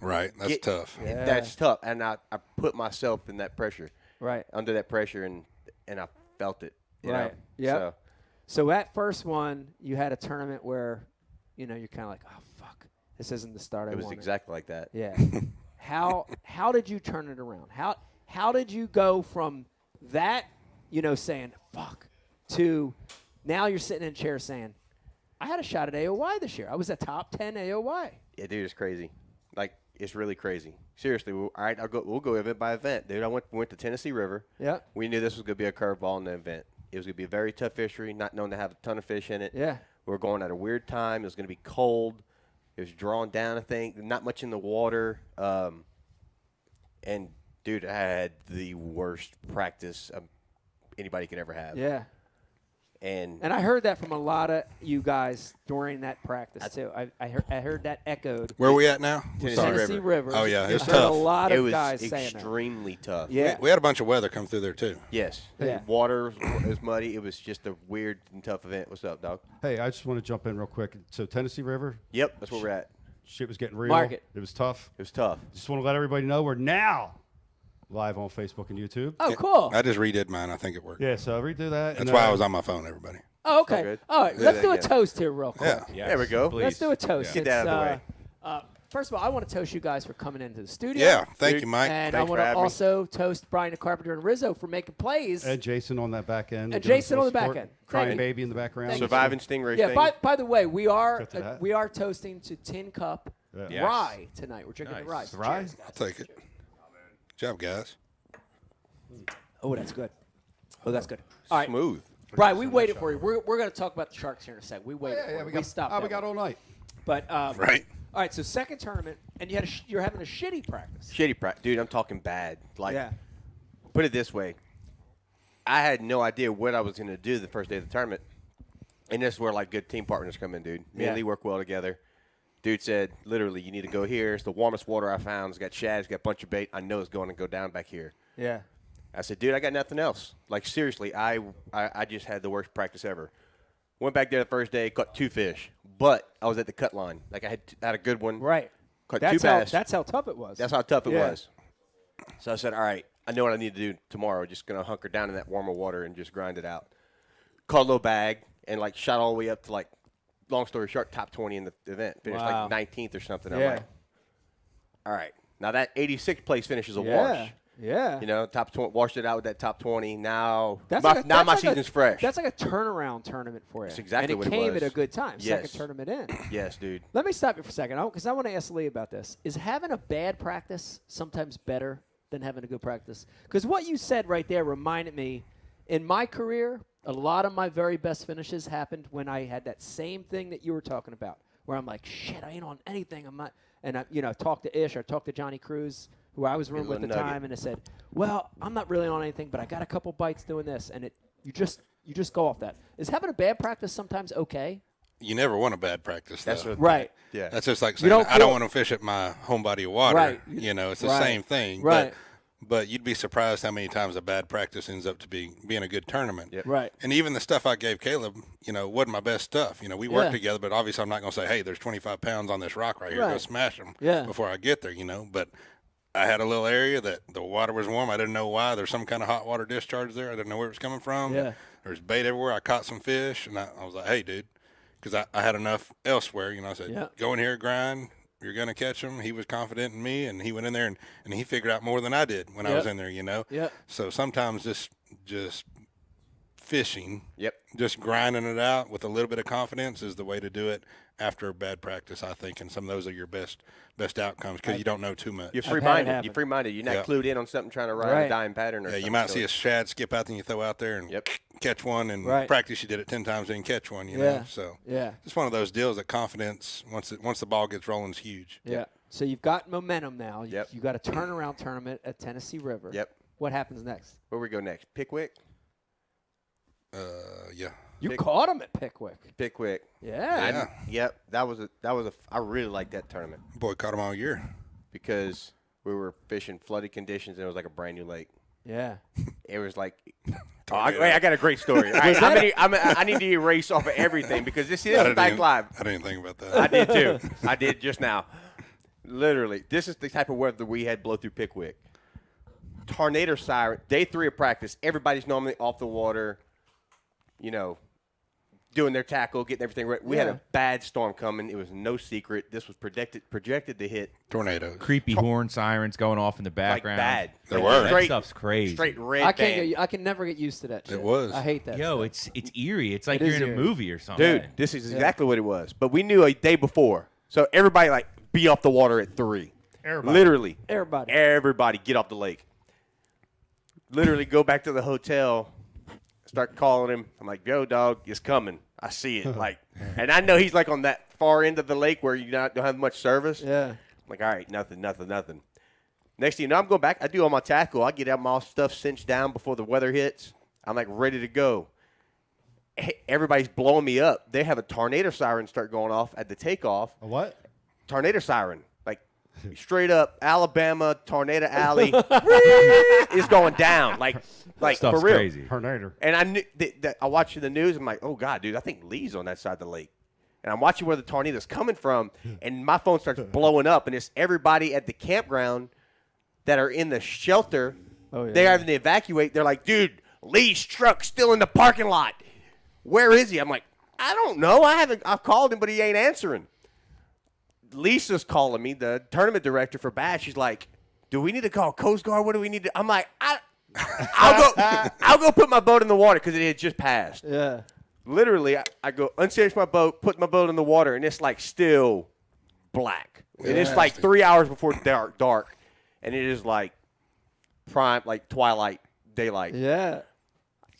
Right. That's tough. Yeah. That's tough. And I put myself in that pressure. Right. Under that pressure, and I felt it. You Right. know? Yeah. So that first one, you had a tournament where, you're kind of like, oh, fuck, this isn't the start I wanted. It was exactly like that. Yeah. How did you turn it around? How did you go from that, saying, fuck, to now you're sitting in a chair saying, I had a shot at AOY this year. I was a top 10 AOY. Yeah, dude, it's crazy. Like, it's really crazy. Seriously, all right, we'll go event by event. Dude, I went to Tennessee River. Yeah. We knew this was going to be a curveball in the event. It was going to be a very tough fishery, not known to have a ton of fish in it. Yeah. We were going at a weird time. It was going to be cold. It was drawing down, I think, not much in the water. And, dude, I had the worst practice anybody could ever have. Yeah. And I heard that from a lot of you guys during that practice, too. I heard that echoed. Where are we at now? Tennessee River. Oh, yeah. It's I heard tough. a lot it of was guys saying that. extremely tough. Yeah. We had a bunch of weather come through there, too. Yes. Yeah. Water was muddy. It was just a weird and tough event. What's up, dog? Hey, I just want to jump in real quick. So Tennessee River, Yep, that's where we're at. shit was getting real. Market. It was tough. It was tough. Just want to let everybody know we're now live on Facebook and YouTube. Oh, cool. I just redid mine. I think it worked. Yeah, so redo that. That's why I was on my phone, everybody. Oh, all okay. good. All right, Yeah, let's do a yeah. toast here real quick. Yeah. There we go. Let's do a toast. Get that out of the way. First of all, I want to toast you guys for coming into the studio. Yeah. Thank Dude, you, Mike. And Thanks I want for to having me. also toast Brian the Carpenter and Rizzo for making plays. And Jason on that back end. And giving Jason us on the back support. end. Crying Thank you. baby in the background. Thank you. Surviving Stingray Yeah. thing. By the way, we are Get to that. toasting to Tin Cup Yeah. Rye tonight. We're drinking the rye. The rye? Cheers, guys. I'll take it. Good job, guys. Oh, that's good. Oh, that's good. All right, Smooth. Brian, we waited for you. We're going to talk about the Sharks here in a second. We waited. for you. We stopped. we got all night. But Right. All right. So second tournament, and you're having a shitty practice. Shitty practice. Dude, I'm talking bad. Like, Yeah. put it this way. I had no idea what I was going to do the first day of the tournament. And this is where, like, good team partners come in, dude. Me and Lee work well together. Dude said, literally, you need to go here. It's the warmest water I found. It's got shad. It's got a bunch of bait. I know it's going to go down back here. Yeah. I said, dude, I got nothing else. Like, seriously, I just had the worst practice ever. Went back there the first day, caught 2 fish. But I was at the cut line. Like, I had a good one. Right. Caught That's 2 bass. that's how tough it was. That's how tough it Yeah. was. So I said, all right, I know what I need to do tomorrow. Just going to hunker down in that warmer water and just grind it out. Caught a little bag and, like, shot all the way up to, like, long story short, top 20 in the event. Finished, Wow. like, 19th or something. Yeah. I'm like, all right. Now, that 86th place finish is a Yeah. wash. Yeah. You know, top 20, washed it out with that top 20. Now, That's my, like a- now that's my like season's a, fresh. That's like a turnaround tournament for you. That's exactly and what it came was. at a good time. Yes. Second tournament in. Yes, dude. Let me stop you for a second, because I want to ask Lee about this. Is having a bad practice sometimes better than having a good practice? Because what you said right there reminded me, in my career, a lot of my very best finishes happened when I had that same thing that you were talking about, where I'm like, shit, I ain't on anything. I'm not. And I talked to Ish or talked to Johnny Cruz, who I was rooming with at the time, and I said, well, I'm not really on anything, but I got a couple bites doing this, and you just go off that. Is having a bad practice sometimes okay? You never want a bad practice, though. That's what, Right. Yeah. That's just like You saying, don't I don't feel- want to fish at my home body of water. Right. You know, it's the Right. same thing. Right. But you'd be surprised how many times a bad practice ends up to being a good tournament. Yep. Right. And even the stuff I gave Caleb, wasn't my best stuff. We worked Yeah. together, but obviously I'm not going to say, hey, there's 25 pounds on this rock right here. Go Right. smash them Yeah. before I get there, But I had a little area that the water was warm. I didn't know why. There's some kind of hot water discharge there. I didn't know where it was coming from. Yeah. There's bait everywhere. I caught some fish, and I was like, hey, dude, because I had enough elsewhere. I said, Yeah. go in here, grind. You're going to catch them. He was confident in me, and he went in there, and he figured out more than I did when I was in there, Yep. So sometimes just fishing, Yep. just grinding it out with a little bit of confidence is the way to do it after a bad practice, I think, and some of those are your best outcomes because you don't know too much. You're had it free-minded. happen. You're free-minded. You're not Yeah. clued in on something, trying to ride Right. a dying pattern or Yeah, something. you might So see a it's- shad skip out, then you throw out there and Yep. catch one, and Right. practice you did it 10 times, didn't catch one, Yeah. know. So Yeah. it's one of those deals that confidence, once the ball gets rolling, is huge. Yeah. So you've got momentum now. Yep. You got a turnaround tournament at Tennessee River. Yep. What happens next? Where we go next? Pickwick? Yeah. You caught him at Pickwick. Pickwick. Yeah. Yep. That was a. I really liked that tournament Boy, caught him all year. because we were fishing flooded conditions and it was like a brand new lake. Yeah. It was like. I got a great story. All right, I need to erase off of everything because this is Dyke Live. I didn't think about that. I did too. I did just now. Literally, this is the type of weather we had blow through Pickwick. Tornado siren. Day 3 of practice. Everybody's normally off the water, doing their tackle, getting everything ready. We had a bad storm coming. It was no secret. This was projected to hit. Tornadoes. Creepy horn sirens going off in the background. Like bad. There were. That stuff's crazy. Straight red band. I can never get used to that shit. It was. I hate that. Yo, stuff. it's eerie. It's like It you're is in a eerie. movie or something. Dude, this is exactly what it was. But we knew a day before. So everybody, be off the water at 3. Everybody. Literally. Everybody Get off the lake. Literally go back to the hotel, start calling him. I'm like, yo, dog, it's coming. I see it. And I know he's on that far end of the lake where you don't have much service. Yeah. I'm like, all right, nothing. Next thing you know, I'm going back. I do all my tackle. I get out my stuff cinched down before the weather hits. I'm ready to go. Everybody's blowing me up. They have a tornado siren start going off at the takeoff. A what? Tornado siren. Straight up Alabama tornado alley is going down. Stuff's for real. crazy. Tornado. And I knew I watched the news. I'm like, oh God, dude, I think Lee's on that side of the lake. And I'm watching where the tornado's coming from, and my phone starts blowing up, and it's everybody at the campground that are in the shelter. Oh, yeah. They're having to evacuate. They're like, dude, Lee's truck's still in the parking lot. Where is he? I'm like, I don't know. I've called him, but he ain't answering. Lisa's calling me, the tournament director for Bass. She's like, do we need to call Coast Guard? What do we need to? I'm like, I'll go put my boat in the water because it had just passed. Yeah. Literally, I go uncinch my boat, put my boat in the water, and it's still black. And it's 3 hours before dark. And it is prime, twilight, daylight. Yeah.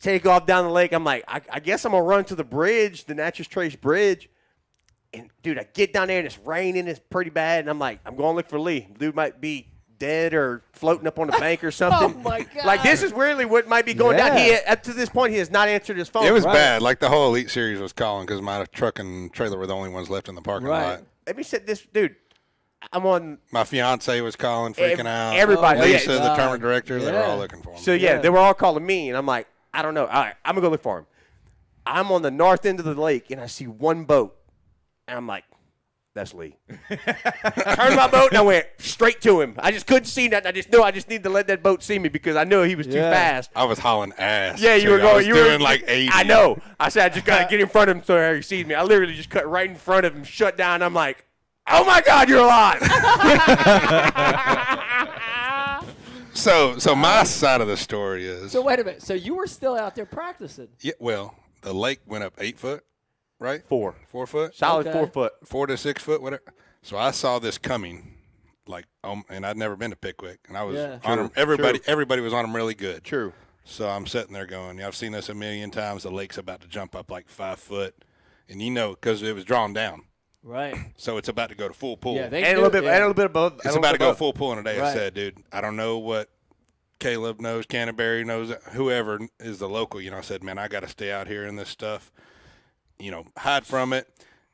Take off down the lake. I'm like, I guess I'm going to run to the bridge, the Natchez Trace Bridge. And, dude, I get down there, and it's raining. It's pretty bad. And I'm like, I'm going to look for Lee. Dude might be dead or floating up on a bank or something. Oh, my God. This is really what might be going down. Up to this point, he has not answered his phone. It was bad. The whole Elite Series was calling because my truck and trailer were the only ones left in the parking lot. Let me say this, dude. I'm on. My fiance was calling, freaking out. Everybody. Lisa, the tournament director, they were all Yeah. looking for him. So, they were all calling me, and I'm like, I don't know. All right, I'm going to go look for him. I'm on the north end of the lake, and I see one boat. And I'm like, that's Lee. Turned my boat, and I went straight to him. I just couldn't see nothing. I just knew I just needed to let that boat see me because I knew he was too fast. I was hauling ass. Yeah, you too. were going. I was You doing were 80. I know. I said I just got to get in front of him so he sees me. I literally just cut right in front of him, shut down. I'm like, oh my God, you're alive. So my side of the story is. So wait a minute. So you were still out there practicing? Yeah, well, the lake went up 8 foot, right? 4 foot. solid Okay. 4 foot. 4 to 6 foot, whatever. So I saw this coming, and I'd never been to Pickwick, and I was on them. Everybody was on them really good. True. So I'm sitting there going, I've seen this a million times. The lake's about to jump up 5 foot, and because it was drawn down, Right. so it's about to go to full pool. Yeah, they And a do- little bit. yeah. And a little bit of both. It's about to go full pool in a day. I Right. said, dude, I don't know what Caleb knows, Canterbury knows, whoever is the local. I said, man, I got to stay out here in this stuff. Hide from it.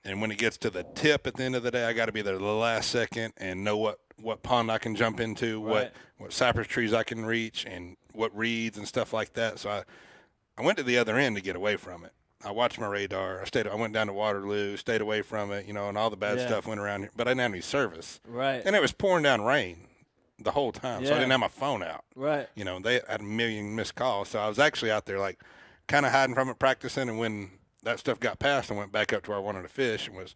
And when it gets to the tip at the end of the day, I got to be there the last second and know what pond I can jump into, Right. what cypress trees I can reach, and what reeds and stuff like that. So I went to the other end to get away from it. I watched my radar. I went down to Waterloo, stayed away from it, and all the bad stuff went around here. But I didn't have any service. Right. And it was pouring down rain the whole time, so I Yeah. didn't have my phone out. Right. They had a million missed calls, so I was actually out there kind of hiding from it, practicing. And when that stuff got passed, I went back up to where I wanted to fish and was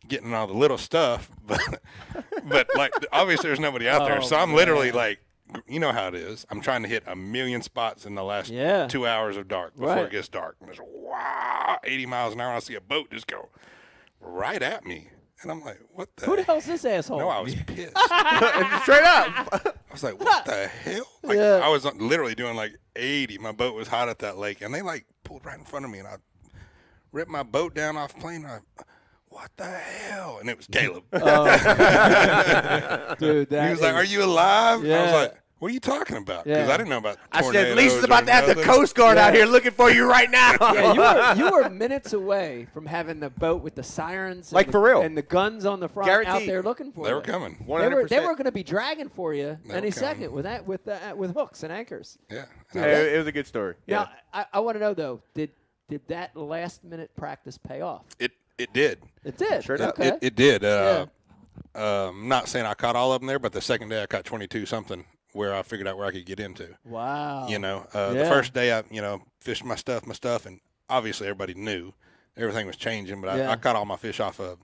getting all the little stuff, but obviously there's nobody out there, so I'm literally you know how it is. I'm trying to hit a million spots in the last 2 hours of dark before it gets dark. And it's 80 miles an hour. And I see a boat just go right at me. And I'm like, what the Who the hell's this asshole? No, I was pissed. Straight up. I was like, what the hell? I was literally doing 80. My boat was hot at that lake. And they pulled right in front of me. And I ripped my boat down off the plane. And what the hell? And it was Caleb. Dude, He was like, are you alive? Yeah. I was like, what are you talking about? Because I didn't know about I tornadoes. said, Lisa's about to have the or Coast Guard out here looking for you right now. Yeah, you were minutes away from having the boat with the sirens, and For real, and the guns on the front Guaranteed. out there looking for They you. were coming. 100%. They were going to be dragging for you They any were second coming. with hooks and anchors. Yeah. It was a good story. Now, I want to know though, did that last minute practice pay off? It did. It did. Sure did. Okay. It did. Yeah. Not saying I caught all of them there, but the second day I caught 22 something where I figured out where I could get into. Wow. You know, the first day I, fished my stuff, and obviously everybody knew everything was changing, but I caught all my fish off of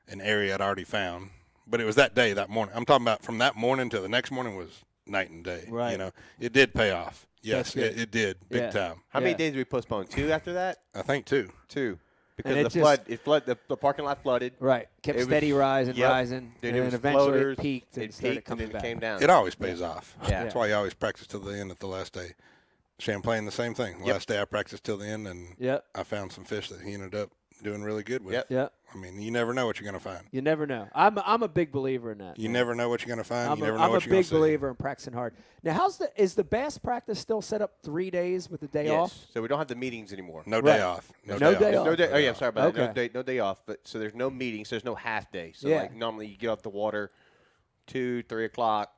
an area I'd already found. But it was that day, that morning. I'm talking about from that morning to the next morning was night and day. Right. You know, it did pay off. Yes, it did, big time. How many days did we postpone? 2 after that? I think 2. 2. Because And the flood, the parking lot flooded. Right. Kept It was- steady rising, Yep. rising. Dude, and it then was eventually floaters, it peaked and started and coming then back. it came down. It always pays off. Yeah. That's why you always practice till the end at the last day. Champlain, the same thing. Last day I practiced till the end, and Yep. I found some fish that he ended up doing really good with. Yep. Yep. I mean, you never know what you're going to find. You never know. I'm a big believer in that. You never know what you're going to find. I'm You never a know what you're going big to see. believer in practicing hard. Now, is the bass practice still set up 3 days with the day Yes. off? So we don't have the meetings anymore. No Right. day off. No day off. No day. Oh yeah, sorry about that. Okay. No day off. But so there's no meetings. So there's no half day. So Yeah. like normally you get off the water 2, 3 o'clock,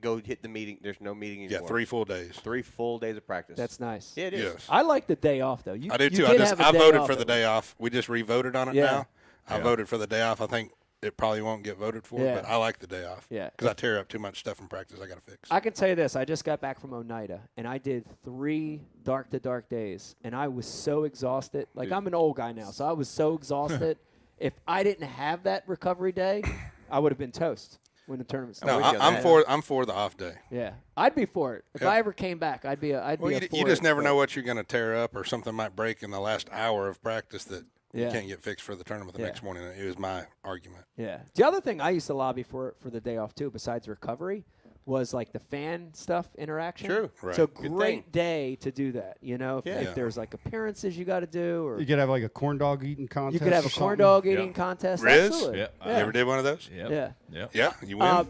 go hit the meeting. There's no meeting Yeah, anymore. 3 full days. 3 full days of practice. That's nice. Yeah, it is. Yes. I like the day off, though. I do you too. did I have a day voted off for the at day off. We just re-voted on it Yeah. now. I voted for the day off. I think it probably won't get voted for, Yeah. but I like the day off. Yeah. Because I tear up too much stuff in practice I got to fix. I can tell you this. I just got back from Oneida, and I did 3 dark-to-dark days, and I was so exhausted. Like, I'm an old guy now, so I was so exhausted. If I didn't have that recovery day, I would have been toast when the tournament No, started. I'm for the off day. Yeah, I'd be for it. If Yeah. I ever came back, I'd be Well, for you just it, never but- know what you're going to tear up, or something might break in the last hour of practice that Yeah. you can't get fixed for the tournament the Yeah. next morning. It was my argument. Yeah. The other thing I used to lobby for the day off too, besides recovery, was like the fan stuff interaction. True. Right. So Good great thing. day to do that. You know, if, Yeah. if there's like appearances you got to do, or You could have like a corn dog eating contest. you could have or a corn something. dog eating Yeah. contest. Riz? Absolutely. Yeah. You ever did one of those? Yep. Yeah. Yep. Yeah, you win.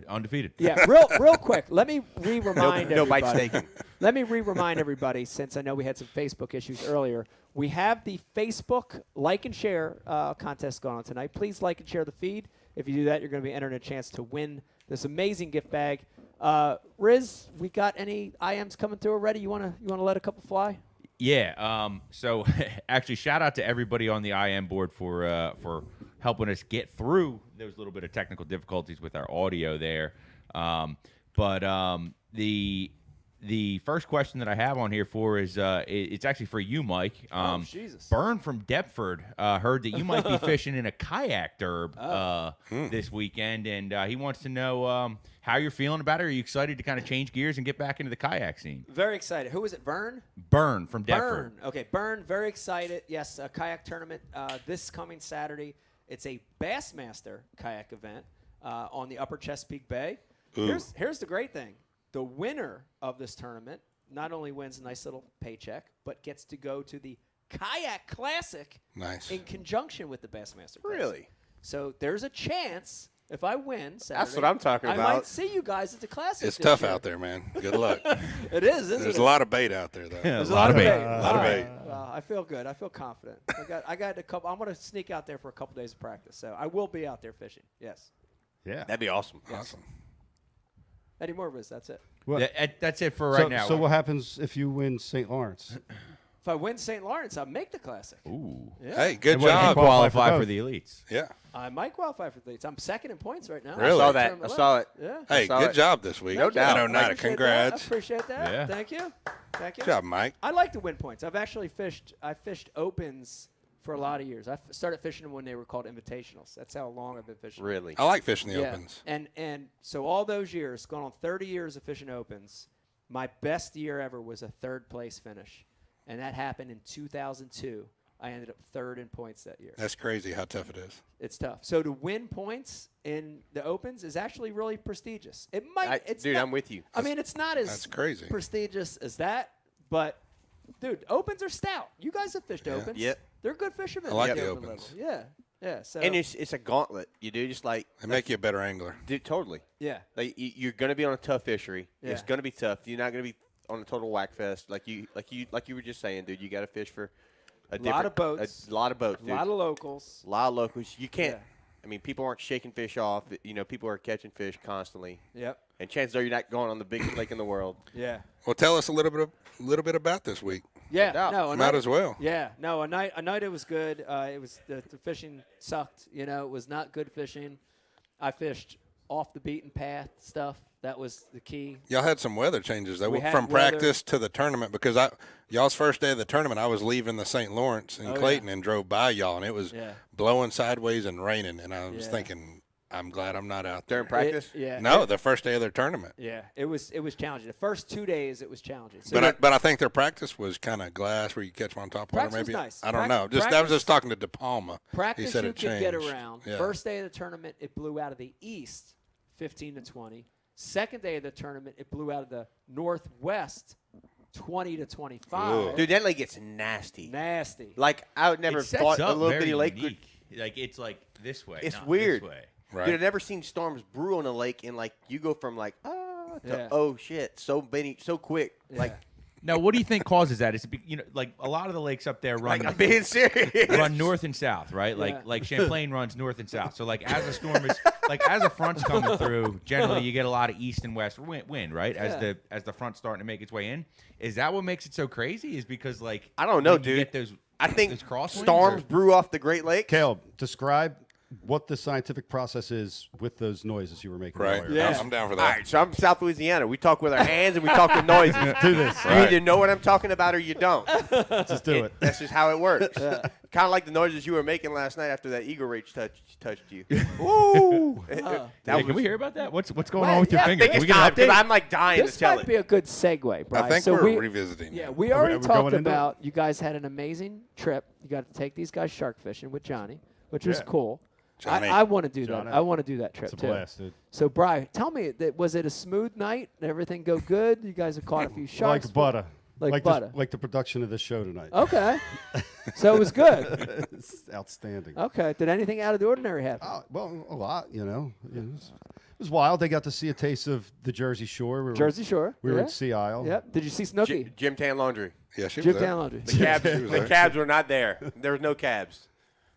Undefeated. Yeah, real quick. Let me re-remind No bites everybody. taken. Let me re-remind everybody, since I know we had some Facebook issues earlier. We have the Facebook like and share contest going on tonight. Please like and share the feed. If you do that, you're going to be entering a chance to win this amazing gift bag. Riz, we got any IMs coming through already? You wanna let a couple fly? Yeah. So actually, shout out to everybody on the IM board for helping us get through those little bit of technical difficulties with our audio there. But the first question that I have on here for is it's actually for you, Mike. Jesus. Burn from Deptford heard that you might be fishing in a kayak derb this weekend, and he wants to know how you're feeling about it. Are you excited to kind of change gears and get back into the kayak scene? Very excited. Who was it? Vern? Burn from Deptford. Burn. Okay, Burn. Very excited. Yes, a kayak tournament this coming Saturday. It's a Bassmaster kayak event on the Upper Chesapeake Bay. Here's the great thing. The winner of this tournament not only wins a nice little paycheck, but gets to go to the Kayak Classic Nice. in conjunction with the Bassmaster Classic. Really? So there's a chance if I win Saturday, That's what I'm talking I about. might see you guys at the Classic. It's this tough year. out there, man. Good luck. It is, isn't There's it? a lot of bait out there, though. Yeah, There's a lot of bait. A lot of All bait. right. Well, I feel good. I feel confident. I got a couple. I'm gonna sneak out there for a couple days of practice, so I will be out there fishing. Yes. Yeah. That'd be awesome. Awesome. Eddie Morvis, that's it. Well, That's it for right so, now. So what happens if you win St. Lawrence? If I win St. Lawrence, I'll make the Classic. Ooh. Yeah. Hey, good And what- And job. qualify both. for the elites. Yeah. I might qualify for the leads. I'm second in points right now. Really? I saw that. Tournament I saw it. Yeah. Hey, saw good it. job this week. No doubt. I know I not. appreciate Congrats. that. I appreciate that. Yeah. Thank you. Thank you. Good job, Mike. I like to win points. I've actually fished. I fished opens for a lot of years. I started fishing them when they were called invitationals. That's how long I've been fishing. Really? I like fishing the Yeah. opens. And so all those years, going on 30 years of fishing opens, my best year ever was a third place finish, and that happened in 2002. I ended up third in points that year. That's crazy how tough it is. It's tough. So to win points in the opens is actually really prestigious. It might. It's Dude, not- I'm with you. I mean, it's not as That's crazy. prestigious as that, but dude, opens are stout. You guys have fished opens. Yep. They're good fishermen. I like at the open opens. level. Yeah. Yeah. So And it's a gauntlet. You do just like They make you a better angler. dude, totally. yeah. Like you're gonna be on a tough fishery. It's Yeah. gonna be tough. You're not gonna be on a total whack fest like you were just saying, dude. You got to fish for a Lot of boats. A lot of boats, A dude. lot of locals. A lot of locals. You can't. Yeah. I mean, people aren't shaking fish off. You know, people are catching fish constantly, Yep. and chances are you're not going on the biggest lake in the world. Yeah. Well, tell us a little bit about this week. Yeah. doubt. No. Might as well. Yeah, no, a night it was good. It was the fishing sucked. You know, it was not good fishing. I fished off the beaten path stuff. That was the key. Y'all had some weather changes though, We had from weather. practice to the tournament, because y'all's first day of the tournament, I was leaving the St. Lawrence in Clayton and drove by y'all, and it was blowing sideways and raining, and I was thinking, I'm glad I'm not out there. During practice? No, the first day of their tournament. Yeah, it was challenging. The first 2 days, it was challenging. So But I think their practice was kind of glass where you catch them on top water. Practice was Maybe nice. I don't know. I was just talking to De Palma. practice he said you it could changed. get around. Yeah. First day of the tournament, it blew out of the east, 15 to 20. Second day of the tournament, it blew out of the northwest, 20 to 25. Ooh. Dude, that lake gets nasty. Nasty. Like, I would never It sets thought a up little very bitty lake would. unique. Like it's like this way. It's not weird. This way. Right. Dude, I've never seen storms brew on a lake, and like you go from like to oh shit, so many, so quick. Like, Now, what do you think causes that? Is it like a lot of the lakes up there run I'm being serious. run north and south, right? Like Yeah. like Champlain runs north and south. So like as a storm is as a front's coming through, generally you get a lot of east and west wind, right? Yeah. As the front's starting to make its way in. Is that what makes it so crazy? Is because like I don't know, you dude. Get those, I think those crosswinds, storms or- brew off the Great Lakes. Caleb, describe what the scientific process is with those noises you were making Right. earlier. Yeah. I'm down for All that. right, so I'm from South Louisiana. We talk with our hands and we talk with noises. Do this. You either know what I'm talking about or you don't. Just do it. That's just how it works. Kind of like the noises you were making last night after that eagle rage touched you. Ooh. Hey, can we hear about that? What's going on with your I finger? think Can it's we get an time because update? I'm like dying This to tell might it. be a good segue, Brian. I think so we're revisiting. Yeah, that. we already we going talked into it? about you guys had an amazing trip. You got to take these guys shark fishing with Johnny, which was cool. Johnny. I want to do Johnny. that. I want to do that trip It's a too. blast, dude. So, Brian, tell me, was it a smooth night? Did everything go good? You guys have caught a few sharks. Like butter. Like butter. Like the production of this show tonight. Okay. So it was good. It's outstanding. Okay. Did anything out of the ordinary happen? Well, a lot, you know. It was wild. They got to see a taste of the Jersey Shore. Jersey Shore. We were yeah. in Sea Isle. Yep. Did you see Snooki? Jim Tan Laundry. Yeah, she was Jim there. Town Laundry. The cabs, was the there. cabs were not there. There was no cabs.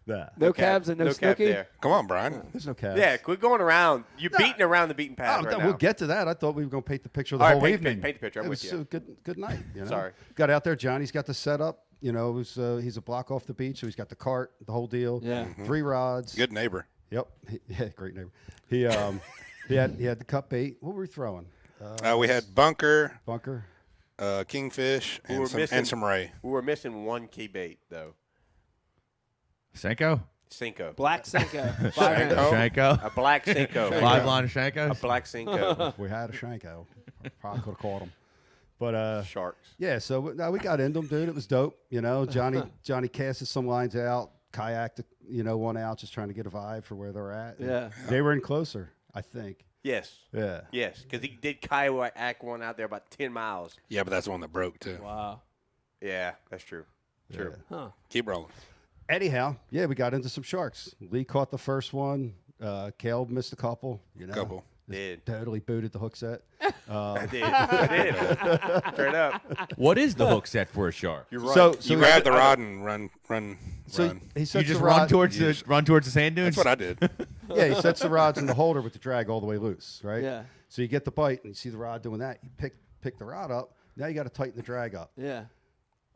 Yeah. No cabs and no cab Snooki? there. Come on, Brian. There's no cabs. Yeah, quit going around. You're beating around the beaten path right We'll now. get to that. I thought we were going to paint the picture of the All right, whole paint- evening. paint the picture. I'm it with was you. a good night. You know? Sorry. Got out there. Johnny's got the setup. You know, it was, he's a block off the beach, so he's got the cart, the whole deal. Yeah. 3 rods. Good neighbor. Yep. Yeah, great neighbor. He had the cut bait. What were we throwing? We had bunker, Bunker. kingfish, We were and missing- some ray. We were missing one key bait, though. Senko? Cinco. Black Senko. Senko. Shanko? A black Cinco. 5 line of A Shankos? black Cinco. We had a Shanko. Probably could have caught him. But Sharks. yeah, so we got into them, dude. It was dope. You know, Johnny casted some lines out, kayaked, one out, just trying to get a vibe for where they're at. And Yeah. they were in closer, I think. Yes. Yeah. Yes, because he did kayak one out there about 10 miles. Yeah, but that's the one that broke too. Wow. Yeah, that's true. True. Yeah. Huh. Keep rolling. Anyhow, yeah, we got into some sharks. Lee caught the first one. Caleb missed a couple. Couple. Did. Totally booted the hook set. I did. I did. Straight up. What is the hook set for a shark? You're right. So You grab the rod and run. he You sets just the run rod, towards the sand dunes? That's what I did. Yeah, he sets the rods in the holder with the drag all the way loose, right? Yeah. So you get the bite and you see the rod doing that. You pick the rod up. Now you got to tighten the drag up. Yeah.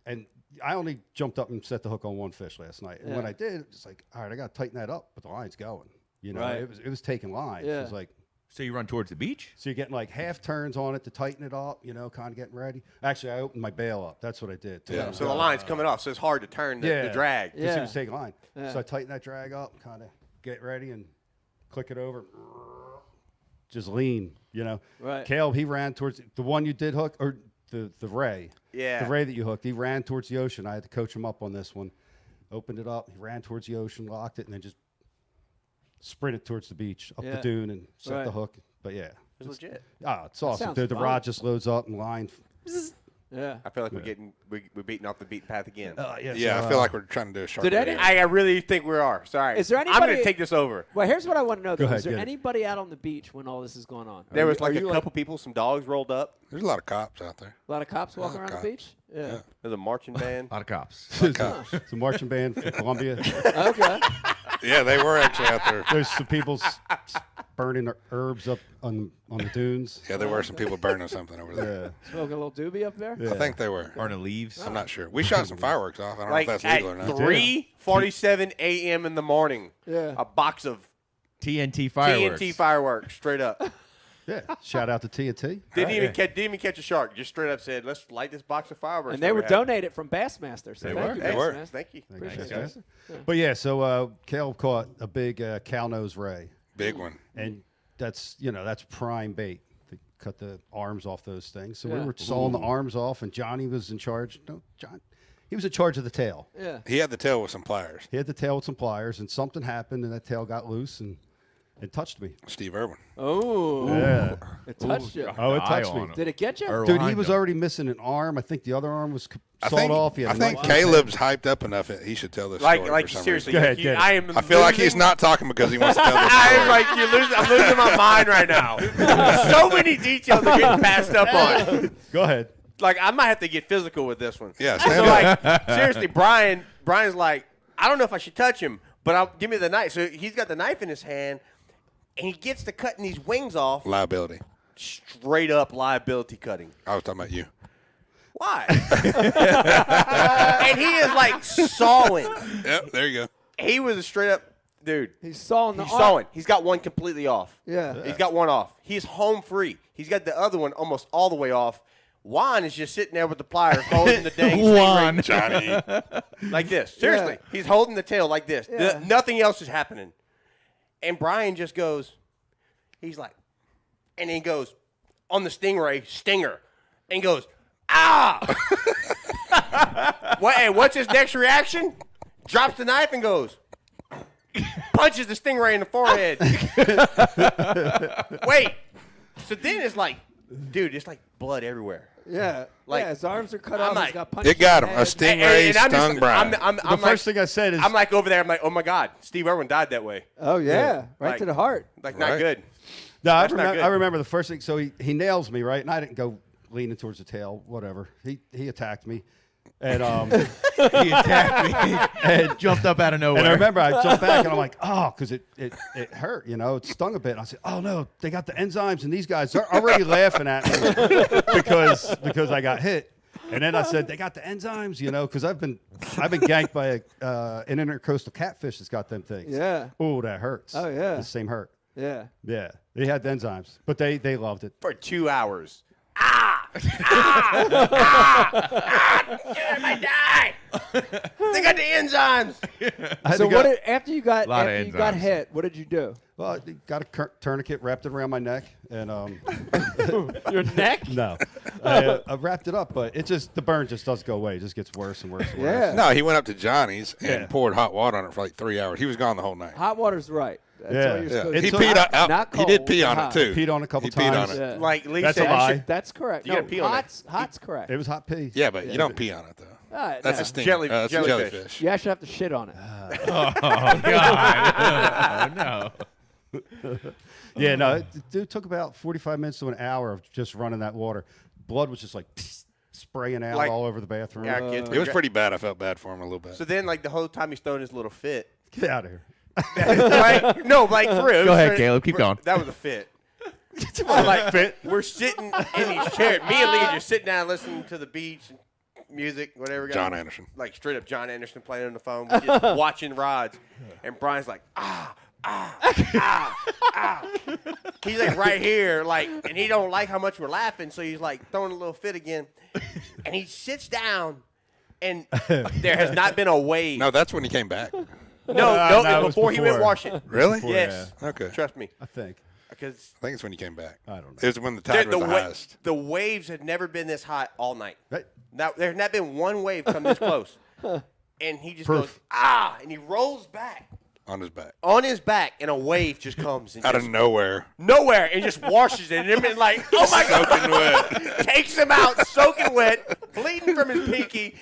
And I only jumped up and set the hook on one fish last night. And when Yeah. I did, it's like, all right, I got to tighten that up, but the line's going. You know, Right. it was taking lines. Yeah. It was like, So you run towards the beach? so you're getting like half turns on it to tighten it up, kind of getting ready. Actually, I opened my bail up. That's what I did. Too. Yeah. So the line's coming off, so it's hard to turn the drag. Because Yeah. he was taking line. Yeah. So I tighten that drag up, kind of get ready and click it over. Just lean, Right. Caleb, he ran towards the one you did hook, or the ray. Yeah. The ray that you hooked. He ran towards the ocean. I had to coach him up on this one. Opened it up. He ran towards the ocean, locked it, and then just sprinted towards the beach, up Yeah. the dune, and set Right. the hook. But yeah. It's legit. It's awesome. sounds Dude, the fun. rod just loads up and line. Yeah. I feel like we're beating off the beaten path again. Yeah, I feel like we're trying to do a shark. Did any- video. I really think we are. Sorry. Is there I'm going anybody- to take this over. Well, here's what I want to know. Though. ahead, Is there get it. anybody out on the beach when all this is going on? There Are was you- like are a you couple people, some dogs rolled up. There's a lot of cops out there. A lot of cops walking lot around of the beach? Yeah. There's a marching band. A lot of cops. It's a marching band from Columbia. Okay. Yeah, they were actually out there. There's some people burning herbs up on the dunes. Yeah, there were some people burning something over there. Yeah. Smoking a little doobie up there? Yeah. I think they were. Burning leaves. I'm not sure. We shot some fireworks off. I don't Like know if at that's legal or not. 3:47 a.m. in the morning. Yeah. A box of TNT fireworks. TNT fireworks, straight up. Yeah. Shout out to TNT. Didn't even catch a shark. Just straight up said, "Let's light this box of fireworks." And they were donated from Bassmaster. So They thank were. you, They were. Bassmaster. Thank you. Appreciate Thanks, it. guys. But yeah, so Caleb caught a big cow nose ray, Big one. and that's prime bait to cut the arms off those things. So we Yeah. were sawing the arms off, and Johnny was in charge. No, John, he was in charge of the tail. Yeah. He had the tail with some pliers. He had the tail with some pliers, and something happened, and that tail got loose, and it touched me. Steve Irwin. Oh. Yeah. It touched you. Oh, it Eye touched me. on him. Did it get you? Or Dude, he behind was him. already missing an arm. I think the other arm was I sawed think, off. He had I a think knife. Caleb's hyped up enough that he should tell this story. Like for some seriously. Go ahead, you- get it. I am. reason. I feel like he's losing- not talking because he wants to tell this I story. am like I'm losing my mind right now. So many details are getting passed up on. Go ahead. Like I might have to get physical with this one. Yeah, So stand up. like seriously, Brian's like, I don't know if I should touch him, but give me the knife. So he's got the knife in his hand, and he gets to cutting these wings off. Liability. Straight up liability cutting. I was talking about you. Why? And he is like sawing. Yep, there you go. He was a straight up dude. He's sawing the He's arm. sawing. He's got one completely off. Yeah. He's got one off. He's home free. He's got the other one almost all the way off. Juan is just sitting there with the pliers holding the dang Juan. stingray Johnny. like this. Seriously, he's holding the tail like this. Yeah. Nothing else is happening. And Brian just goes, he's like, and he goes on the stingray, stinger, and he goes, ah! And what's his next reaction? Drops the knife and goes, punches the stingray in the forehead. Wait. So then it's like, dude, it's like blood everywhere. Yeah. Like, his arms are cut I'm off. like- He's got punched It got in him. the A head. stingray And I'm stung just- Brian. I'm The like, first thing I said is, I'm like over there. I'm like, oh my God, Steve Irwin died that way. Oh, yeah. Right Like- to the heart. Like, not Right. good. no, That's not good. I remember the first thing. So he nails me, right? And I didn't go leaning towards the tail, whatever. He attacked me. And He attacked me and jumped up out of nowhere. and I remember I jumped back and I'm like, oh, because it hurt, it stung a bit. And I said, oh no, they got the enzymes and these guys are already laughing at me because I got hit. And then I said, they got the enzymes, because I've been ganked by an intercoastal catfish that's got them things. Yeah. Oh, that hurts. Oh, yeah. The same hurt. Yeah. Yeah, they had the enzymes, but they loved it. For 2 hours. I die. They got the enzymes. I had So to go- what did, after you got Lot of after you got enzymes. hit, what did you do? Well, I got a tourniquet, wrapped it around my neck, and Your neck? no, I wrapped it up, but the burn just doesn't go away. It just gets worse and worse and Yeah. worse. No, he went up to Johnny's and Yeah. poured hot water on it for like 3 hours. He was gone the whole night. Hot water's right. That's Yeah. all you're Yeah. supposed He to do. peed out. Not He did cold, pee on hot. it too. Peed on it a couple He peed times. on it. Yeah. Like Lee That's a said, lie. That's correct. You No, gotta pee on it. hot's correct. It was hot pee. Yeah, but you don't pee on it though. That's no. a sting. Jelly- That's a jellyfish. jellyfish. You actually have to shit on it. Oh, God. Oh, no. Yeah, no, it took about 45 minutes to an hour of just running that water. Blood was just like spraying out Like- all over the bathroom. Yeah, kids. It was pretty bad. I felt bad for him a little bit. So then, like, the whole time he's throwing his little fit. Get out of here. Like, no, like, for real. Go ahead, Caleb. Keep going. That was a fit. I'm like, we're sitting in these chairs. Me and Lee are just sitting down listening to the beach and music, whatever. John Anderson. Like, straight up John Anderson playing on the phone, just watching rods. And Brian's like, He's like right here, like, and he don't like how much we're laughing, so he's like throwing a little fit again. And he sits down, and there has not been a wave. No, that's when he came back. no, no, it's it was before he went before. washing. Really? Yes. Okay. Trust me, I think. because I think it's when you came back. I don't know. It was when the tide was the highest. the waves had never been this high all night. Right. Now there's not been one wave come this close. And he just Proof. goes, and he rolls back On his back. on his back, and a wave just comes and Out just of nowhere. nowhere and just washes it. And then like, oh my God. Soaking wet. Takes him out, soaking wet, bleeding from his pinky.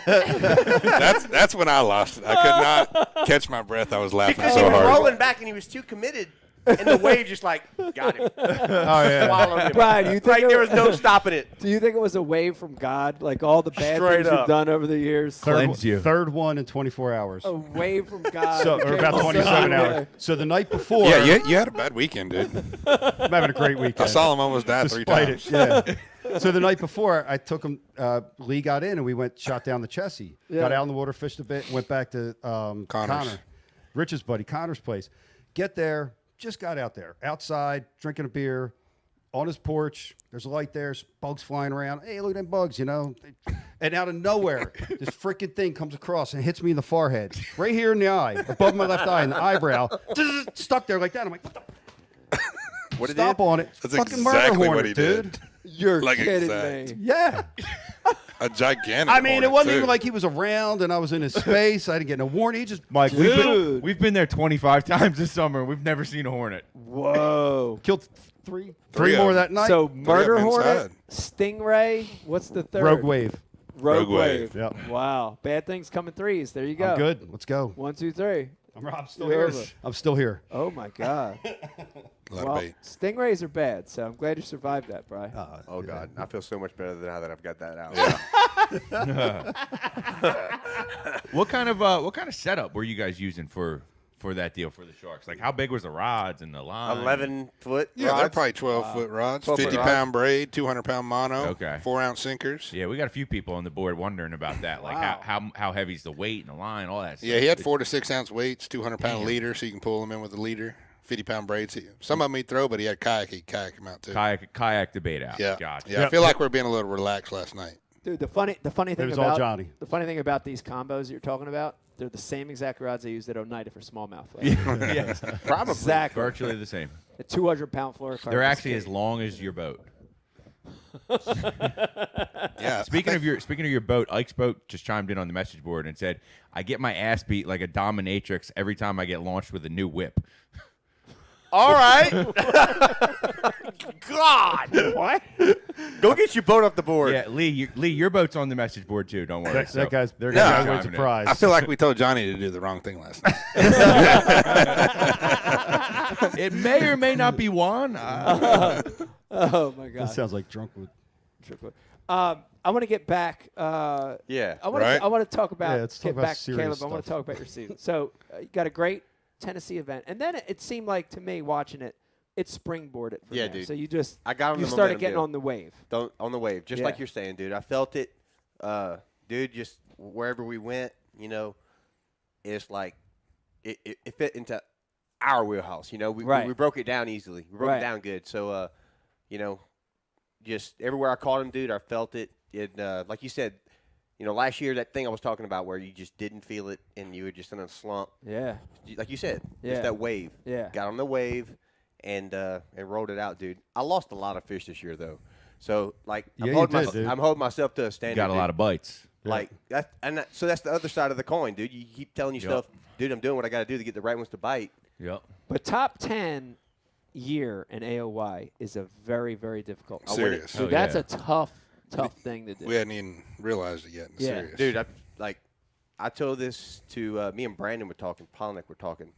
That's when I lost it. I could not catch my breath. I was laughing Because he so was hard. rolling back and he was too committed. And the wave just like got him. Oh, yeah. Swallowed him. Brian, you think Like it there was- was no stopping it. Do you think it was a wave from God? Like all the bad Straight things up. you've done over the years? Cleanse you. Third one in 24 hours. A wave from God. So, or came about on 27 Sunday. hours. So the night before, Yeah, you had a bad weekend, dude. I'm having a great weekend. I saw him almost die 3 Despite times. it, yeah. So the night before, I took him. Lee got in, and we shot down the Chessie. Yeah. Got out in the water, fished a bit, went back to Connor, Rich's buddy, Connor's place. Get there, just got out there, outside, drinking a beer, on his porch. There's a light there, there's bugs flying around. Hey, look at them bugs, And out of nowhere, this freaking thing comes across and hits me in the forehead, right here in the eye, above my left eye, in the eyebrow. Stuck there like that. I'm like, what the? What Stop on it. That's Fucking exactly murder what hornet, he did. dude. You're Like kidding exact. me. Yeah. A gigantic. I mean, it hornet, wasn't too. even like he was around and I was in his space. I didn't get no warning. He just, Mike, Dude. we've been there 25 times this summer. We've never seen a hornet. Whoa. killed three Three more of that night. So murder them hornet, stingray. What's the third? Rogue Wave. Rogue Rogue Wave. wave. Yep. Wow. Bad things come in threes. There you go. I'm good. Let's go. 1, 2, 3. I'm still You're here. over. I'm still here. Oh my God. A lot Well, of bait. stingrays are bad, so I'm glad you survived that, Bri. Oh God, I feel so much better now that I've got that out. Yeah. What kind of setup were you guys using for that deal for the Sharks? Like, how big was the rods and the line? 11-foot. Yeah, they're rods. probably 12-foot rods, 12-foot 50-pound braid, 200-pound mono, Okay. 4-ounce sinkers. Yeah, we got a few people on the board wondering about that. Like, Wow. how heavy's the weight and the line, all that stuff. Yeah, he had 4 to 6 ounce weights, 200-pound leader, so you can pull them in with a leader. 50-pound braids. Some of them he'd throw, but he had kayak. He'd kayak them out too. kayak the bait out. Yeah, Gotcha. yeah. I feel like we're being a little relaxed last night. Dude, the funny thing was about all Johnny. the funny thing about these combos you're talking about, they're the same exact rods I used at Oneida for smallmouth. Yes, Probably. Exactly. virtually the same. A 200-pound fluorocarbon. They're actually as long as your boat. Yeah. Speaking of your boat, Ike's boat just chimed in on the message board and said, "I get my ass beat like a dominatrix every time I get launched with a new whip." All right. God. What? Go get your boat off the board. Yeah, Lee, your boat's on the message board too. Don't worry. That guy's they're Yeah. gonna wins a chime in. prize. I feel like we told Johnny to do the wrong thing last night. It may or may not be Juan. Oh my That God. sounds like drunk wood. I want to get back. Yeah. I want Right? to talk about. Yeah, let's talk get about back, serious Caleb. I want to stuff. talk about your season. So you got a great Tennessee event, and then it seemed like to me watching it, it springboarded for Yeah, there. dude. So you just I got on you the started momentum getting deal. on the wave. On the wave, just Yeah. like you're saying, dude. I felt it, dude. Just wherever we went, it's like it fit into our wheelhouse. Right. We broke it down easily. We broke Right. it down good. So, just everywhere I caught him, dude, I felt it. Like you said, last year that thing I was talking about where you just didn't feel it and you were just in a slump. Yeah. Like you said, Yeah. just that wave. Yeah. Got on the wave and rolled it out, dude. I lost a lot of fish this year though. So like Yeah, you did, dude. I'm holding myself to a standard. Got a lot of bites. like that, so that's the other side of the coin, dude. You keep telling yourself, dude, I'm doing what I got to do to get the right ones to bite. Yep. But top 10 year in AOY is a very, very difficult. Serious. Dude, Oh, that's yeah. a tough thing to do. We hadn't even realized it yet. Yeah. Serious. Dude, I told this to me and Brandon were talking, Polnick were talking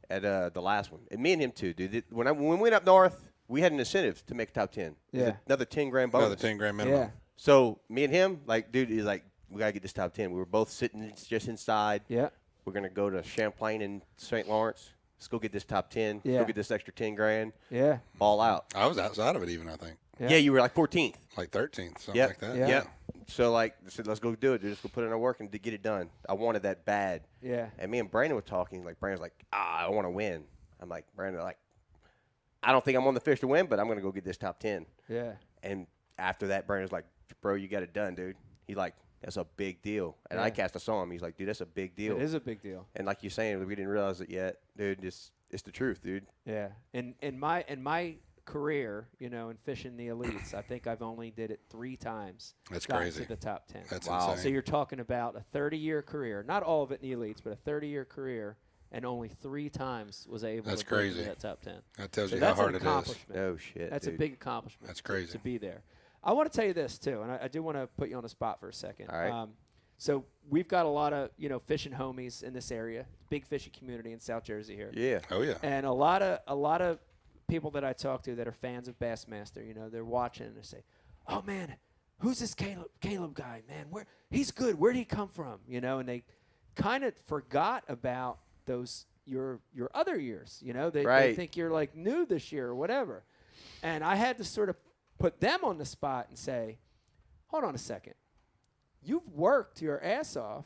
at the last one, and me and him too, dude. When we went up north, we had an incentive to make top 10. It was Yeah. another 10 grand bonus. Another 10 grand minimum. Yeah. So me and him, like, dude, is like, we gotta get this top 10. We were both sitting just inside. Yeah. We're gonna go to Champlain and St. Lawrence. Let's go get this top 10. Yeah. Go get this extra 10 grand. Yeah. Ball out. I was outside of it even, I think. Yeah. Yeah, you were like 14th. Like 13th, something Yep. like that. Yeah. Yep. So like, I said, let's go do it, dude. Let's go put in our work and to get it done. I wanted that bad. Yeah. And me and Brandon were talking. Like Brandon's like, I want to win. I'm like, Brandon, like, I don't think I'm on the fish to win, but I'm gonna go get this top 10. Yeah. And after that, Brandon's like, bro, you got it done, dude. He's like, that's a big deal. And Yeah. I cast, I saw him. He's like, dude, that's a big deal. It is a big deal. And like you're saying, we didn't realize it yet, dude. It's the truth, dude. Yeah. In my career, in fishing the elites, I think I've only did it 3 times. That's got crazy. To the top 10. That's Wow. insane. So you're talking about a 30-year career, not all of it in the elites, but a 30-year career, and only 3 times was able That's to break crazy. into that top 10. That tells So you how that's an hard it is. accomplishment. No shit. That's dude. a big accomplishment. That's crazy. To be there. I want to tell you this too, and I do want to put you on the spot for a second. All right. So we've got a lot of fishing homies in this area, big fishing community in South Jersey here, Yeah. Oh, yeah. and a lot of people that I talk to that are fans of Bassmaster. They're watching and they say, "Oh man, who's this Caleb guy? Man, he's good. Where'd he come from?" And they kind of forgot about your other years. They Right. think you're like new this year or whatever. And I had to sort of put them on the spot and say, hold on a second. You've worked your ass off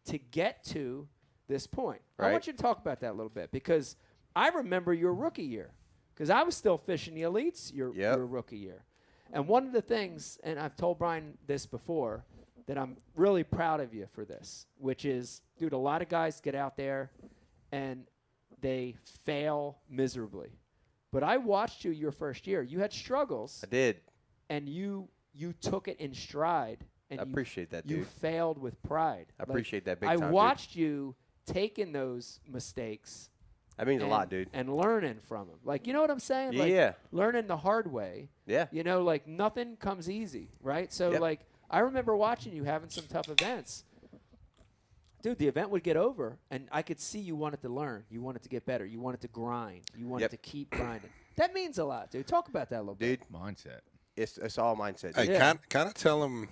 to get to this point. I Right. want you to talk about that a little bit because I remember your rookie year because I was still fishing the elites your rookie year. And one of the things, and I've told Brian this before, that I'm really proud of you for this, which is, dude, a lot of guys get out there and they fail miserably. But I watched you your first year. You had struggles. I did. And you took it in stride. And I appreciate that, you dude. failed with pride. I appreciate that big I time, watched you taking those mistakes. That means a lot, dude. And learning from them. Like, you know what I'm saying? Like, Yeah. learning the hard way. Yeah. You know, like, nothing comes easy, right? So, like, I remember watching you having some tough events. Dude, the event would get over, and I could see you wanted to learn. You wanted to get better. You wanted to grind. You wanted to keep grinding. That means a lot, dude. Talk about that a little bit. Dude, Mindset. it's all mindset. Hey, Dude. kind of tell them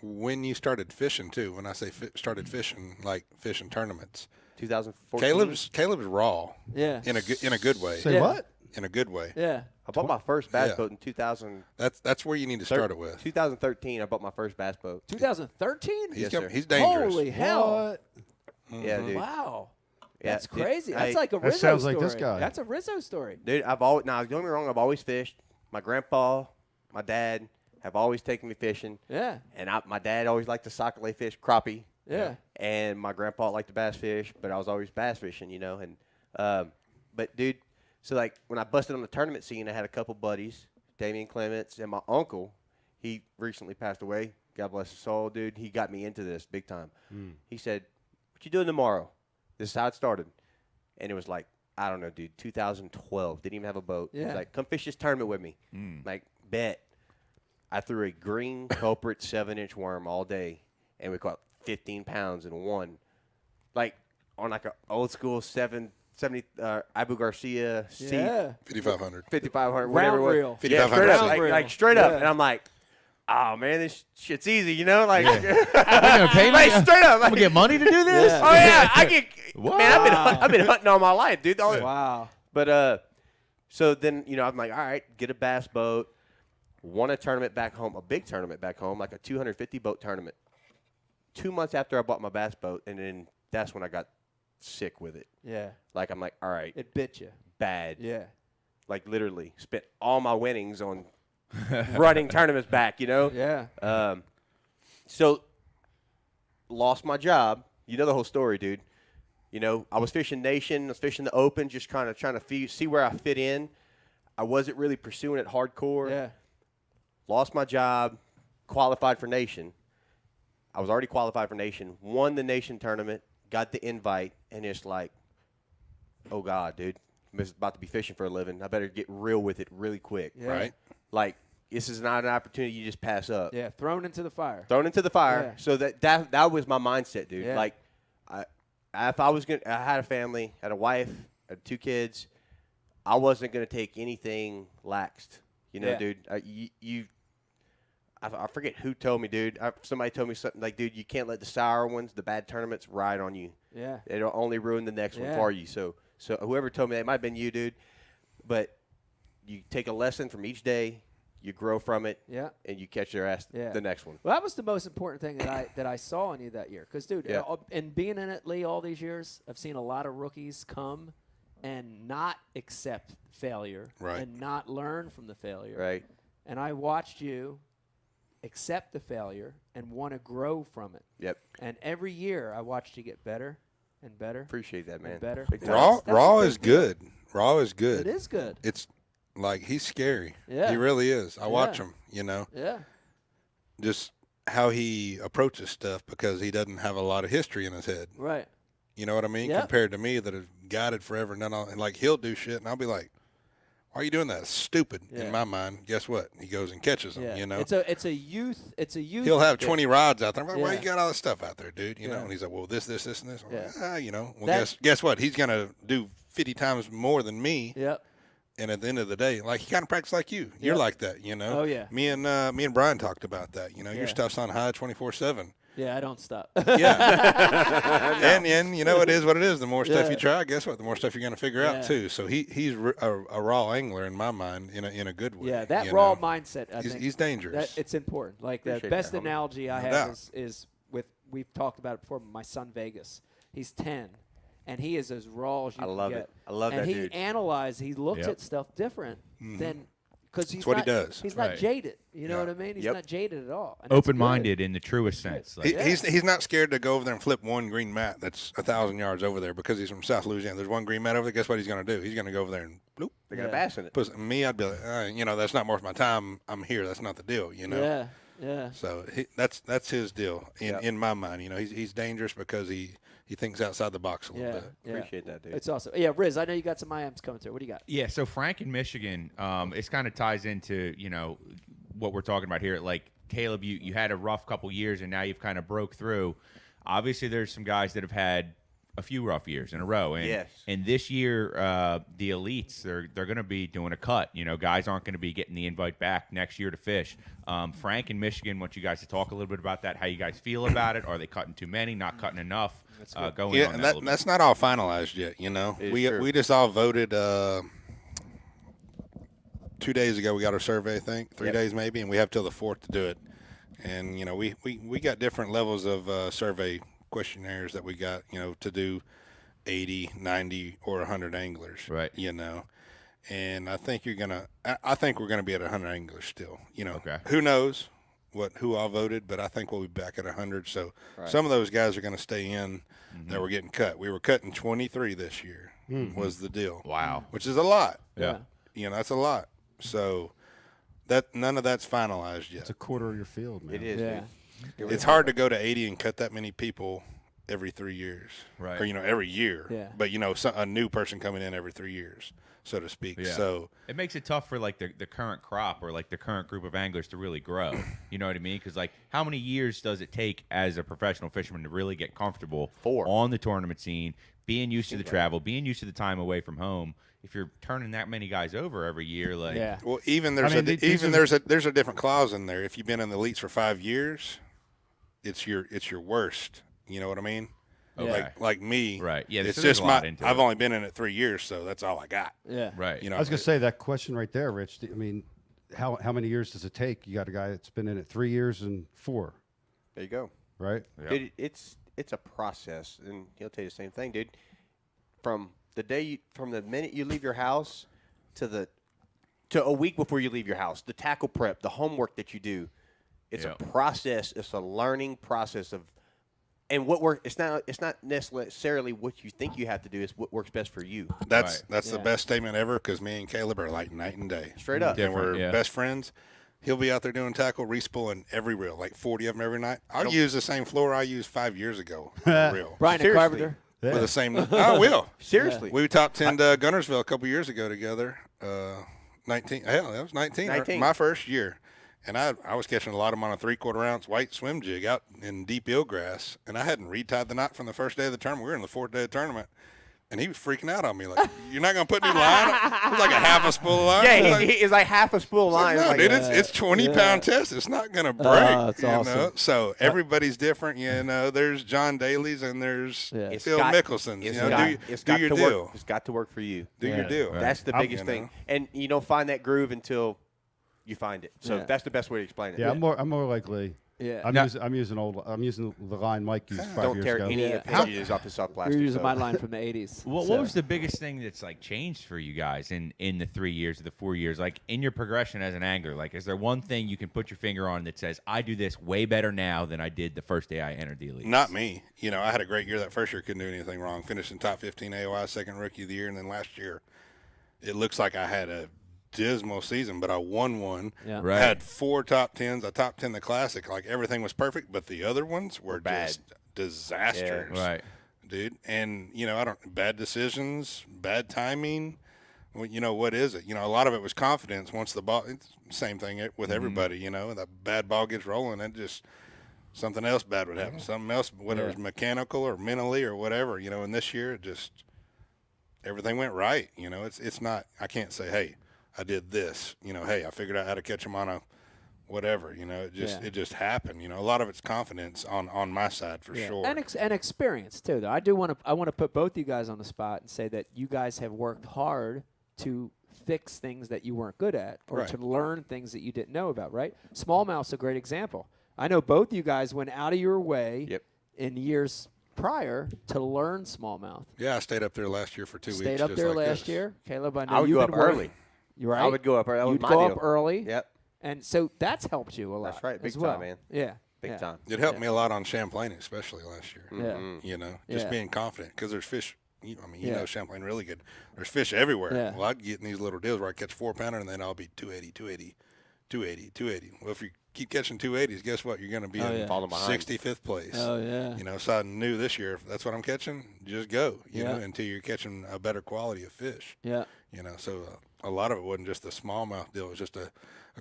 when you started fishing too. When I say started fishing, like fishing tournaments. 2014. Caleb's raw. Yeah. In a good way. Say what? In a good way. Yeah. I bought my first bass Yeah. boat in 2000. That's where you need to start it with. 2013, I bought my first bass boat. 2013? Yes, sir. He's dangerous. Holy hell. Yeah, dude. Wow. Yeah, That's dude. crazy. That's like a That Rizzo sounds story. like this guy. That's a Rizzo story. Dude, don't get me wrong, I've always fished. My grandpa, my dad have always taken me fishing. Yeah. And my dad always liked to sockeye fish, crappie. Yeah. And my grandpa liked to bass fish, but I was always bass fishing, you know. And but dude, so like when I busted on the tournament scene, I had a couple buddies, Damian Clements and my uncle. He recently passed away. God bless his soul, dude. He got me into this big time. He said, "What you doing tomorrow?" This is how it started, and it was like, I don't know, dude. 2012. Didn't even have a boat. Yeah. He was like, "Come fish this tournament with me." Like, bet. I threw a green culprit 7-inch worm all day, and we caught 15 pounds and won. Like, on like an old school 70 Abu Garcia seat, Yeah. 5,500. 5,500, whatever it was. reel. Yeah, 5,500 straight up, seat. like straight up. Yeah. And I'm like, oh, man, this shit's easy, you know? Like, You're gonna pay me? like straight up. I'm Like, gonna get money to do this? Yeah. oh, yeah, I get, Wow. man, I've been hunting all my life, dude. Wow. But so then, you know, I'm like, all right, get a bass boat. Won a tournament back home, a big tournament back home, like a 250 boat tournament. 2 months after I bought my bass boat, and then that's when I got sick with it. Yeah. Like, I'm like, all right, It bit you. bad. Yeah. Like, literally spent all my winnings on running tournaments back, you know? Yeah. So lost my job. You know the whole story, dude. You know, I was fishing Nation, I was fishing the Open, just trying to see where I fit in. I wasn't really pursuing it hardcore. Yeah. Lost my job, qualified for Nation. I was already qualified for Nation, won the Nation tournament, got the invite, and it's like, oh, God, dude, I'm about to be fishing for a living. I better get real with it really quick. Yeah. Right? Like, this is not an opportunity you just pass up. Yeah. Thrown into the fire. Thrown into the fire. Yeah. So that was my mindset, dude. Yeah. Like, if I was I had a family, had a wife, had 2 kids. I wasn't gonna take anything laxed. You know, Yeah. dude. I forget who told me, dude. Somebody told me something like, dude, you can't let the sour ones, the bad tournaments, ride on you. Yeah. It'll only ruin the next one Yeah. for you. So whoever told me that, it might have been you, dude. But you take a lesson from each day, you grow from it, Yeah. and you catch your ass Yeah. the next one. Well, that was the most important thing that I saw in you that year. Because, dude, Yeah. and being in it, Lee, all these years, I've seen a lot of rookies come and not accept failure Right. and not learn from the failure. Right. And I watched you accept the failure and want to grow from it. Yep. And every year I watched you get better and better. Appreciate that, man. And better. Big time. Raw That's a raw big is deal. good. Raw is good. It is good. It's like he's scary. Yeah. He really is. I watch Yeah. him, you know, Yeah. just how he approaches stuff because he doesn't have a lot of history in his head. Right. You know what I mean? Yep. Compared to me that have guided forever and done all, and like he'll do shit and I'll be like, why are you doing that? It's stupid Yeah. in my mind. Guess what? He goes and catches them, Yeah. you know? It's a youth. He'll have 20 rods out there. I'm like, why Yeah. you got all this stuff out there, dude? You know? Yeah. And he's like, well, this, and this. I'm Yeah. like, you know. Well, That- guess what? He's going to do 50 times more than me. Yep. And at the end of the day, like he kind of practices like you. You're Yep. like that, you know. Oh, yeah. Me and Brian talked about that. You know, Yeah. your stuff's on high 24/7. Yeah, I don't stop. Yeah. and you know it is what it is. The more stuff Yeah. you try, guess what? The more stuff you're going to figure Yeah. out too. So he's a raw angler in my mind, in a good way. Yeah, that you raw know? mindset. I think He's dangerous. It's important. Like the Appreciate best that, homie. analogy I No have doubt. is with we've talked about it before. My son Vegas. He's 10, and he is as raw as you I can love get. it. I love and that he dude. analyzes. He looks Yep. at stuff different than because he's That's what he not, does. He's Right. not jaded. You know Yeah. what I mean? He's Yep. not jaded at all. And it's good. Open-minded in the truest sense. Like, He's not scared to go over there and flip one green mat that's 1,000 yards over there because he's from South Louisiana. There's one green mat over there. Guess what he's going to do? He's going to go over there and bloop. They got a Yeah. bass in it. Put me, I'd be like, that's not worth my time. I'm here. That's not the deal, Yeah. Yeah. So that's his deal Yep. in my mind. He's dangerous because he thinks outside the box a little Yeah. bit. Yeah. Appreciate that, dude. It's awesome. Yeah, Riz, I know you got some IMs coming through. What do you got? Yeah, so Frank in Michigan, it kind of ties into, what we're talking about here. Like, Caleb, you had a rough couple years, and now you've kind of broke through. Obviously, there's some guys that have had a few rough years in a row. And, Yes. and this year, the elites, they're going to be doing a cut. Guys aren't going to be getting the invite back next year to fish. Frank in Michigan, want you guys to talk a little bit about that, how you guys feel about it. Are they cutting too many, not cutting enough? Going Yeah, on and that a little bit. that's not all finalized yet. is We true. we just all voted 2 days ago. We got our survey, I think 3 Yep. days maybe, and we have till the 4th to do it. And we got different levels of survey questionnaires that we got to do 80, 90, or 100 anglers. Right. And I think I think we're gonna be at 100 anglers still. Okay. Who knows who all voted, but I think we'll be back at 100. So some of those guys are going to stay in that were getting cut. We were cutting 23 this year was the deal. Wow. Which is a lot. Yeah. That's a lot. So that none of that's finalized yet. It's a quarter of your field, man. It is, Yeah. dude. It's hard to go to 80 and cut that many people every 3 years. Right. Or, every year. Yeah. But, a new person coming in every 3 years, so to speak. Yeah. So it makes it tough for like the current crop or like the current group of anglers to really grow. You know what I mean? Because like, how many years does it take as a professional fisherman to really get comfortable 4. on the tournament scene, being used to the travel, being used to the time away from home? If you're turning that many guys over every year, like Yeah. Well, even there's there's a different clause in there. If you've been in the elites for 5 years, it's your worst. You know what I mean? Yeah. Like me, Right. Yeah, It's so there's just a lot into I've it. only been in it 3 years, so that's all I got. Yeah. right. You know, I was gonna say that question right there, Rich. I mean, how many years does it take? You got a guy that's been in it 3 years and 4, There you go. right? Yep. Dude, it's a process, and he'll tell you the same thing, dude. From the minute you leave your house to a week before you leave your house, the tackle prep, the homework that you do, it's Yep. a process. It's a learning process and it's not necessarily what you think you have to do. It's what works best for you. that's Right. the best statement ever because me and Caleb are like night and day. Straight up. And we're yeah. best friends. He'll be out there doing tackle, respooling every reel, like 40 of them every night. I'll use the same floor I used 5 years ago on a reel. Brian and Seriously. Carpenter. With the same. I will. Seriously. We top 10 Gunnersville a couple years ago together. 19. Hell, that was 19. 19. My first year. And I was catching a lot of them on a 3/4 ounce white swim jig out in deep eelgrass. And I hadn't retied the knot from the first day of the tournament. We were in the 4th day of the tournament. And he was freaking out on me like, "You're not gonna put any line?" It was like a half a spool of line. Yeah, I was like, it's like half a spool line. no, Like, dude, it's 20-pound test. It's not gonna break. that's you know? awesome. So everybody's different. There's John Daly's and there's Yeah. It's Phil got- Mickelson's. it's Do got- your it's got deal. to work. It's got to work for you. Do your deal. Right. That's the biggest you thing, know. and you don't find that groove until you find it. So Yeah. that's the best way to explain it. Yeah, I'm more likely. Yeah. I'm using the line Mike used 5 Don't years tear ago. any Yeah. appendages off the soft plastic. You're using so- my line from the 80s. What so. was the biggest thing that's like changed for you guys in the 3 years or the 4 years, like in your progression as an angler? Like, is there one thing you can put your finger on that says, I do this way better now than I did the first day I entered the elite? Not me. I had a great year that first year. Couldn't do anything wrong. Finished in top 15 AOI, second rookie of the year. And then last year, it looks like I had a dismal season, but I won one. Yeah. Right. Had 4 top 10s. I top 10 the classic. Like everything was perfect, but the other ones were bad. just disasters. Right. Dude. And bad decisions, bad timing. Well, what is it? A lot of it was confidence. Once the ball, it's the same thing with everybody. The bad ball gets rolling, and just something else bad would happen. Something else, whether it was mechanical or mentally or whatever. And this year, it just everything went right. It's not. I can't say, hey, I did this. Hey, I figured out how to catch them on a whatever. It just happened. A lot of it's confidence on my side for sure. And experience too, though. I want to put both you guys on the spot and say that you guys have worked hard to fix things that you weren't good at, or Right. to learn things that you didn't know about. Right? Smallmouth's a great example. I know both you guys went out of your way Yep. in years prior to learn smallmouth. Yeah, I stayed up there last year for 2 weeks. Stayed up just there like last this. year. Caleb, I know I would you've go been up working. early. You're right. I would go up early. That was You'd my go deal. up early. Yep. And so that's helped you a lot. That's right. Big as well. time, man. Yeah. Big yeah. time. It helped me a lot on Champlain, especially last year. Yeah. You know, just Yeah. being confident because there's fish. You Yeah. know Champlain really good. There's fish everywhere. Yeah. Well, I'd get in these little deals where I catch 4-pounder and then I'll be 280, 280, 280, 280. Well, if you keep catching 280s, guess what? You're going to be Oh, in yeah. Falling behind. 65th place. Oh, yeah. You know, so I knew this year if that's what I'm catching, just go. You Yeah. know, until you're catching a better quality of fish. Yeah. You know, so a lot of it wasn't just the smallmouth deal. It was just a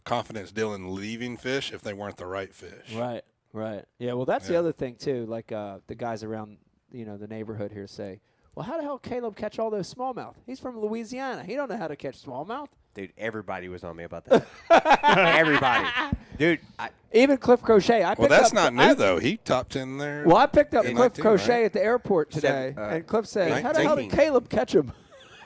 confidence deal in leaving fish if they weren't the right fish. Right. Right. Yeah. Well, that's the Yeah. other thing too. Like the guys around, the neighborhood here say, "Well, how the hell Caleb catch all those smallmouth? He's from Louisiana. He don't know how to catch smallmouth." Dude, everybody was on me about that. Everybody. Dude, Even Cliff Crochet. I Well, picked that's up, not new, though. He top 10 there. Well, I picked up In Cliff 19, Crochet right? at the airport today, Seven, and Cliff said, "How the hell did 19. Caleb catch him?"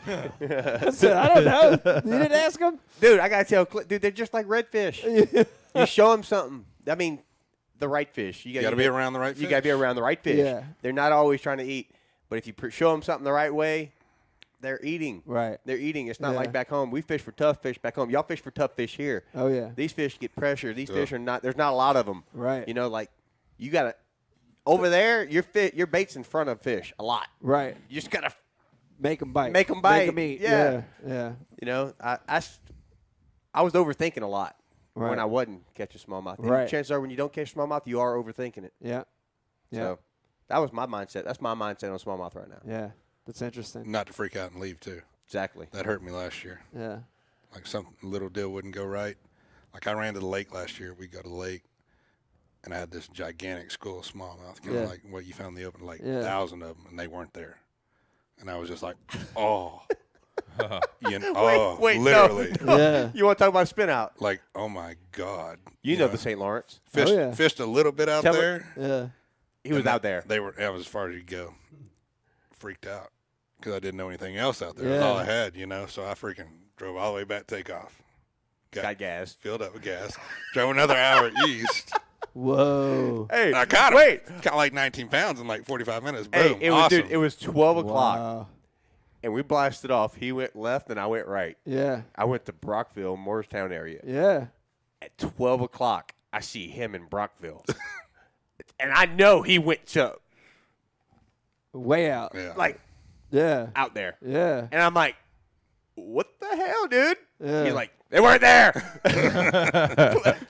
I said, "I don't know. You didn't ask him." dude, I got to tell, dude, they're just like redfish. You show them something. I mean, the right fish. You got to be around the right fish. You got to be around the right fish. Yeah. They're not always trying to eat. But if you show them something the right way, they're eating. Right. They're eating. It's not Yeah. like back home. We fish for tough fish back home. Y'all fish for tough fish here. Oh yeah. These fish get pressure. These fish are not. There's not a lot of them. Right. You know, like you got to over there. Your bait's in front of fish a lot. Right. You just got to. Make them bite. Make 'em bite. Make 'em eat. Yeah. Yeah. You know, I was overthinking a lot Right. when I wasn't catching smallmouth. And Right. chances are, when you don't catch smallmouth, you are overthinking it. Yeah. Yeah. So that was my mindset. That's my mindset on smallmouth right now. Yeah. That's interesting. Not to freak out and leave, too. Exactly. That hurt me last year. Yeah. Like some little deal wouldn't go right. Like I ran to the lake last year. We go to the lake, and I had this gigantic school of smallmouth, kind of Yeah. like what you found in the open, like Yeah. 1,000 of them, and they weren't there. And I was just like, oh. wait, no. literally. Yeah. You want to talk about spin out? Like, oh, my God. You know the St. Lawrence. Fished, Oh, yeah. fished a little bit out Tell me- there. Yeah. He was and out there. That was as far as you go. Freaked out because I didn't know anything else out there. That's Yeah. all I had, So I freaking drove all the way back, take off. Got gas. Filled up with gas. Drove another hour east. Whoa. Hey, And I caught him. wait. Caught like 19 pounds in like 45 minutes. Boom. Hey, it was awesome. dude. It was 12 o'clock, Wow. and we blasted off. He went left, and I went right. Yeah. I went to Brockville, Moorestown area. Yeah. At 12 o'clock, I see him in Brockville, and I know he went to Way out. Yeah. like Yeah. out there, Yeah. and I'm like, "What the hell, dude?" Yeah. He's like, "They weren't there."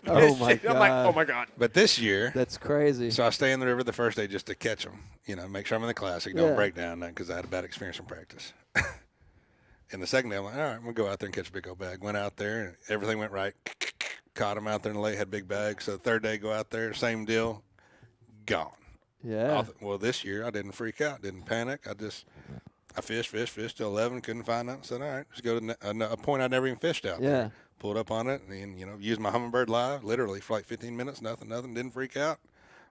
Oh, my I'm like, God. "Oh my god." But this year, That's crazy. so I stay in the river the first day just to catch them. Make sure I'm in the classic. Don't Yeah. break down because I had a bad experience in practice. And the second day, I'm like, all right, I'm going to go out there and catch a big old bag. Went out there, and everything went right. Caught them out there in the lake, had big bags. So the third day, go out there, same deal, gone. Yeah. Well, this year, I didn't freak out, didn't panic. I fished till 11, couldn't find nothing. Said, all right, let's go to a point I'd never even fished out Yeah. there. Pulled up on it and, used my Humminbird live, literally for like 15 minutes, nothing, didn't freak out.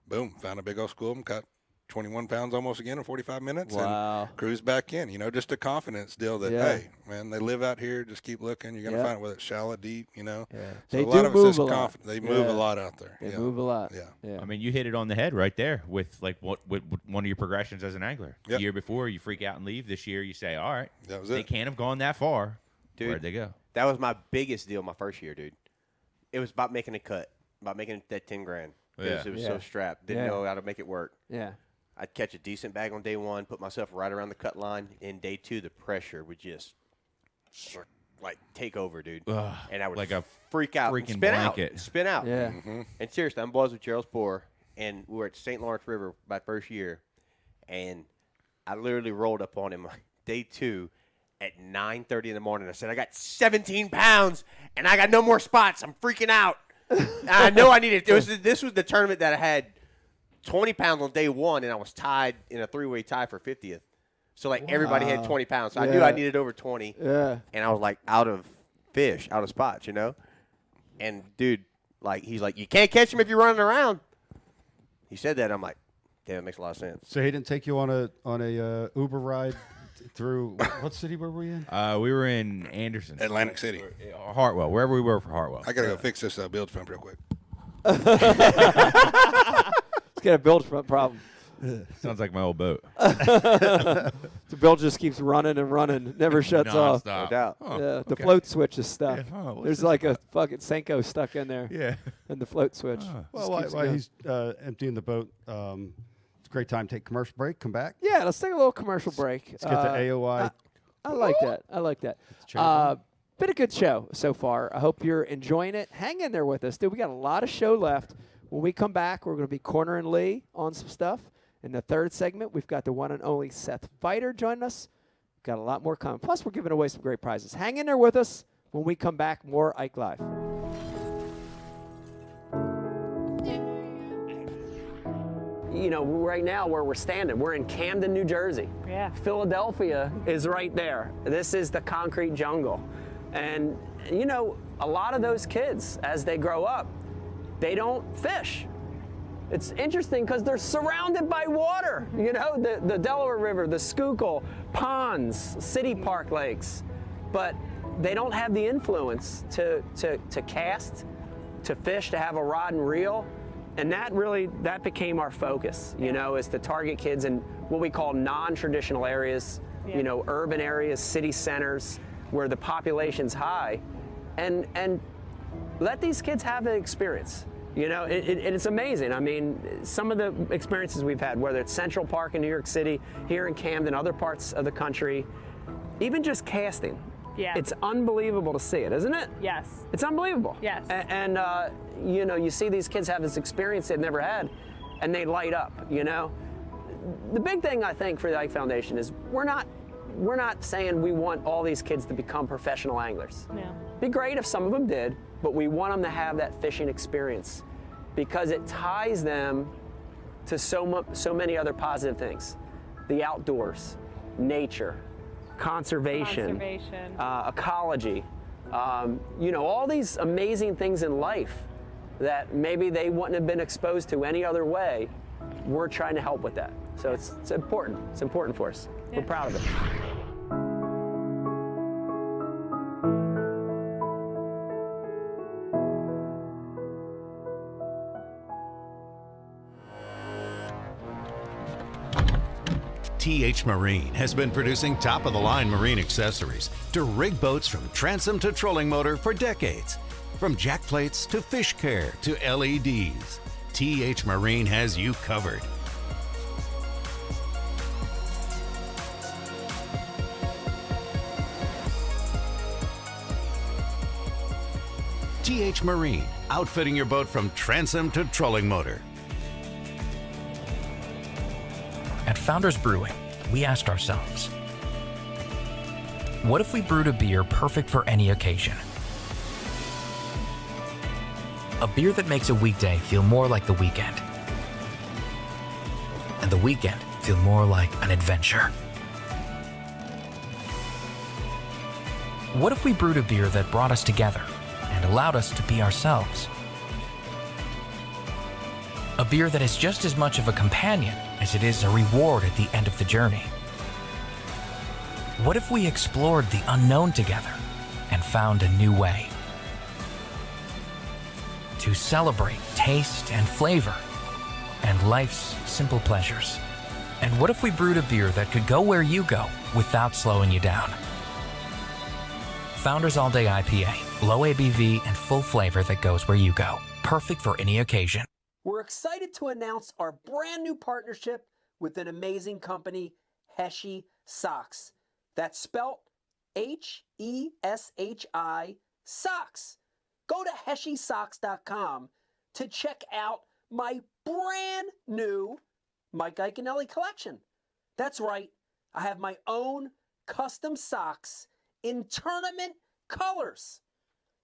Boom, found a big old school of them, caught 21 pounds almost again in 45 minutes. Wow. And cruised back in, just a confidence deal that, Yeah. hey, man, they live out here, just keep looking. You're going to Yeah. find it, whether it's shallow, deep, So They a lot do of move it's just a lot. confidence. They move Yeah. a lot out there. They yeah. move a lot. Yeah. Yeah. I mean, you hit it on the head right there with like what one of your progressions as an angler. Yep. The year before, you freak out and leave. This year, you say, all right, That was they it. can't have gone that far. Dude. Where'd they go? That was my biggest deal my first year, dude. It was about making a cut, about making that 10 grand. Because Yeah. it was Yeah. so strapped. Didn't Yeah. know how to make it work. Yeah. I'd catch a decent bag on day one, put myself right around the cut line. In day two, the pressure would just like take over, dude. Ugh, And I would like a freak out, and freaking spin blanket. out, spin out. Yeah. And seriously, I'm boys with Charles Bohr, and we were at St. Lawrence River my first year, and I literally rolled up on him day two at 9:30 in the morning. I said, I got 17 pounds, and I got no more spots. I'm freaking out. And I know I needed. This was the tournament that I had 20 pounds on day one, and I was tied in a three-way tie for 50th. So, like, everybody had 20 pounds. So I knew Yeah. I needed over 20. Yeah. And I was, like, out of fish, out of spots, And, dude, like, he's like, you can't catch him if you're running around. He said that. I'm like, damn, it makes a lot of sense. So he didn't take you on a Uber ride through what city were we in? We were in Anderson. Atlantic City. Hartwell, wherever we were for Hartwell. I got to go fix this bilge pump real quick. Let's get a build problem. Sounds like my old boat. The bill just keeps running and running, never shuts off. No Nonstop. doubt. Oh, Yeah, the okay. float switch is stuck. Yeah. Oh, what's There's this like about? a fucking Senko stuck in there, Yeah. and the float switch. Well, while he's emptying the boat, it's a great time to take a commercial break. Come back. Yeah, let's take a little commercial break. Let's get the AOI. I like that. I like that. Been a good show so far. I hope you're enjoying it. Hang in there with us, dude. We got a lot of show left. When we come back, we're going to be cornering Lee on some stuff. In the third segment, we've got the one and only Seth Feider joining us. Got a lot more coming. Plus, we're giving away some great prizes. Hang in there with us. When we come back, more Ike Live. You know, right now where we're standing, we're in Camden, New Jersey. Yeah. Philadelphia is right there. This is the concrete jungle. And, you know, a lot of those kids, as they grow up, they don't fish. It's interesting because they're surrounded by water. You know, the Delaware River, the Schuylkill, ponds, city park lakes. But they don't have the influence to cast, to fish, to have a rod and reel. And that became our focus, you know, is to target kids in what we call non-traditional areas, you know, urban areas, city centers, where the population's high, and let these kids have the experience. You know, it's amazing. I mean, some of the experiences we've had, whether it's Central Park in New York City, here in Camden, other parts of the country, even just casting. Yeah. It's unbelievable to see it, isn't it? Yes. It's unbelievable. Yes. And you know, you see these kids have this experience they've never had, and they light up, you know? The big thing, I think, for the Ike Foundation is we're not saying we want all these kids to become professional anglers. No. Be great if some of them did, but we want them to have that fishing experience because it ties them to so many other positive things. The outdoors, nature, conservation. Ecology, you know, all these amazing things in life that maybe they wouldn't have been exposed to any other way. We're trying to help with that. So it's important. It's important for us. We're proud of it. TH Marine has been producing top-of-the-line marine accessories to rig boats from transom to trolling motor for decades. From jack plates to fish care to LEDs, TH Marine has you covered. TH Marine, outfitting your boat from transom to trolling motor. At Founders Brewing, we asked ourselves, what if we brewed a beer perfect for any occasion? A beer that makes a weekday feel more like the weekend, and the weekend feel more like an adventure. What if we brewed a beer that brought us together and allowed us to be ourselves? A beer that is just as much of a companion as it is a reward at the end of the journey. What if we explored the unknown together and found a new way to celebrate taste and flavor and life's simple pleasures? And what if we brewed a beer that could go where you go without slowing you down? Founders All Day IPA, low ABV and full flavor that goes where you go. Perfect for any occasion. We're excited to announce our brand new partnership with an amazing company, Heshi Socks. That's spelt Heshi Socks. Go to heshysocks.com to check out my brand new Mike Iaconelli collection. That's right, I have my own custom socks in tournament colors.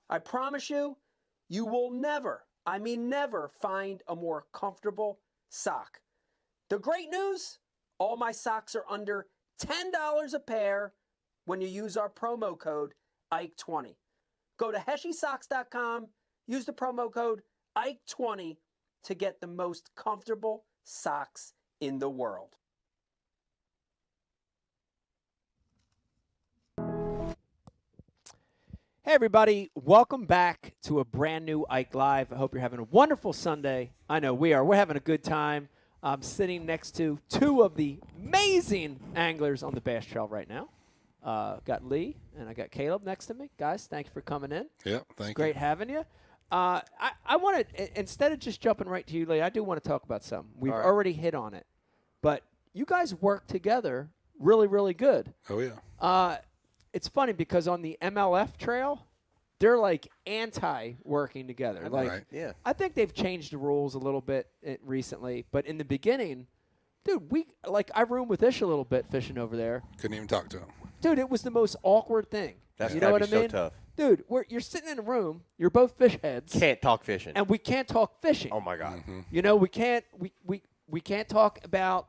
I promise you, you will never, I mean never, find a more comfortable sock. The great news, all my socks are under $10 a pair when you use our promo code IKE20. Go to heshysocks.com, use the promo code IKE20 to get the most comfortable socks in the world. Hey everybody, welcome back to a brand new Ike Live. I hope you're having a wonderful Sunday. I know we are. We're having a good time. I'm sitting next to two of the amazing anglers on the Bass Trail right now. Got Lee and I got Caleb next to me. Guys, thank you for coming in. Yep, thank you. Great having you. I want to, instead of just jumping right to you, Lee, I do want to talk about something. We've already hit on it. But you guys work together really, really good. Oh, yeah. It's funny because on the MLF trail, they're like anti-working together. Like, Right. Yeah. I think they've changed the rules a little bit recently. But in the beginning, dude, I roomed with Ish a little bit fishing over there. Couldn't even talk to him. Dude, it was the most awkward thing. That's you know what I so mean? tough. Dude, you're sitting in a room. You're both fish heads. Can't talk fishing. And we can't talk fishing. Oh my God. You know, we can't talk about,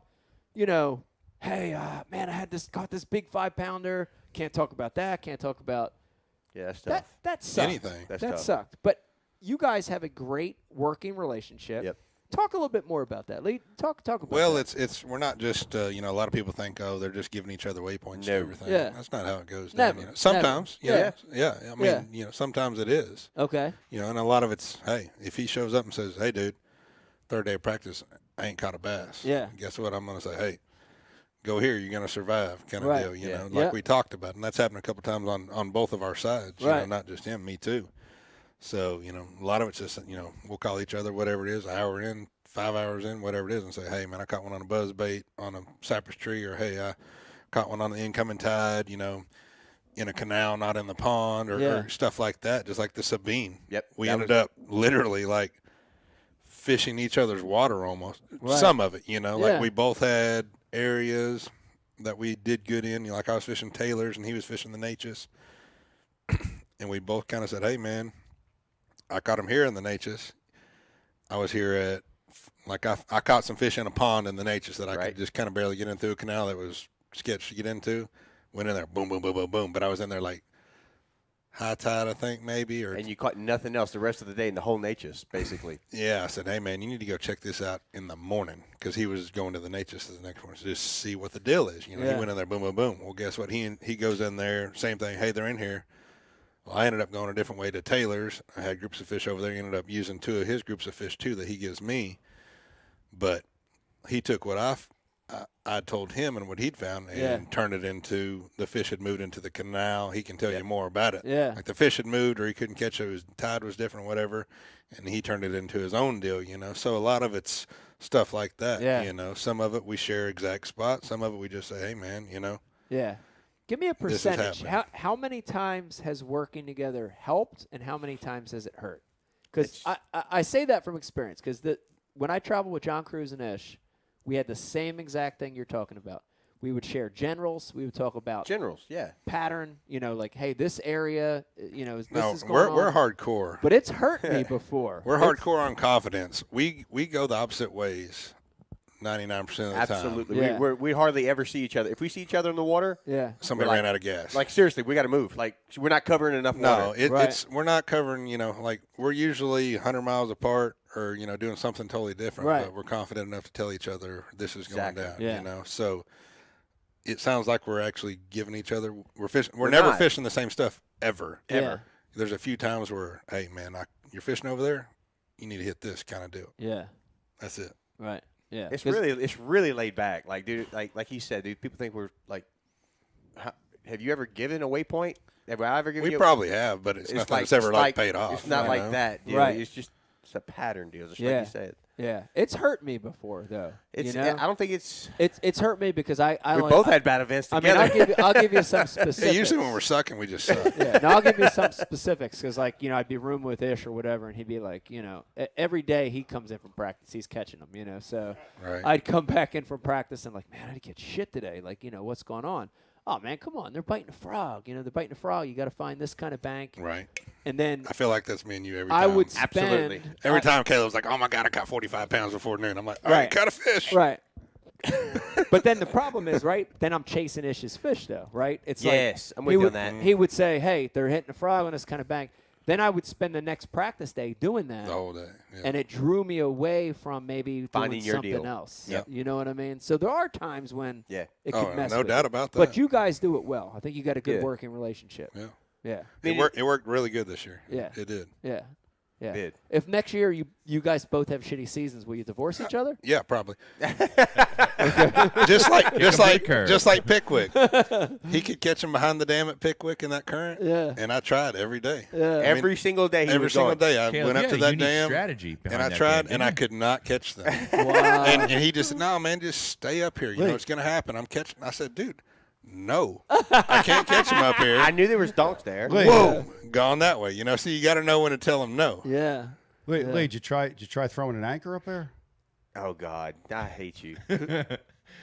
you know, hey, man, caught this big 5-pounder. Can't talk about that. Can't talk about Yeah, that's tough. that sucked. Anything. That's that tough. sucked. But you guys have a great working relationship. Yep. Talk a little bit more about that. Lee, talk about Well, that. we're not just, you know, a lot of people think, oh, they're just giving each other waypoints to No. everything. Yeah. That's not how it goes Never. down. You know. Sometimes, Never. yeah. I mean, Yeah. you know, sometimes it is. Okay. You know, and a lot of it's, hey, if he shows up and says, hey, dude, third day of practice, I ain't caught a bass. Yeah. Guess what? I'm going to say, hey, go here. You're going to survive kind of Right. deal, you Yeah. know, like Yeah. we talked about. And that's happened a couple times on both of our sides, you know, Right. not just him, me too. So, you know, a lot of it's just, you know, we'll call each other, whatever it is, an hour in, 5 hours in, whatever it is, and say, hey, man, I caught one on a buzz bait on a cypress tree, or hey, I caught one on the incoming tide, you know, in a canal, not in the pond, or stuff like that, just like the Sabine. Yep, We that ended was- up literally like fishing each other's water almost. Right. Some of it, you know, Yeah. like we both had areas that we did good in. You know, like I was fishing Taylor's and he was fishing the Natchez. And we both kind of said, hey, man, I caught him here in the Natchez. I was here at, like, I caught some fish in a pond in the Natchez that I Right. could just kind of barely get into a canal that was sketchy to get into. Went in there, boom, boom, boom, boom, boom. But I was in there like high tide, I think, maybe. And you caught nothing else the rest of the day in the whole Natchez, basically. Yeah, I said, hey, man, you need to go check this out in the morning, because he was going to the Natchez the next morning to just see what the deal is. You know, Yeah. he went in there, boom, boom, boom. Well, guess what? He goes in there, same thing. Hey, they're in here. Well, I ended up going a different way to Taylor's. I had groups of fish over there. He ended up using 2 of his groups of fish, too, that he gives me. But he took what I told him and what he'd found and turned it into, the fish had moved into the canal. He can tell you more about it. Yeah. Like the fish had moved, or he couldn't catch it. His tide was different, whatever. And he turned it into his own deal, you know. So a lot of it's stuff like that, Yeah. you know. Some of it we share exact spots. Some of it we just say, hey, man, you know. Yeah. Give me a This is percentage. happening. How many times has working together helped, and how many times has it hurt? Because I say that from experience. Because when I traveled with John Cruz and Ish, we had the same exact thing you're talking about. We would share generals. We would talk about Generals, yeah. pattern. You know, like, hey, this area, you know, this No, is going we're on. hardcore. But it's hurt me before. We're It's- hardcore on confidence. We go the opposite ways 99% of the time. Absolutely. Yeah. We hardly ever see each other. If we see each other in the water, Yeah. Somebody We're ran like- out of gas. like, seriously, we got to move. Like, we're not covering enough no, water. Right. we're not covering, you know, like we're usually 100 miles apart, or, you know, doing something totally different. Right. But we're confident enough to tell each other this is Exactly. going down, Yeah. you know. So it sounds like we're actually giving each other, we're fishing. We're We're never not. fishing the same stuff ever. Yeah. There's a few times where, hey, man, you're fishing over there, you need to hit this kind of deal. Yeah. That's it. Right. Yeah. It's 'Cause- really laid back. Like, dude, like he said, dude, people think we're like, have you ever given a waypoint? Have I ever given We you probably have, but it's nothing that's ever like paid off. It's not you like know? that. Dude. Right. It's just a pattern deal, just Yeah. like you said. Yeah. It's hurt me before, though. It's. you know? I don't think it's. It's hurt me because I We like, both had bad events I mean, together. I'll give you some specifics. Yeah, usually when we're sucking, we just suck. Yeah, no, I'll give you some specifics because, like, you know, I'd be rooming with Ish or whatever, and he'd be like, you know, every day he comes in from practice, he's catching them, you know. So Right. I'd come back in from practice and like, man, I didn't get shit today. Like, you know, what's going on? Oh man, come on, they're biting a frog. You know, they're biting a frog. You got to find this kind of bank. Right. And then I feel like that's me and you every time. I would spend Absolutely. Every time Caleb's like, oh my God, I caught 45 pounds before noon. I'm like, all Right. right, caught a fish. Right. But then the problem is, right? Then I'm chasing Ish's fish, though, right? It's Yes, like I'm with he you on would, that. He would say, "Hey, they're hitting a frog on this kind of bank." Then I would spend the next practice day doing that, The whole day. Yeah. and it drew me away from maybe Finding doing your something deal. else. Yep. You know what I mean? So there are times when Yeah. it Oh, can mess no with doubt you. about that. But you guys do it well. I think you got a good Yeah. working relationship. Yeah. Yeah. It worked really good this year. Yeah. It did. Yeah. Yeah. Bid. If next year you guys both have shitty seasons, will you divorce each other? Yeah, probably. just like Pickwick. He could catch him behind the dam at Pickwick in that current. Yeah. And I tried every day. Yeah. Every single day. Every single day I Caleb, went up to that unique dam. strategy And behind I that tried, dam, and I didn't could not catch them. Wow. And he just said, "No, man, just stay up here. You know it's going to happen. I'm catching." I said, "Dude, no, I can't catch him up here." I knew there was donks there. Whoa, gone that way. So you got to know when to tell them no. Yeah. Lee, did you try throwing an anchor up there? Oh God, I hate you.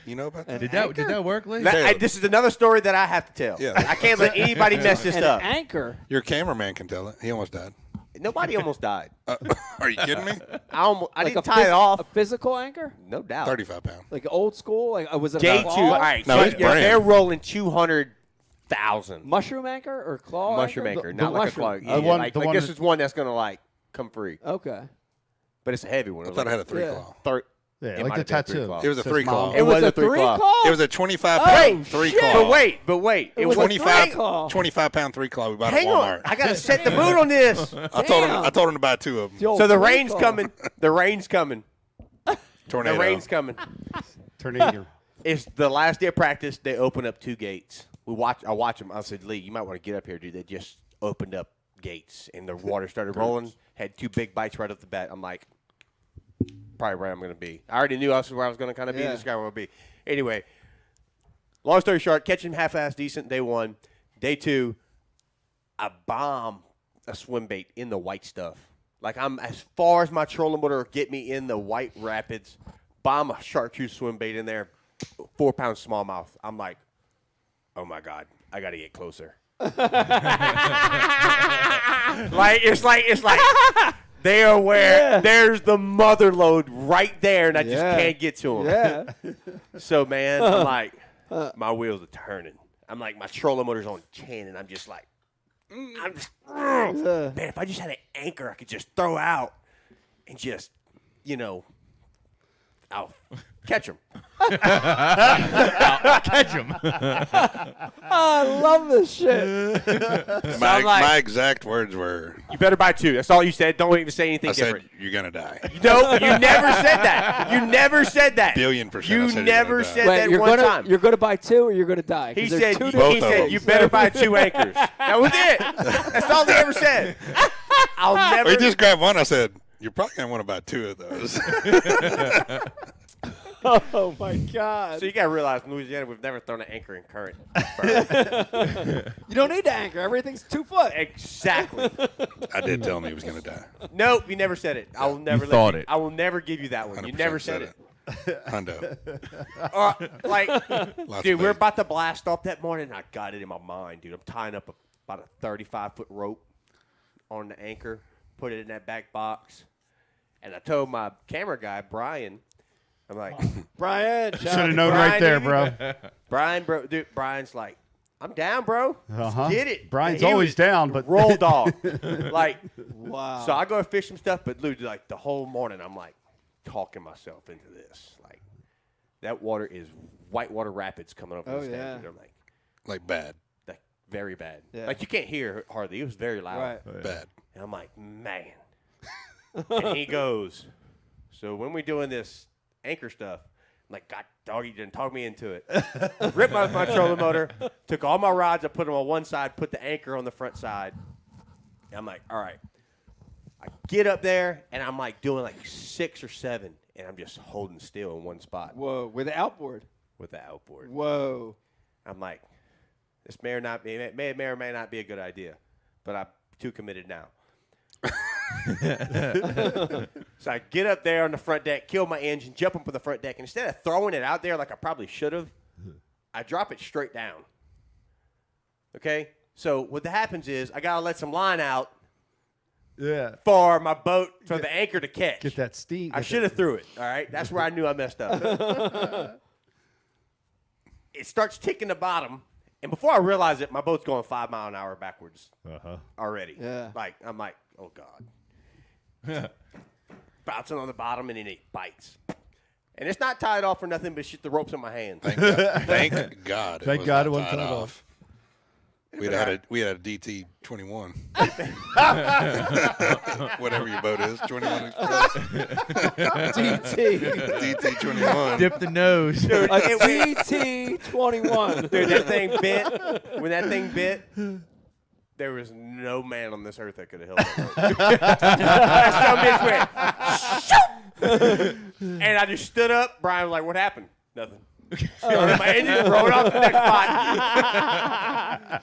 You know about that? Did that work, Lee? This is another story that I have to tell. Yeah. I can't let anybody mess this An up. anchor. Your cameraman can tell it. He almost died. Nobody almost died. Are you kidding me? I didn't tie it off. A physical anchor? No doubt. 35 pounds. Like old school? Like was it a J2. claw? All right. No, so it's brand. they're rolling 200,000. Mushroom anchor or claw? Mushroom anchor, not like mushroom. a claw. Yeah, one- like the one this that- is one that's gonna like come free, Okay. but it's a heavy one. I thought I had a 3-claw. Yeah, It like might the have been a tattoo. 3-claw. It was a Says 3-claw. Mom. It was a 3-claw. It was a 25 Oh, pound shit. 3-claw. But wait, it was 3-claw. 25 pound 3-claw we bought Hang at on, Walmart. I gotta set the mood on this. I told him to buy 2 of them. old So the rain's 3-claw. coming. The rain's coming. Tornado. The rain's coming. Tornado. It's the last day of practice. They open up 2 gates. I watch them. I said, Lee, you might want to get up here, dude. They just opened up gates, and the water started rolling. Had 2 big bites right off the bat. I'm like, probably where I'm going to be. I already knew that's where I was going to kind of be. Yeah. This guy will be. Anyway, long story short, catching half-ass decent day 1. Day 2, I bomb a swim bait in the white stuff. Like I'm as far as my trolling motor will get me in the white rapids. Bomb a chartreuse swim bait in there, 4-pound smallmouth. I'm like, oh my God, I got to get closer. It's like they are where there's the mother load right there, and I just can't get to them. Yeah. So man, I'm like, my wheels are turning. I'm like, my trolling motor's on 10, and I'm just like, man, if I just had an anchor, I could just throw out and just, I'll catch them. Catch him. I love this shit. My exact words were, You better buy 2. That's all you said. Don't even say anything I said, different. you're going to die. No, you never said that. You never said that. Billion% I said You you're gonna never die. said Wait, that you're one gonna time. you're gonna buy 2 or you're gonna die? 'Cause He they're said, two you, Both he of said them. you better buy 2 anchors. That was it. That's all he ever said. I'll never. He just grabbed one. I said, you're probably going to want to buy 2 of those. Oh my God! So you got to realize, in Louisiana, we've never thrown an anchor in current. You don't need to anchor. Everything's 2 foot. Exactly. I did tell him he was going to die. Nope, you never said it. I will never. thought it. I will never give you that one. You 100% never said it. Hundo. Dude, Lots we of were bait. about to blast off that morning, and I got it in my mind, dude. I'm tying up about a 35-foot rope on the anchor, put it in that back box, and I told my camera guy, Brian, I'm like, Brian, Should have known right there, bro. Brian's like, I'm down, bro. Uh-huh. Get it. Brian's And he always was down, but roll dog. Like, wow. so I go fish some stuff, but dude, like the whole morning, I'm like talking myself into this. Like, that water is whitewater rapids coming over the yeah. stand. I'm Like bad. like very bad. Yeah. Like you can't hear hardly. It was very loud. Right. Bad. And I'm like, man. And he goes, so when we doing this anchor stuff, I'm like, God, dog, you didn't talk me into it. Ripped my trolling motor, took all my rods, I put them on one side, put the anchor on the front side. And I'm like, all right. I get up there, and I'm like doing like 6 or 7, and I'm just holding still in one spot Whoa, with the outboard. with the outboard. Whoa. I'm like, this may or may not be a good idea, but I'm too committed now. So I get up there on the front deck, kill my engine, jump up on the front deck, and instead of throwing it out there like I probably should have, I drop it straight down. Okay? So what happens is I got to let some line out yeah, for my boat, for the anchor to catch. get that steam. I should have threw it, all right? That's where I knew I messed up. It starts ticking the bottom, and before I realize it, my boat's going 5 mile an hour backwards already. Yeah. Like, I'm like, oh, God. Bouncing on the bottom, and then it bites. And it's not tied off or nothing, but shit, the rope's in my hand. Thank God. Thank was God not it wasn't tied tied off. We had a DT 21. Whatever your boat is, 21 Express. DT 21. Dip the nose. A DT 21. Dude, that thing bit. When that thing bit, there was no man on this earth that could have held it. That bitch went, and I just stood up. Brian was like, "What happened?" Nothing. Started my engine, rolling off the next spot.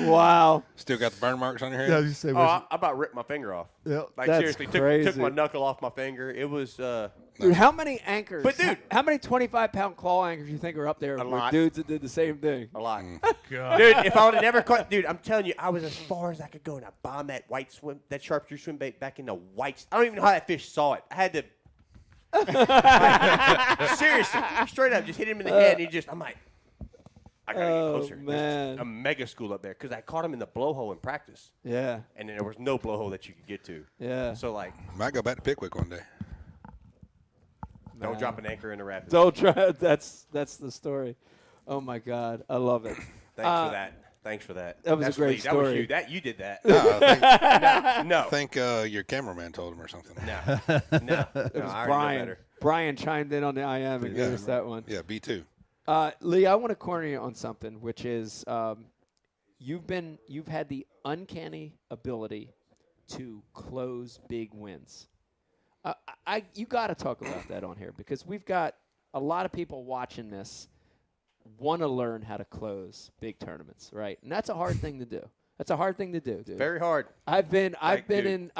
Wow. Still got the burn marks on your Yeah, I hand? was just say, Oh, I about ripped my finger off. yeah. Like That's seriously, crazy. took my knuckle off my finger. It was Dude, how many anchors? But, dude- how many 25-pound claw anchors you think are up there A with lot. dudes that did the same thing? a lot. God. Dude, if I would have never caught, dude, I'm telling you, I was as far as I could go, and I bombed that that sharpshooter swim bait back in the whites. I don't even know how that fish saw it. I had to. Seriously, straight up, just hit him in the head, and I'm like, I gotta get closer. man. There's a mega school up there because I caught him in the blowhole in practice, Yeah. and then there was no blowhole that you could get to. Yeah. So like, Might go back to Pickwick one day. don't drop an anchor in the rapids. Don't try. That's the story. Oh my God, I love it. Thanks for that. Thanks for that. That was a That's great me. That was story. you. You did that. I No. think your cameraman told him or something. No. It was I already know Brian. better. Brian chimed in on the IM and Yeah. gave us that one. Yeah, B2. Lee, I want to corner you on something, which is you've had the uncanny ability to close big wins. You got to talk about that on here because we've got a lot of people watching this want to learn how to close big tournaments, right? And that's a hard thing to do. That's a hard thing to do, dude. Very hard. I've been dude. in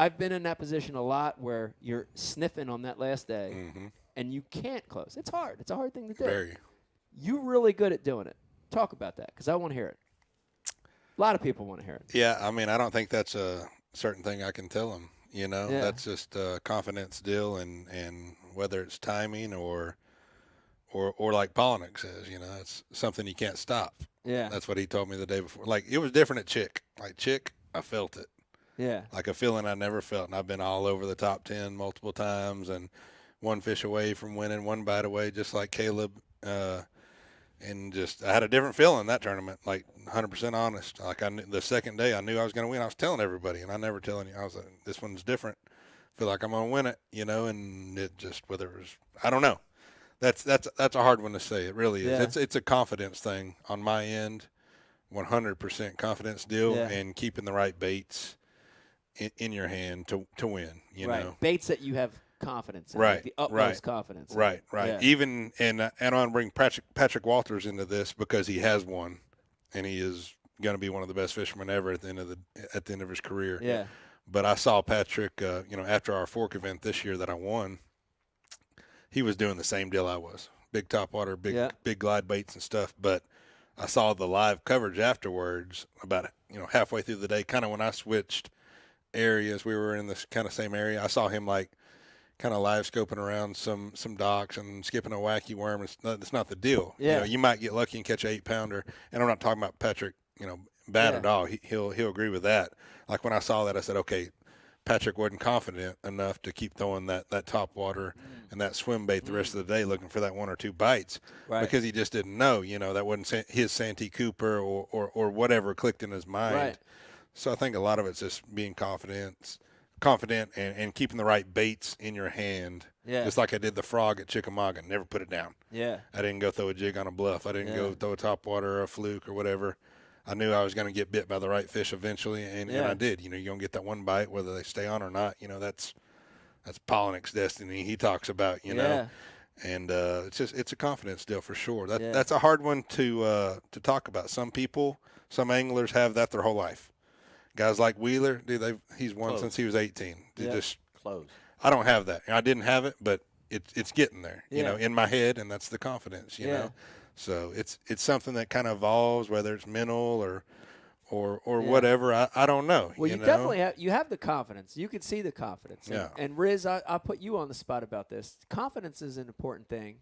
that position a lot where you're sniffing on that last day and you can't close. It's hard. It's a hard thing to do. Very. You're really good at doing it. Talk about that because I want to hear it. A lot of people want to hear it. Yeah, I mean, I don't think that's a certain thing I can tell them. You know, Yeah. that's just a confidence deal, and whether it's timing or like Polnick says, you know, it's something you can't stop. Yeah. That's what he told me the day before. Like, it was different at Chick. Like, Chick, I felt it. Yeah. Like a feeling I never felt. And I've been all over the top 10 multiple times and one fish away from winning, one bite away, just like Caleb. And just, I had a different feeling that tournament, like 100% honest. Like, I knew, the second day I knew I was going to win. I was telling everybody, and I never tell any. I was like, this one's different. Feel like I'm going to win it, you know, and it just, whether it was, I don't know. That's a hard one to say. It really is. Yeah. It's a confidence thing on my end, 100% confidence deal, Yeah. and keeping the right baits in your hand to win. You right. know, Baits that you have confidence in. Right, Like the utmost right, confidence. in. right. Yeah. Even and I want to bring Patrick Walters into this because he has one, and he is going to be one of the best fishermen ever at the end of his career. Yeah. But I saw Patrick, you know, after our fork event this year that I won, he was doing the same deal I was. Big topwater, big glide baits and stuff. But I saw the live coverage afterwards about, you know, halfway through the day, kind of when I switched areas, we were in this kind of same area. I saw him like kind of live scoping around some docks and skipping a wacky worm. It's not the deal. Yeah. You know, you might get lucky and catch an 8-pounder. And I'm not talking about Patrick, you know, bad at all. He'll agree with that. Like when I saw that, I said, okay, Patrick wasn't confident enough to keep throwing that top water and that swim bait the rest of the day looking for that one or two bites because he just didn't know, you know, that wasn't his Santee Cooper or whatever clicked in his mind. Right. So I think a lot of it's just being confident and keeping the right baits in your hand. Yeah. Just like I did the frog at Chickamauga, never put it down. Yeah. I didn't go throw a jig on a bluff. I didn't go throw a top water or a fluke or whatever. I knew I was going to get bit by the right fish eventually, and I did. You know, you're going to get that one bite, whether they stay on or not. You know, that's Polnick's destiny. He talks about, you know, and it's a confidence deal for sure. That's a hard one to talk about. Some anglers have that their whole life. Guys like Wheeler, dude, he's won since he was 18. Just Close. I don't have that. I didn't have it, but it's getting there. You know, in my head, and that's the confidence. You know. So it's something that kind of evolves, whether it's mental or whatever. I don't know. Well, you know? definitely have the confidence. You can see the confidence. Yeah. And Riz, I'll put you on the spot about this. Confidence is an important thing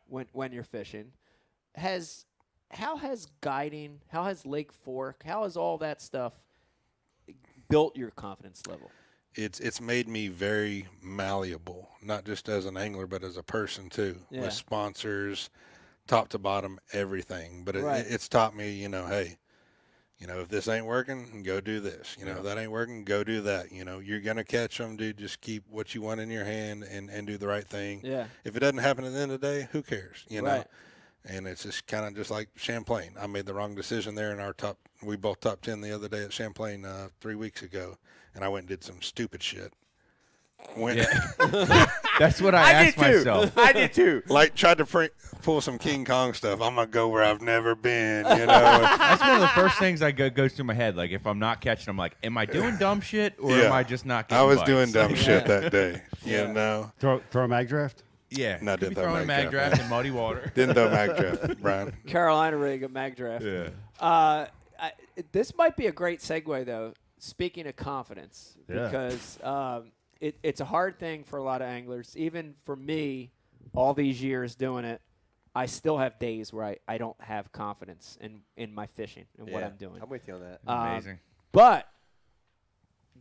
when you're fishing. How has guiding, how has Lake Fork, how has all that stuff built your confidence level? It's made me very malleable, not just as an angler, but as a person too, with sponsors, top to bottom, everything. But it's taught me, you know, hey, You know, if this ain't working, go do this. You know, if that ain't working, go do that. You know, you're going to catch them, dude. Just keep what you want in your hand and do the right thing. Yeah. If it doesn't happen at the end of the day, who cares? You know? Right. And it's just kind of just like Champlain. I made the wrong decision there in our we both top 10 the other day at Champlain 3 weeks ago. And I went and did some stupid shit. That's what I asked myself. I did too. Like tried to pull some King Kong stuff. I'm gonna go where I've never been. You know. That's one of the first things that goes through my head. Like if I'm not catching, I'm like, am I doing dumb shit or am I just not getting I was bites? doing dumb shit that day. You know. Throw a mag draft. Yeah. No, Could be didn't throw throwing mag mag draft, draft in muddy water. Didn't throw mag draft, Brian. Carolina rig a mag draft. Yeah. This might be a great segue, though, speaking of confidence, Yeah. because it's a hard thing for a lot of anglers. Even for me, all these years doing it, I still have days where I don't have confidence in my fishing and what I'm doing. I'm with you on that. Amazing. But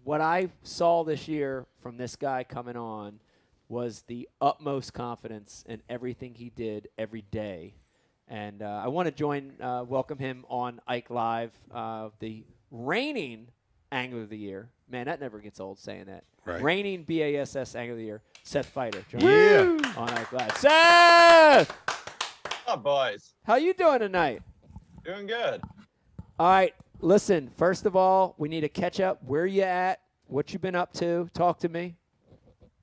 what I saw this year from this guy coming on was the utmost confidence in everything he did every day. And I want to welcome him on Ike Live, the reigning Angler of the Year. Man, that never gets old saying that. Right. Reigning BASS Angler of the Year, Seth Feider. Yeah. On Ike Live. Seth! What's up, boys? How you doing tonight? Doing good. All right, listen, first of all, we need to catch up. Where you at? What you been up to? Talk to me.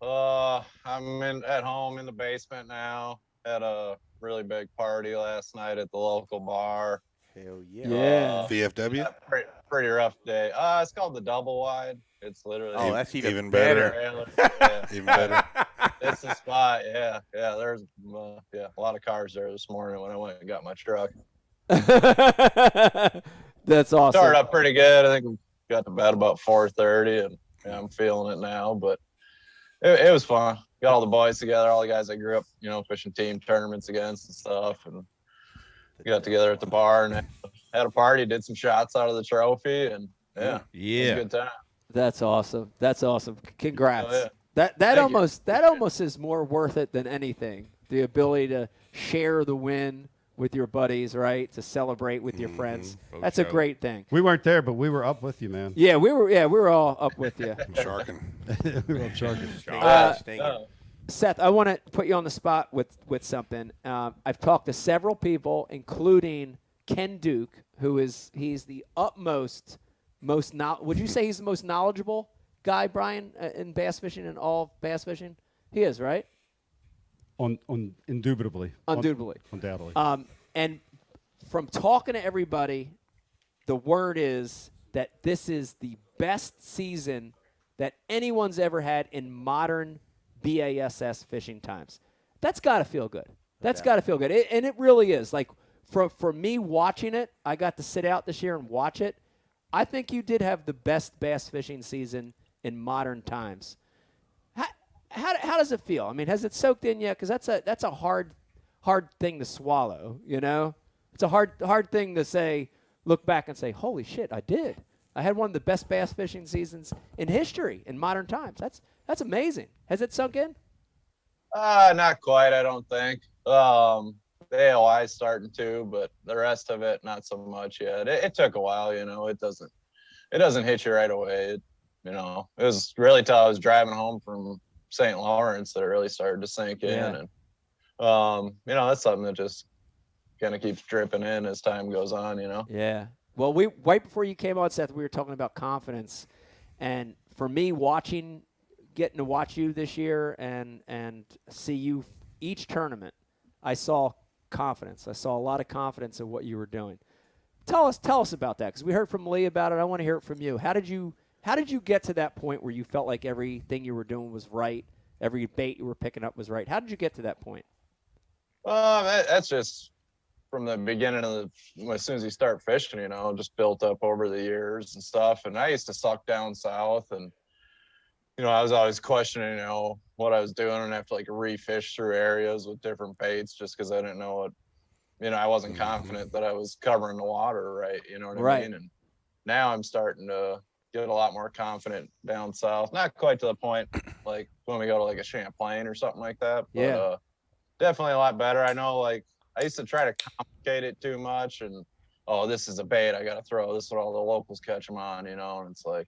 I'm at home in the basement now. Had a really big party last night at the local bar. Hell yeah. Yeah. VFW. Yeah, pretty rough day. It's called the Double Wide. It's literally Oh, that's even better. better. Yeah, Even better. it's the spot. Yeah. There's a lot of cars there this morning when I went and got my truck. That's awesome. Started up pretty good. I think we got to bed about 4:30, and I'm feeling it now. But it was fun. Got all the boys together, all the guys I grew up, fishing team tournaments against and stuff, and we got together at the bar and had a party. Did some shots out of the trophy, and it was a good time. That's awesome. That's awesome. Congrats. Oh, yeah. That Thank you. that almost is more worth it than anything. The ability to share the win with your buddies, right? To celebrate with your friends. That's a great thing. We weren't there, but we were up with you, man. Yeah, we were all up with you. I'm sharking. We were up sharking. Seth, I want to put you on the spot with something. I've talked to several people, including Ken Duke, he's the would you say he's the most knowledgeable guy, Brian, in bass fishing and all bass fishing? He is, right? Indubitably. Undoubtedly. And from talking to everybody, the word is that this is the best season that anyone's ever had in modern BASS fishing times. That's got to feel good. That's got to feel good. And it really is. Like, for me watching it, I got to sit out this year and watch it. I think you did have the best bass fishing season in modern times. How does it feel? I mean, has it soaked in yet? Because that's a hard thing to swallow. It's a hard thing to say. Look back and say, "Holy shit, I did! I had one of the best bass fishing seasons in history in modern times." That's amazing. Has it sunk in? Not quite, I don't think. The AOI's starting to, but the rest of it, not so much yet. It took a while, It doesn't hit you right away. It was really till I was driving home from St. Lawrence that it really started to sink in, and that's something that just kind of keeps dripping in as time goes on. Yeah. Well, right before you came on, Seth, we were talking about confidence, and for me, getting to watch you this year and see you each tournament, I saw confidence. I saw a lot of confidence in what you were doing. Tell us about that, because we heard from Lee about it. I want to hear it from you. How did you get to that point where you felt like everything you were doing was right, every bait you were picking up was right? How did you get to that point? That's just from the beginning as soon as you start fishing, just built up over the years and stuff. And I used to suck down south, and I was always questioning, what I was doing, and have to refish through areas with different baits just because I didn't know what, I wasn't confident that I was covering the water right. You know what I mean? And now I'm starting to get a lot more confident down south. Not quite to the point like when we go to a Champlain or something like that, but definitely a lot better. I know I used to try to complicate it too much and oh, this is a bait I got to throw. This is what all the locals catch them on, you know. And it's like,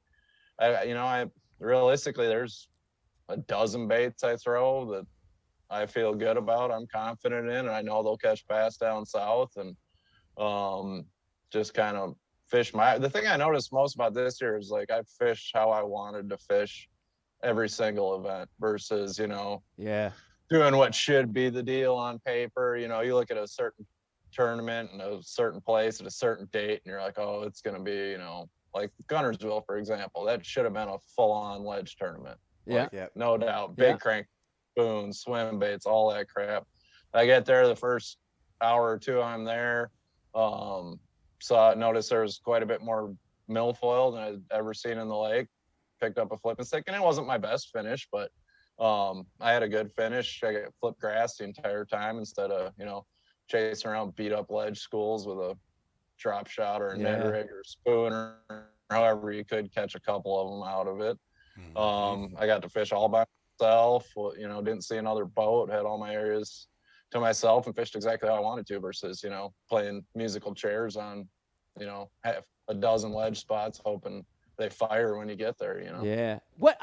I realistically, there's a dozen baits I throw that I feel good about, I'm confident in, and I know they'll catch bass down south, and just kind of fish the thing I noticed most about this year is like I fished how I wanted to fish every single event versus, you know, doing what should be the deal on paper. You know, you look at a certain tournament in a certain place at a certain date and you're like, oh, it's going to be, you know, like Gunnersville, for example, that should have been a full-on ledge tournament. No doubt. Big crank, spoons, swim baits, all that crap. I get there the first hour or two I'm there, noticed there was quite a bit more milfoil than I'd ever seen in the lake. Picked up a flipping stick, and it wasn't my best finish, but I had a good finish. I got flipped grass the entire time instead of, you know, chasing around beat up ledge schools with a drop shot or a Ned rig or spoon or however you could catch a couple of them out of it. I got to fish all by myself, you know, didn't see another boat, had all my areas to myself and fished exactly how I wanted to versus, you know, playing musical chairs on, you know, half a dozen ledge spots hoping they fire when you get there, you know. Yeah. What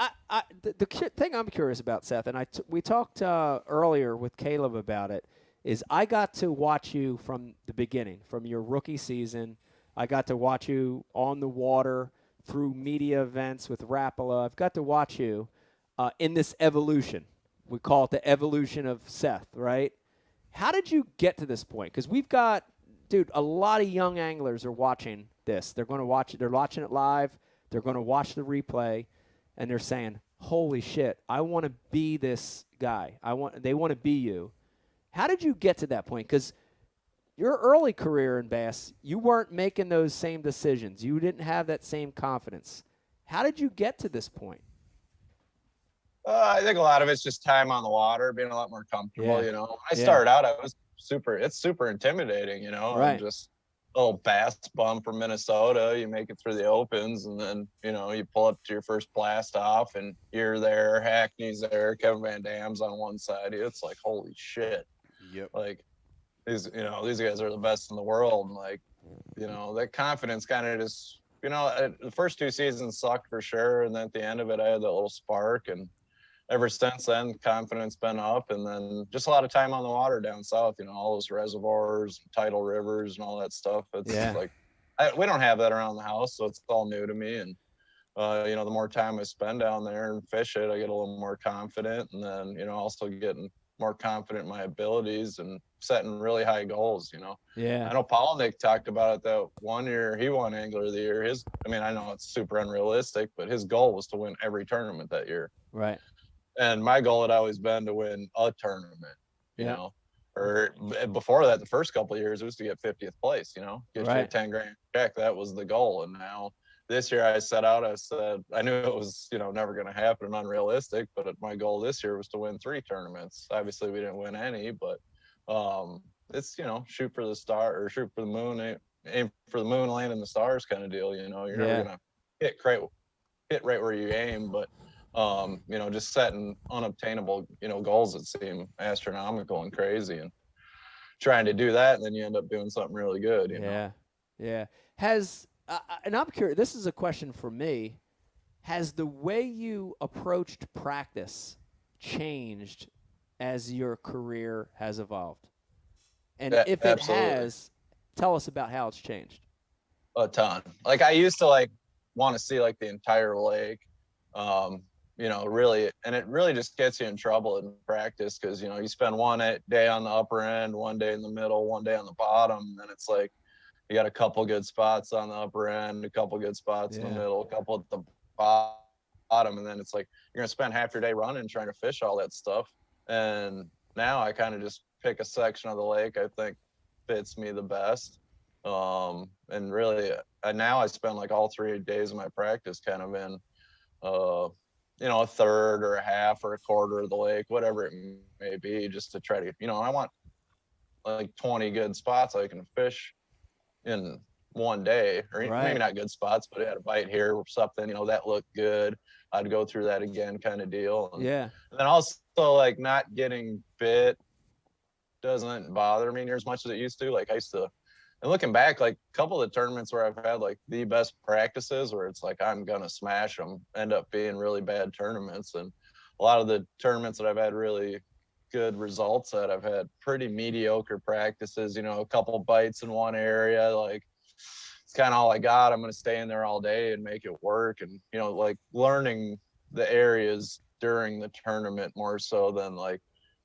the thing I'm curious about, Seth, and we talked earlier with Caleb about it, is I got to watch you from the beginning, from your rookie season. I got to watch you on the water through media events with Rapala. I've got to watch you in this evolution. We call it the evolution of Seth, right? How did you get to this point? Because we've got, dude, a lot of young anglers are watching this. They're going to watch it. They're watching it live. They're going to watch the replay, and they're saying, holy shit, I want to be this guy. They want to be you. How did you get to that point? Because your early career in bass, you weren't making those same decisions. You didn't have that same confidence. How did you get to this point? I think a lot of it's just time on the water, being a lot more comfortable, you know. When I started out, it's super intimidating, you know. Right. I'm just a little bass bum from Minnesota. You make it through the opens, and then, you know, you pull up to your first blast off, and you're there, Hackney's there, Kevin Van Dam's on one side. It's like, holy shit. Yep. Like, these guys are the best in the world. And like, you know, that confidence kind of just, you know, the first two seasons sucked for sure. And then at the end of it, I had that little spark, and ever since then, confidence been up, and then just a lot of time on the water down south, you know, all those reservoirs, tidal rivers and all that stuff. It's like, we don't have that around the house, so it's all new to me. And, you know, the more time I spend down there and fish it, I get a little more confident, and then, you know, also getting more confident in my abilities and setting really high goals, you know. I know Polnick talked about it that one year he won Angler of the Year. I know it's super unrealistic, but his goal was to win every tournament that year. Right. And my goal had always been to win a tournament, you know, or before that, the first couple of years, it was to get 50th place, you know, get your 10 grand check. That was the goal. And now this year I said, I knew it was, you know, never going to happen and unrealistic, but my goal this year was to win 3 tournaments. Obviously we didn't win any, but it's, you know, shoot for the star or shoot for the moon, aim for the moon, land in the stars kind of deal. You know, you're never going to hit right where you aim, but you know, just setting unobtainable, you know, goals that seem astronomical and crazy and trying to do that, and then you end up doing something really good, you know? Yeah. And I'm curious, this is a question for me. Has the way you approached practice changed as your career has evolved? And if absolutely. It has, tell us about how it's changed. A ton. Like, I used to, like, want to see, like, the entire lake. You know, really, and it really just gets you in trouble in practice because, you know, you spend one day on the upper end, one day in the middle, one day on the bottom, and then it's like you got a couple good spots on the upper end, a couple good spots in the middle, a couple at the bottom, and then it's like you're gonna spend half your day running trying to fish all that stuff. And now I kind of just pick a section of the lake I think fits me the best. And really, now I spend like all 3 days of my practice kind of in you know, a third or a half or a quarter of the lake, whatever it may be, just to try to, you know, I want like 20 good spots I can fish in one day, or maybe not good spots, but I had a bite here or something, you know, that looked good. I'd go through that again kind of deal. And then also, like, not getting bit doesn't bother me near as much as it used to. Like, I used to And looking back, like a couple of the tournaments where I've had like the best practices where it's like I'm gonna smash them end up being really bad tournaments. And a lot of the tournaments that I've had really good results at, I've had pretty mediocre practices, you know, a couple bites in one area, like it's kind of all I got. I'm going to stay in there all day and make it work. And, you know, like learning the areas during the tournament more so than like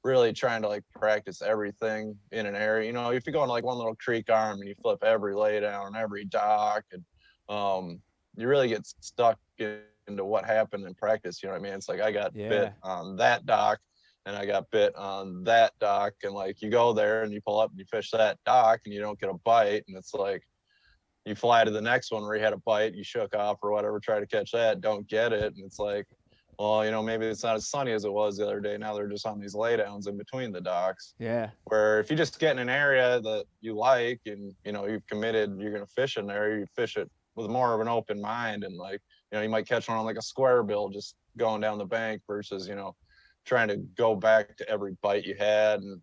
really trying to like practice everything in an area. You know, if you go on like one little creek arm and you flip every lay down, every dock, and you really get stuck into what happened in practice. You know what I mean? It's like I got bit on that dock and I got bit on that dock, and like you go there and you pull up and you fish that dock and you don't get a bite, and it's like you fly to the next one where you had a bite, you shook off or whatever, try to catch that, don't get it, and it's like, well, you know, maybe it's not as sunny as it was the other day. Now they're just on these laydowns in between the docks. Yeah. Where if you just get in an area that you like and, you know, you've committed, you're going to fish in there, you fish it with more of an open mind. And like, you know, you might catch one on like a square bill just going down the bank versus, you know, trying to go back to every bite you had. And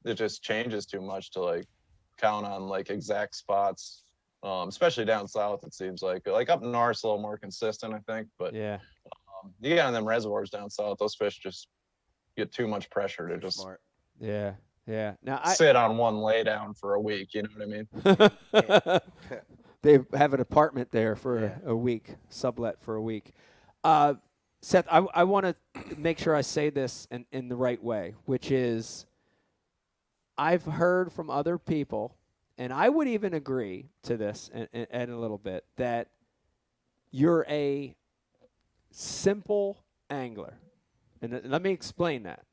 it just changes too much to like count on like exact spots. Especially down south, it seems like up north's a little more consistent, I think. But Yeah. You get on them reservoirs down south, those fish just get too much pressure to just Smart. Yeah. Yeah. Now sit on one lay down for a week. You know what I mean? they have an apartment there for a week, sublet for a week. Seth, I want to make sure I say this in the right way, which is I've heard from other people, and I would even agree to this in a little bit, that you're a simple angler. And let me explain that.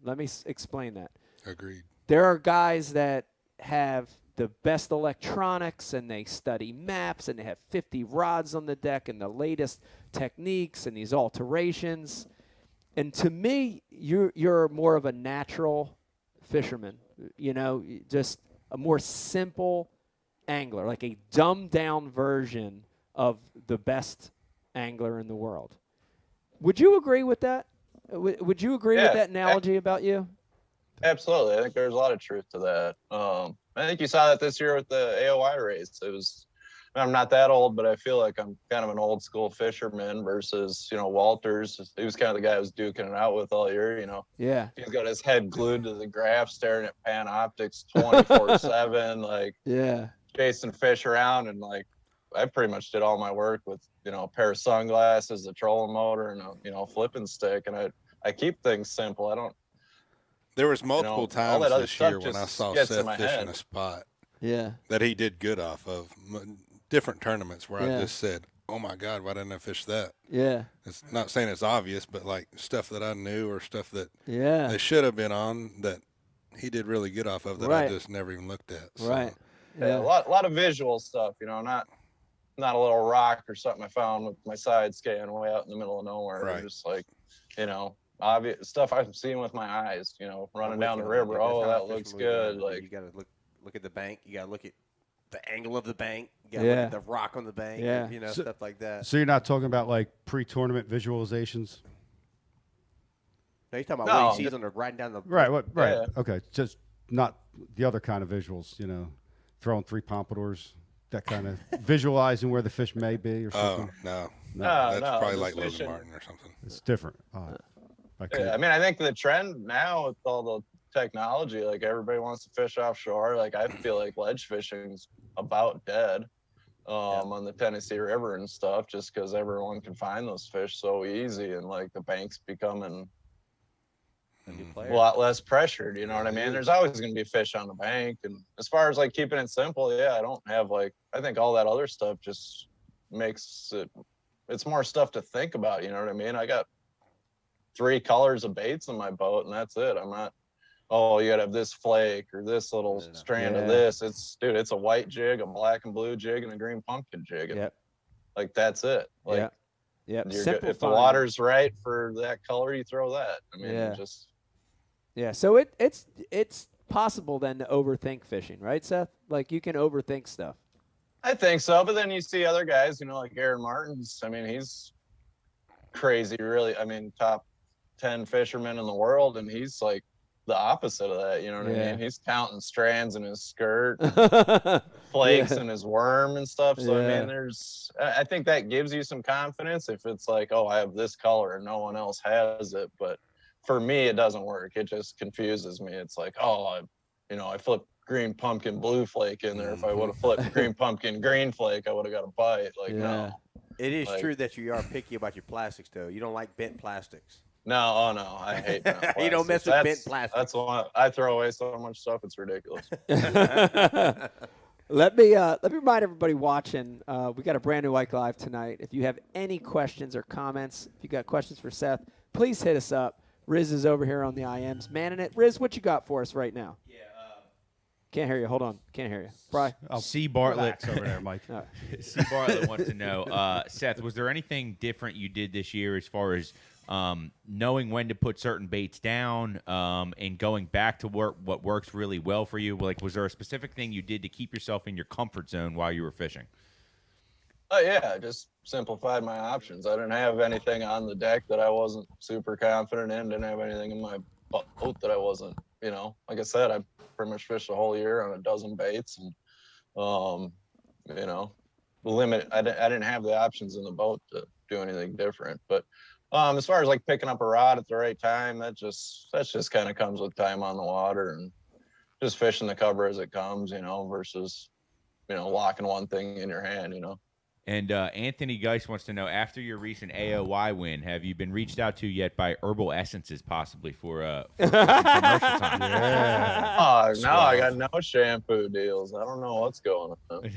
Agreed. There are guys that have the best electronics and they study maps and they have 50 rods on the deck and the latest techniques and these alterations. And to me, you're more of a natural fisherman, you know, just a more simple angler, like a dumbed down version of the best angler in the world. Would you agree with that? Would you agree with that analogy about you? Absolutely. I think there's a lot of truth to that. I think you saw that this year with the AOI race. I'm not that old, but I feel like I'm kind of an old school fisherman versus, you know, Walters. He was kind of the guy I was duking it out with all year, you know. Yeah. He's got his head glued to the graph, staring at Panoptics 24/7, like chasing fish around. And like, I pretty much did all my work with, you know, a pair of sunglasses, a trolling motor, and a, you know, flipping stick. And I keep things simple. There was multiple times this year when I saw Seth fishing head. a spot Yeah. that he did good off of. Different tournaments where I just said, oh my God, why didn't I fish that? Yeah. It's not saying it's obvious, but like stuff that I knew or stuff that they should have been on that he did really good off of that I just never even looked at. So. Right. Yeah. A lot of visual stuff, you know, not a little rock or something I found with my side scan way out in the middle of nowhere. Right. Just like, you know, obvious stuff I've seen with my eyes, you know, running down the river. Oh, that looks good. Like, you gotta look at the bank. You gotta look at the angle of the bank. You gotta look at the rock on the bank. Yeah. You know, stuff like that. So you're not talking about like pre-tournament visualizations? No, you're talking about what he sees on the riding down the Right. Right. Yeah. Okay. Just not the other kind of visuals. You know, throwing 3 pompadours, that kind of visualizing where the fish may be or something. Oh, no. No, That's probably just like Logan fishing. Martin or something. It's different. I mean, I think the trend now with all the technology, like everybody wants to fish offshore. Like I feel like ledge fishing's about dead on the Tennessee River and stuff, just because everyone can find those fish so easy, and like the bank's becoming a lot less pressured. You know what I mean? There's always going to be fish on the bank, and as far as like keeping it simple, I don't have like, I think all that other stuff just makes it's more stuff to think about. You know what I mean? I got 3 colors of baits in my boat, and that's it. I'm not, oh, you gotta have this flake or this little strand of this. It's a white jig, a black and blue jig, and a green pumpkin jig. And like that's it. Like if the water's right for that color, you throw that. I mean, So it's possible then to overthink fishing, right, Seth? Like you can overthink stuff. I think so, but then you see other guys, you know, like Aaron Martins. I mean, he's crazy, really. I mean, top 10 fishermen in the world, and he's like the opposite of that. You know what I mean? He's counting strands in his skirt, flakes in his worm and stuff. So I mean, I think that gives you some confidence if it's like, oh, I have this color and no one else has it. But for me, it doesn't work. It just confuses me. It's like, oh, I flipped green pumpkin blue flake in there. If I would have flipped green pumpkin green flake, I would have got a bite. Like, no. It is true that you are picky about your plastics, though. You don't like bent plastics. No, oh no, I hate bent plastics. You don't mess with bent plastics. That's why I throw away so much stuff. It's ridiculous. Let me remind everybody watching. We got a brand new Ike Live tonight. If you have any questions or comments, if you got questions for Seth, please hit us up. Riz is over here on the IMs, manning it. Riz, what you got for us right now? Yeah. Can't hear you. Hold on. Can't hear you. Bri. C. Bartlett over there, Mike. C. Bartlett wants to know, Seth, was there anything different you did this year as far as knowing when to put certain baits down and going back to what works really well for you? Like, was there a specific thing you did to keep yourself in your comfort zone while you were fishing? Oh yeah, just simplified my options. I didn't have anything on the deck that I wasn't super confident in. Didn't have anything in my boat that I wasn't, like I said, I pretty much fished the whole year on a dozen baits, and limit. I didn't have the options in the boat to do anything different. But as far as like picking up a rod at the right time, that just kind of comes with time on the water and just fishing the cover as it comes, versus locking one thing in your hand, And Anthony Geist wants to know, after your recent AOY win, have you been reached out to yet by Herbal Essences possibly for commercial time? Yeah. Oh, no, I got no shampoo deals. I don't know what's going on.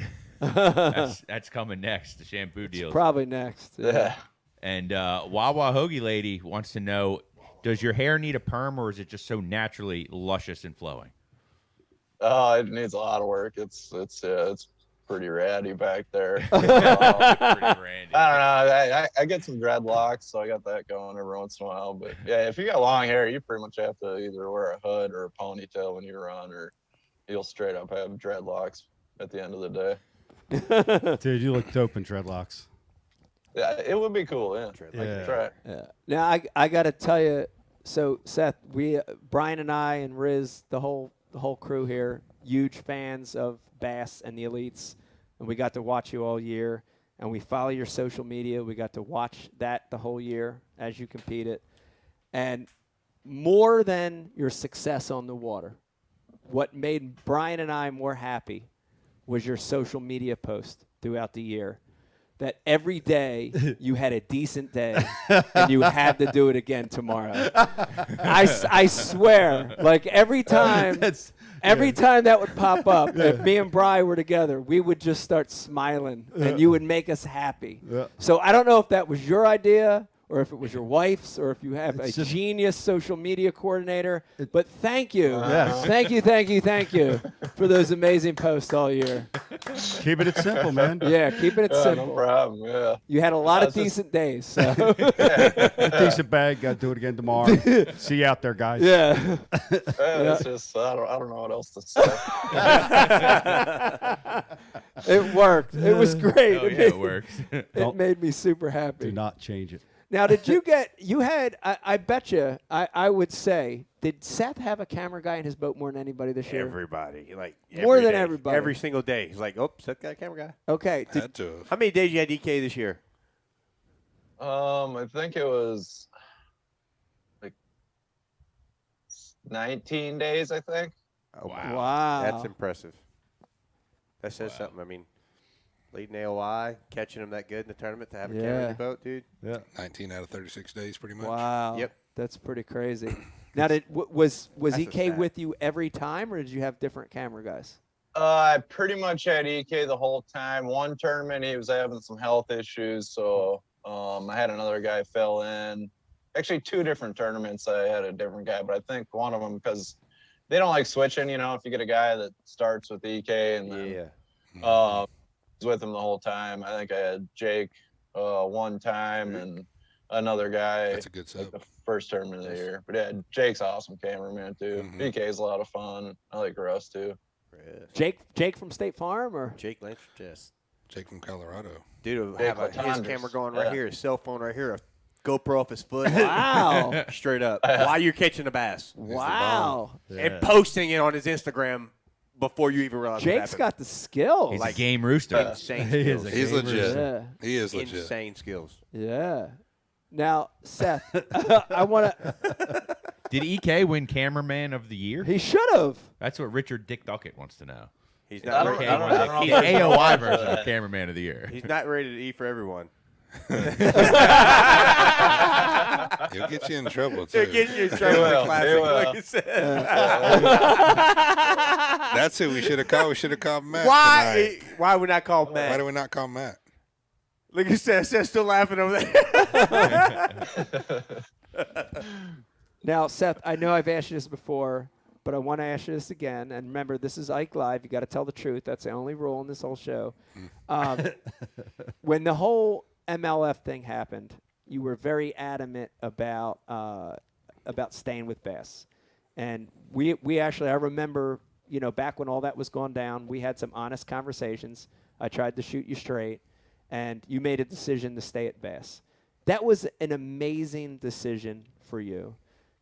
That's coming next, the shampoo deals. Probably next. Yeah. And Wawa Hoagie Lady wants to know, does your hair need a perm or is it just so naturally luscious and flowing? Oh, it needs a lot of work. It's pretty ratty back there. Pretty randy. I don't know. I get some dreadlocks, so I got that going every once in a while. But yeah, if you got long hair, you pretty much have to either wear a hood or a ponytail when you run, or you'll straight up have dreadlocks at the end of the day. Dude, you look dope in dreadlocks. Yeah, it would be cool. Yeah, I could try it. Yeah. Now I got to tell you, so Seth, Brian and I and Riz, the whole crew here, huge fans of Bass and the Elites, and we got to watch you all year, and we follow your social media. We got to watch that the whole year as you competed, and more than your success on the water, what made Brian and I more happy was your social media post throughout the year. That every day you had a decent day and you had to do it again tomorrow. I swear, like every time that would pop up, if me and Bri were together, we would just start smiling and you would make us happy. Yeah. So I don't know if that was your idea or if it was your wife's, or if you have a genius social media coordinator. But thank you. Thank you for those amazing posts all year. Keeping it simple, man. Yeah, keeping it simple. No problem. Yeah. You had a lot of decent days. So. A decent bag. Got to do it again tomorrow. See you out there, guys. Yeah. It's just I don't know what else to say. It worked. It was great. Oh, yeah, it works. It made me super happy. Do not change it. Now, I bet you, I would say, did Seth have a camera guy in his boat more than anybody this year? Everybody. More than everybody. Every single day. He's like, oh, Seth got a camera guy. Okay. How many days you had EK this year? I think it was like 19 days, I think. Oh, Wow. That's impressive. That says something. I mean, leading AOI, catching them that good in the tournament to have a camera in your boat, dude. Yeah. 19 out of 36 days, pretty much. Wow. Yep. That's pretty crazy. Now, was That's a EK stat. with you every time, or did you have different camera guys? I pretty much had EK the whole time. One tournament, he was having some health issues, so I had another guy fill in. Actually, two different tournaments, I had a different guy, but I think one of them, because they don't like switching, if you get a guy that starts with EK and then was with him the whole time. I think I had Jake one time and another guy. That's a good like sub. the first tournament of the year. But yeah, Jake's awesome cameraman too. EK's a lot of fun. I like Russ too. Jake from State Farm, or Jake Lynch, yes. Jake from Colorado. Dude, Jake have his Latondres. camera going right here, his cell phone right here, GoPro off his foot. Wow. Straight up. While you're catching a bass. Wow. And posting it on his Instagram before you even realize Jake's what got the skills. He's a game rooster. insane He skills. is a He's game legit. Yeah. He is legit. Insane skills. Yeah. Now, Seth, I want to. Did EK win Cameraman of the Year? He should have. That's what Richard Dick Duckett wants to know. He's I not don't- rated, I don't- I don't know He's if there's AOI no- version of Cameraman of the Year. he's not rated E for everyone. He'll get you in trouble It too. gets you in trouble with will. classic, He will. like you said. That's who we should have called. We should have called Matt. Why? tonight. Why would not call Why Matt? do we not call Matt? Look at Seth's still laughing over there. Now, Seth, I know I've asked you this before, but I want to ask you this again. And remember, this is Ike Live. You got to tell the truth. That's the only rule in this whole show. When the whole MLF thing happened, you were very adamant about staying with Bass, and we actually, I remember, back when all that was going down, we had some honest conversations. I tried to shoot you straight, and you made a decision to stay at Bass. That was an amazing decision for you.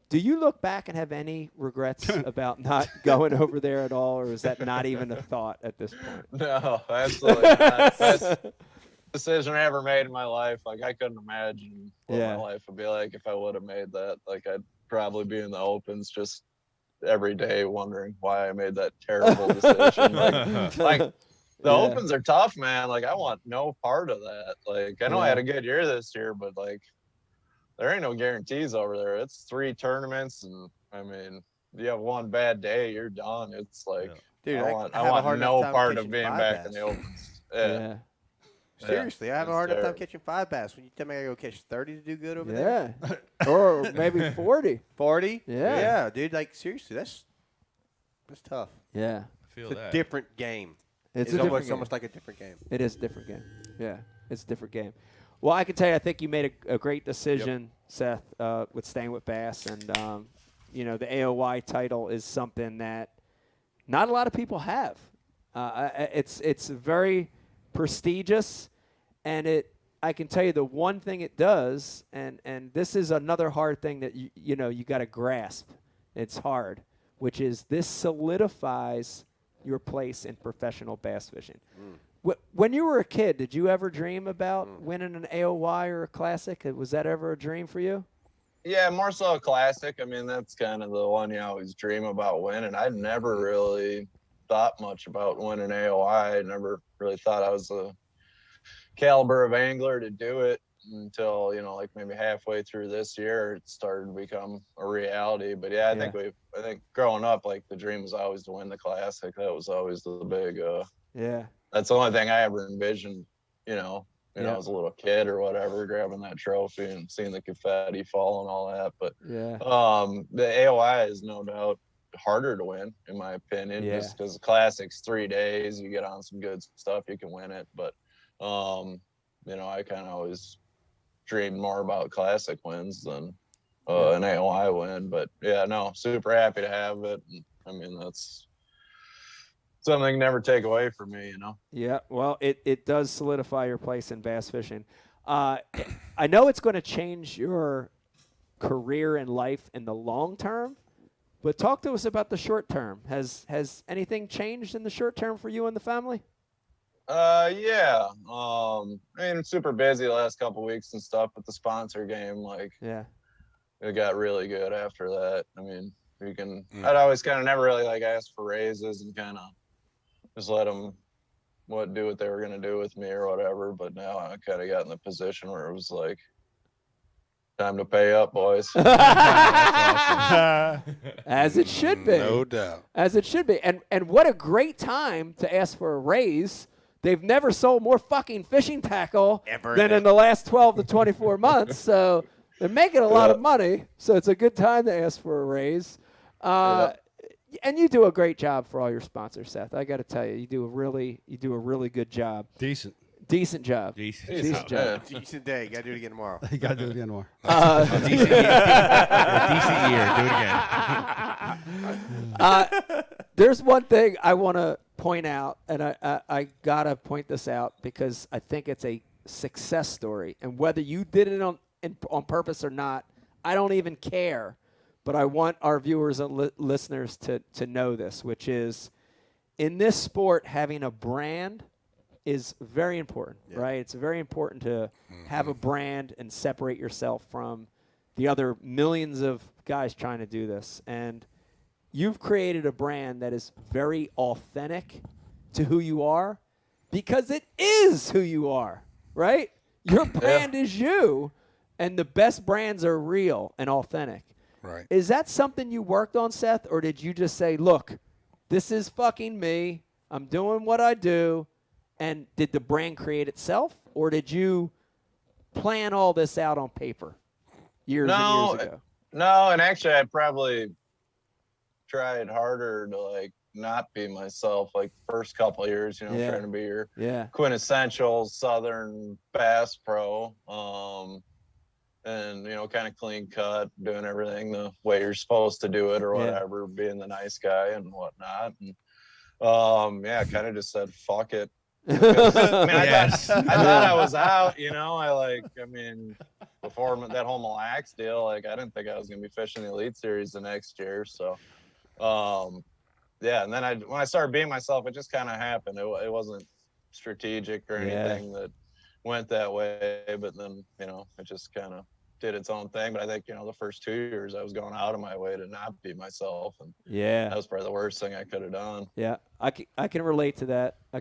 Do you look back and have any regrets about not going over there at all, or is that not even a thought at this point? No, absolutely not. Best decision I ever made in my life. Like, I couldn't imagine what Yeah. my life would be like if I would have made that. Like, I'd probably be in the opens just every day wondering why I made that terrible decision. Like the Yeah. opens are tough, man. Like, I want no part of that. Like, I know I had a good year this year, but like, there ain't no guarantees over there. It's 3 tournaments, and I mean, you have one bad day, you're done. It's like, Dude, I want have a hard no enough time part of catching being 5 back bass. in the opens. Yeah. Seriously, I have a It's hard enough time terrible. catching 5 bass. When you tell me I gotta go catch 30 to do good over there? Yeah. Or maybe 40. 40? Yeah. Yeah, dude. Like, seriously, that's tough. Yeah. I feel It's that. a different game. It's a different almost, game. almost like a different game. It is a different game. Yeah, it's a different game. Well, I can tell you, I think you made a great decision, Seth, with staying with Bass. And, the AOY title is something that not a lot of people have. It's very prestigious, and I can tell you the one thing it does, and this is another hard thing that you got to grasp. It's hard, which is this solidifies your place in professional bass fishing. When you were a kid, did you ever dream about winning an AOY or a classic? Was that ever a dream for you? Yeah, more so a classic. I mean, that's kind of the one you always dream about winning. I never really thought much about winning AOI. I never really thought I was the caliber of angler to do it until, like maybe halfway through this year, it started to become a reality. But yeah, I think growing up, like, the dream was always to win the classic. That was always the big, Yeah. that's the only thing I ever envisioned, as a little kid or whatever, grabbing that trophy and seeing the confetti fall and all that. But Yeah. the AOI is no doubt harder to win, in my opinion, Yeah. just because the classic's 3 days, you get on some good stuff, you can win it. But I kind of always dreamed more about classic wins than an AOI win. But yeah, no, super happy to have it. And, I mean, that's something never take away from me, Yeah, well, it does solidify your place in bass fishing. I know it's going to change your career and life in the long term, but talk to us about the short term. Has anything changed in the short term for you and the family? Yeah. I mean, super busy the last couple weeks and stuff with the sponsor game. Like, Yeah. it got really good after that. I mean, I'd always kind of never really like ask for raises and kind of just let them do what they were going to do with me or whatever. But now I kind of got in the position where it was like, time to pay up, boys. As it should be. No doubt. As it should be. And what a great time to ask for a raise. They've never sold more fucking fishing tackle than in the last 12 to 24 months. So they're making a lot of money. So it's a good time to ask for a raise. And you do a great job for all your sponsors, Seth. I got to tell you, you do a really good job. Decent. Decent job. Decent job. Decent day. Got to do it again tomorrow. You got to do it again more. Decent year. Do it again. There's one thing I want to point out, and I got to point this out because I think it's a success story. And whether you did it on purpose or not. I don't even care. But I want our viewers and listeners to know this, which is in this sport, having a brand is very important, right? It's very important to have a brand and separate yourself from the other millions of guys trying to do this. And you've created a brand that is very authentic to who you are because it is who you are, right? Your brand is you, and the best brands are real and authentic. Right. Is that something you worked on, Seth, or did you just say, look, this is fucking me, I'm doing what I do, and did the brand create itself, or did you plan all this out on paper years and years ago? No, and actually I probably tried harder to like not be myself like the first couple of years, trying to be your quintessential Southern bass pro. And kind of clean cut, doing everything the way you're supposed to do it or whatever, being the nice guy and whatnot. And kind of just said fuck it. I thought I was out, before that whole Mille Lacs deal, like I didn't think I was gonna be fishing the Elite Series the next year. So and then when I started being myself, it just kind of happened. It wasn't strategic or anything that went that way, but then it just kind of did its own thing. But I think the first 2 years I was going out of my way to not be myself, and that was probably the worst thing I could have done. I can relate to that. I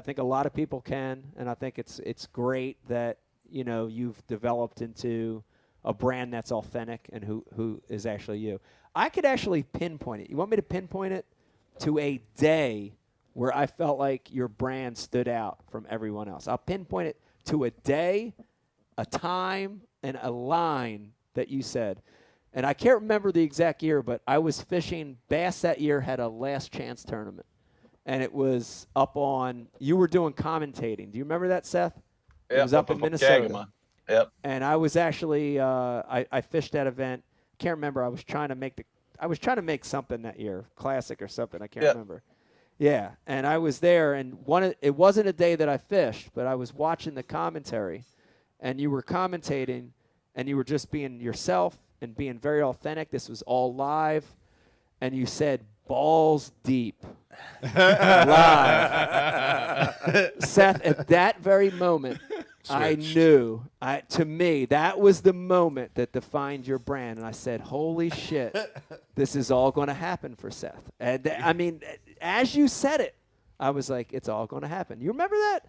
think a lot of people can, and I think it's great that you've developed into a brand that's authentic and who is actually you. I could actually pinpoint it. You want me to pinpoint it to a day where I felt like your brand stood out from everyone else? I'll pinpoint it to a day, a time, and a line that you said. And I can't remember the exact year, but I was fishing bass that year, had a last chance tournament. And it was up on, you were doing commentating. Do you remember that, Seth? It was up in Minnesota. Kagama. Yep. And I was actually, I fished that event. Can't remember. I was trying to make something that year, classic or something. I can't remember. Yeah, and I was there, and it wasn't a day that I fished, but I was watching the commentary, and you were commentating, and you were just being yourself and being very authentic. This was all live, and you said, balls deep. Live. Seth, at that very moment, I knew, to me, that was the moment that defined your brand. And I said, holy shit, this is all going to happen for Seth. And as you said it, I was like, it's all going to happen. You remember that?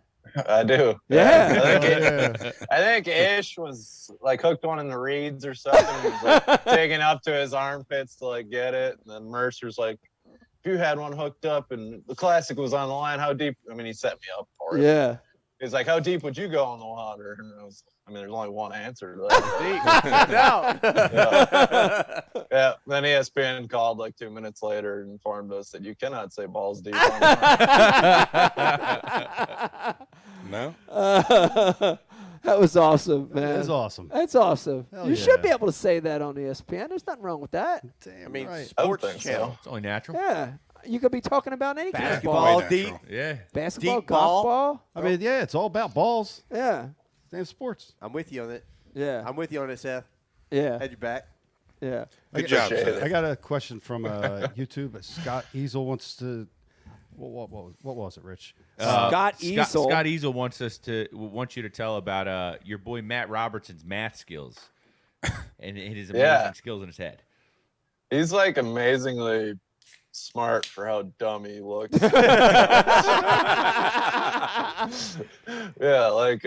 I do. Yeah. I think Ish was like hooked one in the reeds or something. He was like digging up to his armpits to like get it. And then Mercer's like, if you had one hooked up and the classic was on the line, how deep? He set me up for it. Yeah. He's like, how deep would you go in the water? And there's only one answer to that. Deep. Yeah. Then ESPN called like 2 minutes later and informed us that you cannot say balls deep on the No? That was awesome, man. That is awesome. That's awesome. Hell You yeah. should be able to say that on ESPN. There's nothing wrong with that. Damn right. I would Sports think channel. so. It's only natural. Yeah. You could be talking about any kind of Basketball Way deep. natural. Yeah. Basketball, Deep ball. golf ball. I mean, yeah, it's all about balls. Yeah. Same sports. I'm with you on it. Yeah. I'm with you on it, Seth. Yeah. Had your back. Yeah. Good job, Appreciate Seth. I got a question from YouTube. Scott Easel wants to. What was it, Rich? Scott Easel. Scott Easel wants you to tell about your boy Matt Robertson's math skills and his amazing skills in his head. He's like amazingly smart for how dumb he looks. Yeah, like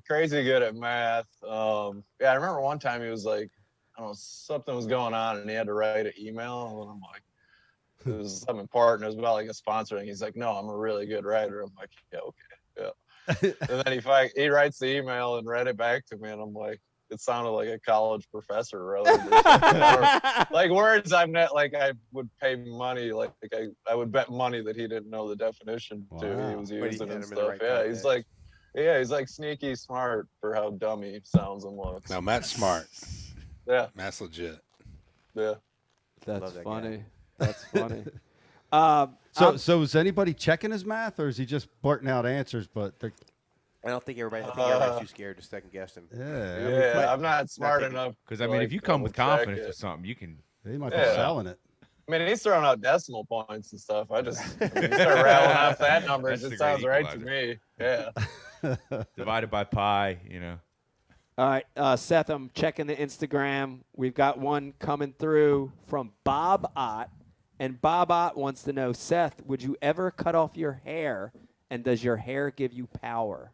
crazy good at math. I remember one time he was like, I don't know, something was going on and he had to write an email, and I'm like, it was something important. It was about like a sponsor, and he's like, no, I'm a really good writer. I'm like, yeah, okay, yeah. And then he writes the email and read it back to me, and I'm like, it sounded like a college professor rather than like words I've not, like I would pay money, like I would bet money that he didn't know the definition to he was using and stuff. He's like sneaky smart for how dumb he sounds and looks. No, Matt's smart. Yeah, Matt's legit. yeah. That's that funny. guy. That's funny. So is anybody checking his math, or is he just blurting out answers? But I think everybody's too scared to second guess him. Yeah, I'm not smart enough. Because I mean, if you come with confidence with something, you can. He might be selling it. I mean, he's throwing out decimal points and stuff. You start rattling off that numbers. It sounds right to me. Yeah. Divided by pi, All right, Seth, I'm checking the Instagram. We've got one coming through from Bob Ott. And Bob Ott wants to know, Seth, would you ever cut off your hair? And does your hair give you power?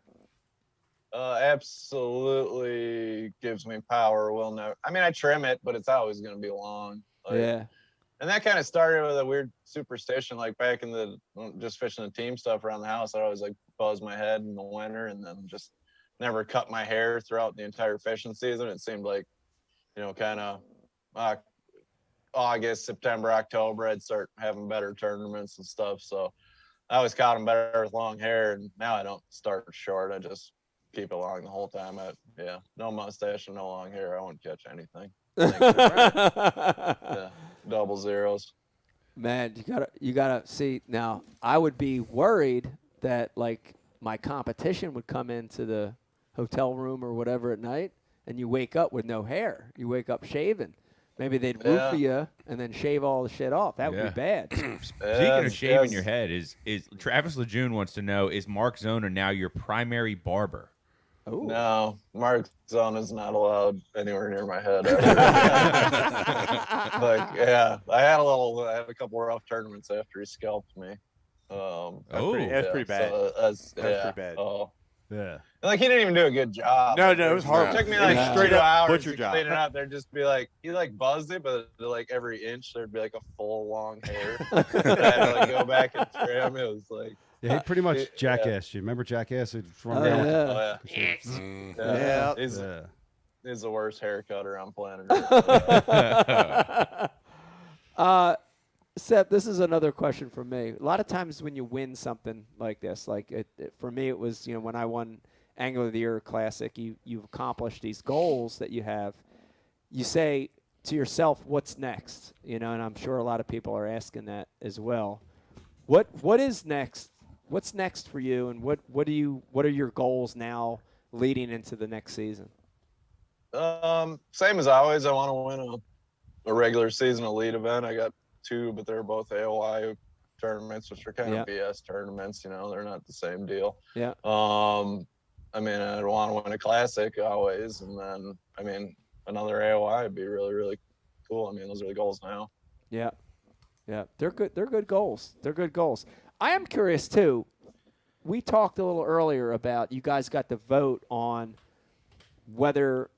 Absolutely gives me power. Will never. I mean, I trim it, but it's always going to be long. Yeah. And that kind of started with a weird superstition, like back in just fishing the team stuff around the house. I always like buzz my head in the winter and then just never cut my hair throughout the entire fishing season. It seemed like, kind of August, September, October, I'd start having better tournaments and stuff. So I always caught them better with long hair. And now I don't start short. I just keep it long the whole time. No mustache and no long hair. I won't catch anything. Yeah, double zeros. Man, you gotta see now. I would be worried that like my competition would come into the hotel room or whatever at night, and you wake up with no hair. You wake up shaven. Maybe they'd roofie you and then shave all the shit off. That would be bad. Speaking of shaving your head, is Travis Lejeune wants to know: is Mark Zona now your primary barber? Ooh. No, Mark Zona's not allowed anywhere near my head. I had a couple rough tournaments after he scalped me. That's pretty bad. So that's pretty bad. Oh. Yeah. Like he didn't even do a good job. No, it was horrible. It took me like straight 2 up hours butcher to job. clean it up. There'd just be like he like buzzed it, but like every inch there'd be like a full long hair. I had to like go back and trim. It was like he pretty much jackassed you. Remember Jackass? He'd run around He's the worst hair cutter on planet Earth. Seth, this is another question from me. A lot of times when you win something like this, like for me, it was when I won Angler of the Year Classic. You've accomplished these goals that you have. You say to yourself, "What's next?" And I'm sure a lot of people are asking that as well. What is next? What's next for you, and what are your goals now leading into the next season? Same as always. I want to win a regular season elite event. I got 2, but they're both AOI tournaments, which are kind of BS tournaments. They're not the same deal. Yeah. I mean, I'd want to win a classic always, and then another AOI would be really, really cool. I mean, those are the goals now. Yeah. They're good. They're good goals. I am curious too. We talked a little earlier about you guys got to vote on whether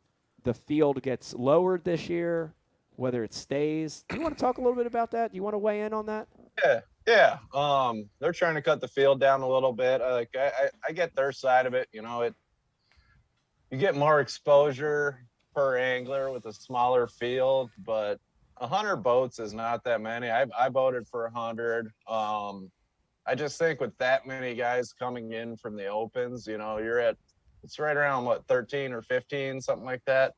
the field gets lowered this year, whether it stays. Do you want to talk a little bit about that? Do you want to weigh in on that? Yeah. They're trying to cut the field down a little bit. I get their side of it. You get more exposure per angler with a smaller field, but 100 boats is not that many. I voted for 100. I just think with that many guys coming in from the opens, it's right around 13 or 15, something like that.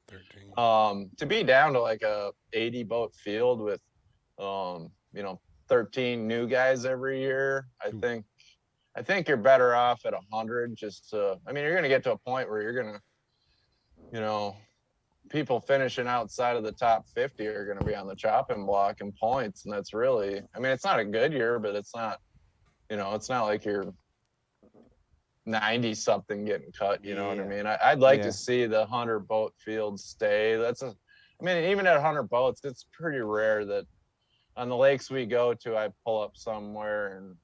13. To be down to like a 80 boat field with 13 new guys every year, I think you're better off at 100. You're going to get to a point where you're going to, people finishing outside of the top 50 are going to be on the chopping block and points. And that's really, it's not a good year, but it's not, it's not like you're 90 something getting cut. You know what I mean? I'd like to see the 100 boat field stay. Even at 100 boats, it's pretty rare that on the lakes we go to, I pull up somewhere and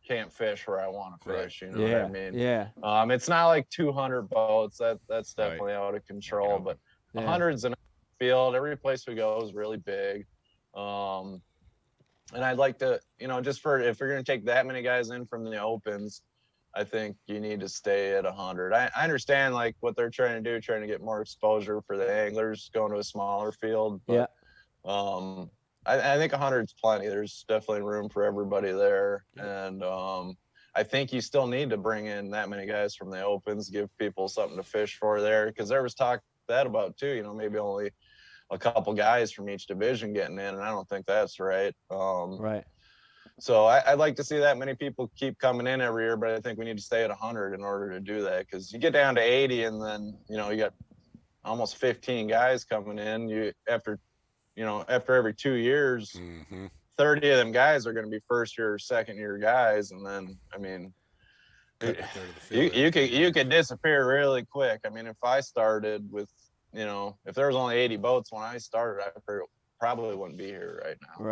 can't fish where I want to fish. You know what I mean? Yeah. It's not like 200 boats. That's definitely out of control. But 100's in a field. Every place we go is really big. And I'd like to, just if you're going to take that many guys in from the opens, I think you need to stay at 100. I understand like what they're trying to do, trying to get more exposure for the anglers going to a smaller field. But, I think 100 is plenty. There's definitely room for everybody there. And I think you still need to bring in that many guys from the opens, give people something to fish for there. Because there was talk about too, maybe only a couple guys from each division getting in. And I don't think that's right. Right. So I'd like to see that many people keep coming in every year, but I think we need to stay at 100 in order to do that. Because you get down to 80, and then you got almost 15 guys coming in. After every 2 years, 30 of them guys are going to be first year or second year guys, and then I mean, you could disappear really quick. I mean, if I started with if there was only 80 boats when I started, I probably wouldn't be here right now.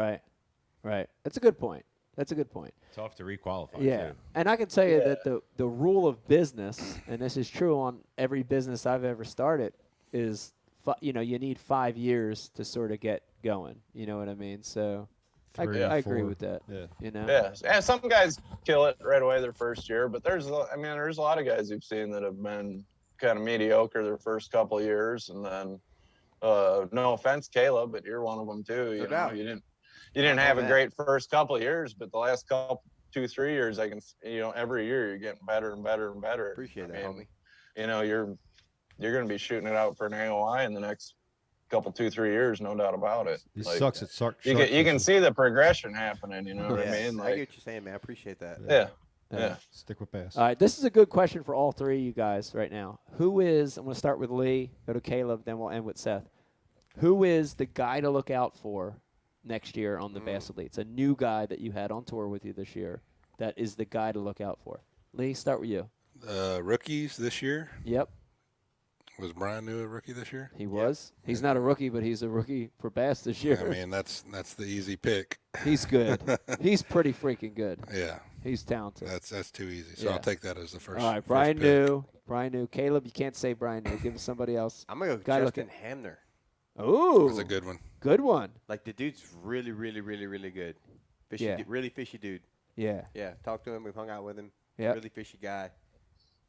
Right. That's a good point. Tough to requalify. Yeah, too. and I can tell you that the rule of business, and this is true on every business I've ever started, is you need 5 years to sort of get going. You know what I mean? So I agree with that. Yeah. Yeah, and some guys kill it right away their first year, but there's a lot of guys you've seen that have been kind of mediocre their first couple of years, and then no offense, Caleb, but you're one of them too. You didn't have a great first couple of years, but the last couple 2-3 years, I can every year you're getting better and better and better. Appreciate that, homie. You're going to be shooting it out for an AOI in the next couple 2-3 years, no doubt about it. He sucks at you can see the progression happening. You know what I mean? I get what you're saying, man. I appreciate that. Yeah. Stick with bass. All right, this is a good question for all three of you guys right now. I'm going to start with Lee, go to Caleb, then we'll end with Seth. Who is the guy to look out for next year on the Bass Elites? A new guy that you had on tour with you this year that is the guy to look out for. Lee, start with you. Rookies this year. Yep. Was Brian New a rookie this year? He was. He's not a rookie, but he's a rookie for Bass this year. I mean, that's the easy pick. He's good. He's pretty freaking good. Yeah. He's talented. That's too easy. So I'll take that as the first. All right, Brian New. Caleb, you can't say Brian New. Give us somebody else. I'm going to go Justin Hamner. Ooh. That's a good one. Good one. Like, the dude's really, really, really, really good. Really fishy dude. Yeah. Yeah, talked to him. We've hung out with him. Yeah. Really fishy guy.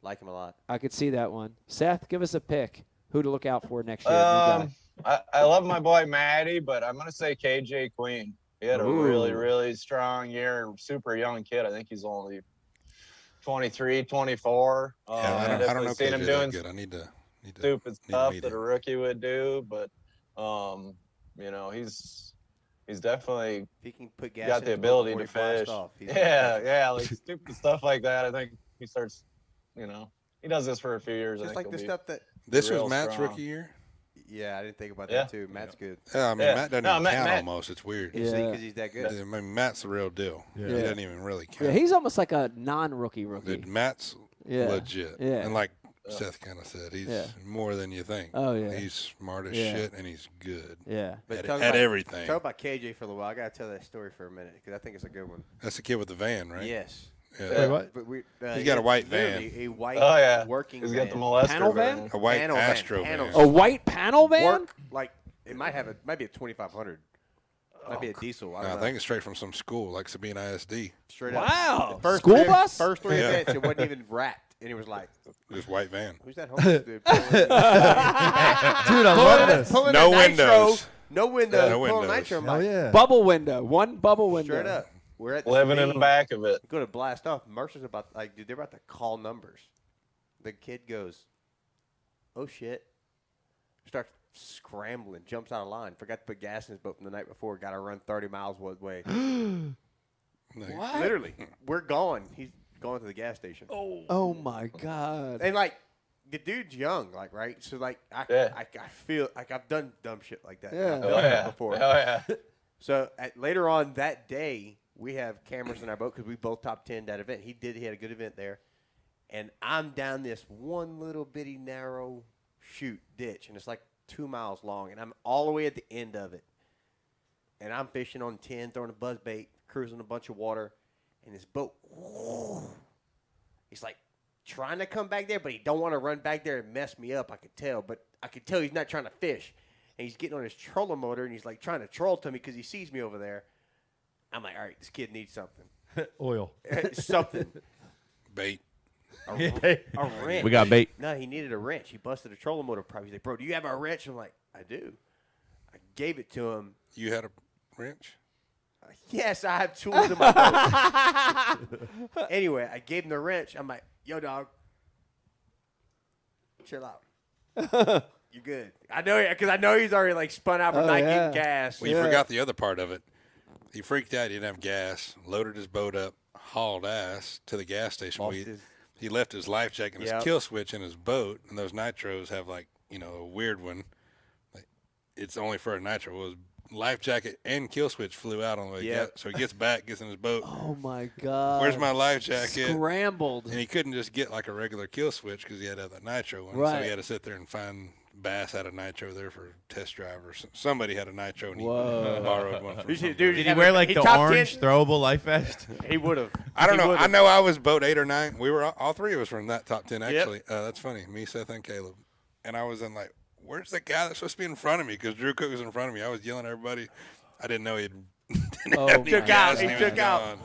Like him a lot. I could see that one. Seth, give us a pick. Who to look out for next year? I love my boy Matty, but I'm going to say KJ Queen. He had a really, really strong year. Super young kid. I think he's only 23, 24. I don't know. Seen him doing good. I need to stupid stuff that a rookie would do, but he's definitely he can put gas got the ability to fish. Like stupid stuff like that. I think he starts. He does this for a few years. Just like the stuff that. This was Matt's rookie year. Yeah, I didn't think about that too. Matt's good. Yeah, I mean, Matt doesn't even count almost. It's weird. Because he's that good. I mean, Matt's the real deal. Yeah. He doesn't even really count. Yeah, he's almost like a non-rookie rookie. Matt's legit. Yeah. And like Seth kind of said, he's more than you think. Oh, yeah. He's smart as shit, and he's good. Yeah. At everything. Talk about KJ for a little while. I got to tell that story for a minute because I think it's a good one. That's the kid with the van, right? Yes. Yeah. Wait, what? But he's got a white van. A white working He's van. got the molester Panel van? A white Panel Astro van. van. A white panel van? Work, like, it might be a 2500. Might be a diesel. I think it's straight from some school, like Sabine ISD. Straight up. Wow. First School three, bus? First three events, it wasn't even wrapped. And it was like, This white van. who's that homeless dude? Dude, I love this. Pulling No a nitro, windows. No windows. No Pulling windows. nitro. I'm Oh, like, yeah. Bubble window. One bubble window. straight up. We're at the living in the Sabine. back of it. Go to blast off. Mercer's about they're about to call numbers. The kid goes, oh shit. Starts scrambling, jumps out of line. Forgot to put gas in his boat from the night before. Got to run 30 miles one way. What? Literally, we're going. He's going to the gas station. Oh my God. And like, the dude's young, like, right? So like, I feel like I've done dumb shit like that. Yeah. I felt like that before. Oh yeah. So later on that day, we have cameras in our boat because we both top 10 that event. He had a good event there. And I'm down this one little bitty narrow ditch, and it's like 2 miles long, and I'm all the way at the end of it. And I'm fishing on 10, throwing a buzz bait, cruising a bunch of water, and this boat, he's like trying to come back there, but he don't want to run back there and mess me up. I could tell, but I could tell he's not trying to fish. And he's getting on his trolling motor, and he's like trying to troll to me because he sees me over there. I'm like, all right, this kid needs something. Oil. Something. Bait. A wrench. We got bait. No, he needed a wrench. He busted a trolling motor prop. He's like, bro, do you have a wrench? I'm like, I do. I gave it to him. You had a wrench? Yes, I have tools in my boat. Anyway, I gave him the wrench. I'm like, yo, dog, chill out. You're good. I know, because I know he's already like spun out from not getting gas. Well, you forgot the other part of it. He freaked out. He didn't have gas. Loaded his boat up, hauled ass to the gas station. He left his life jacket and his kill switch in his boat, and those nitros have like, you know, a weird one. Like, it's only for a nitro. Well, his life jacket and kill switch flew out on the way. So he gets back, gets in his boat. Oh my God! Where's my life jacket? Scrambled. And he couldn't just get like a regular kill switch because he had to have that nitro one. Right. So he had to sit there and find Bass had a nitro there for a test drive, or somebody had a nitro and he borrowed one from somebody. Did he wear like the orange throwable life vest? He would have. I don't know. I know I was boat 8 or 9. We were all three of us were in that top 10 actually. That's funny. Me, Seth, and Caleb. And I was in like, where's the guy that's supposed to be in front of me? Because Drew Cook was in front of me. I was yelling at everybody. I didn't know he didn't have any gas and he was gone.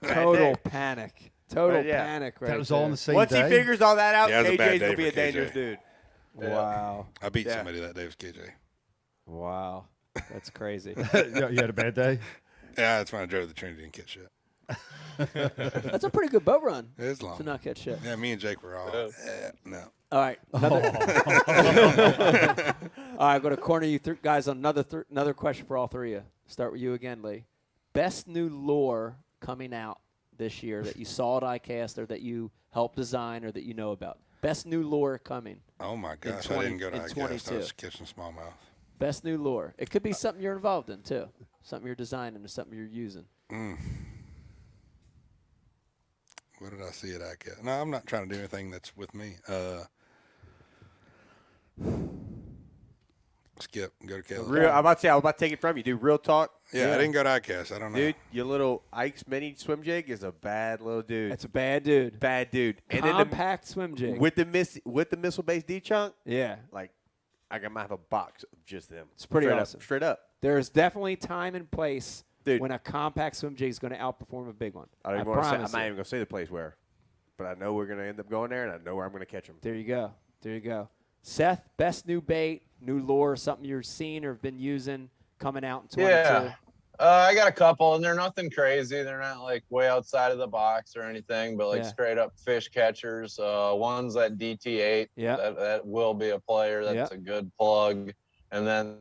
Total panic. Total panic. Right. That was all in the same Once day. he figures all that out, Yeah, it was a bad KJ's day gonna be for a dangerous KJ. dude. Wow. I beat somebody that day with KJ. Wow. That's crazy. You had a bad day? Yeah, that's when I drove the Trinity and catch shit. That's a pretty good boat run It is long. to not catch shit. Yeah, me and Jake were all, no. All right. All right, I'm going to corner you guys on another question for all three of you. Start with you again, Lee. Best new lure coming out this year that you saw at ICAST or that you helped design or that you know about? Best new lure coming. Oh, my gosh. I didn't go to ICAST. I was catching smallmouth. Best new lure. It could be something you're involved in, too. Something you're designing or something you're using. What did I see at ICAST? No, I'm not trying to do anything that's with me. Skip and go to Caleb. I'm about to say, I was about to take it from you, dude. Real talk. Yeah, I didn't go to ICAST. I don't know. Dude, your little Ike's mini swim jig is a bad little dude. That's a bad dude. Bad dude. Compact swim jig. With the missile-based D-chunk, Yeah. like, I might have a box of just them. It's pretty Straight awesome. Up, straight up. There's definitely time and place Dude. when a compact swim jig is going to outperform a big one. I'm not promise even you. going to say the place where, but I know we're going to end up going there, and I know where I'm going to catch them. There you go. There you go. Seth, best new bait, new lure, something you're seeing or have been using coming out in 22? Yeah. I got a couple, and they're nothing crazy. They're not like way outside of the box or anything, but like straight up fish catchers. One's that DT8. Yeah. That will be a player. That's a good plug. And then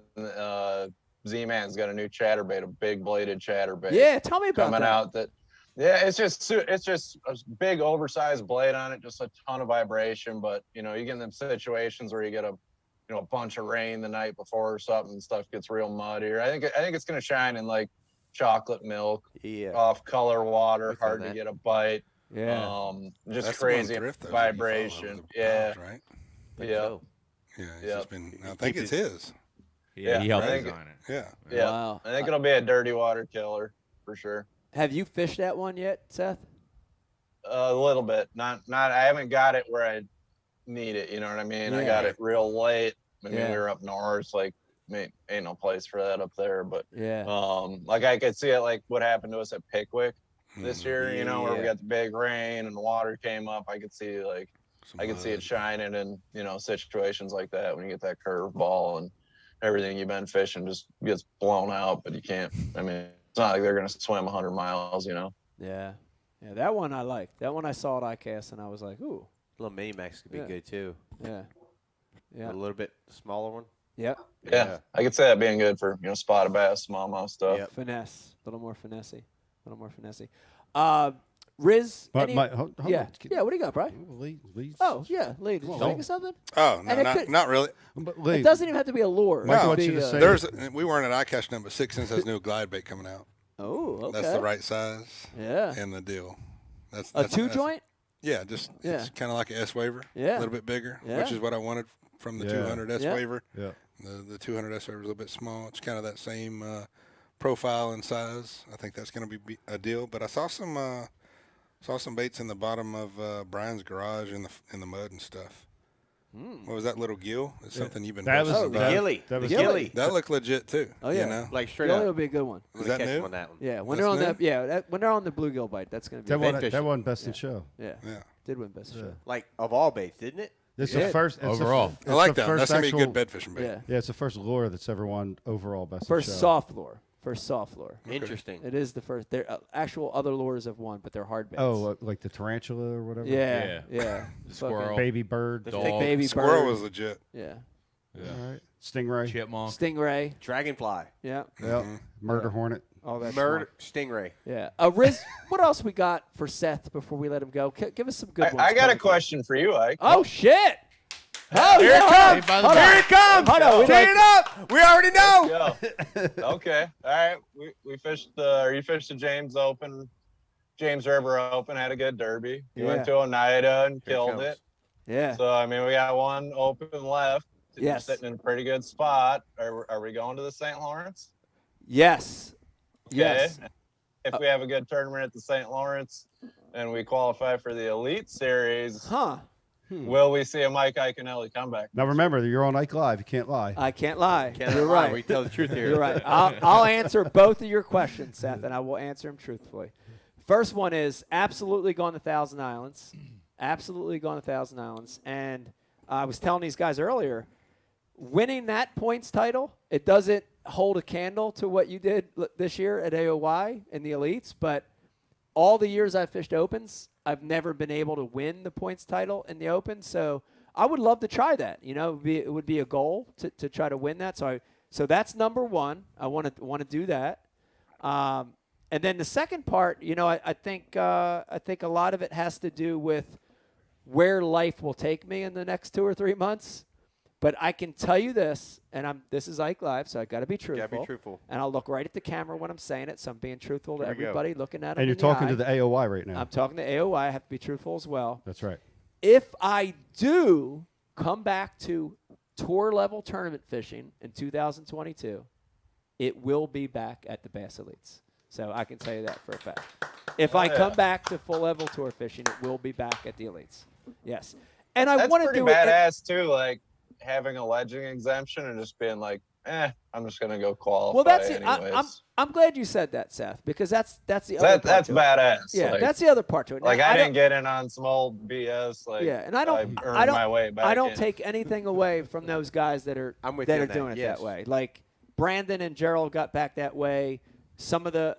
Z-Man's got a new chatterbait, a big bladed chatterbait. Yeah, tell me about coming out. It's just a big oversized blade on it, just a ton of vibration. But you get in them situations where you get a bunch of rain the night before or something, stuff gets real muddy. Or I think it's gonna shine in like chocolate milk, off color water, hard to get a bite. Yeah. Just That's crazy Drift, though, vibration. Bombs, right? Yeah. Yeah, he's just been. I think it's his. Yeah, he helped I design it. Yeah. Yeah. Wow. I think it'll be a dirty water killer for sure. Have you fished that one yet, Seth? A little bit. Not. I haven't got it where I need it. You know what I mean? Yeah. I got it real late. I mean, Yeah. we were up north. Like, ain't no place for that up there. But Yeah. like I could see it. Like what happened to us at Pickwick this year. Where we got the big rain and the water came up. I could see it shining in situations like that when you get that curveball and everything you've been fishing just gets blown out. But you can't. I mean, it's not like they're gonna swim 100 miles. Yeah. Yeah, that one I liked. That one I saw at ICAST, and I was like, ooh. Little mini max could be good too. Yeah. A Yeah. little bit smaller one. Yep. Yeah. I could say that being good for spotted bass, smallmouth stuff. Yep. Finesse. A little more finessey. Riz. Hold yeah. on. Yeah. What do you got, Brian? Lee, Oh, yeah. Lee, did you think of something? Oh no, And it not really. But Lee, It doesn't even have to be a lure. Mike It could wants you be, to say- We weren't at ICAST number 6 since has new glide bait coming out. Oh, okay. That's the right size. Yeah. And the deal. That's A two joint? Yeah, it's kind of like an S waver. Yeah. A little bit bigger, Yeah. which is what I wanted from the 200 S Yeah. waver. Yeah. The 200 S waver is a little bit small. It's kind of that same profile and size. I think that's going to be a deal. But I saw some baits in the bottom of Brian's garage in the mud and stuff. What was that little gill? It's something you've been. That was posting the about. gilly. That was The gilly. That looked legit too. Oh, yeah. You know? Like straight Gilly will up. be a good one. Is that Catch new? him on that one. Yeah. When That's they're on new? when they're on the bluegill bite, that's going to be that a one. big That one best in show. Yeah. Yeah. Did win best of show. Like of all baits, didn't it? This is Yeah. the first it's Overall. The, I like it's the that. first That's gonna be a actual- good bed fishing bait. Yeah. Yeah, it's the first lure that's ever won overall best First in show. soft lure. Interesting. It is the first. There actual other lures have won, but they're hard baits. Oh, like the tarantula or whatever. yeah. Yeah. Squirrel. Baby bird. Dog. Baby Squirrel bird. was legit. Yeah. All right. Stingray. Chipmunk. Stingray. Dragonfly. Yeah. Yep. Murder hornet. Oh, that's Murder fun. Stingray. Yeah. Riz, what else we got for Seth before we let him go? Give us some good ones. I got a coming through. question for you, Ike. Oh, shit. Oh, Here yeah. it comes. Hold on. Here it comes. Hold on. We Tee like- it up. We already know. Go. Okay. All right. We fished you fished the James River Open, had a good derby. You went to Oneida and Here it killed comes. it. Yeah. So I mean, we got one open left. You're Yes. sitting in a pretty good spot. Are we going to the St. Lawrence? Yes. Okay. Yes. If we have a good tournament at the St. Lawrence and we qualify for the Elite Series, Huh. will we see a Mike Iaconelli comeback? Now remember, you're on Ike Live. You can't lie. I can't lie. Can't You're lie. right. We tell the truth here. You're right. I'll answer both of your questions, Seth, and I will answer them truthfully. First one is absolutely gone to Thousand Islands. Absolutely gone to Thousand Islands. And I was telling these guys earlier, winning that points title, it doesn't hold a candle to what you did this year at AOY in the Elites, but all the years I've fished Opens, I've never been able to win the points title in the Open. So I would love to try that. You know, it would be a goal to try to win that. So that's number one. I want to do that. And then the second part, you know, I think a lot of it has to do with where life will take me in the next 2 or 3 months. But I can tell you this, and this is Ike Live, so I got to be truthful. Gotta be truthful. And I'll look right at the camera when I'm saying it, so I'm being truthful to Here we go. everybody looking at it. And you're talking to the AOY right now. I'm talking to AOY. I have to be truthful as well. That's right. If I do come back to tour level tournament fishing in 2022, it will be back at the Bass Elites. So I can tell you that for a fact. If I come back to full level tour fishing, it will be back at the Elites. Yes. And I That's want to pretty do it. badass too, like having a ledging exemption and just being like, I'm just gonna go qualify. Well, that's it. anyways. I'm glad you said that, Seth, because that's the other part That's to it. badass. Yeah, like, that's the other part to it. like Now, I don't- didn't get in on some old BS. Like Yeah, and I don't earned my way back. I don't in. take anything away from those guys that are I'm with that you are on that, doing it yes. that way. Like Brandon and Gerald got back that way. Some of the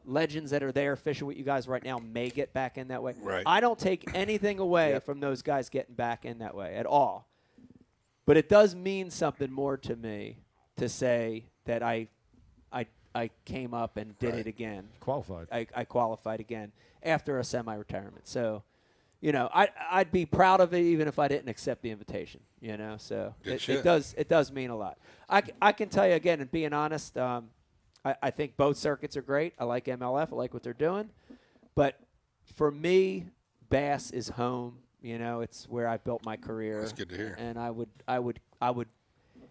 legends that are there fishing with you guys right now may get back in that way. Right. I don't take anything away from those guys getting back in that way at all. But it does mean something more to me to say that I came up and did it again. Qualified. I qualified again after a semi-retirement. So, you know, I'd be proud of it even if I didn't accept the invitation. You know, so it does mean a lot. I can tell you again, and being honest, I think both circuits are great. I like MLF. I like what they're doing, but for me, Bass is home. You know, it's where I built my career. That's good to hear. And I would,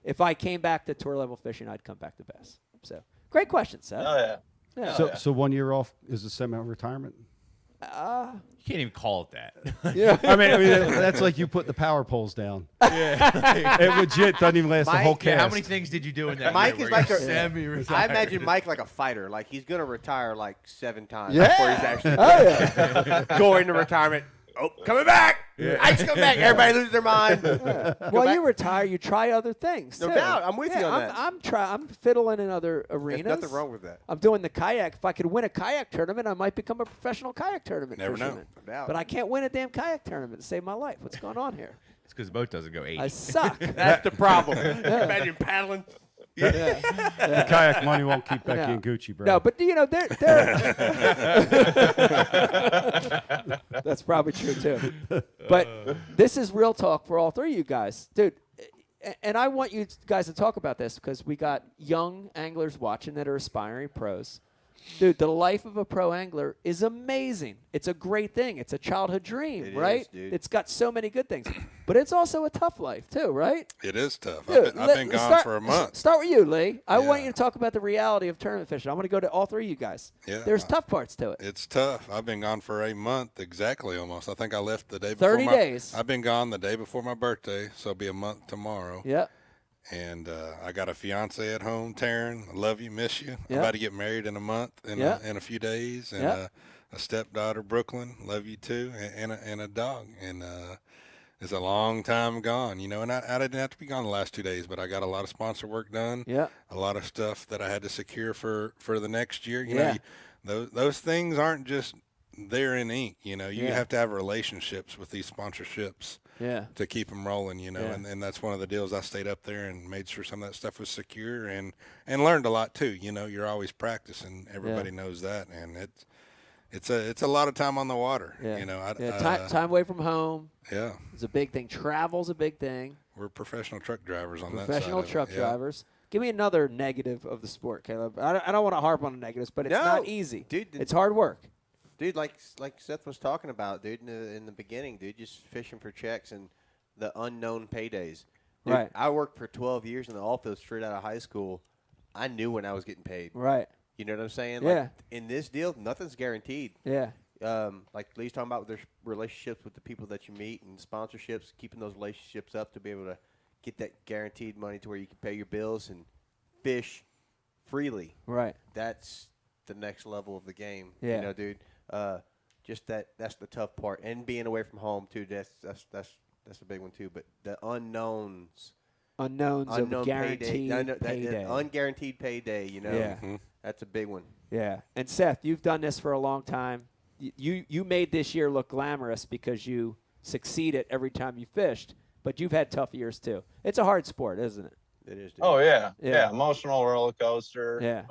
if I came back to tour level fishing, I'd come back to Bass. So great question, Seth. Oh yeah. Yeah. So 1 year off is a semi-retirement? You can't even call it that. Yeah. I mean, that's like you put the power poles down. Yeah. It legit doesn't even last the Mike, whole yeah, cast. How many things did you do in that? Mike year is where like you're a- semi-retired? I imagine Mike like a fighter. Like he's gonna retire like 7 times Yeah. before he's actually Oh yeah. going to retirement. Oh, coming back! Ike's coming back. Everybody loses their mind. Well, back. you retire, you try other things. No too. doubt. I'm with you on I'm, that. I'm fiddling in other arenas. There's nothing wrong with that. I'm doing the kayak. If I could win a kayak tournament, I might become a professional kayak tournament Never know. fisherman. No doubt. But I can't win a damn kayak tournament to save my life. What's going on here? It's because the boat doesn't go 8. I suck. That's the problem. Imagine paddling. The kayak money won't keep Becky No. and Gucci, bro. No, but you know, they're that's probably true too. But this is real talk for all three of you guys, dude. And I want you guys to talk about this because we got young anglers watching that are aspiring pros. Dude, the life of a pro angler is amazing. It's a great thing. It's a childhood dream, It right? is, dude. It's got so many good things. But it's also a tough life too, right? It is tough. Dude, I've been gone for a month. Start with you, Lee. I want Yeah. you to talk about the reality of tournament fishing. I want to go to all three of you guys. Yeah, There's tough parts to it. It's tough. I've been gone for a month exactly almost. I think I left the day before 30 days. I've been gone the day before my birthday, so it'll be a month tomorrow. Yeah. And I got a fiance at home, Taryn. I love you, miss you. Yeah. I'm about to get married in a month, in a few days, and Yeah. a stepdaughter, Brooklyn. Love you too, and a dog. And it's a long time gone, you know. And I didn't have to be gone the last 2 days, but I got a lot of sponsor work done. Yeah. A lot of stuff that I had to secure for the next year. You Yeah. know, those things aren't just there in ink. You know, you Yeah. have to have relationships with these sponsorships. to keep them rolling, you know. And that's one of the deals. I stayed up there and made sure some of that stuff was secure and learned a lot too. You know, you're always practicing. Everybody knows that, and it's a lot of time on the water. You know, time away from home. Yeah, it's a big thing. Travel's a big thing. We're professional truck drivers on that side. Professional truck drivers. Give me another negative of the sport, Caleb. I don't want to harp on the negatives, but it's not easy. Dude, it's hard work. Dude, like Seth was talking about, dude, in the beginning, dude, just fishing for checks and the unknown paydays. Dude, Right. I worked for 12 years in the oil field straight out of high school. I knew when I was getting paid. Right. You know what I'm saying? Yeah. Like, in this deal, nothing's guaranteed. Yeah. Like Lee's talking about, there's relationships with the people that you meet and sponsorships, keeping those relationships up to be able to get that guaranteed money to where you can pay your bills and fish freely. Right. That's the next level of the game. Yeah. You know, dude. Just that's the tough part, and being away from home too. That's a big one too. But the unknowns of guaranteed payday. Unguaranteed payday. You know, Yeah. That's a big one. Yeah. And Seth, you've done this for a long time. You made this year look glamorous because you succeeded every time you fished, but you've had tough years too. It's a hard sport, isn't it? It is. Dude. Oh yeah. Emotional roller coaster. Yeah.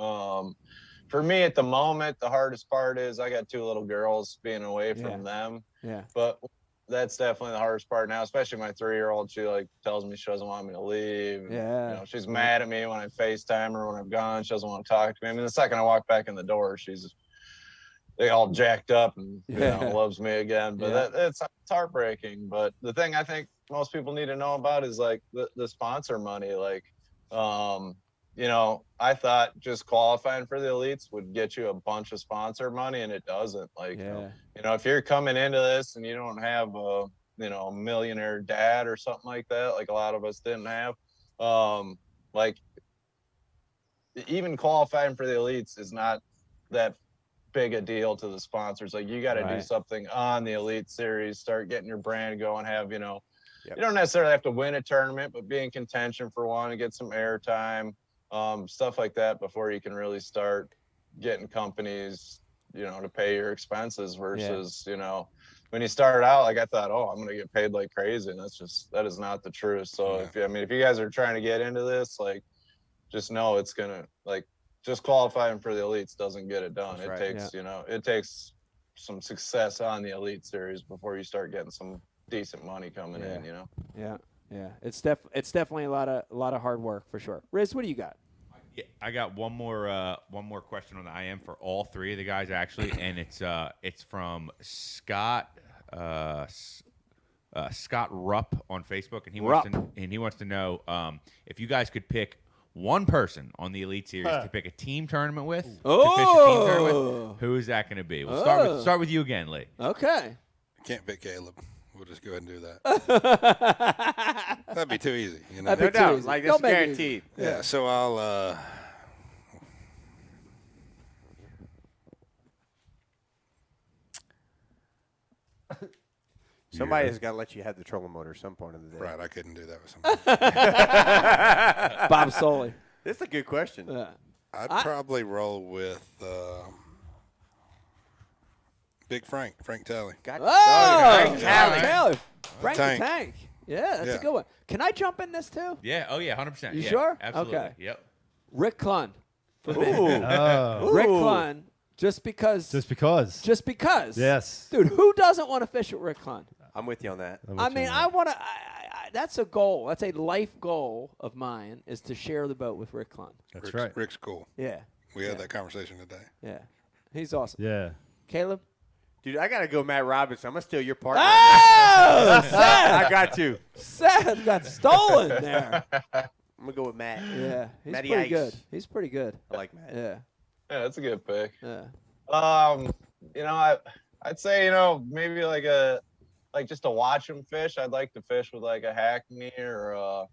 For me at the moment, the hardest part is I got 2 little girls, being away from them. Yeah. But that's definitely the hardest part now, especially my 3-year-old. She like tells me she doesn't want me to leave. And, Yeah. you know, she's mad at me when I FaceTime her when I'm gone. She doesn't want to talk to me. I mean, the second I walk back in the door, they all jacked up and loves me again. But it's heartbreaking. But the thing I think most people need to know about is like the sponsor money. Like, you know, I thought just qualifying for the elites would get you a bunch of sponsor money, and it doesn't. Like, you know, if you're coming into this and you don't have a, you know, millionaire dad or something like that, like a lot of us didn't have, like even qualifying for the elites is not that big a deal to the sponsors. Like, you got to do something on the elite series, start getting your brand going, have, you know, you don't necessarily have to win a tournament, but be in contention for one and get some airtime. Stuff like that before you can really start getting companies, you know, to pay your expenses versus, you know, when you start out, like I thought, oh, I'm going to get paid like crazy. And that is not the truth. So if you guys are trying to get into this, like, just know it's going to, like, just qualifying for the elites doesn't get it done. It takes, you know, it takes some success on the elite series before you start getting some decent money coming in, you know? Yeah, it's definitely a lot of hard work for sure. Riz, what do you got? Yeah, I got one more question on the IM for all 3 of the guys actually, and it's from Scott Scott Rupp on Facebook, and he wants to know if you guys could pick one person on the Elite Series to pick a team tournament with, to fish a team tournament. Who is that going to be? We'll start with you again, Lee. Okay. I can't pick Caleb. We'll just go ahead and do that. That'd be too easy, you know. No doubt. Like, it's guaranteed. Yeah, so I'll somebody has got to let you have the trolling motor at some point in the day. Right, I couldn't do that with somebody. Bob Soley. That's a good question. I'd probably roll with Big Frank Talley. Frank Talley. Frank the Tank. Yeah, that's a good one. Can I jump in this too? Yeah. Oh yeah. 100%. You sure? Absolutely. Okay. Yep. Rick Clunn. Ooh. Rick Clunn. Just because. Yes. Dude, who doesn't want to fish with Rick Clunn? I'm with you on that. I mean, I want to. That's a goal. That's a life goal of mine, is to share the boat with Rick Clunn. That's right. Rick's cool. Yeah. We had that conversation today. Yeah. He's awesome. Yeah. Caleb? Dude, I got to go Matt Robinson. I'm going to steal your partner. Oh, Seth! I got you. Seth got stolen there. I'm going to go with Matt. Yeah. He's Matty pretty Ice. good. He's pretty good. I like Matt. Yeah. Yeah, that's a good pick. Yeah. You know, I'd say, you know, maybe like just to watch him fish. I'd like to fish with like a Hackney or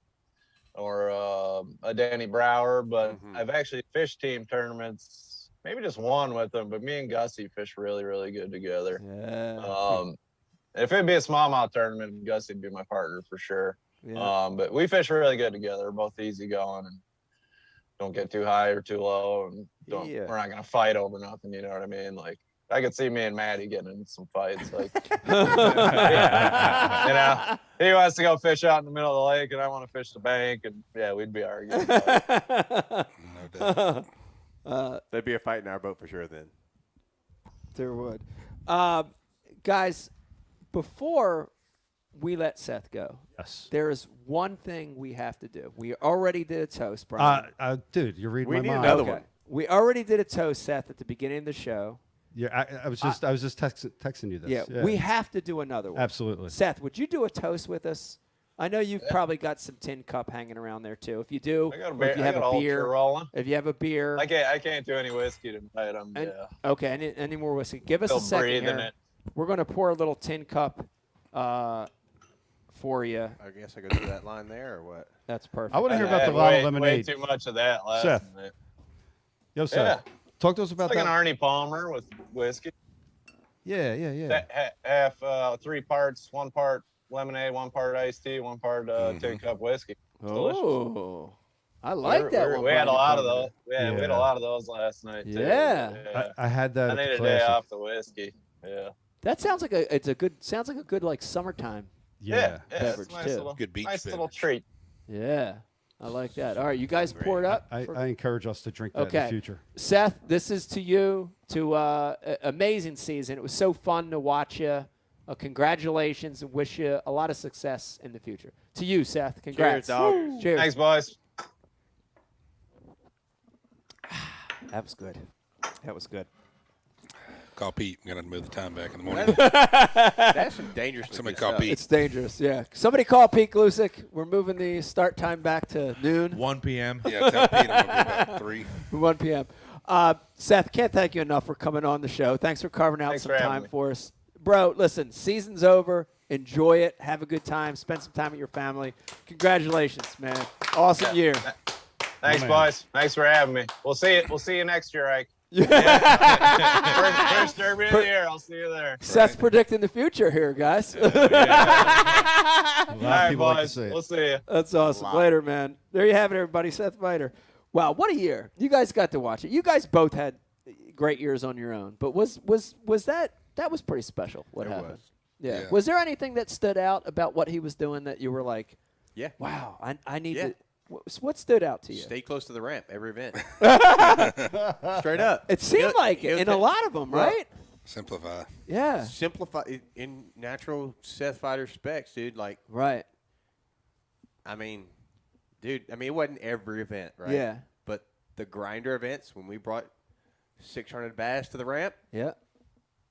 a Danny Brower, but I've actually fished team tournaments, maybe just one with them, but me and Gussie fish really, really good together. Yeah. If it'd be a smallmouth tournament, Gussie'd be my partner for sure. Yeah. But we fish really good together. We're both easy going and don't get too high or too low, and we're not gonna fight over nothing. You know what I mean? Like, I could see me and Maddie getting in some fights. Like, you know, he wants to go fish out in the middle of the lake, and I want to fish the bank, and yeah, we'd be arguing. No doubt. There'd be a fight in our boat for sure then. There would. Guys, before we let Seth go, Yes. there is one thing we have to do. We already did a toast, Brian. Dude, you're reading We my need mind. another Okay. one. We already did a toast, Seth, at the beginning of the show. Yeah, I was just texting you this. Yeah, we have to do another one. Absolutely. Seth, would you do a toast with us? I know you've probably got some tin cup hanging around there too. If you do, I got a or beer. if you I have got a all beer, rolling. if you have a beer, I can't do any whiskey tonight. okay, any more whiskey? Give us Still a second breathing here. it. We're gonna pour a little tin cup for you. I guess I go through that line there or what? That's perfect. I want to hear about had the bottle way, of lemonade. Way too much of that last Seth. night. Yo, Seth, talk to us about Like an that. Arnie Palmer with whiskey. Yeah. Half 3 parts, 1 part lemonade, 1 part iced tea, 1 part tin cup whiskey. It's delicious. Oh, I like that one. We had a Brian, lot you of those. covered Yeah, we had a lot of those last night too. Yeah. I had that. I at the need a day Classic. off the whiskey. Yeah. it. That sounds like a good like summertime. Yeah. It's Beverage, a nice too. little, Good beach nice little beverage. treat. Yeah, I like that. All right, you guys pour it up. I encourage us to drink that in Okay. the future. Seth, this is to you. Amazing season. It was so fun to watch you. Congratulations and wish you a lot of success in the future. To you, Seth. Congrats. Cheers, dog. Woo. Cheers. Thanks, boys. That was good. That was good. Call Pete. I'm gonna move the time back in the morning. That's some dangerous. Somebody good call stuff. Pete. It's dangerous. Yeah. Somebody call Pete Glusick. We're moving the start time back to noon. 1 p.m. Yeah, tell Pete I'm gonna be about 3. 1 p.m. Seth, can't thank you enough for coming on the show. Thanks for carving out Thanks some for having time me. for us. Bro, listen, season's over. Enjoy it. Have a good time. Spend some time with your family. Congratulations, man. Awesome year. Thanks, man. boys. Thanks for having me. We'll see you next year, Ike. First derby of the year. I'll see you there. Seth's predicting the future here, guys. A lot All of right, people like to boys. say it. We'll see you. That's awesome. Later, man. There you have it, everybody. Seth Feider. Wow, what a year. You guys got to watch it. You guys both had great years on your own. But was that was pretty special what It happened? was. Yeah. Yeah. Was there anything that stood out about what he was doing that you were like, Yeah. wow, I need Yeah. to what stood out to you? Stay close to the ramp every event. Straight up. It seemed It'll- like it it'll in a take- lot of them, Well, right? Simplify. Yeah. Simplify in natural Seth Feider specs, dude. Like, Right. I mean, dude. I mean, it wasn't every event, right? Yeah. But the grinder events, when we brought 600 bass to the ramp, Yeah.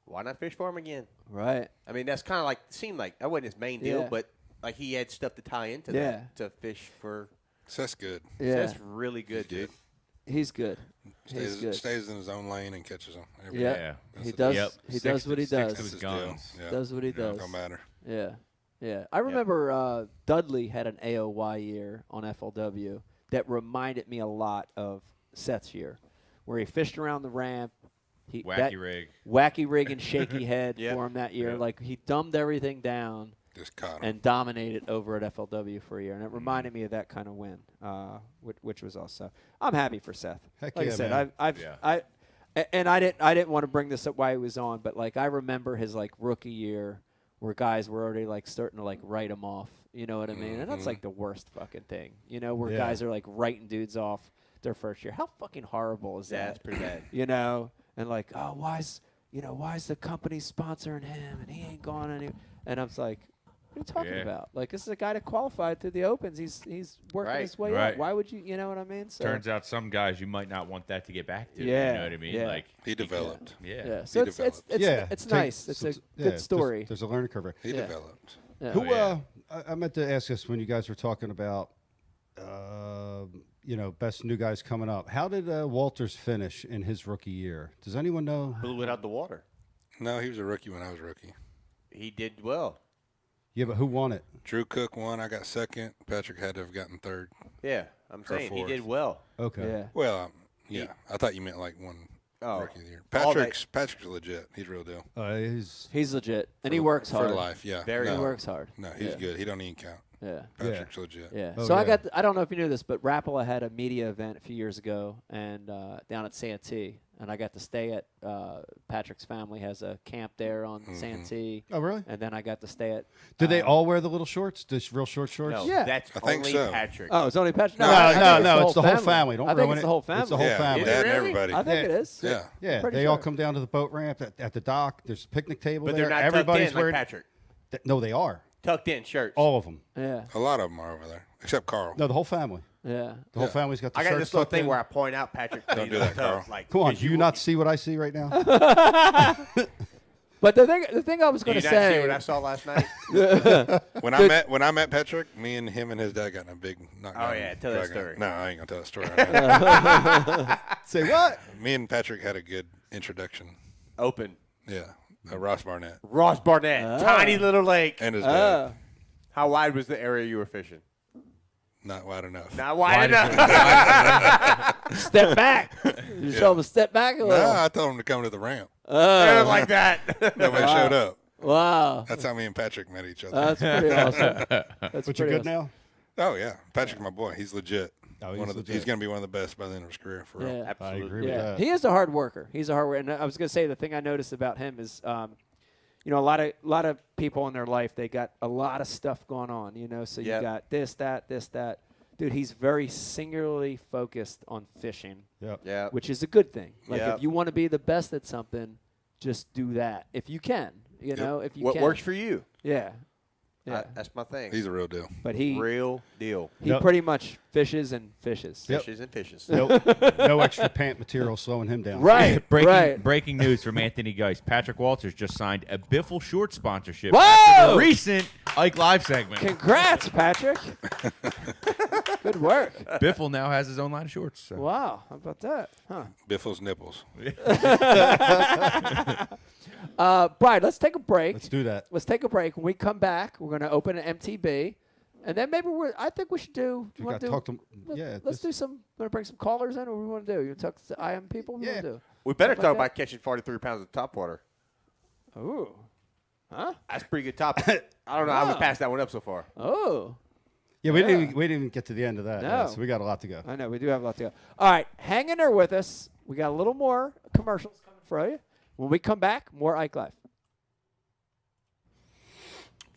why not fish for him again? Right. I mean, that's kind of like seemed like that wasn't his main deal, Yeah. but like he had stuff to tie into Yeah. that to fish for. So that's good. Yeah. That's really good, dude. He's good. He's good. Stays in his own lane and catches them. Every Yeah. day. Yeah. He the does. Yep. He Sticks does to- what he sticks does. to his That's his deal. guns. Yeah. Does what he Yeah, does. Don't matter. Yeah. Yeah. I remember Dudley had an AOY year on FLW that reminded me a lot of Seth's year, where he fished around the ramp. Wacky rig. Wacky rig and shaky head Yep. for him that year. Yep. Like he dumbed everything down Just caught him. and dominated over at FLW for a year, and it reminded me of that kind of win, which was also. I'm happy for Seth. Heck like yeah, I said, man. I didn't want to bring this up while he was on, but like I remember his like rookie year where guys were already like starting to like write him off. You know what I mean? And that's like the worst fucking thing. You know, where Yeah. guys are like writing dudes off their first year. How fucking horrible is Yeah, that? that's pretty bad. You know, and like, oh, why is the company sponsoring him and he ain't gone any? And I'm just like, what are you talking Yeah. about? Like, this is a guy that qualified through the opens. He's working Right. his way Right. up. Why would you know what I mean? So, Turns out some guys you might not want that to get back to. Yeah, You know what I mean? yeah. Like He developed. Yeah. yeah. So He it's developed. Yeah, it's take- nice. It's so- a yeah, good there's- story. There's a learning curve. He Yeah. developed. Yeah. Who? yeah. I meant to ask this when you guys were talking about, best new guys coming up. How did Walters finish in his rookie year? Does anyone know? Blew it out the water. No, he was a rookie when I was a rookie. He did well. Yeah, but who won it? Drew Cook won. I got second. Patrick had to have gotten third. Yeah, I'm saying he fourth. did well. Okay. Yeah. Well, yeah. I thought you meant like one Oh. rookie of the year. All that- Patrick's legit. He's real deal. He's legit, and he For- works for hard. life. Yeah. Very He no, works hard. No, he's Yeah. good. He don't even count. Yeah. Patrick's legit. Yeah. Oh, So yeah. I don't know if you knew this, but Rapala had a media event a few years ago and down at Santee, and I got to stay at Patrick's family has a camp there on Santee. Oh, really? And then I got to stay at. Do they all wear the little shorts, the real short shorts? No, Yeah. that's I think only so. Patrick. Oh, it's only Patrick. No, I think no, it's the whole family. Don't I think ruin it's it. the whole family. It's the whole Yeah, family. Dad and Really? everybody. I think it is. Yeah. Yeah, Pretty they all sure. come down to the boat ramp at the dock. There's a picnic table But there. they're not Everybody's tucked in like wearing. Patrick. No, they are. Tucked in shirts. All of them. Yeah. A lot of them are over there, except Carl. No, the whole family. Yeah. The whole family's got the I got shirts this little tucked thing in. where I point out Patrick. Don't do that, Carl. Like, Come on, 'cause do you not see what I see right now? But the thing I was Do going you to not see say. what I saw last night? When I met Patrick, me and him and his dad got in a big knockdown. Oh, yeah, tell that dragon. story. No, I ain't gonna tell that story. Right now. Say what? Me and Patrick had a good introduction. Open. Yeah, Ross Barnett Ross Barnett. Tiny little lake. and his dad. How wide was the area you were fishing? Not wide enough. Not wide enough. Step back. You show him to step back a No, little. I told him to come to the ramp. Like that. Nobody showed up. Wow. That's how me and Patrick met each other. That's pretty awesome. That's But you're pretty good awesome. now? Oh yeah, Patrick's my boy. He's legit. Oh, he's legit. He's gonna be one of the best by the end of his career for real. Yeah. I Absolutely. agree with Yeah, that. he is a hard worker. He's a hard worker. And I was going to say the thing I noticed about him is, you know, a lot of people in their life, they got a lot of stuff going on, you know. So you Yep. got this, that. Dude, he's very singularly focused on fishing, Yep. Yeah. which is a good thing. Like Yep. if you want to be the best at something, just do that if you can. You know, if you What can. works for you? Yeah. Yeah. That's my thing. He's a real deal. But he Real deal. Yep. pretty much fishes and fishes. Yep. Fishes and fishes. No extra pant material slowing him down. Right. right. Breaking news from Anthony Geist. Patrick Walters just signed a Biffle Short sponsorship Whoa! after the recent Ike Live segment. Congrats, Patrick. Good work. Biffle now has his own line of shorts. So. Wow. How about that? Huh. Biffle's nipples. Brian, let's take a break. Let's do that. Let's take a break. When we come back, we're going to open an MTB, and then maybe I think we should do. We wanna got to do- talk to him. Yeah. Let's do some. Want to bring some callers in, or what we want to do? You talk to IM people. What do you Yeah. want to We better Something talk like about catching 43 pounds of topwater. do? Ooh. Huh? That's pretty good top. I don't know how we Wow. passed that one up so far. Oh. Yeah, we Yeah. didn't even get to the end of that. Yeah, No. so we got a lot to go. I know we do have a lot to go. All right, hang in there with us. We got a little more commercials coming for you. When we come back, more Ike Live.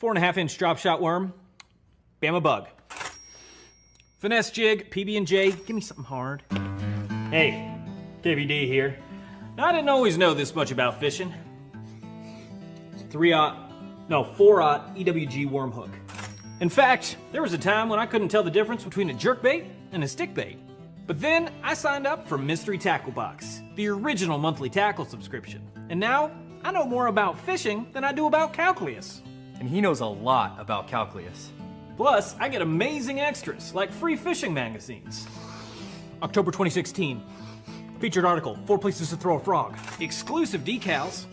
4.5-inch drop shot worm, Bama bug. Finesse jig, PB&J, give me something hard. Hey, KVD here. Now, I didn't always know this much about fishing. 4-aught EWG worm hook. In fact, there was a time when I couldn't tell the difference between a jerkbait and a stickbait. But then I signed up for Mystery Tackle Box, the original monthly tackle subscription. And now I know more about fishing than I do about calculus. And he knows a lot about calculus. Plus, I get amazing extras like free fishing magazines. October 2016. Featured article, 4 places to throw a frog. Exclusive decals.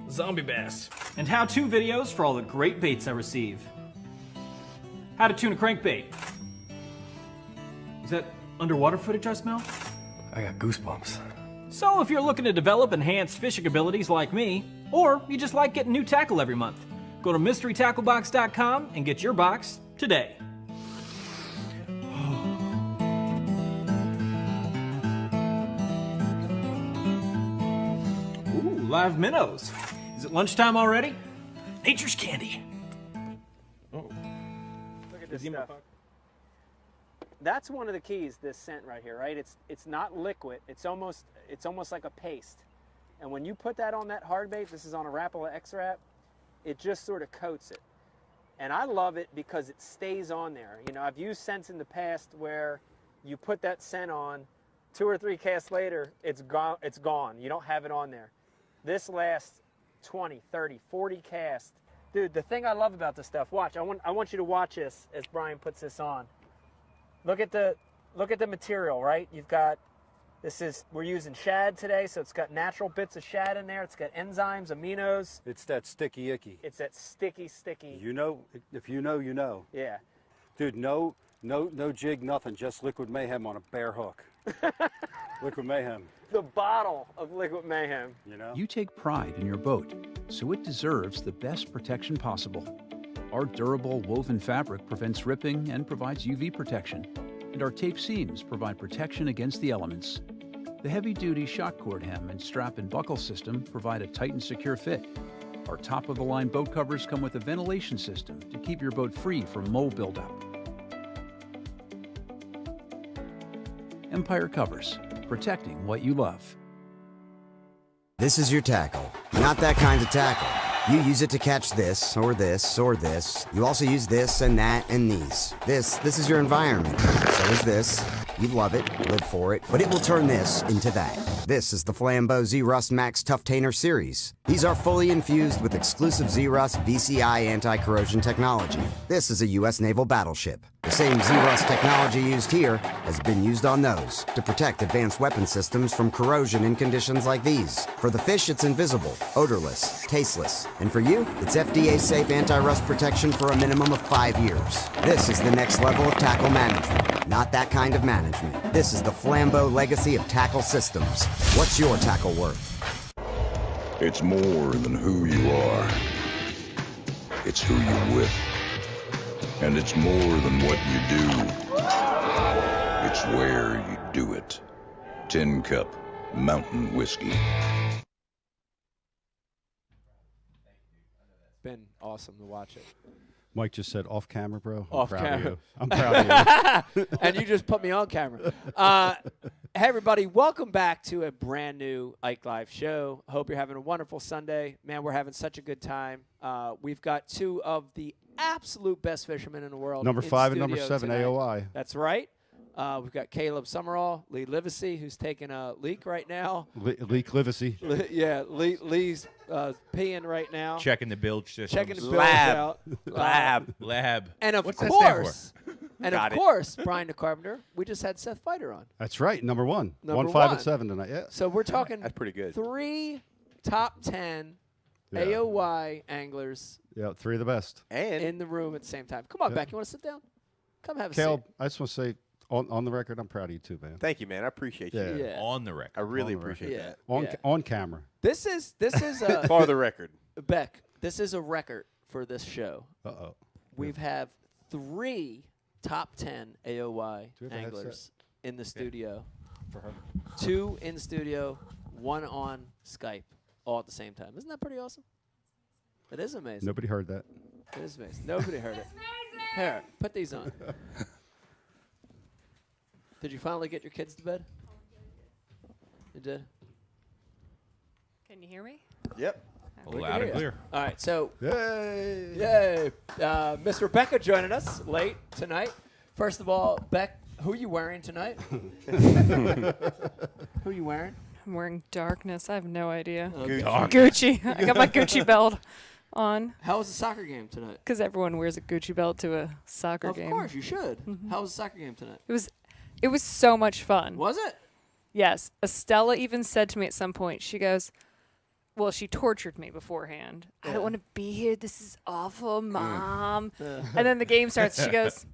Zombie bass. And how-to videos for all the great baits I receive. How to tune a crankbait. Is that underwater footage I smell? I got goosebumps. So if you're looking to develop enhanced fishing abilities like me, or you just like getting new tackle every month, go to mysterytacklebox.com and get your box today. Ooh, live minnows. Is it lunchtime already? Nature's candy. Look at this stuff. That's one of the keys, this scent right here, right? It's not liquid. It's almost like a paste. And when you put that on that hard bait, this is on a Rapala X-Wrap, it just sort of coats it. And I love it because it stays on there. You know, I've used scents in the past where you put that scent on, 2 or 3 casts later, it's gone. You don't have it on there. This lasts 20, 30, 40 casts. Dude, the thing I love about this stuff, watch. I want you to watch this as Brian puts this on. Look at the material, right? You've got, we're using shad today, so it's got natural bits of shad in there. It's got enzymes, aminos. It's that sticky icky. It's that sticky. You know, if you know, you know. Yeah. Dude, no jig, nothing. Just liquid mayhem on a bare hook. Liquid mayhem. The bottle of Liquid Mayhem. You know. You take pride in your boat, so it deserves the best protection possible. Our durable woven fabric prevents ripping and provides UV protection, and our tape seams provide protection against the elements. The heavy-duty shock cord hem and strap and buckle system provide a tight and secure fit. Our top-of-the-line boat covers come with a ventilation system to keep your boat free from mold buildup. Empire Covers, protecting what you love. This is your tackle. Not that kind of tackle. You use it to catch this, or this, or this. You also use this and that and these. This is your environment. So is this. You love it, live for it, but it will turn this into that. This is the Flambeau Z-Rust Max Tough-Tainer series. These are fully infused with exclusive Z-Rust VCI anti-corrosion technology. This is a U.S. naval battleship. The same Z-Rust technology used here has been used on those to protect advanced weapon systems from corrosion in conditions like these. For the fish, it's invisible, odorless, tasteless. And for you, it's FDA-safe anti-rust protection for a minimum of 5 years. This is the next level of tackle management, not that kind of management. This is the Flambeau legacy of tackle systems. What's your tackle worth? It's more than who you are. It's who you're with. And it's more than what you do. It's where you do it. Tin Cup Mountain Whiskey. Been awesome to watch it. Mike just said off camera, bro. Off I'm proud of camera. you. I'm proud of you. And you just put me on camera. Hey, everybody. Welcome back to a brand new Ike Live show. Hope you're having a wonderful Sunday. Man, we're having such a good time. We've got two of the absolute best fishermen in the world. Number in 5 and number studio 7 tonight. AOI. That's right. We've got Caleb Sumrall, Lee Livesay, who's taking a leak right now. Leak Livesay. Lee's peeing right now. Checking the bilge system. Checking the bilge out. Lab. And of What's that stand course, for? Got it. Brian the Carpenter, we just had Seth Feider on. That's right. Number 1. Number 1, 5, one. and 7 tonight. Yeah. So we're talking That's pretty good. 3 top 10 Yeah. AOY anglers Yeah, 3 of the best. And in the room at the same time. Come on, Yeah. Beck. You want to sit down? Come have a Caleb, seat. I just want to say, on the record, I'm proud of you too, man. thank you, man. I appreciate you. Yeah. Yeah. On the record. I really On the record. appreciate Yeah. that. On camera. This is For the record. Beck. This is a record for this show. Uh-oh. We have 3 top 10 AOY Do we have a anglers headset? in the studio. For her. 2 in studio, 1 on Skype, all at the same time. Isn't that pretty awesome? It is amazing. Nobody heard that. It is amazing. Nobody heard it. Here, put these on. Did you finally get your kids to bed? You did? Can you hear me? Yep. We can Loud hear and you. clear. All right, so Yay! Miss Rebecca joining us late tonight. First of all, Beck, who are you wearing tonight? Who are you wearing? I'm wearing darkness. I have no idea. Gucci. Gucci. I got my Gucci belt on How was the soccer game tonight? because everyone wears a Gucci belt to a soccer Of game. course, you should. How was the soccer game tonight? It was so much fun. Was it? Yes. Estella even said to me at some point, she goes, well, she tortured me beforehand. I don't want to be here. This is awful, Mom. And then the game starts. She goes,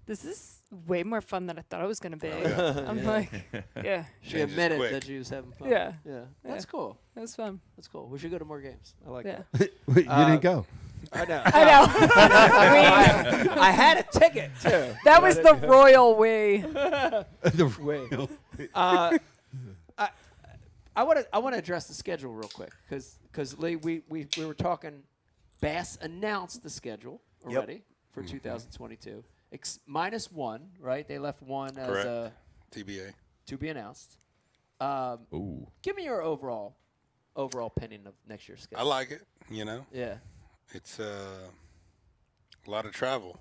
this is way more fun than I thought it was going to be. I'm like, yeah. She Changes admitted quick. that she was having fun. Yeah. Yeah. That's cool. It was fun. That's cool. We should go to more games. I like Yeah. that. you didn't go. I know. I know. I had a ticket, too. That was the royal way. The Wait. I want to address the schedule real quick because Lee, we were talking. Bass announced the schedule already for 2022. -1, right? They left 1 as Correct. a TBA. to be announced. Ooh. Give me your overall opinion of next year's schedule. I like it. Yeah. It's a lot of travel.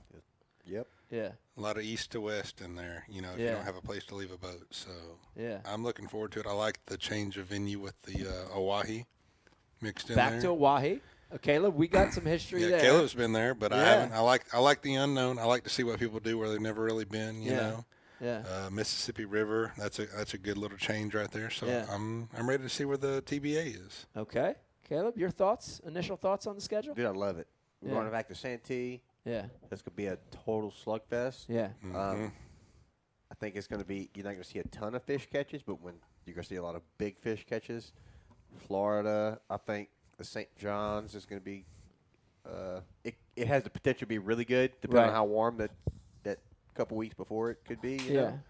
Yep. Yeah. A lot of east to west in there, if you Yeah. don't have a place to leave a boat. So Yeah. I'm looking forward to it. I like the change of venue with the Oahe mixed in Back there. to Oahe. Caleb, we got some history Yeah, there. Caleb's been there, but I Yeah. haven't. I like the unknown. I like to see what people do where they've never really been. You know, Yeah. Mississippi River. That's a good little change right there. So Yeah. I'm ready to see where the TBA is. Okay. Caleb, your initial thoughts on the schedule? Dude, I love it. We're Yeah. going back to Santee. Yeah. That's going to be a total slugfest. Yeah. I think it's going to be, you're not going to see a ton of fish catches, but when you're going to see a lot of big fish catches. Florida, I think the St. John's is going to be, it has the potential to be really good, depending on how warm that couple weeks before it could be. You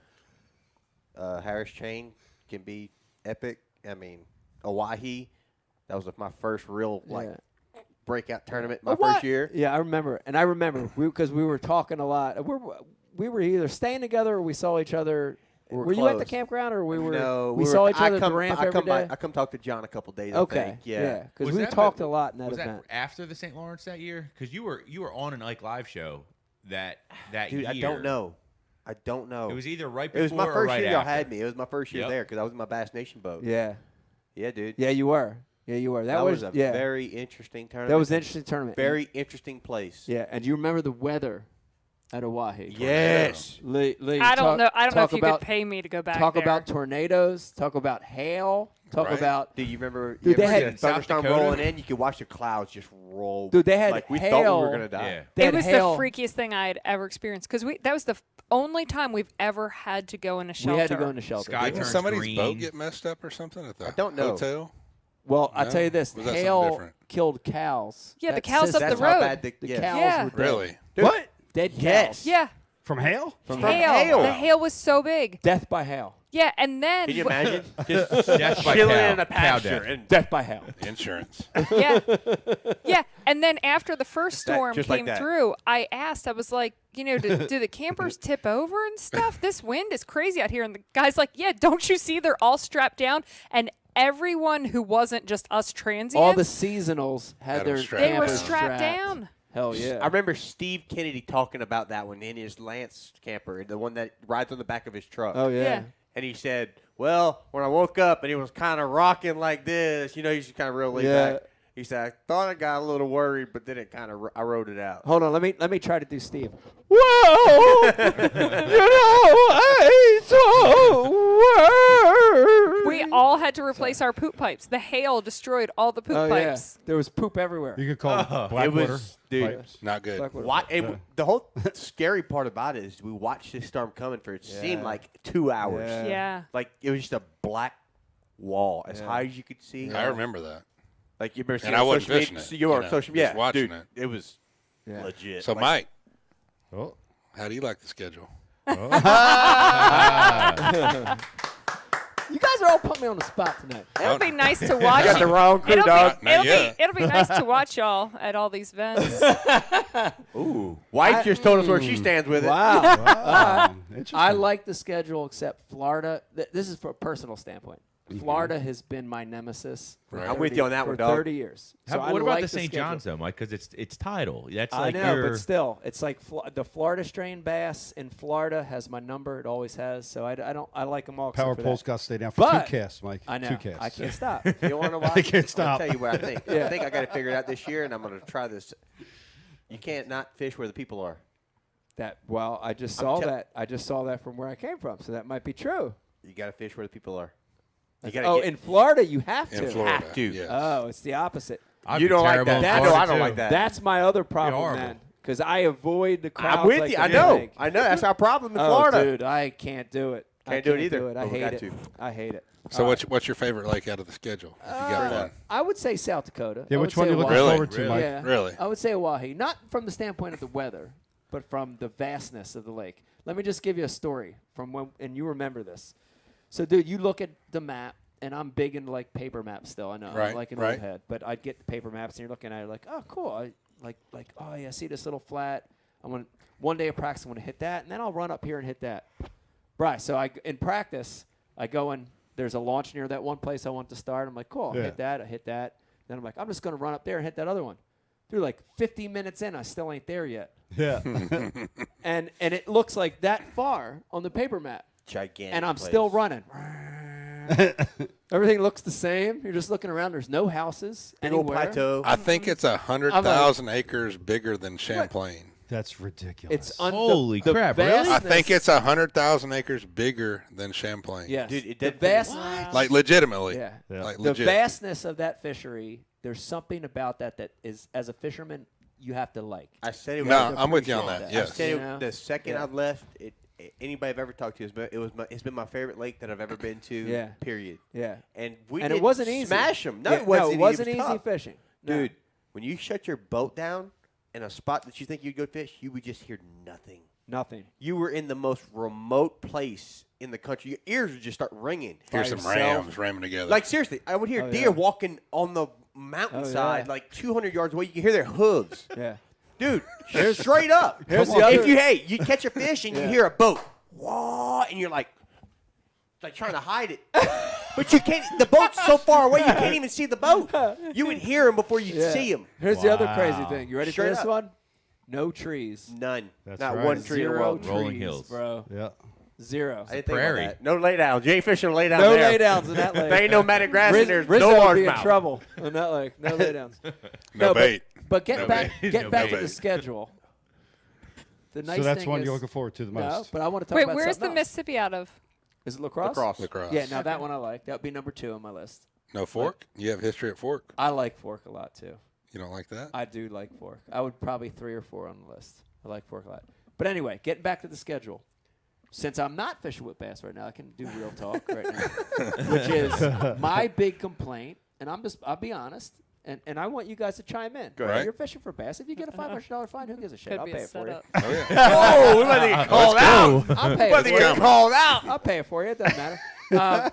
know? Harris Chain can be epic. I mean, Oahe, that was my first real breakout tournament my first year. Yeah, I remember. And I remember because we were talking a lot. We were either staying together or we saw each other. Were you at the campground or we were? No, we saw each other at the ramp every day. I come talk to John a couple days. Okay, I think. Yeah, because we talked a lot in that event. Was that after the St. Lawrence that year? Because you were on an Ike Live show that Dude, year. I don't know. It was either right before It was my or first right year y'all after. had me. It was my first year there because I was in my Bass Nation boat. Yeah. Yeah, dude. Yeah, you were. Yeah, you were. That was a very interesting tournament. That was an interesting tournament. Very interesting place. Yeah, and you remember the weather at Oahe? Yes. Lee, I don't know. I don't know if you about, could pay me to go back Talk there. about tornadoes. Talk about hail. Talk about. Do you remember? Dude, they had thunderstorm rolling in. You could watch the clouds just roll. Dude, they had like we hail. thought we were gonna die. Yeah. It was the freakiest thing I had ever experienced because that was the only time we've ever had to go in a shelter. We had to go in a shelter. Didn't somebody's boat get messed up or something at the hotel? Well, I'll tell you this: Was that hail something different? killed cows. Yeah, the That cows up system- the road. The cows were dead. Really? What? Dead Yes. cows. Yeah. From hail? From hail. The hail was so big. Death by hail. Yeah, and then Can you imagine? Just Death by chilling cow. in a Cow pasture death. and Death by hail. Insurance. yeah, yeah, and then after the first storm just like came that. through, I asked. I was like, do the campers tip over and stuff? This wind is crazy out here. And the guy's like, yeah, don't you see they're all strapped down? And everyone who wasn't just us transients, All the seasonals had their strapped they were campers strapped down. Hell yeah. I remember Steve Kennedy talking about that one in his Lance camper, the one that rides on the back of his truck. Oh yeah. Yeah. And he said, well, when I woke up and he was kind of rocking like this, he's just kind of real laid Yeah. back. He said, I thought I got a little worried, but then it kind of, I wrote it out. Hold on, let me try to do Steve. Whoa! I so We all had to replace our poop pipes. The hail destroyed all the poop Oh pipes. yeah. There was poop everywhere. You could call it It Blackwater. was, dude. pipes. Not good. Blackwater. Why, the whole scary part about it is we watched this storm coming for it seemed like 2 hours. Yeah. Yeah. Like it was just a black wall as high as you could see. I remember that. Like you remember seeing And I on wasn't social fishing media, it, You were you on know, social just media. watching Dude, it. it was Yeah. legit. So, Like, Mike, Oh. how do you like the schedule? You guys are all putting me on the spot tonight. It'll be nice to watch. You got the wrong crew, it'll dog. Be, it'll, yet. be, it'll be nice to watch y'all at all these events. Ooh. White just told us where she stands with it. Wow. Wow. Interesting. I like the schedule except Florida. This is from a personal standpoint. Florida has been my nemesis. For Right. I'm with 30 you on that for one, dog. 30 years. So I what about like the St. schedule. John's though, Mike? Because it's tidal. That's I like know, your but still, it's like the Florida strain bass in Florida has my number. It always has. So I like them all. except Power for Pole's that. got to stay down for But- 2 casts, Mike. I know. 2 casts. I can't stop. You want to watch? I can't stop. I'll tell you what I think. Yeah. I think I got to figure it out this year, and I'm going to try this. You can't not fish where the people are. I just saw that. I just saw that from where I came from. So that might be true. You got to fish where the people are. You In Florida, you have to. In Florida, Have to. yes. Oh, it's the opposite. I'd You be don't like terrible that. in That's Florida, I don't too. like that. That's my other problem, horrible. man. Because I avoid the crowds. I'm with like you. the I know. plague. I know. That's our problem in Oh, Florida. dude, I can't do it. Can't I do it can't either, Do it. I but we hate got it. to. I hate it. So what's your favorite lake out of the schedule? If you got one. I would say South Dakota. Yeah, I which would one say are you looking Oahe. forward to, Mike? Yeah. Really? I would say Oahe. Not from the standpoint of the weather, but from the vastness of the lake. Let me just give you a story from when, and you remember this. So, dude, you look at the map, and I'm big into, like, paper maps still. I know. I'm Right, like an right. old head. But I'd get the paper maps, and you're looking at it like, oh, cool. Oh, yeah, I see this little flat. One day of practice, I'm going to hit that, and then I'll run up here and hit that. Right. So, in practice, I go and there's a launch near that one place I want to start. I'm like, cool. I hit that. I hit that. Then I'm like, I'm just going to run up there and hit that other one. Dude, like 50 minutes in, I still ain't there yet. Yeah. And it looks like that far on the paper map. Gigantic. And I'm place. still running. Everything looks the same. You're just looking around. There's no houses Big old anywhere. plateau. I think it's 100,000 acres bigger than Champlain. That's ridiculous. It's Holy the crap, really? I think it's 100,000 acres bigger than Champlain. Yes. Dude, it the did- vastness. Like legitimately. Yeah. Like The legit. vastness of that fishery, there's something about that is, as a fisherman, you have to like. I said it. No, was I'm with you on appreciate that. that. Yes. I said You it, know? the second Yeah. I left, anybody I've ever talked to, it's been my favorite lake that I've ever been to. Yeah. Period. Yeah. And it wasn't easy. Smash them. No, Yeah, it wasn't. it wasn't was easy tough. fishing. No. Dude. When you shut your boat down in a spot that you think you'd go fish, you would just hear nothing. Nothing. You were in the most remote place in the country, your ears would just start ringing. Hear some rams ramming together. Like, seriously, I would hear deer walking on the mountainside, like 200 yards away. You can hear their hooves. Yeah. Dude, straight up. Here's the other. If you catch a fish and you hear a boat, whoa, and you're like trying to hide it. But you can't. The boat's so far away, you can't even see the boat. You would hear him before you see him. Here's the other crazy thing. You ready Straight for this up. one? No trees. None. That's Not right. one tree in the Zero world. trees, Rolling hills. bro. Yeah. Zero. I didn't think about prairie. that. No lay downs. You ain't fishing lay down No there. lay downs in that lake. There ain't no matted grass in there. Rizzo No would be in largemouth. trouble in that lake. No lay downs. No bait. But get No back, bait. get No back to bait. the schedule. The nice So that's thing one is, you're looking forward to the No, most. but I want to talk Wait, about where's the something else. Mississippi out of? Is it lacrosse? Lacrosse. Yeah, now that one I like. That would be number 2 on my list. No Fork? You have history at Fork? I like Fork a lot too. You don't like that? I do like Fork. I would probably 3 or 4 on the list. I like Fork a lot. But anyway, getting back to the schedule. Since I'm not fishing with bass right now, I can do real talk right now, which is my big complaint. And I'll be honest, and I want you guys to chime in. Go ahead. You're fishing for bass. If you get a $500 fine, who gives a shit? Could I'll be pay a it for you. setup. Oh, yeah. Oh, we about to get called out. I'll pay About it to for get you. called out. I'll pay it for you. It doesn't matter.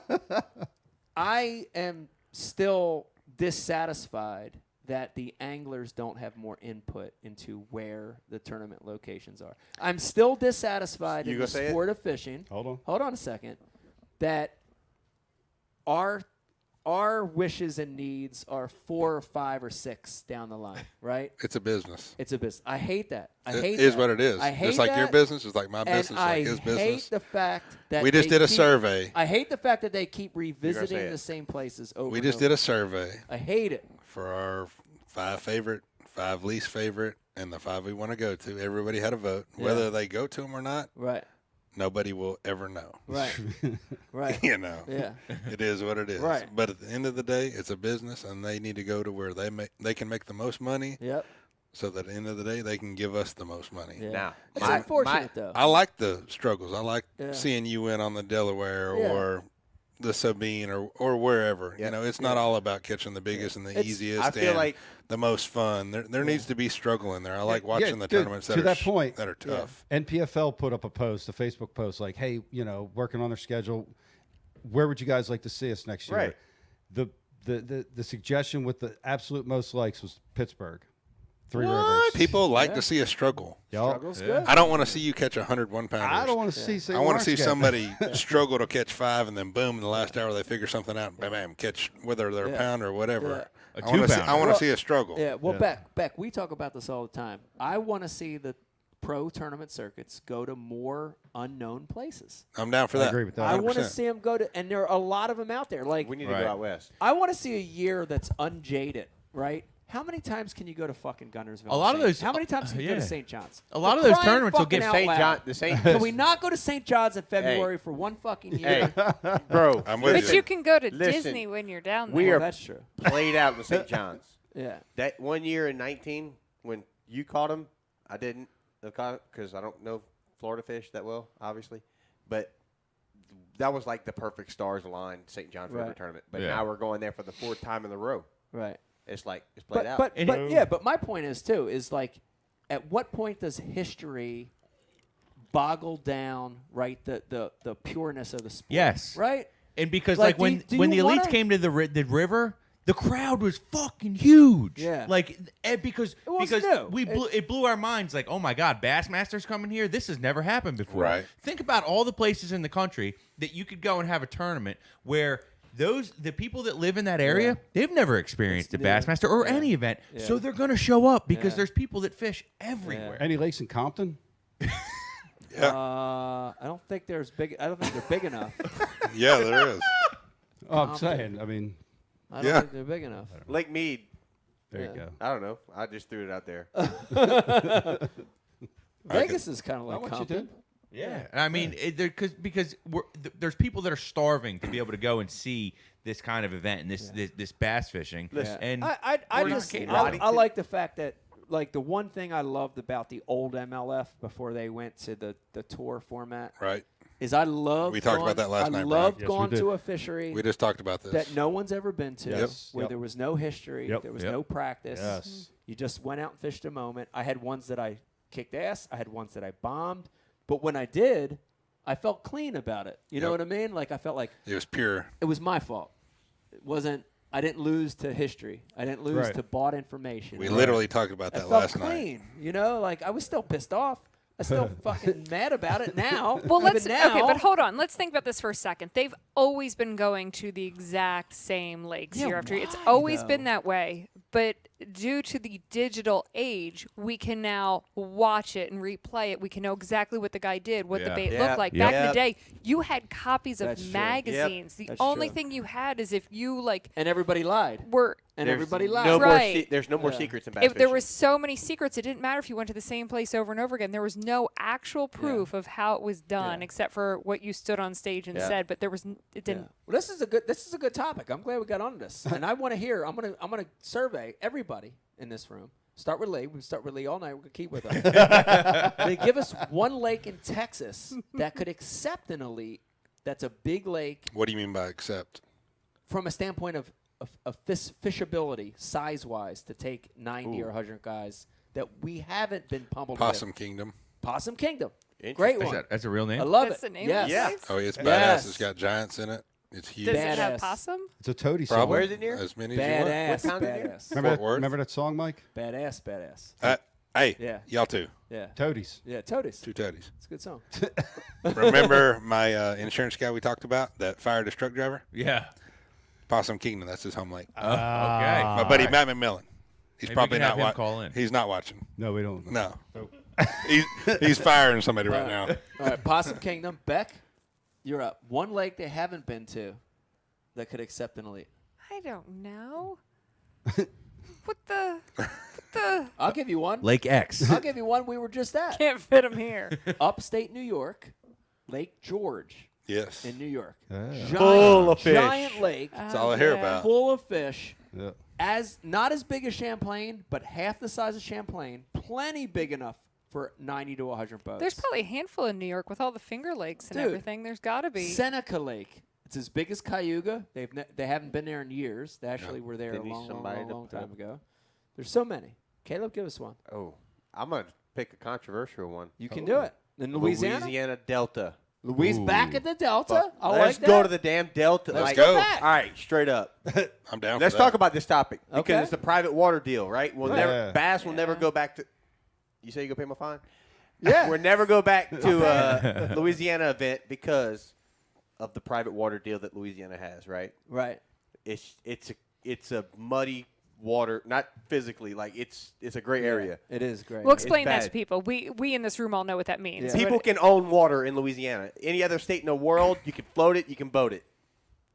I am still dissatisfied that the anglers don't have more input into where the tournament locations are. I'm still dissatisfied You in gonna the say it? sport of fishing. Hold on a second. That our wishes and needs are 4 or 5 or 6 down the line, right? It's a business. It's a business. I hate that. I It hate is that. what it is. I hate Just like your that. business is like my And business, like his I business. hate the fact that We just they did a keep- survey. I hate the fact that they keep say revisiting it. the same places over. We and just over. did a survey I hate it. for our 5 favorite, 5 least favorite, and the 5 we want to go to. Everybody had a vote. Whether they go to them or not, Right. nobody will ever know. Right. Right. You know. Yeah. It is what it is. Right. But at the end of the day, it's a business, and they need to go to where they can make the most money. Yep. So that at the end of the day, they can give us the most money. Yeah. Now, It's unfortunate though. I like the struggles. I like Yeah. seeing you win on the Delaware Yeah. or the Sabine or wherever. You Yep. know, it's not all about catching the biggest and the It's- easiest I feel and like- the most fun. There needs to be struggle in there. I like watching the good. tournaments To that are that point, that are tough. NPFL put up a Facebook post like, hey, working on their schedule. Where would you guys like to see us next year? Right. The suggestion with the absolute most likes was Pittsburgh. Three Rivers. People like to see a struggle. Y'all- Struggle's good. I don't want to see you catch 101 pounders. I don't want to see. St. I want to Lawrence see get- somebody struggle to catch 5, and then boom, in the last hour they figure something out. Bam, bam, catch whether they're a pound or whatever. A I want to see. 2-pounder. I want Well, to see a struggle. Yeah. Well, Beck, we talk about this all the time. I want to see the pro tournament circuits go to more unknown places. I'm down for I that. agree with that. I want to 100%. see them go to, and there are a lot of them out there. Like We need to Right. go out west. I want to see a year that's unjaded, right? How many times can you go to fucking Gunnersville? A lot of and those- How many times can you go to yeah. St. John's? A lot For of those crying tournaments will fucking give out St. loud. John, the St. Can we not go to St. John's in February for one fucking year? Hey, bro, I'm with But you can go to Listen, Disney when you're down there. we Well, are that's true. played out in St. John's. Yeah. That one year in 19, when you caught them, I didn't because I don't know Florida fish that well, obviously. But that was like the perfect stars aligned St. John's River Right. tournament. But Yeah. now we're going there for the 4th time in a row. Right. It's like it's played out. But my point is too is like, at what point does history boggle down the pureness of the sport? Yes. Right. And because Like, like do when you the elites wanna- came to the river, the crowd was fucking huge. Yeah. Like because was because new. it blew our minds. Like, oh my God, Bassmaster's coming here. This has never happened before. Right. Think about all the places in the country that you could go and have a tournament where the people that live in that area, they've never experienced a new. Bassmaster or Yeah. any event, Yeah. so they're gonna show up because Yeah. there's people that fish everywhere. Any lakes in Compton? I don't think they're big enough. Yeah, there is. Oh, I'm saying. I mean, I don't Yeah. think they're big enough. Lake Mead, there you go. I don't know. I just threw it out there. Vegas is kind of I like want you Compton. to. Yeah, I mean, because there's people that are starving to be able to go and see this kind of event and this bass fishing. Listen, and I we're not just catering. I like the fact that like the one thing I loved about the old MLF before they went to the tour format Right. is I loved. We talked about that last night, Brian. I loved Yes, we going did. to a fishery We just talked about this. that no one's ever been to, Yes. where Yep. there was no history, Yep. there was Yep. no practice. Yes. You just went out and fished a moment. I had ones that I kicked ass. I had ones that I bombed. But when I did, I felt clean about it. You know what I mean? Like I felt like it was pure. It was my fault. It wasn't. I didn't lose to history. I didn't lose to bought information. We literally talked about that I last felt night. clean. You know, like I was still pissed off. I'm still fucking mad about it now. Well, Even let's now. okay, but hold on. Let's think about this for a second. They've always been going to the exact same lakes year after year. It's always been that way. But due to the digital age, we can now watch it and replay it. We can know exactly what the guy did, what the bait looked like. Back in the day, you had copies of magazines. The only thing you had is if you and everybody lied. Everybody lied. No right. more there's no more secrets in bass If there fishing. was so many secrets, it didn't matter if you went to the same place over and over again. There was no actual proof of how it was done, except for what you stood on stage and said. But there was it didn't. Well, this is a good topic. I'm glad we got on this, and I want to hear. I'm gonna survey everybody in this room. Start with Lee. We start with Lee all night. We're gonna keep with us. They give us one lake in Texas that could accept an elite. That's a big lake. What do you mean by accept? From a standpoint of fishability, size-wise, to take 90 or 100 guys that we haven't been pummeled Possum with. Kingdom. Possum Kingdom. Great one. That's a real name? I love That's it. the name yes. of the place? Oh, it's badass. Yes. It's got giants in it. It's huge. Does it have Badass. possum? It's a toady song. Probably. Where is it near? As many as you want. Badass. What town is it near? Badass. Remember that song, Mike? Badass. Hey, Yeah. y'all too. Yeah. Toadies. Yeah, Toadies. Two toadies. It's a good song. Remember my insurance guy we talked about, that fire to truck driver? Yeah. Possum Kingdom. That's his home lake. Okay. My buddy Matt McMillan. He's Maybe probably we can have not him call in. He's not watching. No, we don't. No. He's firing somebody right now. All right, Possum Kingdom. Beck, you're up. One lake they haven't been to that could accept an elite. I don't know. What the? I'll give you one. Lake X. I'll give you one we were just at. Can't fit them here. Upstate New York, Lake George Yes. in New York. Yeah. Full of fish. Giant lake. That's all I hear about. Full of fish. Yeah. Not as big as Champlain, but half the size of Champlain. Plenty big enough for 90 to 100 boats. There's probably a handful in New York with all the Finger Lakes and Dude, everything. There's got to be. Seneca Lake. It's as big as Cayuga. They haven't been there in years. They actually were there They a need long somebody to time put- ago. There's so many. Caleb, give us one. Oh, I'm going to pick a controversial one. You can do it. In Louisiana? Louisiana Delta. Back at the Delta. I Let's like that. go to the damn Delta. Let's Like, go. back. All right, straight up. I'm down Let's for that. talk about this topic because Okay. it's a private water deal, right? We'll Right. never Yeah. Bass will never go back to. You say you go pay my fine? Yeah. We'll never go back to a Louisiana event because of the private water deal that Louisiana has, right? Right. It's a muddy water, not physically, like it's a gray area. It is great. We'll explain that bad. to people. We in this room all know what that means. Yeah. People But can own water in Louisiana. Any other state in the world, you can float it, you can boat it.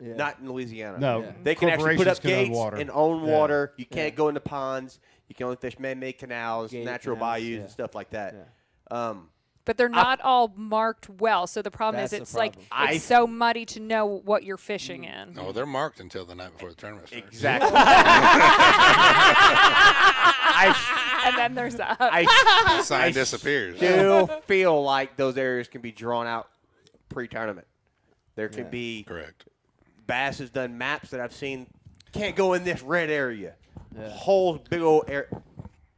Yeah. Not in Louisiana. No. Yeah. They can actually put Corporations up can own gates water. and own Yeah. water. You can't Yeah. go into ponds. You can only fish man-made canals, Gated natural canals, bayous, yeah. and stuff like that. Yeah. But they're not all marked well. So the problem That's is the it's like problem. it's so muddy to know what you're fishing in. No, they're marked until the night before the tournament starts. Exactly. And then there's that. The sign disappears. Still feel like those areas can be drawn out pre-tournament. There can Yeah. be Correct. Bass has done maps that I've seen. Can't go in this red area. Yeah. Whole big old area.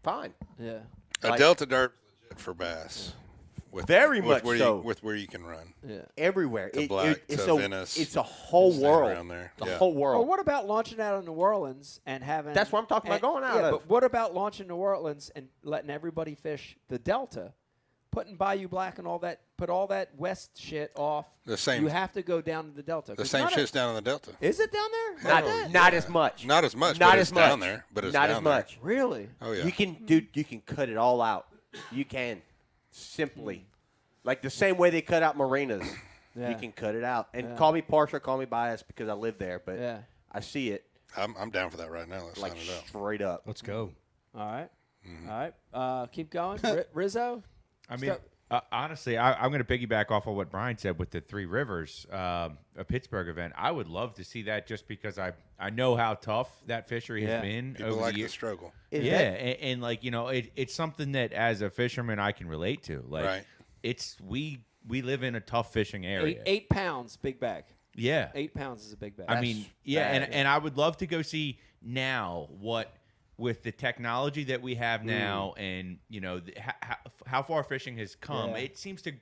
Fine. Yeah. A Like- Delta Dart legit for bass. With, Very with much where so. with where you can run. Yeah. Everywhere. To Black, it's to a, Venice, It's a whole staying world. around there. The Yeah. whole Well, world. what about launching out of New Orleans and having? That's what I'm talking about going out Yeah, of. but what about launching New Orleans and letting everybody fish the Delta, putting Bayou Black and all that, put all that west shit off? The same. You have to go down to the Delta. The 'Cause same not a- shit's down in the Delta. Is it down there? Not, Like that? not as much. Not as much. Not but as it's down much. there. But it's not down as much. Really? There. Oh yeah. You can, dude. You can cut it all out. You can simply, like the same way they cut out marinas. Yeah. You can cut it out. And Yeah. call me partial, call me biased because I live there, but Yeah. I see it I'm down for that right now. Let's like sign it up. straight up. Let's go. All right. Mm-hmm. All right. Keep going. Rizzo. I mean, honestly, I'm going to piggyback off of what Brian said with the Three Rivers, a Pittsburgh event. I would love to see that just because I know how tough that fishery has been People over like the the years. struggle. Yeah, and like it's something that as a fisherman I can relate to. Like Right. it's we live in a tough fishing area. 8 pounds, big bag. Yeah. 8 pounds is a big bag. I mean, yeah, and I would love to go see now what with the technology that we have now, and how far fishing has come. Yeah. It seems to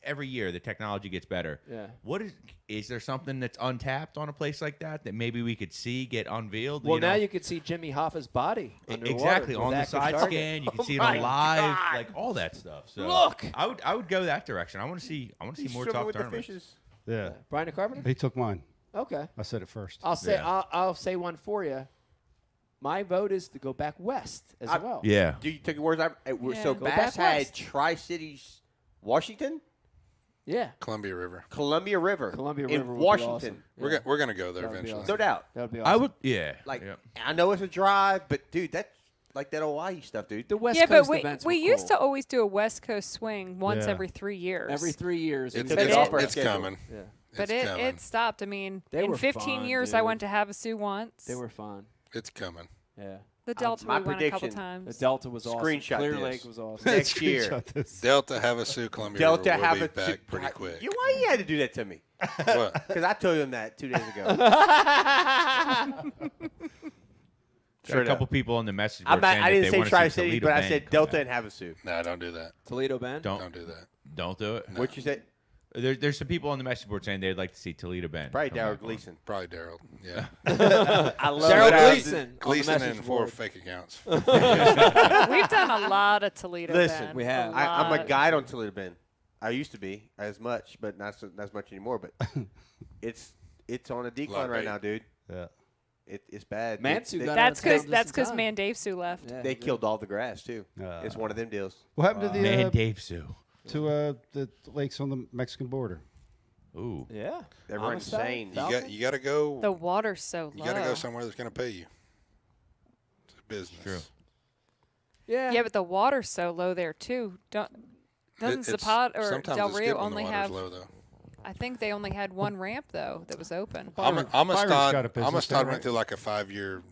every year the technology gets better. Yeah. What is there something that's untapped on a place like that maybe we could see get unveiled? Well, now you could see Jimmy Hoffa's body underwater. Exactly with on the active side target. scan. You can see it my on live, God. like all that stuff. So Look! I would go that direction. I want to see more swimming tough with the tournaments. fishes. Yeah. Brian Carpenter? He took mine. Okay. I said it first. I'll say Yeah. I'll say one for you. My vote is to go back west as well. Yeah. Do you take your words out? So Go Bass back had west. Tri-Cities, Washington, Yeah. Columbia River. Columbia River, Columbia in River would be Washington. awesome. We're gonna go there That would be eventually. awesome. No doubt. That would be awesome. I would. Yeah. Like Yep. I know it's a drive, but dude, that's like that Hawaii stuff, dude. The West Yeah, Coast but events we were used cool. to always do a West Coast swing once Yeah. every 3 years. Every 3 years. It's, we But would it's do off it. our it's schedule. coming. Yeah. But It's coming. it stopped. I mean, They in were 15 fun, years, I dude. went to Havasu once. They were fun. It's coming. Yeah. The Delta my we went a couple prediction- The times. Delta was awesome. Screenshot Clear this. Lake was awesome. Next year. Screenshot this. Delta Havasu Columbia Delta River will have be a back pretty quick. Why you had to do that to me? What? Because I told him that 2 days ago. Got a couple people on the message I board saying that didn't they say want to see Tri-Cities, Toledo but I Bend said come Delta back. and Havasu. No, don't do that. Toledo Bend? Don't do that. Don't do it. What you said? There's some people on the message board saying they'd like to see Toledo Bend. Probably come Darryl back on. Gleason. Probably Daryl. Yeah. I love Daryl that. Gleason. on the Gleason message and 4 board. fake accounts. We've done a lot of Toledo Listen, Bend. we have. I'm a lot. guide on Toledo Bend. I used to be as much, but not as much anymore. But it's on a decline right bait. now, dude. Yeah. It's bad. Mansu They- got That's out of town because just in time. Man Dave Sue left. Yeah, They killed all the grass too. It's one of them deals. What happened to the Man, Dave Sue. the lakes on the Mexican border? Ooh. Yeah. They're Amistad, insane. Falcon. You got to go. The water's so low. You got to go somewhere that's going to pay you. It's a business. True. Yeah. Yeah, but the water's so low there too. Doesn't It's- Zapata or sometimes Del it's Rio good when the only water's have? low, though. I think they only had one ramp though that was open. Byron's got a business Amistad there, went right? through like a 5-year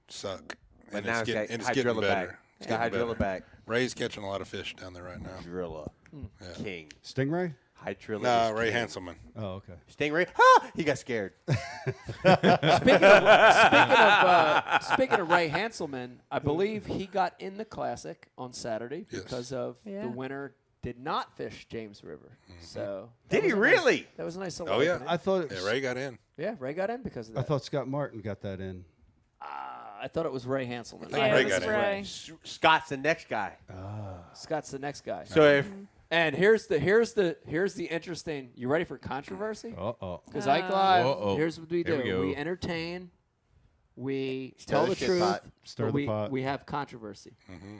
suck. But And now it's it's getting, got it's getting hydrilla better. back. It's Got getting hydrilla better. back. Ray's catching a lot of fish down there right now. Hydrilla. Yeah. King. Stingray? Hydrilla. No, is Ray king. Hanselman. Oh, okay. Stingray. Ah! He got scared. Speaking of Ray Hanselman, I believe he got in the Classic on Saturday Yes. because of Yeah. the winner did not fish James River. So Did that he was a nice- really? that was a nice little Oh, yeah. opening. I thought it Yeah, was, Ray got in. Yeah, Ray got in because of that. I thought Scott Martin got that in. I thought it was Ray Hanselman. Yeah, Ray it got was in. Ray. Scott's the next guy. Scott's the next guy. So if And here's the interesting. You ready for controversy? Uh-oh. Because Ike Live, Uh-oh. here's what we Here do: we go. we entertain, we Stir tell the the shit truth, pot. Stir but the pot. we have controversy. Mm-hmm.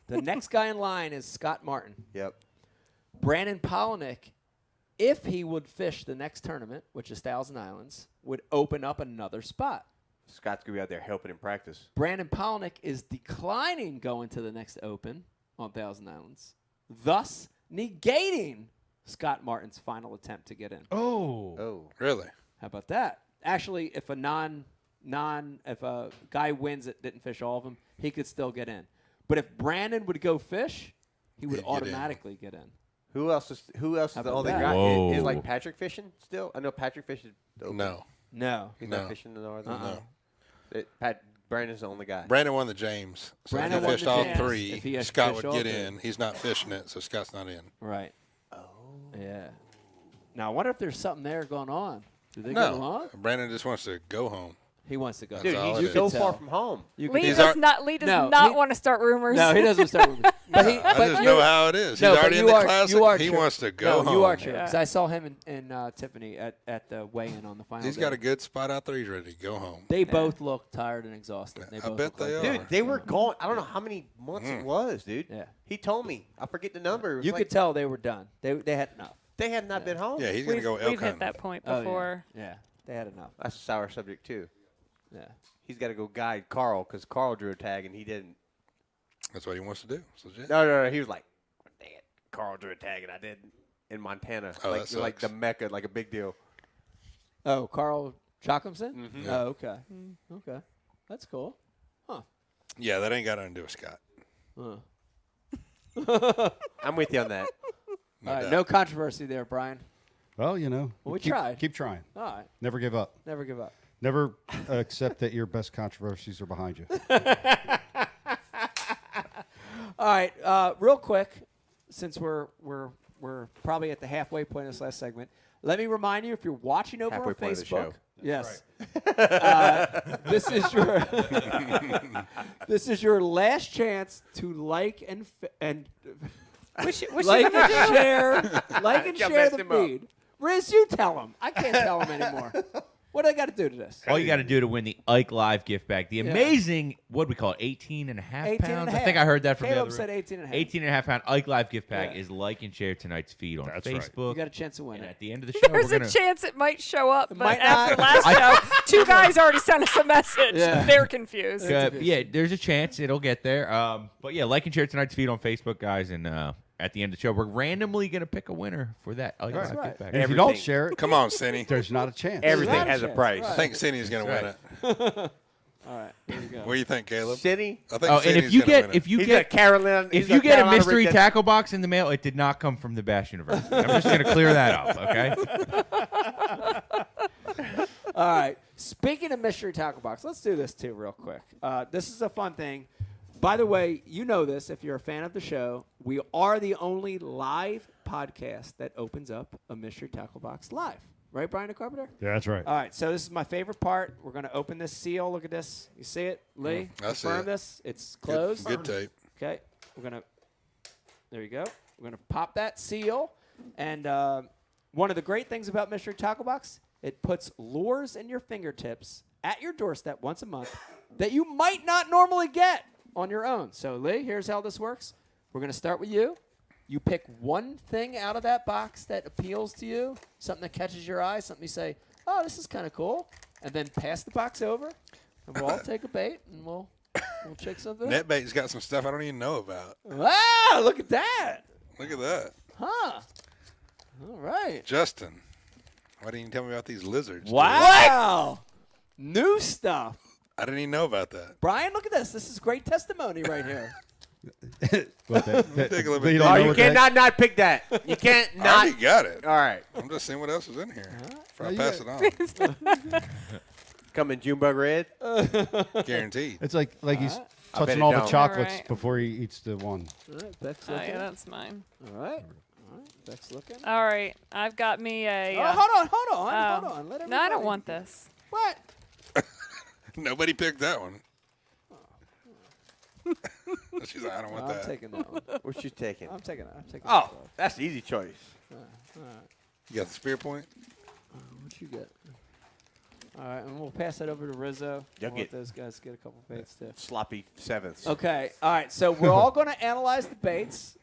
The next guy in line is Scott Martin. Yep. Brandon Polnick, if he would fish the next tournament, which is Thousand Islands, would open up another spot. Scott's gonna be out there helping in practice. Brandon Polnick is declining going to the next Open on Thousand Islands, thus negating Scott Martin's final attempt to get in. Oh. Oh. Really? How about that? Actually, if a if a guy wins that didn't fish all of them, he could still get in. But if Brandon would go fish, he would He'd get in. automatically get in. Who else is How the about only that? guy? Whoa. Is like Patrick fishing still? I know Patrick fishes. No. No. He's No. not fishing the northern. Uh-uh. Brandon's the only guy. Brandon won the James. So Brandon if he won fished the all James. three, If he had Scott fished would all get three. in. He's not fishing it, so Scott's not in. Right. Oh. Yeah. Now, I wonder if there's something there going on. Do they get No. along? Brandon just wants to go home. He wants to go. Dude, all he's it so is. far from home. You Lee can- does our- not No, he- want to start rumors. No, he doesn't start with me. But he, I but just you- know how it is. No, He's but already in you the are- Classic. you are He true. wants to go no, home. you are true. Yeah. Because I saw him and Tiffany at the weigh-in on the final. He's day. got a good spot out there. He's ready to go home. They both look tired and exhausted. They I both bet look they like are. Dude, they were gone. I don't know how many months it was, dude. Yeah. He told me. I forget the number. It was You like, could tell they were done. They had enough. they have not been home. Yeah, he's going to go elk We've hit hunting. that point Oh, yeah. before. Yeah, they had enough. That's a sour subject too. Yeah. He's got to go guide Carl because Carl drew a tag and he didn't. That's what he wants to do. It's legit. No. He was like, "Dang it, Carl drew a tag and I didn't." In Montana, Oh, like that like the sucks. Mecca, like a big deal. Oh, Carl Jocumsen? Mhm. Yeah. Oh, okay. Okay. That's cool. Huh. Yeah, that ain't got nothing to do with Scott. I'm with you on that. No All right, doubt. no controversy there, Brian. Well, you know. Well, we keep, tried. Keep trying. All right. Never give up. Never give up. Never accept that your best controversies are behind you. All right. Real quick, since we're we're probably at the halfway point of this last segment. Let me remind you, if you're watching over Halfway on point of the Facebook, show. yes, this is your this is your last chance to like and like and share the feed. Riz, you tell them. I can't tell them anymore. What do I got to do to this? All you got to do to win the Ike Live gift bag, the amazing, what do we call it, 18 and a half 18 pounds? and a I half. think I heard that from Caleb the other said room. 18 and a half. 18 and a half pound Ike Live gift bag is like and share tonight's feed on Facebook. You got a chance to win And it. at the end of the show, There's we're a going chance it might show up, but might after not. last show, 2 guys already sent us a message. Yeah. They're confused. yeah, there's a chance it'll get there. But yeah, like and share tonight's feed on Facebook, guys. And at the end of the show, we're randomly going to pick a winner for that Ike Live gift bag. And if you don't share it, Come on, Cindy. there's not a chance. Everything not a has a chance, price. right. I think Cindy's going to win it. All right, here we go. What do you think, Caleb? Cindy? I think Oh, and Cindy's if you gonna get win it. if you He's get got Carolina. if you get a mystery tackle box in the mail, it did not come from the Bash University. I'm just going to clear that up, okay? All right. Speaking of mystery tackle box, let's do this too real quick. This is a fun thing. By the way, you know this if you're a fan of the show. We are the only live podcast that opens up a mystery tackle box live. Right, Brian the Carpenter? Yeah, that's right. All right, so this is my favorite part. We're going to open this seal. Look at this. You see it, Lee? I see Confirm it. this. It's closed. Good tape. Okay. We're going to – there you go. We're going to pop that seal. And one of the great things about Mystery Tackle Box, it puts lures in your fingertips at your doorstep once a month that you might not normally get on your own. So, Lee, here's how this works. We're going to start with you. You pick one thing out of that box that appeals to you, something that catches your eye, something you say, oh, this is kind of cool, and then pass the box over, and we'll all take a bait, and we'll check something out. NetBait's got some stuff I don't even know about. Wow, look at that. Look at that. Huh. All right. Justin, why didn't you tell me about these lizards? dude? Wow. New stuff. I didn't even know about that. Brian, look at this. This is great testimony right here. What, Take a look you at don't Oh, know you what cannot not pick that. You can't I not. already got it. All right. I'm just seeing what else is in here before I you pass got- it on. Come in Junebug Red. Guaranteed. It's like he's I bet touching it all the don't. chocolates All right. before he eats the one. All right, Beck's Oh, looking. yeah, that's mine. All right. All right, Beck's looking. All right, I've got me a. Oh, hold on. oh. Hold on. Let No, I don't everybody- want this. What? Nobody picked that one. She's like, I don't want I'm that. taking that one. What you taking? I'm taking that. Oh, that's the easy choice. You got the spear point? What you get? All right, and we'll pass that over to Rizzo. You'll We'll let get- those guys get a couple baits too. Sloppy sevenths. Okay. All right. So we're all going to analyze the baits.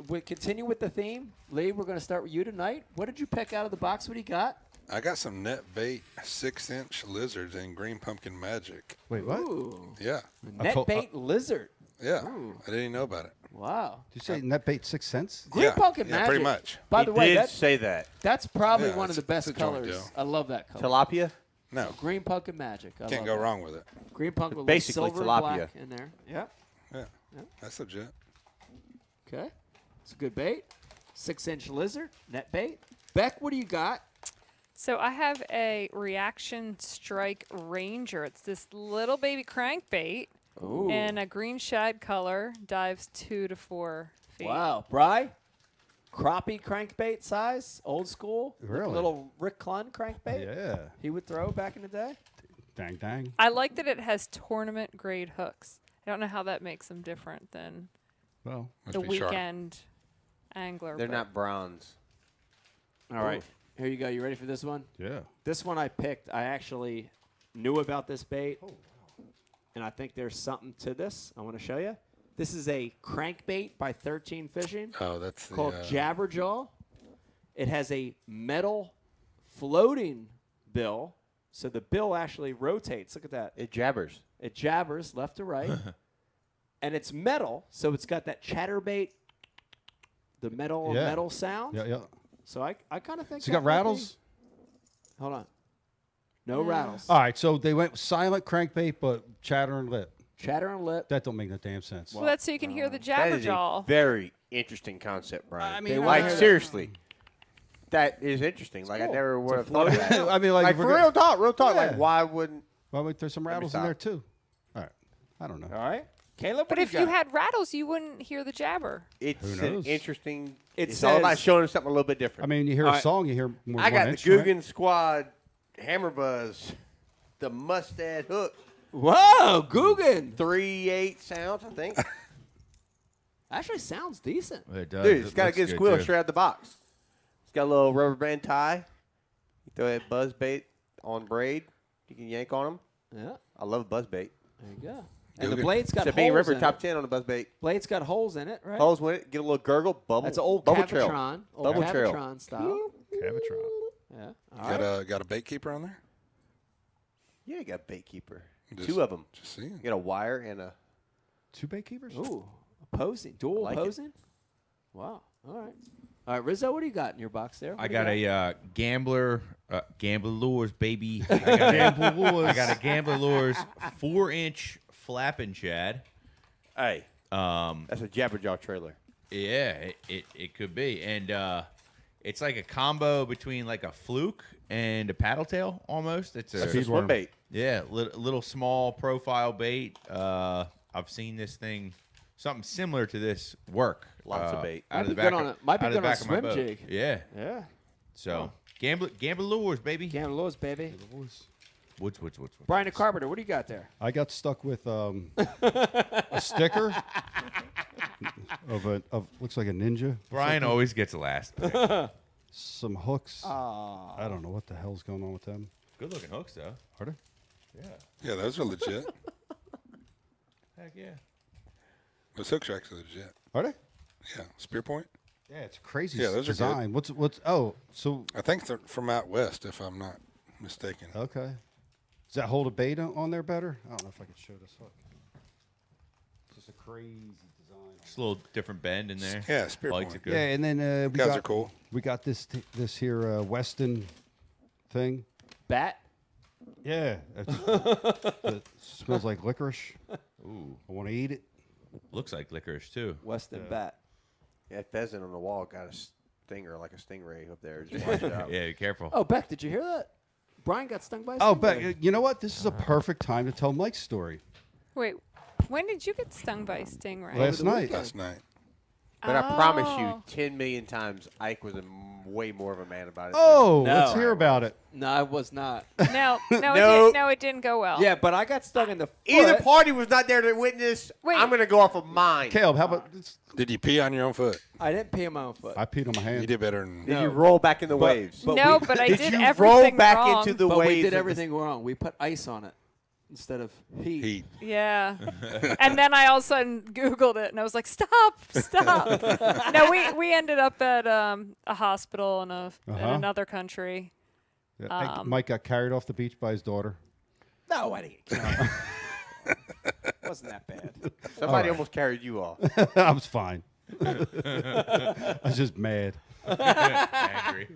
We continue with the theme. Lee, we're going to start with you tonight. What did you pick out of the box? What do you got? I got some net bait 6-inch lizards in green pumpkin magic. Wait, what? Ooh. Yeah. Net bait lizard. Yeah. Ooh. I didn't even know about it. Wow. Did you say net bait 6 cents? Green Yeah. pumpkin Yeah, magic. pretty much. By He the way, did say that. that's probably Yeah, one of the it's best a joint colors. deal. I love that color. Tilapia. No. Green pumpkin magic. I Can't love go that. wrong with it. Green pumpkin with Basically silver tilapia. and black in there. Yep. Yeah. That's legit. Okay. It's a good bait. 6-inch lizard, net bait. Beck, what do you got? So I have a Reaction Strike Ranger. It's this little baby crankbait Ooh. in a green shad color. Dives 2 to 4 feet. Wow. Bri? Crappie crankbait size, old school. Really? Little Rick Clunn crankbait. Yeah. He would throw back in the day. Dang, dang. I like that it has tournament grade hooks. I don't know how that makes them different than Well, the weekend angler. They're but- not bronze. All right. Here you go. You ready for this one? yeah. This one I picked. I actually knew about this bait, and I think there's something to this. I want to show you. This is a crankbait by 13 Fishing Oh, that's the, called Jabberjaw. It has a metal floating bill, so the bill actually rotates. Look at that. It jabbers. It jabbers left to right, and it's metal, so it's got that chatterbait, the metal Yeah. metal sound. Yeah, yeah. So I kind of think. So you that got might be- rattles? Hold on. No rattles. All right, so they went silent crankbait, but chatter and lip. Chatter and lip. That don't make no damn sense. Well, that's so you can hear the That is a Jabberjaw. very interesting concept, Brian. I mean, like I- seriously, that is interesting. Like I cool. never It's would a have thought of that. I mean, like, Like we're for gonna- real talk. Yeah. Like why wouldn't? Well, wait, there's some me rattles in stop. there too. All right, I don't know. All right. Caleb, But what if do you got? had rattles, you wouldn't hear the jabber. It's Who an knows? interesting. It It's all about says- showing something a little bit I different. mean, you hear a song, you hear more I than got one the instrument. Guggen Squad Hammer Buzz, the Mustad Hook, Whoa, Guggen. 3/8 sounds, I think. Actually sounds decent. It does. Dude, it's It got a looks good squeal too. straight out the box. It's got a little rubber band tie. You throw that buzz bait on braid. You can yank on them. Yeah. I love buzz bait. There you go. And the Guggen. blade's got Sabine holes River in top it. 10 on the buzz bait. Blade's got holes in it, right? Holes with it. Get a little gurgle. Bubble. That's an old bubble trail. Cavatron. Old Bubble trail. Cavatron style. Cavatron. Yeah. All right. Got a bait keeper on there? Yeah, you got a bait keeper. Just- 2 of them. Just seeing. You got a wire and a. 2 bait keepers? Ooh, opposing, dual like it. opposing. Wow. All right. All right, Rizzo, what do you got in your box there? I got a Gambler Lures, baby. I got a Gambler Lures 4-inch flapping shad. Hey. That's a Jabberjaw trailer. Yeah, it could be. And it's like a combo between like a fluke and a paddle tail almost. It's a That's a swim bait. Yeah, little small profile bait. I've seen this thing, something similar to this work. Lots of bait. Might Out of be the good back on of- a- might be out of the good on a back of my swim boat. jig. Yeah. Yeah. So Gambler Lures, baby. Gambler Lures, baby. Woods. Brian the Carpenter, what do you got there? I got stuck with a sticker of looks like a ninja. Brian always gets the last pick. Some hooks. I don't know what the hell's going on with them. Good looking hooks though. Are they? Yeah. Yeah, those are legit. Heck yeah. Those hooks are actually legit. Are they? Yeah, spear point. Yeah, it's crazy Yeah, those are design. good. What's so I think they're from out west, if I'm not mistaken. okay. Does that hold a bait on there better? I don't know if I could show this hook. It's just a crazy design. Just a little different bend in there. Yeah, spear Likes point. it good. Yeah, and then we Guys got, are cool. We got this here Weston thing. Bat? Yeah, it smells like licorice. Ooh. I want to eat it. Looks like licorice too. Weston Bat. Yeah, pheasant on the wall got a stinger like a stingray up there. Just watch it out. Yeah, be careful. Oh, Beck, did you hear that? Brian got stung by a Oh, stingray. but you know what? This is a perfect time to tell Mike's story. Wait, when did you get stung by a stingray? Last night. Last night. But I promise you, Oh. 10 million times, Ike was way more of a man about it. Oh, No. let's hear about it. No, I was not. No, it didn't go well. Yeah, but I got stung in the foot. Either party was not there to witness. Wait. I'm going to go off of mine. Caleb, how about this? Did you pee on your own foot? I didn't pee on my own foot. I peed on my hand. You did better than. Did you roll back in the waves? No, but I Did did you everything roll back wrong. into the but waves? we did of the- everything wrong. We put ice on it instead of heat. Heat. Yeah. And then I all of a sudden Googled it, and I was like, stop. No, we ended up at a hospital in another country. Yeah, Mike got carried off the beach by his daughter. No, I didn't get carried. Wasn't that bad. Somebody almost carried you off. I was fine. I was just mad. Angry.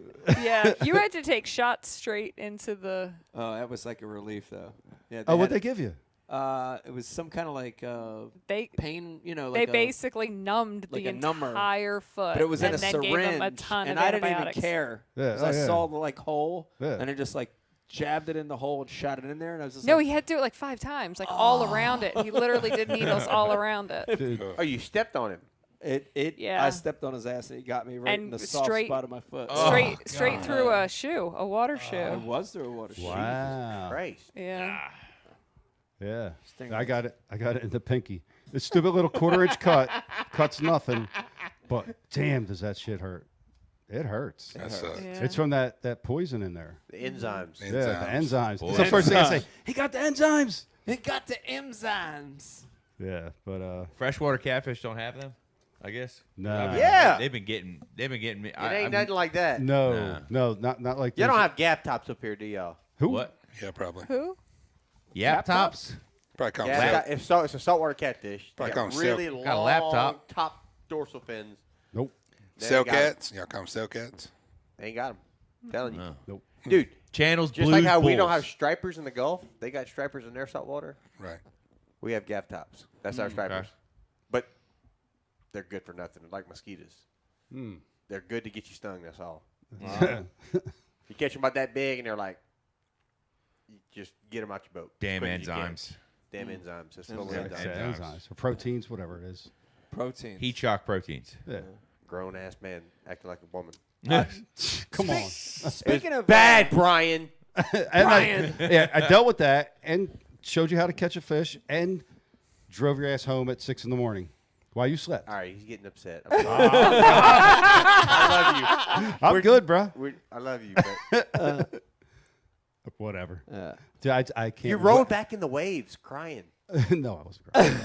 Yeah, you had to take shots straight into the. Oh, that was like a relief, though. Yeah. Oh, what'd had they give you? It was some kind of like They pain, you know. they Like a- basically numbed like the a number. entire foot, But it was in and a then syringe, gave them a ton and of I didn't antibiotics. even care. Yeah, 'Cause oh, I yeah. saw the like hole, Yeah. and I just like jabbed it in the hole and shot it in there, and I was just No, like, he had to do it like 5 times, like all around it. He literally did needles all around it. Dude, Oh, you stepped on him. Yeah. I stepped on his ass, and he got me right in And the soft straight- spot of my foot. Straight through a shoe, a water shoe. It was through a water shoe. wow. Christ. Yeah. Yeah. Stingray. I got it in the pinky. This stupid little 1/4-inch cut cuts nothing, but damn, does that shit hurt? It hurts. That sucks. Yeah. It's from that poison in there. The enzymes. Yeah, the enzymes. Boy. It's the first thing I say. He got the enzymes. He got the enzymes. Yeah, but Freshwater catfish don't have them, I guess. Nah. Yeah. They've been getting me. It ain't nothing like that. no, not like You this. don't have gap tops up here, do y'all? Who? What? Yeah, probably. Who? Yap tops? Probably call them Yeah, sail- it's a saltwater catfish. They Probably got call 'em sail- really long got a laptop. top dorsal fins. Nope. They sail ain't got 'em. cats. Y'all call them sail cats? They ain't got them. Telling you. No. Nope. Dude, Channels, just blues, like how we don't bulls. have stripers in the Gulf, they got stripers in their saltwater. Right. We have gaff tops. That's our stripers. Okay. But they're good for nothing. They're like mosquitoes. Hmm. They're good to get you stung, that's all. You catch them about that big, and they're like, you just get them out your boat. as Damn quick as you can. enzymes. Damn enzymes. That's Yeah, totally enzymes or proteins, whatever it is. Proteins. Heat shock proteins. Yeah. Grown ass man acting like a woman. Come on. Speaking of bad, Brian. And I dealt with that and showed you how to catch a fish and drove your ass home at 6 a.m. while you slept. All right, he's getting upset. I love you. I'm good, bro. I love you, but whatever. Dude, I can't. you rolled back in the waves crying. No, I wasn't crying.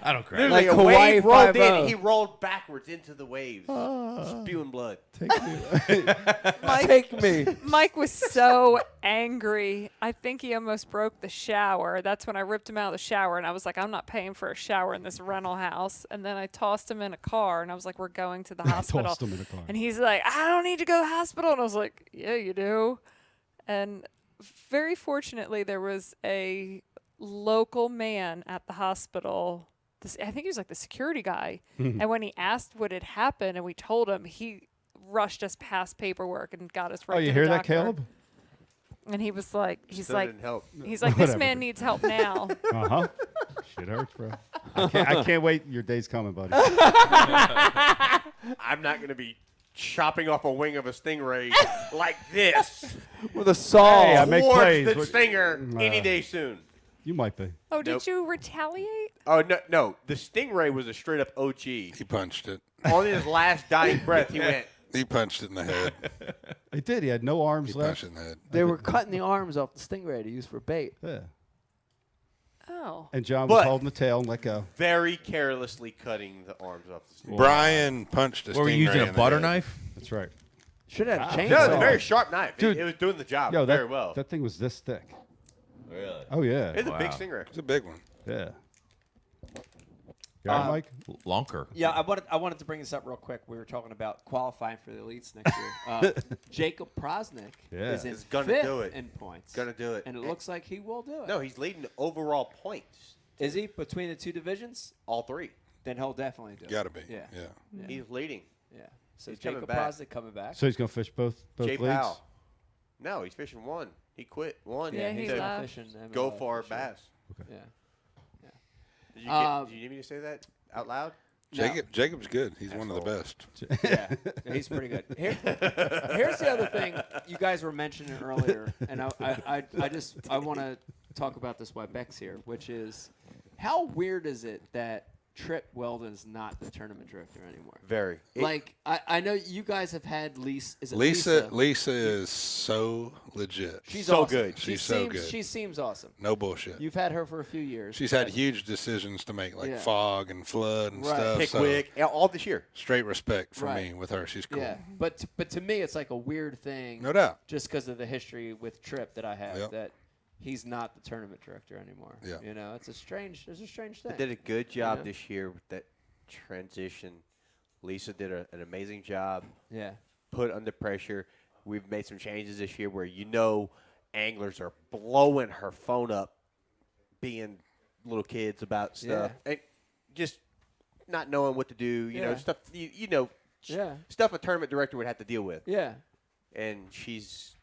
I don't cry. Literally, Like a Hawaii wave rolled 5-0. in. He rolled backwards into the waves, spewing blood. Take me. Mike was so angry. I think he almost broke the shower. That's when I ripped him out of the shower, and I was like, I'm not paying for a shower in this rental house. And then I tossed him in a car, and I was like, we're going to the hospital. Tossed him in a car. And he's like, I don't need to go to the hospital. And I was like, yeah, you do. And very fortunately, there was a local man at the hospital. I think he was like the security guy. And when he asked what had happened and we told him, he rushed us past paperwork and got us right to Oh, you the hear that, doctor. Caleb? And he was like, Still didn't help. he's like, this Whatever, man dude. needs help now. Uh-huh. Shit hurts, bro. I can't wait. Your day's coming, buddy. I'm not going to be chopping off a wing of a stingray like this. With a saw. Hey, I make towards plays. the What- stinger any day soon. You might be. Oh, did Nope. you retaliate? Oh, no. The stingray was a straight up OG. He punched it. On his last dying breath, he went, He punched it in the head. He did. He had no arms He left. punched it in the head. They were cutting the arms off the stingray to use for bait. Yeah. Oh. And John was But- holding the tail and let go. very carelessly cutting the arms off the stingray. Brian punched a What were stingray you using, in a the butter head. knife? That's right. Should have had a chainsaw. No, it's a very sharp knife. Dude. It was doing the job Yo, very well. that thing was this thick. Really? Oh, yeah. It's a big Wow. stingray. It's a big one. Yeah. Got it, Mike? Lonker. Yeah, I wanted to bring this up real quick. We were talking about qualifying for the elites next year. Jacob Prosnick Yeah. is in He's gonna fifth do it. in points. Gonna do it. And it looks like he will do it. No, he's leading overall points. Is he between the two divisions? All three. Then he'll definitely do it. Gotta be. Yeah. Yeah. He's leading. Yeah. So He's coming Jacob back. Prosnick coming back. So he's going to fish both Jay leagues? Powell. No, he's fishing one. He quit one. Yeah, he to left. fishing go MLF for a for sure. bass. Yeah. Did you need me to say that out loud? Jacob's good. He's one of the best. Yeah, he's pretty good. Here's the other thing you guys were mentioning earlier, and I want to talk about this while Beck's here, which is how weird is it that Trip Weldon is not the tournament director anymore? Very. Like I know you guys have had Lisa. Is it Lisa is so legit. She's so awesome. good. She's so good. She seems awesome. No bullshit. You've had her for a few years. She's had huge decisions to make, like Yeah. fog and flood and Right. stuff. Pickwick, all this year. So straight respect for Right. me with her. She's cool. Yeah, but to me, it's like a weird thing. No doubt. Just because of the history with Trip that I have, Yep. that he's not the tournament director anymore. Yeah. You know, it's a strange thing. They did a good job know? this year with that transition. Lisa did an amazing job. Yeah. Put under pressure. We've made some changes this year where anglers are blowing her phone up, being little kids about stuff, and just not knowing what to do. You know, stuff. Stuff a tournament director would have to deal with. Yeah. And she's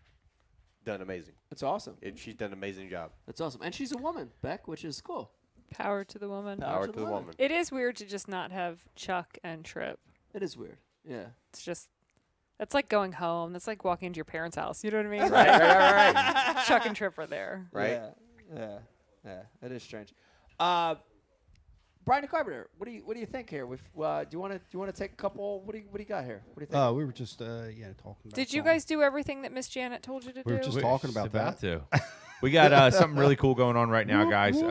done amazing. It's awesome. She's done an amazing job. That's awesome. And she's a woman, Beck, which is cool. Power to the woman. Power to the woman. It is weird to just not have Chuck and Trip. It is weird. Yeah. It's just, it's like going home. That's like walking into your parents' house. You know what I mean? Right. Chuck and Trip are there. Right. Yeah. It is strange. Brian Carpenter, what do you think here? Do you want to take a couple? What do you got here? What do you think? We were just talking about Did you guys do everything that Miss Janet told you to do? We were just talking about that. We got something really cool going on right now, guys.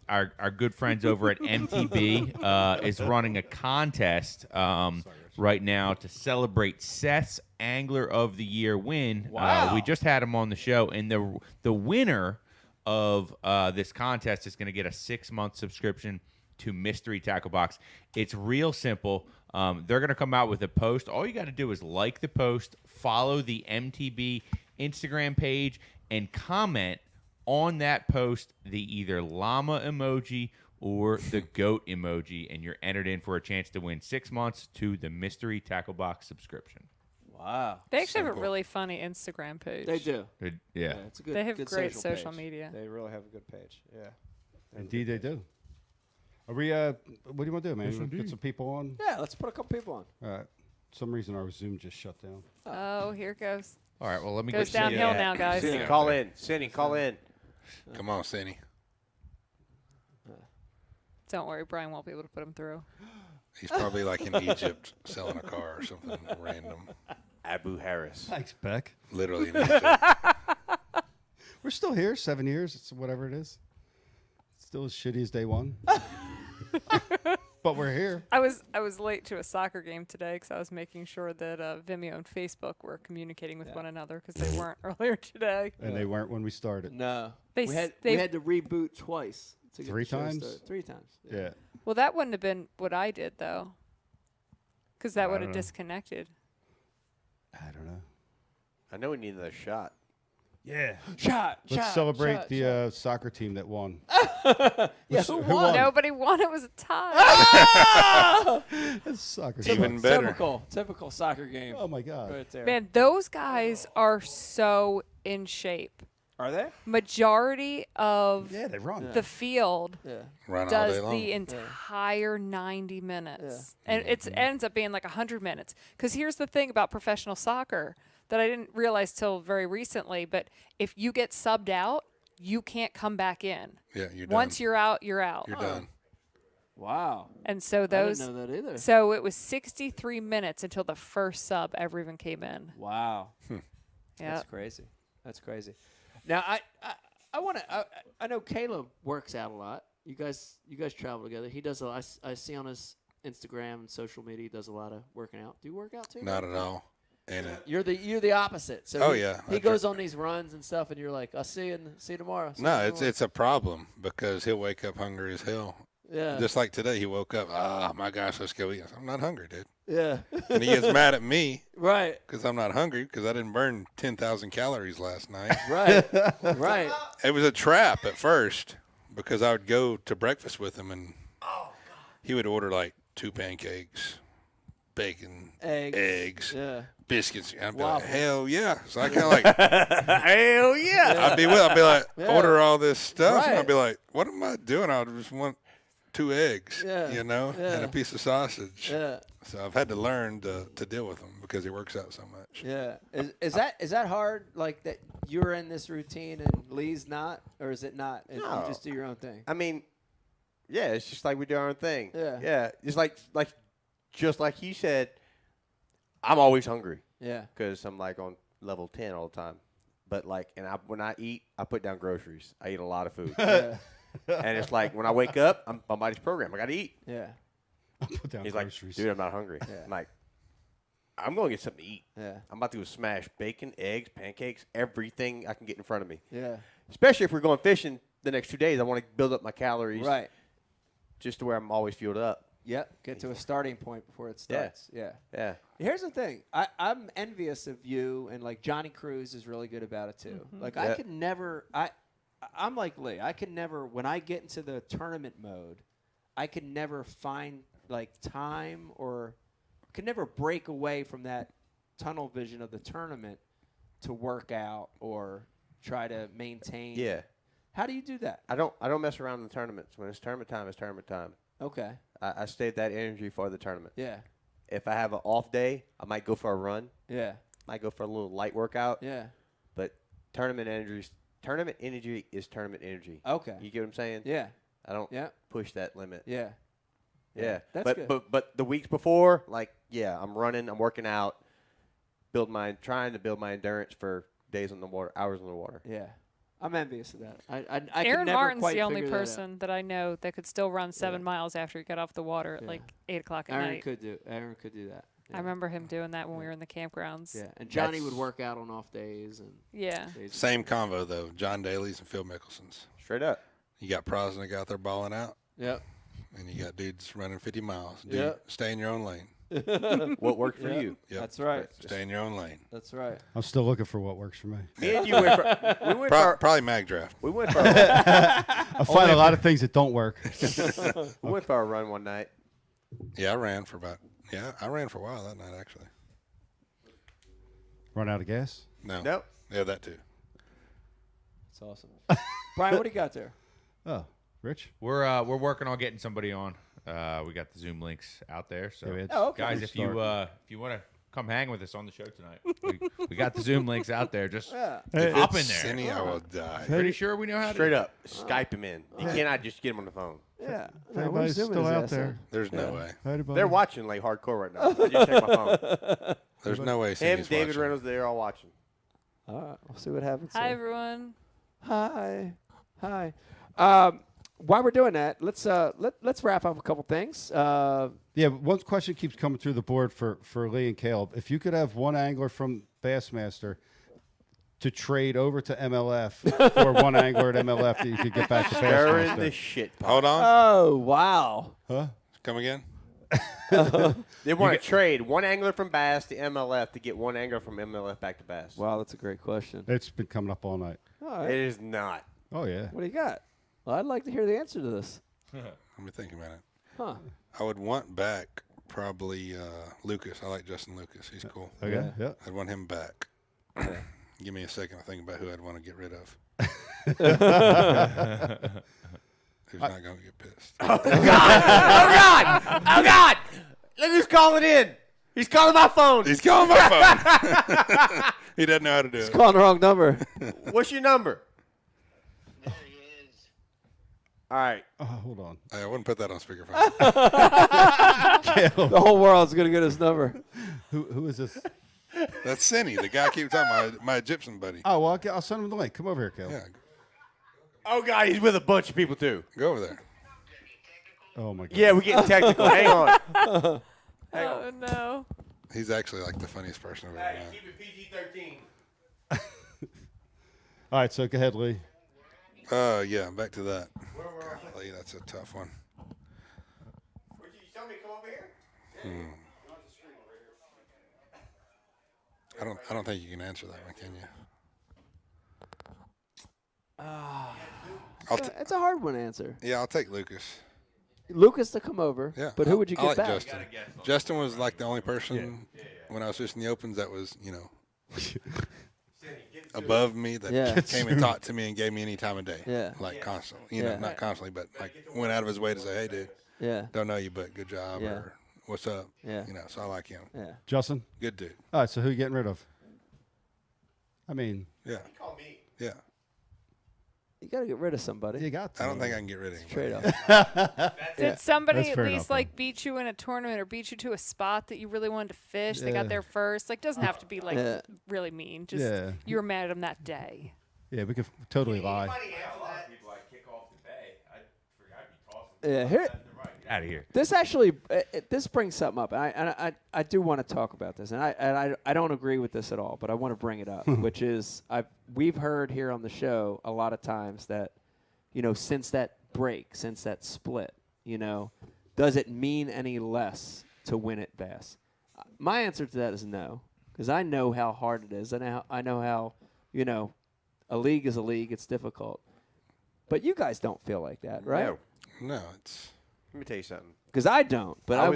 Our good friends over at MTB is running a contest right now to celebrate Seth's Angler of the Year win. Wow. We just had him on the show, and the winner of this contest is going to get a 6-month subscription to Mystery Tackle Box. It's real simple. They're going to come out with a post. All you got to do is like the post, follow the MTB Instagram page, and comment on that post the either llama emoji or the goat emoji, and you're entered in for a chance to win 6 months to the Mystery Tackle Box subscription. Wow. They actually have a Simple. really funny Instagram page. They do. Yeah. It's a good. They have good great social page. media. They really have a good page. Yeah. Indeed, they do. Are we? What do you want to do, man? Yes, You wanna Get some people on. Yeah, let's put a couple people on. All right. Some reason our Zoom just shut down. Oh, here it goes. All right. Well, let me Goes get downhill now, guys. Cindy, call in. Cindy, call in. Come on, Cindy. Don't worry, Brian won't be able to put him through. He's probably like in Egypt selling a car or something random. Abu Harris. Thanks, Beck. Literally in Egypt. We're still here. 7 years. It's whatever it is. Still as shitty as day one. But we're here. I was late to a soccer game today because I was making sure that Vimeo and Facebook were communicating with one another because they weren't earlier today. And they weren't when we started. No. They we s- had they- we had to reboot twice. To get 3 the show times? started. 3 times. Yeah. Well, that wouldn't have been what I did though, because that I would don't have know. disconnected. I don't know. I know we need another shot. Yeah. Shot. Let's celebrate the soccer team that won. Yeah, Who who won? won? Nobody won. It was a tie. That's soccer. Even better. Typical soccer game. Oh my God. Right there. Man, those guys are so in shape. Are they? Majority of Yeah, they run. the field Yeah. Run all does day long. the entire 90 minutes. Yeah. And it ends up being like 100 minutes. Because here's the thing about professional soccer that I didn't realize till very recently, but if you get subbed out, you can't come back in. Yeah, you're done. Once you're out, you're out. You're done. Wow. And so I those didn't know that either. So it was 63 minutes until the first sub ever even came in. Wow. Yeah. That's crazy. That's crazy. Now I want to. I know Caleb works out a lot. You guys travel together. He does. I see on his Instagram and social media he does a lot of working out. Do you work out too? Not at all. And You're the opposite. So Oh, he, yeah. He goes on these runs and stuff, and you're like, I'll see you tomorrow. See no, you it's tomorrow." it's a problem because he'll wake up hungry as hell. Yeah. Just like today, he woke up. My gosh, let's go eat. I said, I'm not hungry, dude. Yeah. And he gets mad at me. Right. Because I'm not hungry because I didn't burn 10,000 calories last night. Right. Right. It was a trap at first because I would go to breakfast with him and he would order like 2 pancakes, bacon, eggs, biscuits. And I'd be like, Waffles. hell yeah. So I kind of like, hell yeah. I'd be like, Yeah. order all this stuff. And Right. I'd be like, what am I doing? I just want 2 eggs, Yeah. you know, and Yeah. a piece of sausage. Yeah. So I've had to learn to deal with him because he works out so much. Yeah. Is that hard? Like that you're in this routine and Lee's not, or is it not? And No. You just do your own thing. I mean, yeah, it's just like we do our own thing. Yeah. Yeah. It's just like you said, I'm always hungry. Yeah. Because I'm like on level 10 all the time. But like, when I eat, I put down groceries. I eat a lot of food. Yeah. And it's like when I wake up, my body's programmed. I got to eat. Yeah. Put down He's groceries. like, dude, I'm not hungry. Yeah. I'm like, I'm going to get something to eat. Yeah. I'm about to go smash bacon, eggs, pancakes, everything I can get in front of me. Yeah. Especially if we're going fishing the next 2 days. I want to build up my calories. Right. Just to where I'm always fueled up. Yep. Get to a starting point before it Yeah. starts. Yeah. Yeah. Here's the thing. I'm envious of you, and like Johnny Cruz is really good about it too. Like I Yeah. could never. I'm like Lee. I can never. When I get into the tournament mode, I can never find like time or could never break away from that tunnel vision of the tournament to work out or try to maintain. Yeah. How do you do that? I don't mess around in the tournaments. When it's tournament time, it's tournament time. Okay. I save that energy for the tournament. Yeah. If I have an off day, I might go for a run. Yeah. Might go for a little light workout. Yeah. But tournament energy is tournament energy. Okay. You get what I'm saying? Yeah. I don't Yeah. push that limit. Yeah. Yeah. That's but, good. But the weeks before, like, yeah, I'm running, I'm working out, trying to build my endurance for days on the water, hours on the water. Yeah. I'm envious of that. I can Aaron never Martin's quite the only figure that out. person that I know that could still run 7 miles after he got off the water at like 8 o'clock at Aaron night. could do that. I remember him doing that when we were in the campgrounds. Yeah, and Johnny would work out on off days and Yeah. days Same convo, though. John Daly's and Phil Mickelson's. Straight up. You got Prosnick out there balling out. Yep. And you got dudes running 50 miles. Dude, Yep. stay in your own lane. What worked for Yep. you? Yep. That's right. Stay in your own lane. That's right. I'm still looking for what works for me. Me and you went for, Probably mag draft. we went for I find a lot of things that don't work. we went for a run one night. Yeah, I ran for a while that night, actually. Run out of gas? No. Nope. Yeah, that too. That's awesome. Brian, what do you got there? Oh, Rich? We're working on getting somebody on. We got the Zoom links out there. So, okay. guys, if you want to come hang with us on the show tonight, we got the Zoom links out there. Just hop in there. Cinny, I will die. Pretty sure we know how Straight to up, Skype him in. You cannot just get him on the phone. Yeah. If anybody's still out there. There's no way. They're watching like hardcore right now. I just checked my phone. There's no way Him, Cindy's David watching. Reynolds, they're all watching. All right. We'll see what happens. Hi, here. everyone. Hi. While we're doing that, let's wrap up a couple things. Yeah, one question keeps coming through the board for Lee and Caleb. If you could have one angler from Bassmaster to trade over to MLF for one angler at MLF that you could get back to Stirring Bassmaster. the shit pot. Hold on. Oh, wow. Huh? Come again? They want to trade one angler from Bass to MLF to get one angler from MLF back to Bass. Wow, that's a great question. It's been coming up all night. All right. It is not. Oh, yeah. What do you got? Well, I'd like to hear the answer to this. Let me think about it. Huh. I would want back probably Lucas. I like Justin Lucas. He's cool. Okay, yeah. I'd want him back. Give me a second to think about who I'd want to get rid of. Who's not going to get pissed. Oh, God! Oh, God! Look who's calling in. He's calling my phone. He's calling my phone. He doesn't know how to do He's it. calling the wrong number. What's your number? All right. Oh, hold on. I wouldn't put that on speakerphone. The whole world's going to get his number. Who is this? That's Cinny, the guy I keep talking about, my Egyptian buddy. Oh, well, I'll send him the link. Come over here, Caleb. Yeah, Oh, God, he's with a bunch of people, too. go over there. Oh, my God. Yeah, we're getting technical. Hang on. Oh, no. He's actually like the funniest person I've ever met. keep it PG-13. All right, so go ahead, Lee. Yeah, back to that. Golly, that's a tough one. Would you tell me to come over here? I don't think you can answer that one, can you? It's a hard one to answer. Yeah, I'll take Lucas. Lucas to come over. Yeah, But who would you I get like back? Justin. Justin was like the only person when I was fishing the opens that was, above me that came and talked to me and gave me any time of day. Yeah. Like constantly. Not constantly, but like went out of his way to say, hey, dude, don't know you, but good job or what's up. Yeah. So I like him. Yeah. Justin? Good dude. All right, so who are you getting rid of? I mean. Yeah. Call me. Yeah. You got to get rid of somebody. You got to. I don't think I can get rid of him. Trade off. Did somebody That's at fair least enough, beat you in a tournament or beat you to a spot that you really wanted to fish? They got there first. Like, doesn't have to be like really mean. Just you were mad at them that day. Yeah, we could totally lie. Yeah, here. out of here. This actually, this brings something up. I do want to talk about this, and I don't agree with this at all, but I want to bring it up, which is we've heard here on the show a lot of times that, since that break, since that split, does it mean any less to win at Bass? My answer to that is no, because I know how hard it is, and I know how, a league is a league. It's difficult, but you guys don't feel like that, right? No, it's. Let me tell you something. Because I don't, but I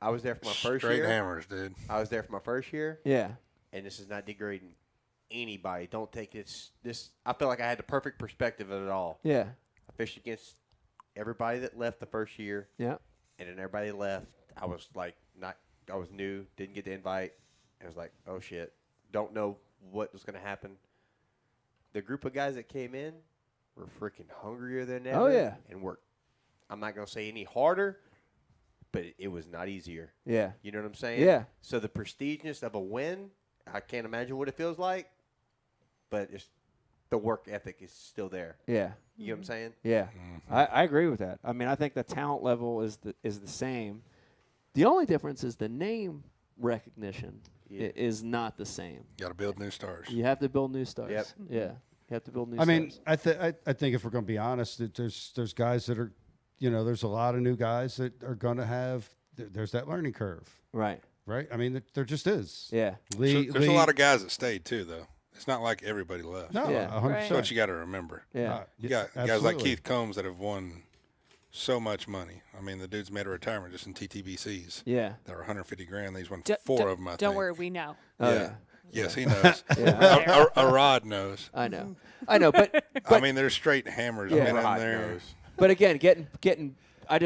was there for my first year. Straight hammers, dude. I was there for my first year. Yeah. And this is not degrading anybody. Don't take this. I feel like I had the perfect perspective of it all. Yeah. I fished against everybody that left the first year. Yeah. And then everybody that left. I was like, I was new, didn't get the invite. I was like, oh shit, don't know what was going to happen. The group of guys that came in were freaking hungrier than ever. Oh, yeah. And worked. I'm not going to say any harder, but it was not easier. Yeah. You know what I'm saying? Yeah. So the prestigeness of a win, I can't imagine what it feels like, but it's the work ethic is still there. Yeah. You know what I'm saying? Yeah. I agree with that. I mean, I think the talent level is the same. The only difference is the name recognition is not the same. You got to build new stars. You have to build new stars. Yep. Yeah. You have to build new I mean, stars. I think if we're going to be honest, that there's guys that are, there's a lot of new guys that are going to have. There's that learning curve. Right. Right. I mean, there just is. Yeah. There's a lot of guys that stayed too, though. It's not like everybody left. No, 100%. That's what you got to remember. Yeah. You got guys like Keith Combs that have won so much money. I mean, the dude's made a retirement just in TTBCs. Yeah. That were $150,000. He's won four of them, I think. Don't worry, we know. Oh, yeah. Yes, he knows. Yeah. A rod knows. I know, but I mean, there's straight hammers Yeah. in Rod there. knows. But again, getting. I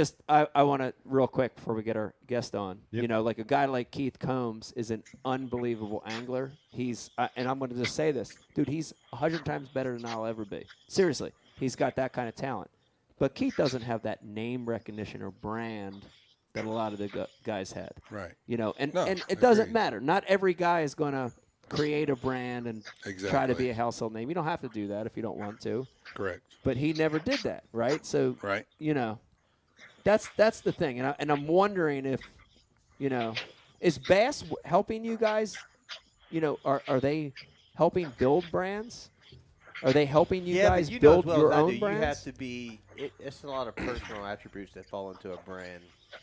want to real quick before we get our guest on. Yep. You know, like a guy like Keith Combs is an unbelievable angler. He's and I'm going to just say this, dude. He's 100 times better than I'll ever be. Seriously, he's got that kind of talent. But Keith doesn't have that name recognition or brand that a lot of the guys had. Right. You know, and No, it doesn't agreed. matter. Not every guy is going to create a brand and try to Exactly. be a household name. You don't have to do that if you don't want to. Correct. But he never did that, right? So, Right. you know, that's the thing. And I'm wondering if, you know, is Bass helping you guys? You know, are they helping build brands? Are they helping you Yeah, guys but you know build as well your as I own do, brands? You have to be. It's a lot of personal attributes that fall into a brand.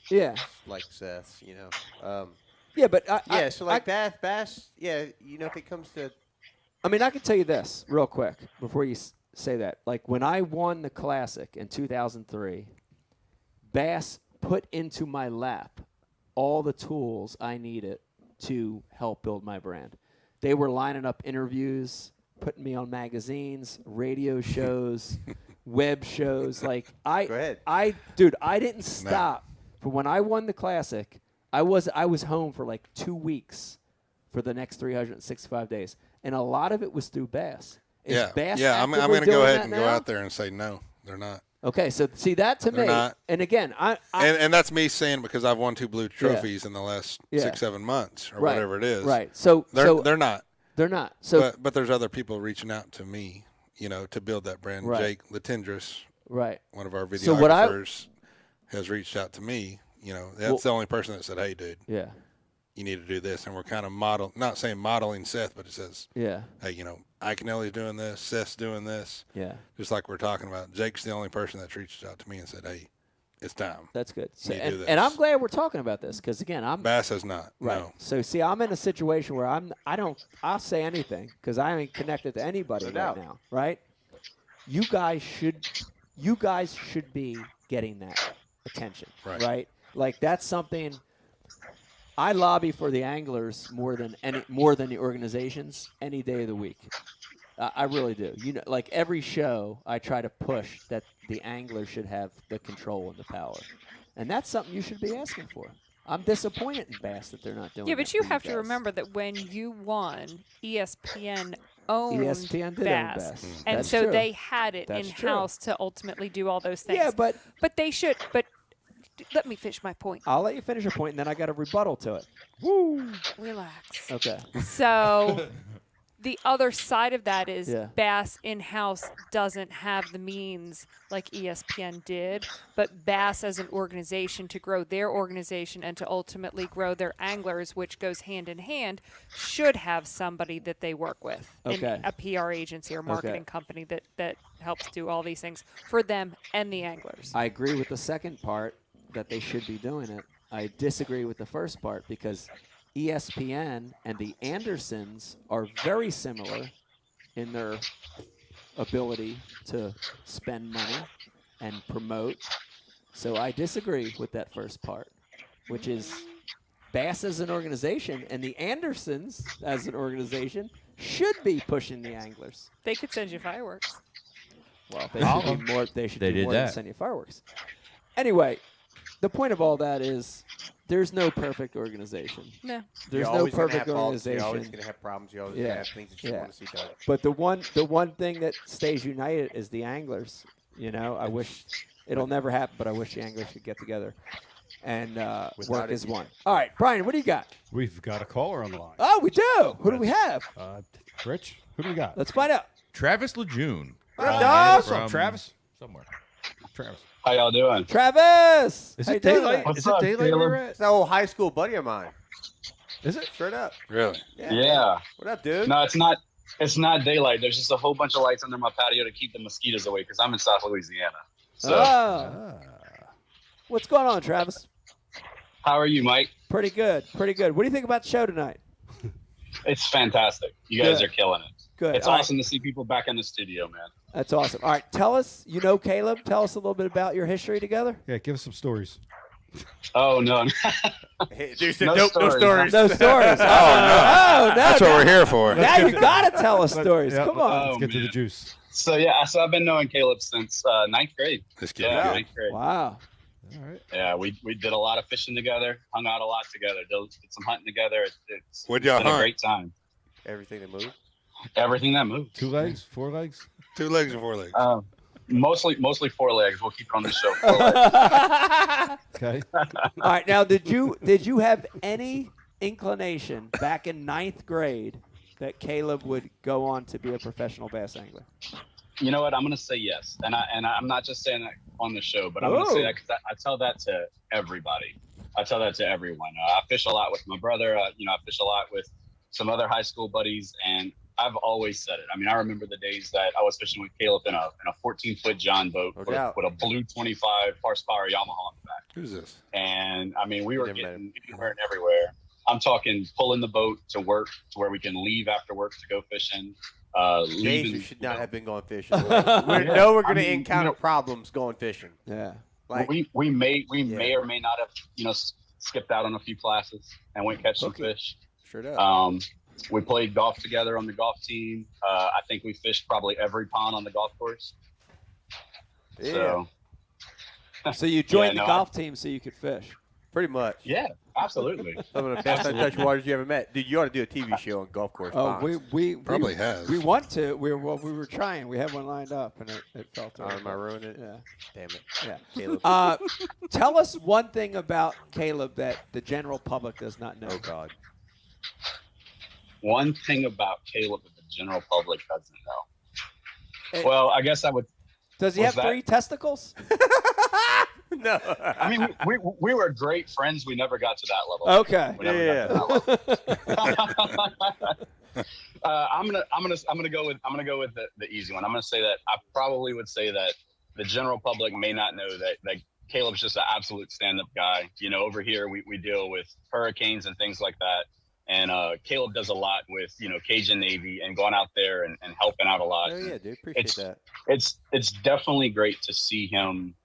Yeah. Like Seth's, you know. Yeah, but So like Bass. Yeah, you know, if it comes to. I mean, I can tell you this real quick before you say that. Like when I won the Classic in 2003, Bass put into my lap all the tools I needed to help build my brand. They were lining up interviews, putting me on magazines, radio shows, web shows. Like Go ahead. I didn't stop. From when I won the Classic, I was home for like 2 weeks for the next 365 days, and a lot of it was through Bass. Is Bass I'm actively going to go doing ahead that and now? go out there and say no, they're not. Okay, so see that to They're me, not. and again, and that's me saying because I've won 2 blue trophies in the last 6-7 months or whatever it is. Right. So they're not. They're not. So but there's other people reaching out to me, you know, to build that brand. Right. Jake Latendrous, right, one of our videographers, So what has reached out to me. You know, that's the only person that said, "Hey, dude, yeah, you need to do this." And we're kind of not saying modeling Seth, but it says, yeah, "Hey, you know, Ike Nelly's doing this, Seth's doing this." Yeah. Just like we're talking about. Jake's the only person that's reached out to me and said, "Hey, it's time." That's good. You need to do this. And I'm glad we're talking about this because again, Bass has not. Right. No. So see, I'm in a situation where I'll say anything because I ain't connected to anybody right now, right? You guys should be getting that attention, right? Like that's something I lobby for the anglers more than the organizations any day of the week. I really do. You know, like every show, I try to push that the anglers should have the control and the power, and that's something you should be asking for. I'm disappointed in Bass that they're not doing. Yeah, that but you for have to guys. remember that when you won, ESPN owned ESPN did own Bass, Bass. and That's so true. they had it That's in true. house to ultimately do all those things. Yeah, but they should. But let me finish my point. I'll let you finish your point, and then I got a rebuttal to it. Woo! Relax. Okay. So the other side of that is Yeah. Bass in-house doesn't have the means like ESPN did, but Bass as an organization to grow their organization and to ultimately grow their anglers, which goes hand in hand, should have somebody that they work with, Okay. a PR agency or marketing company that helps do all these things for them and the anglers. I agree with the second part that they should be doing it. I disagree with the first part because ESPN and the Andersons are very similar in their ability to spend money and promote. So I disagree with that first part, which is Bass as an organization and the Andersons as an organization should be pushing the anglers. They could send you fireworks. Well, they should be more. They should They do did more than that. sending fireworks. Anyway, the point of all that is there's no perfect organization. No. There's You're no always gonna perfect have faults, organization. You're always going to have problems. You're always going to have things that you want to see done. But the one thing that stays united is the anglers. You know, I wish it'll never happen, but I wish the anglers could get together and work as one. All right, Brian, what do you got? We've got a caller on the line. Oh, we do. Who do we have? Rich, who do we got? Let's find out. Travis Lejeune. What's up, Travis? Somewhere. Travis. How y'all doing? Travis! Is How it you doing daylight? tonight? What's Is it up, daylight Caleb? where you're at? It's an old high school buddy of mine. Is it? Straight up. Really? Yeah. What up, dude? No, it's not. It's not daylight. There's just a whole bunch of lights under my patio to keep the mosquitoes away because I'm in South Louisiana. So, What's going on, Travis? how are you, Mike? Pretty good. Pretty good. What do you think about the show tonight? It's fantastic. You guys Good. are killing it. Good. It's All right. awesome to see people back in the studio, man. That's awesome. All right, tell us, Caleb, tell us a little bit about your history together. Yeah, give us some stories. Oh no. There's No no stories. stories. No stories. no. Oh, no. That's what we're here for. Now you got to tell us stories. Yeah, Come on. Let's get to the man. juice. So yeah, so I've been knowing Caleb since ninth grade. This kid, Yeah, good. ninth grade. Wow. All right. Yeah, we did a lot of fishing together, hung out a lot together, did some hunting together. It's What'd y'all been a hunt? great time. Everything that moves. Everything that moved. 2 legs, 4 legs. 2 legs or 4 legs? Mostly 4 legs. We'll keep it on the show. 4 legs. Okay. All right. Now, did you have any inclination back in 9th grade that Caleb would go on to be a professional bass angler? You know what? I'm gonna say yes, and I'm not just saying that on the show, but I'm gonna say that because I tell that to everybody. I tell that to everyone. I fish a lot with my brother. I fish a lot with some other high school buddies, and I've always said it. I mean, I remember the days that I was fishing with Caleb in a 14-foot John boat with a blue 25 horsepower Yamaha on the back. Who's this? And I mean, we were getting anywhere and everywhere. I'm talking pulling the boat to work to where we can leave after work to go fishing. Days we should not have been going fishing. We're going to encounter problems going fishing. Yeah. Like we may or may not have skipped out on a few classes and went catch some fish. Sure does. We played golf together on the golf team. I think we fished probably every pond on the golf course. Yeah. So you joined the golf team so you could fish. Pretty much. Yeah, absolutely. Some of the best untouched waters you ever met. Dude, you ought to do a TV show on golf course ponds. We probably have. We want to. We were trying. We had one lined up, and it fell through. Am I ruining it? Yeah. Damn it. Yeah. Caleb. Tell us one thing about Caleb that the general public does not know. Oh, God. One thing about Caleb that the general public doesn't know. Well, I guess I would. Does he have 3 testicles? No. I mean, we were great friends. We never got to that level. Okay. I'm gonna go with the easy one. I'm gonna say that I probably would say that the general public may not know that Caleb's just an absolute stand-up guy. You know, over here we deal with hurricanes and things like that. And Caleb does a lot with, Cajun Navy and going out there and helping out a lot. Oh, yeah, dude. Appreciate that. It's definitely great to see him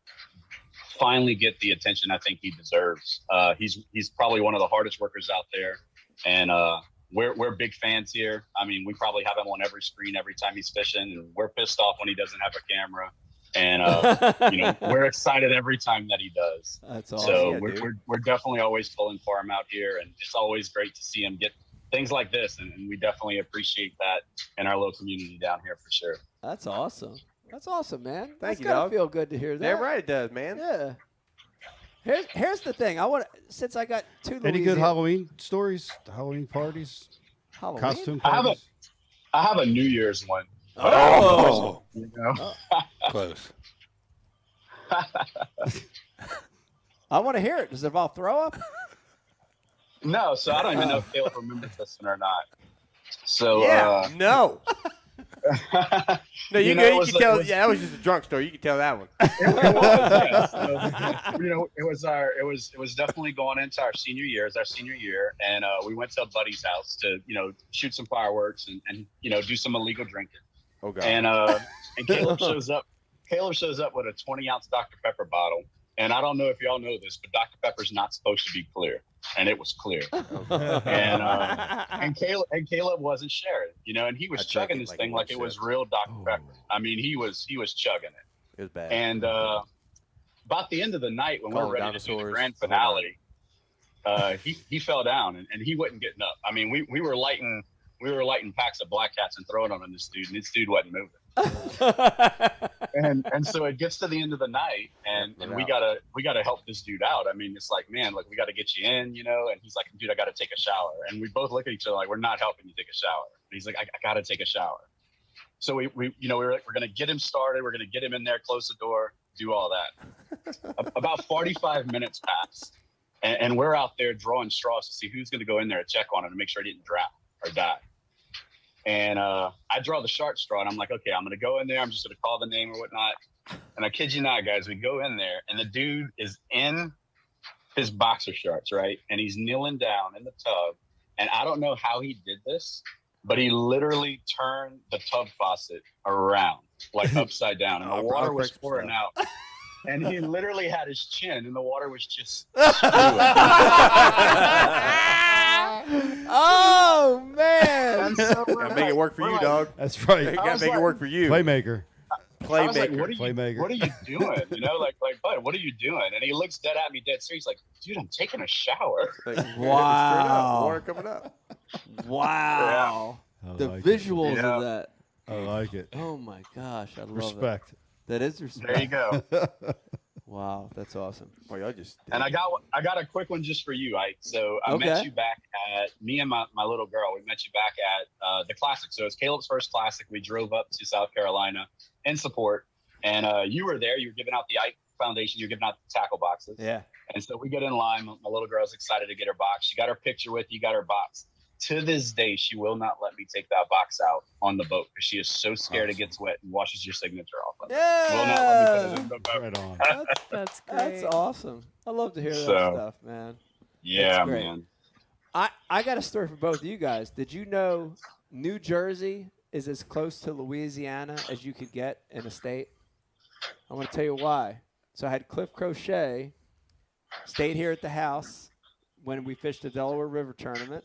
finally get the attention I think he deserves. He's probably one of the hardest workers out there. And we're big fans here. I mean, we probably have him on every screen every time he's fishing. And we're pissed off when he doesn't have a camera. And, we're excited every time that he does. That's awesome. So Yeah, we're definitely always pulling for him out here. And it's always great to see him get things like this. And we definitely appreciate that in our little community down here for sure. That's awesome. That's awesome, man. Thank you, gotta dog. feel good to hear that. Damn right it does, man. Yeah. Here's the thing. Since I got 2 Any good Halloween stories? The Halloween parties? Halloween? Costume I parties? have a New Year's one. Oh. Close. I want to hear it. Does it involve throw up? No, so I don't even know if Caleb remembers this one or not. So no. No, you can tell. That was just a drunk story. You can tell that one. It was, yeah. So, it was definitely going into our senior year. It's our senior year, and we went to a buddy's house to shoot some fireworks and do some illegal drinking. Oh God. And Caleb shows up. Caleb shows up with a 20-ounce Dr. Pepper bottle, and I don't know if y'all know this, but Dr. Pepper's not supposed to be clear, and it was clear. And Caleb wasn't sharing, and he was chugging this thing like it was real Dr. Pepper. I mean, he was chugging it. It was bad. And about the end of the night, when we're ready to do the grand finale, he fell down and he wasn't getting up. I mean, we were lighting packs of Black Cats and throwing them on this dude, and this dude wasn't moving. and so it gets to the end of the night, and we gotta help this dude out. I mean, it's like, man, we gotta get you in, and he's like, dude, I gotta take a shower. And we both look at each other like, we're not helping you take a shower. And he's like, I gotta take a shower. So we were like, we're gonna get him started. We're gonna get him in there, close the door, do all that. About 45 minutes pass, and we're out there drawing straws to see who's gonna go in there and check on him to make sure he didn't drown or die. And I draw the shark straw, and I'm like, okay, I'm going to go in there. I'm just going to call the name or whatnot. And I kid you not, guys, we go in there, and the dude is in his boxer shorts, right? And he's kneeling down in the tub. And I don't know how he did this, but he literally turned the tub faucet around, like upside down. And the water was pouring out. and he literally had his chin, and the water was just. Oh man! Gotta make it work for you, dog. That's right. You gotta make it work for you. Playmaker. I was like, Playmaker. what are you doing? You know, like, bud, what are you doing? And he looks dead at me, dead serious, like, dude, I'm taking a shower. Wow. Water coming up. Wow. I The like it. visuals Yeah. of that. I like it. Oh my gosh, I love Respect. it. That is respect. There you go. Wow, that's awesome. Boy, y'all just. And I got a quick one just for you, Ike. So I met Okay. you back at me and my little girl. We met you back at the Classic. So it's Caleb's first Classic. We drove up to South Carolina in support, and you were there. You were giving out the Ike Foundation. You were giving out the tackle boxes. Yeah. And so we get in line. My little girl's excited to get her box. She got her picture with you. Got her box. To this day, she will not let me take that box out on the boat because she is so scared it gets wet and washes your signature off of it. Yeah. Will not let me put it in the boat. Right on. That's great. That's awesome. I love to hear that So, stuff, man. Yeah, That's great. man. I got a story for both of you guys. Did you know New Jersey is as close to Louisiana as you could get in a state? I want to tell you why. So I had Cliff Crochet, stayed here at the house when we fished the Delaware River tournament.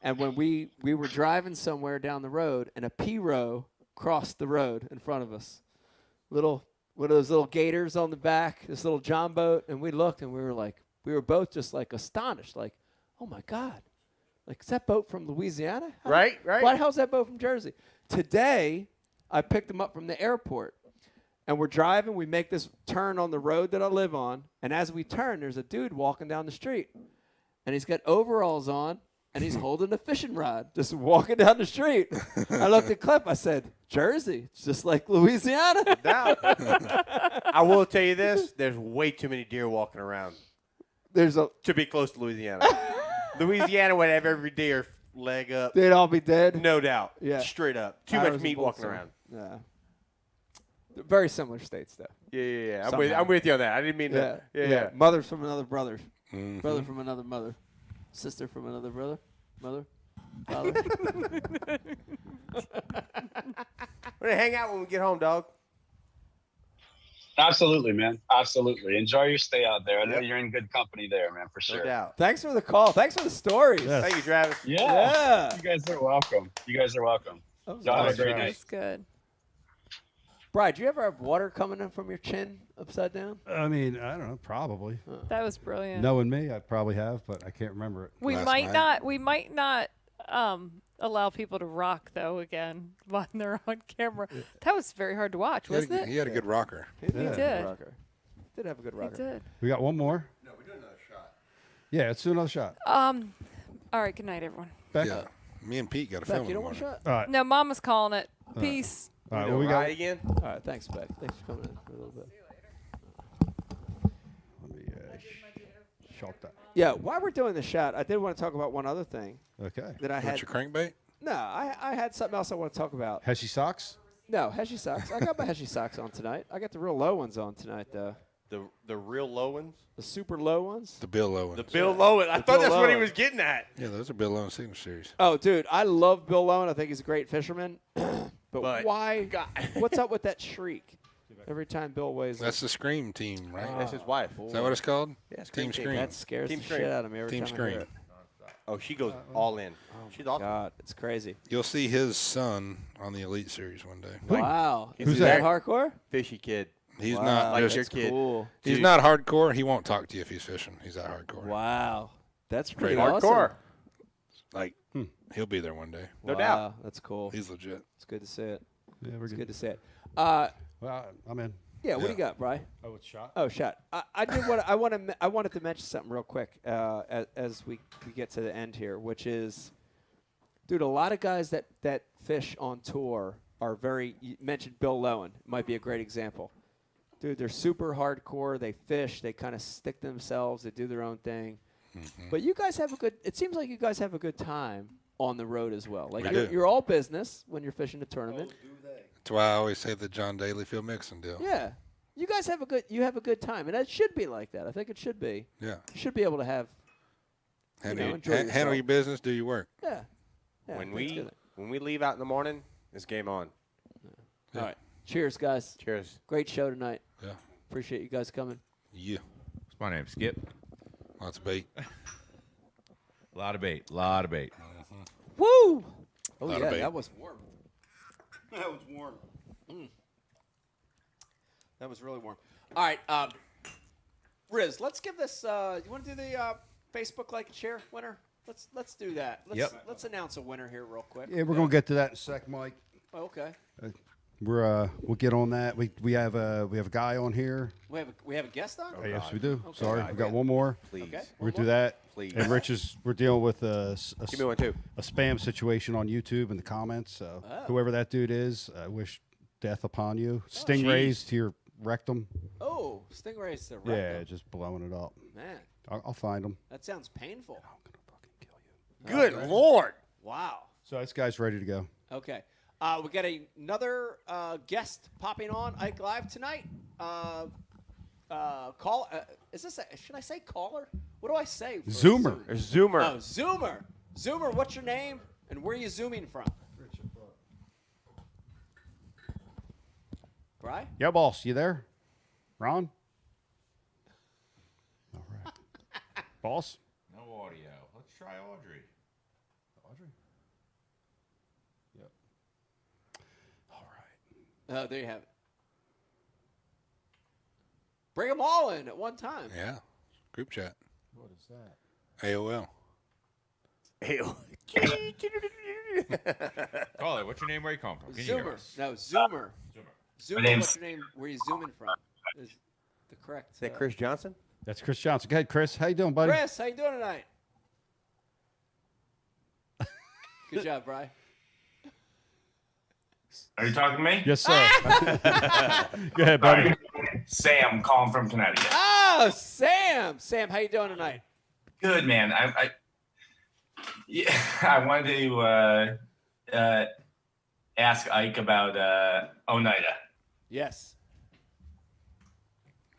And when we were driving somewhere down the road, and a P-row crossed the road in front of us. One of those little gators on the back, this little John boat, and we looked and we were both just like astonished, like, oh my God, like is that boat from Louisiana? Right. Why the hell's that boat from Jersey? Today, I picked them up from the airport, and we're driving. We make this turn on the road that I live on, and as we turn, there's a dude walking down the street, and he's got overalls on. And he's holding a fishing rod, just walking down the street. I looked at Cliff. I said, Jersey, it's just like Louisiana. I will tell you this: there's way too many deer walking around To be close to Louisiana. Louisiana would have every deer leg up. They'd all be dead. No doubt. Yeah. Straight up. Too Ours much is meat both walking similar. around. Yeah. They're very similar states, though. Yeah. Somehow. I'm with you on that. I didn't mean to. Yeah. Mothers from another brother. Mhm. Brother from another mother. Sister from another brother. Mother. Father. We're gonna hang out when we get home, dog. Absolutely, man. Absolutely. Enjoy your stay out there. I know you're in good company there, man, for sure. No doubt. Thanks for the call. Thanks for the stories. Yes. Thank you, Travis. Yeah. You guys are welcome. That was Y'all have a nice. great night. That's good. Brian, do you ever have water coming in from your chin upside down? I mean, I don't know. Probably. That was brilliant. Knowing me, I probably have, but I can't remember it. We might not allow people to rock though again when they're on camera. That was very hard to watch, wasn't it? He had a good rocker. He did. Did have a good He rocker. did. We got one more. No, we're doing another shot. Yeah, let's do another shot. All right. Good night, everyone. Beck? Yeah. Me and Pete got a Beck, film. you don't want a shot? All right. No, Mama's calling it. Peace. All right. What we got? again? All right. Thanks, Beck. Thanks for coming in for a little bit. Let me shot that. Yeah, while we're doing the shot, I did want to talk about one other thing. Okay. That I had. Your crankbait? No, I had something else I want to talk about. Heshy socks? No, Heshy socks. I got my Heshy socks on tonight. I got the real low ones on tonight, though. The real low ones? The super low ones? The Bill Lowen. The Bill Lowen. I The thought Bill that's what he Lowen. was getting at. Yeah, those are Bill Lowen Signature Series. Oh, dude, I love Bill Lowen. I think he's a great fisherman. but But- why? What's up with that shriek? Every time Bill weighs That's the Scream team, right? That's his wife. Is that what it's called? Yeah, Team Scream. that scares Team the Scream. shit out of me every Team time I hear Scream. it. Oh, she goes all in. She's awesome. God, it's crazy. You'll see his son on the Elite Series one day. Wow. Who's Is that? that hardcore? Fishy kid. He's Wow, not like just your kid. Cool. he's Dude. not hardcore. He won't talk to you if he's fishing. He's that hardcore. Wow. That's pretty Hardcore. awesome. Like he'll be there one day. No Wow, doubt. That's cool. He's legit. It's good to see it. Yeah, we're It's good. good to see it. Well, I'm in. Yeah, what do you Yeah. got, Bri? Oh, it's shot? Oh, shot. I wanted to mention something real quick as we get to the end here, which is, dude, a lot of guys that fish on tour are very. You mentioned Bill Lowen, might be a great example. Dude, they're super hardcore. They fish. They kind of stick to themselves. They do their own thing. But you guys have a good. It seems like you guys have a good time on the road as well. Like We you're, do. you're all business when you're fishing a tournament. That's why I always say the John Daly field mixing deal. Yeah, you guys have a good time, and it should be like that. I think it should be. Yeah. You should be able to have. Handle, enjoy handle yourself. your business, do your work. Yeah. Yeah, When I think it's we good. when we leave out in the morning, it's game on. All right. Cheers, guys. Cheers. Great show tonight. Yeah. Appreciate you guys coming. Yeah. What's my name? Skip. Lots of bait. A lot of bait. Woo! Oh, Lot of yeah, bait. that was warm. That was warm. That was really warm. All right, Riz, let's give this. You want to do the Facebook like and share winner? Let's do that. Let's announce a winner here real quick. Yeah, we're gonna get to that in a sec, Mike. Oh, okay. We'll get on that. We have a guy on here. We have a guest on. Oh, yes, we do. Okay. Sorry, we got one more. Please. Okay. We're gonna do that. Please. And Rich we're dealing with a Give me one too. a spam situation on YouTube in the comments. So whoever that dude is, I wish death upon you. Stingrays to your rectum. Oh, stingrays to rectum. Yeah, just blowing it up. Man, I'll find them. that sounds painful. I'm gonna fucking kill you. Good Lord. Wow. So this guy's ready to go. Okay. We got another guest popping on Ike Live tonight. Call. Is this? Should I say caller? What do I say? for Zoomer. Zoomer. Oh, Zoomer. Zoomer. What's your name and where are you zooming from? Bri? Yeah, boss. You there? Ron? All right. Boss? No audio. Let's try Audrey. Audrey? Yep. All right. Oh, there you have it. Bring them all in at one time. Yeah. Group chat. What is that? AOL. Caller, what's your name? Where you come from? Can you hear Zoomer. us? No, Zoomer. Zoomer, name's- what's your name? Where you zooming from? Is the correct. Is that Chris Johnson? That's Chris Johnson. Go ahead, Chris. How you doing, buddy? Chris, how you doing tonight? Good job, Bri. Are you talking to me? Yes, sir. Go ahead, buddy. Sam calling from Connecticut. Oh, Sam. Sam, how you doing tonight? Good, man. I wanted to ask Ike about Oneida. Yes.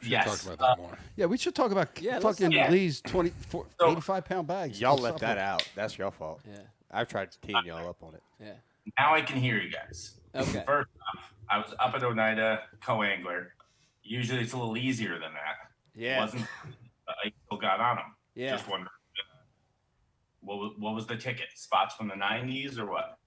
Should Yes. talk about that more. Yeah, we should talk about Yeah, let's fucking talk- Lee's So- 85-pound bags. Y'all Let's left stop that it. out. That's your fault. Yeah. I've tried to team y'all up on it. Yeah. Now I can hear you guys. Okay. First off, I was up at Oneida co-angler. Usually it's a little easier than that. Yeah. It wasn't. I still got on them. Yeah. Just wondering. What was the ticket? Spots from the 90s or what?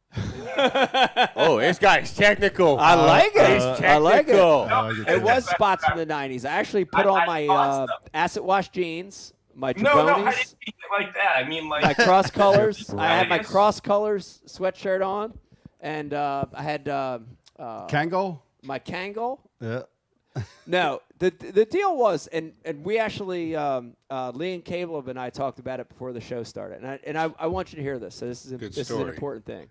Oh, this guy's technical. I like it. He's I like it. technical. It was spots from the 90s. I actually put on my acid wash jeans, my No, I jabonis, didn't mean it like that. I mean like my cross colors. I had my Right. cross colors sweatshirt on, and I had Kangol? my Kangol. Yeah. No, the deal was, and we actually, Lee and Caleb and I talked about it before the show started, and I want you to hear this. So this is Good an story. important thing.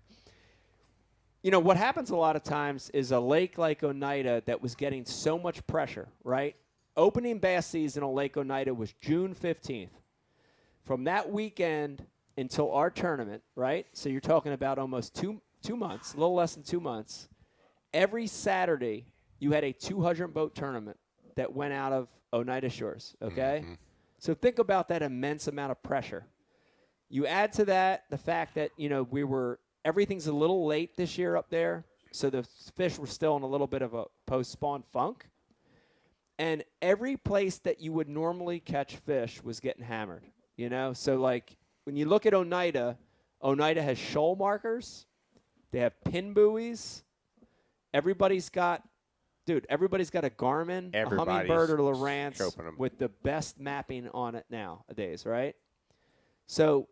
You know what happens a lot of times is a lake like Oneida that was getting so much pressure, right? Opening bass season on Lake Oneida was June 15th. From that weekend until our tournament, right? So you're talking about almost two months, a little less than 2 months. Every Saturday, you had a 200-boat tournament that went out of Oneida Shores, okay? Mm-hmm. So think about that immense amount of pressure. You add to that the fact that, everything's a little late this year up there, so the fish were still in a little bit of a post-spawn funk. And every place that you would normally catch fish was getting hammered, So, like, when you look at Oneida has shoal markers. They have pin buoys. Everybody's got a Garmin, a Humminbird, or Lowrance choping 'em. with the best mapping on it nowadays, right? So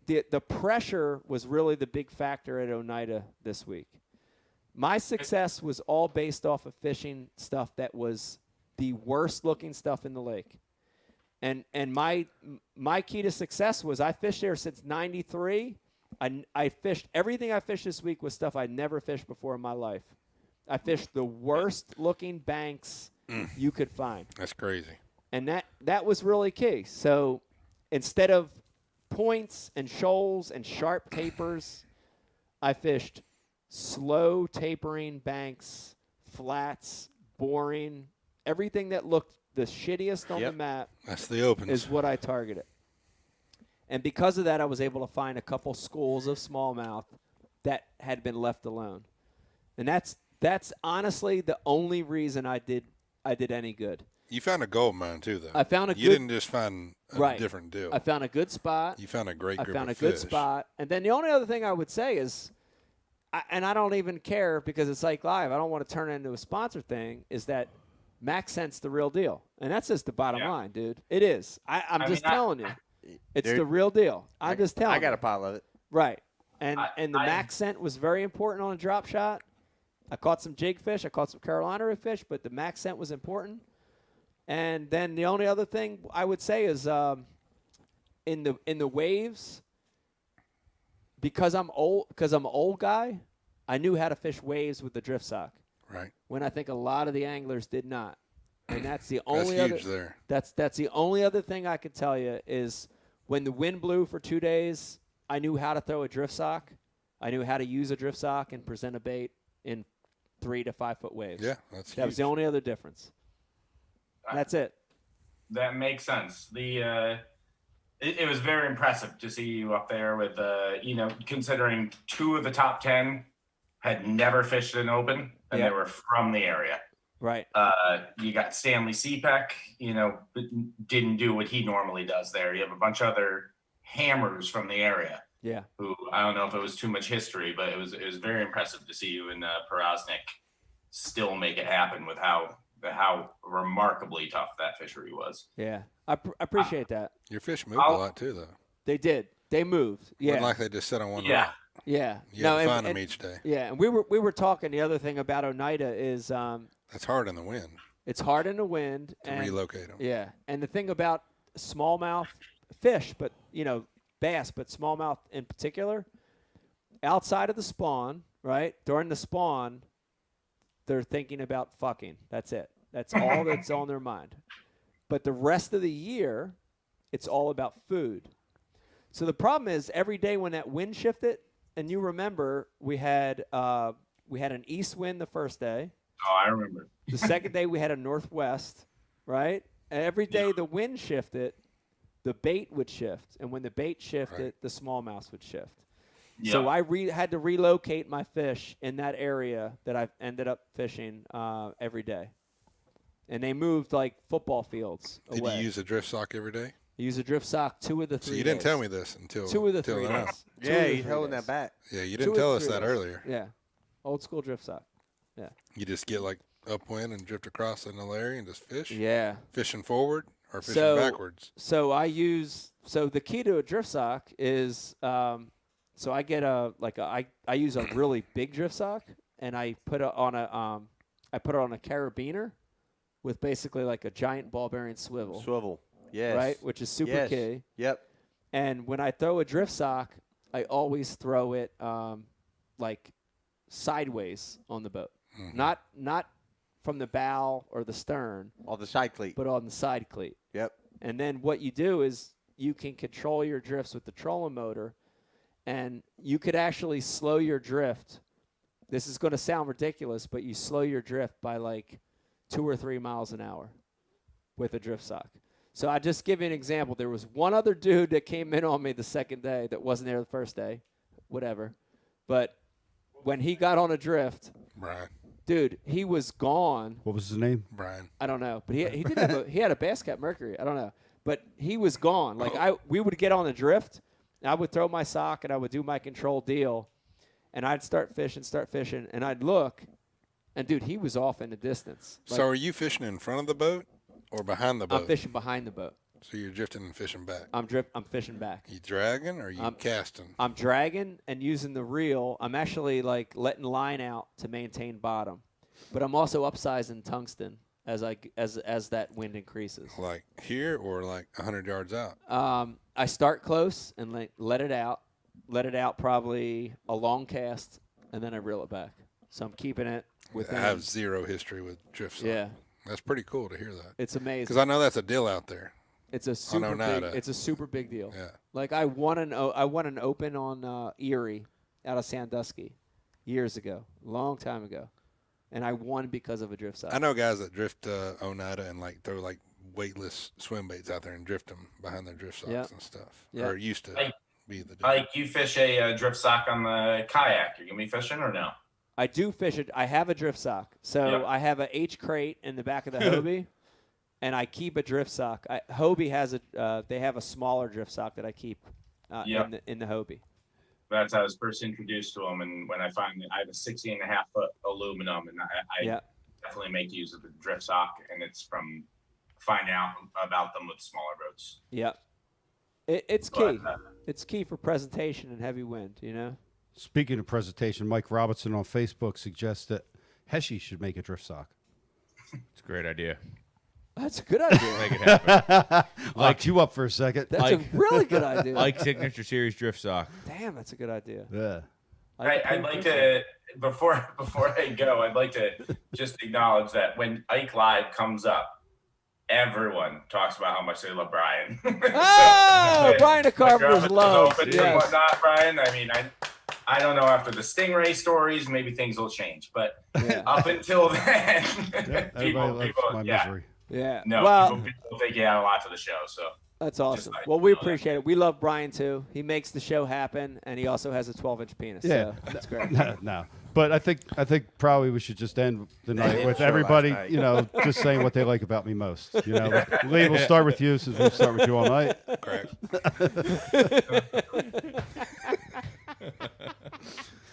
the pressure was really the big factor at Oneida this week. My success was all based off of fishing stuff that was the worst looking stuff in the lake. And my key to success was I fished there since '93. I fished everything I fished this week was stuff I'd never fished before in my life. I fished the worst looking banks you could find. That's crazy. And that was really key. So instead of points and shoals and sharp tapers, I fished slow tapering banks, flats, boring, everything that looked the shittiest on the map. That's the opens. Is what I targeted. And because of that, I was able to find a couple schools of smallmouth that had been left alone. And that's honestly the only reason I did I did any good. You found a gold mine too, though. I found You didn't just find a different deal. I found a good spot. You found a great group of fish. I found a good spot. And then the only other thing I would say is, and I don't even care because it's like live. I don't want to turn it into a sponsor thing. Is that Max Scent's the real deal, and that's just the bottom line, dude. It is. I'm just telling you, it's the real deal. I'm just telling you. I got a pile of it. Right, and the Max Scent was very important on a drop shot. I caught some jig fish. I caught some Carolina fish, but the Max Scent was important. And then the only other thing I would say is in the waves, because I'm old guy, I knew how to fish waves with the drift sock. Right. When I think a lot of the anglers did not. And that's the only that's other huge there. That's the only other thing I could tell you is when the wind blew for 2 days, I knew how to throw a drift sock. I knew how to use a drift sock and present a bait in 3 to 5 foot waves. Yeah, that's that was the only other difference. That's it. That makes sense. It was very impressive to see you up there with considering 2 of the top 10 had never fished an open and they were from the area. Right. You got Stanley Seepeck, didn't do what he normally does there. You have a bunch of other hammers from the area. Yeah. Who I don't know if it was too much history, but it was very impressive to see you and Porosnik still make it happen with how remarkably tough that fishery was. Yeah, I appreciate that. Your fish moved a lot too, though. They did. They moved. Yeah. Wasn't like they just sit on one rock. Yeah. You had to find them each day. Yeah, and we were talking. The other thing about Oneida is that's hard in the wind. It's hard in the wind to relocate them. Yeah, and the thing about smallmouth fish, but bass, but smallmouth in particular, outside of the spawn, right? During the spawn, they're thinking about fucking. That's it. That's all that's on their mind. But the rest of the year, it's all about food. So the problem is every day when that wind shifted, and you remember we had an east wind the first day. Oh, I remember. The second day we had a northwest, right? And every day the wind shifted, the bait would shift, and when the bait shifted, the smallmouth would shift. Yep. So I had to relocate my fish in that area that I've ended up fishing every day. And they moved like football fields away. Did you use a drift sock every day? I use a drift sock 2 of the 3 So you days. didn't tell me this until 2 of the 3 days. Yeah, you're holding that back. Yeah, you didn't tell us that earlier. Yeah, old school drift sock. Yeah. You just get like upwind and drift across in the area and just fish? Yeah. Fishing forward or fishing backwards? So the key to a drift sock is so I get I use a really big drift sock and I put it on a carabiner with basically like a giant ball bearing swivel. Swivel. Yes. Right, which is super key. Yep. And when I throw a drift sock, I always throw it like sideways on the boat. Mm-hmm. Not from the bow or the stern. On the side cleat. But on the side cleat. Yep. And then what you do is you can control your drifts with the trolling motor, and you could actually slow your drift. This is going to sound ridiculous, but you slow your drift by like 2 or 3 miles an hour with a drift sock. So I just give you an example. There was one other dude that came in on me the second day that wasn't there the first day, whatever. But when he got on a drift, Brian. Dude, he was gone. What was his name? Brian. I don't know, but he did have he had a bass cap Mercury. I don't know, but he was gone. Like we would get on the drift, and I would throw my sock and I would do my control deal, and I'd start fishing, and I'd look, and dude, he was off in the distance. So are you fishing in front of the boat or behind the boat? I'm fishing behind the boat. So you're drifting and fishing back. I'm fishing back. You dragging or you casting? I'm dragging and using the reel. I'm actually like letting line out to maintain bottom, but I'm also upsizing tungsten as that wind increases. Like here or like 100 yards out? I start close and let it out probably a long cast, and then I reel it back. So I'm keeping it within. I have zero history with drift sock. Yeah. That's pretty cool to hear that. It's amazing. Because I know that's a deal out there. It's a super big deal. Yeah. Like I won an open on Erie out of Sandusky years ago, long time ago, and I won because of a drift sock. I know guys that drift Oneida and like throw like weightless swim baits out there and drift them behind their drift socks and stuff. Yeah. Or used to be the deal. Like you fish a drift sock on the kayak. You're gonna be fishing or no? I do fish it. I have a drift sock. So I have a H crate in the back of the Hobie, and I keep a drift sock. Hobie has they have a smaller drift sock that I keep in the Hobie. That's how I was first introduced to them, and when I have a 16.5-foot aluminum, and I definitely make use of the drift sock, and it's from finding out about them with smaller boats. Yep. It's key. It's key for presentation and heavy wind, you know? Speaking of presentation, Mike Robinson on Facebook suggests that Heshy should make a drift sock. It's a great idea. That's a good idea. Make it happen. Locked you up for a second. That's a really good idea. Like Signature Series drift sock. Damn, that's a good idea. Yeah. I'd like to, before I go, I'd like to just acknowledge that when Ike Live comes up, everyone talks about how much they love Brian. Oh, Brian the Carpenter's love. And whatnot, Brian. I mean, I don't know, after the stingray stories, maybe things will change. But up until then, people misery. Yeah. No, well, people think you add a lot to the show. So that's awesome. Well, we appreciate it. We love Brian too. He makes the show happen, and he also has a 12-inch penis. Yeah, so that's great. No. But I think probably we should just end the night with everybody, just saying what they like about me most. Lee, we'll start with you since we'll start with you all night. Correct.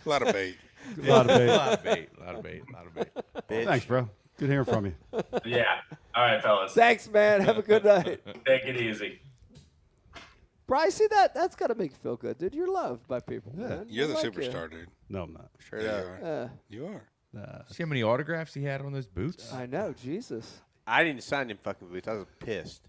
A lot of bait. A lot of bait. Thanks, bro. Good hearing from you. Yeah. All right, fellas. Thanks, man. Have a good night. Take it easy. Bryce, see that's got to make you feel good, dude. You're loved by people. Yeah. Man. You're the They like superstar, you. dude. No, I'm not. Sure You are. See how many autographs he had on those boots? I know, Jesus. I didn't sign them fucking boots. I was pissed.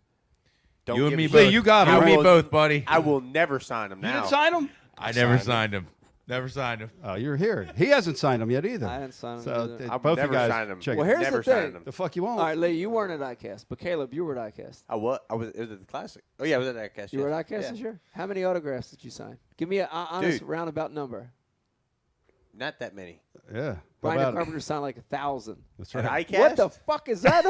Don't You and give me a both. shit. You got You them. and me both, buddy. I will never sign them now. You didn't sign them? I never signed him. Never signed him. Oh, you're here. He hasn't signed them yet either. I didn't sign them So either. I'll both never you guys sign them. check Well, it. here's Never the thing. signed them. The fuck you won't. All right, Lee, you weren't at ICAST, but Caleb, you were at ICAST. I was at the Classic. Oh, yeah, I was at that cast. You were at ICAST this year? How many autographs did you sign? Give me an honest roundabout number. Not that many. Yeah. Brian About it. Carpenter signed like 1,000. That's At right. ICAST? What the fuck is that?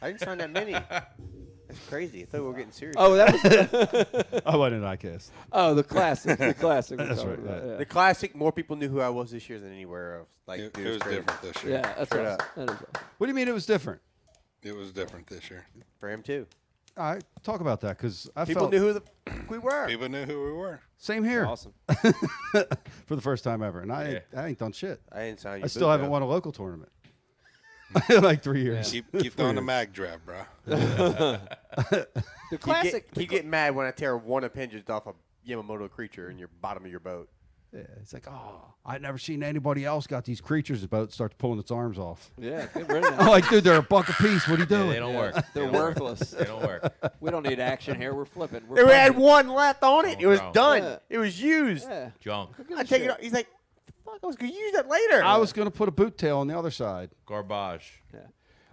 I didn't sign that many. That's crazy. I thought we were getting serious. Oh, that was I wasn't in ICAST. Oh, the classic. The classic. we're That's talking right, about, yeah. yeah. The Classic, more people knew who I was this year than anywhere else. Like, It dude, was crazy. different this year. Yeah, that's Straight awesome. up. That is awesome. What do you mean it was different? It was different this year. For him, too. All right, talk about that because I People felt knew who the we were. People knew who we were. same here Awesome. for the first time ever, and I ain't done shit. I didn't sign you. I still haven't won a local tournament. Like 3 years. Keep throwing the mag drab, bro. The classic. Keep getting mad when I tear one appendage off a Yamamoto creature in your bottom of your boat. Yeah, it's like, oh, I've never seen anybody else got these creatures about starts pulling its arms off. Yeah, get rid of I'm that. like, dude, they're a buck a piece. What are you doing? They don't work. They're worthless. They don't work. We don't need action here. We're flipping. We had one left on it. It was bro. done. Yeah. It was used. Yeah. Junk. I take it off. He's like, the fuck, I was going to use that later. I was going to put a boot tail on the other side. Garbage. Yeah.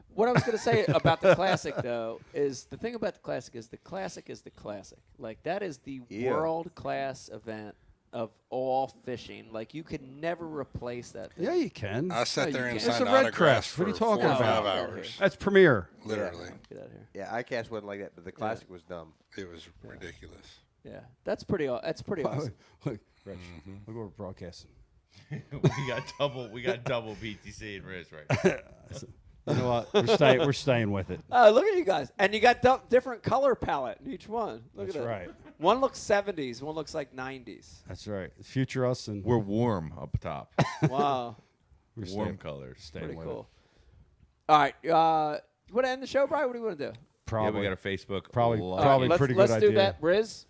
What I was going to say about the classic, though, is the thing about the classic is the classic. Like, that is the world-class event of all fishing. Like, you could never replace that thing. Yeah, you can. I sat there and It's signed a red autographs crest. for What are you talking 4 or 5 about? hours. That's premier. Literally. Get out of here. Yeah, ICAST wasn't like that, but the Classic was dumb. It was ridiculous. Yeah, that's pretty awesome. Look, Rich, look over broadcasting. we got double BTC and Riz right now. You know what? We're staying with it. Oh, look at you guys. And you got different color palette in each one. Look That's at that. right. One looks 70s, one looks like 90s. That's right. Future us and We're warm up top. Wow. we're Warm staying- colors. staying Pretty with cool. All right. You want to end the show, Brian? What do you want to do? Probably. Yeah, we got a Facebook. Probably- Live. probably let's, pretty let's good do idea. that. Riz,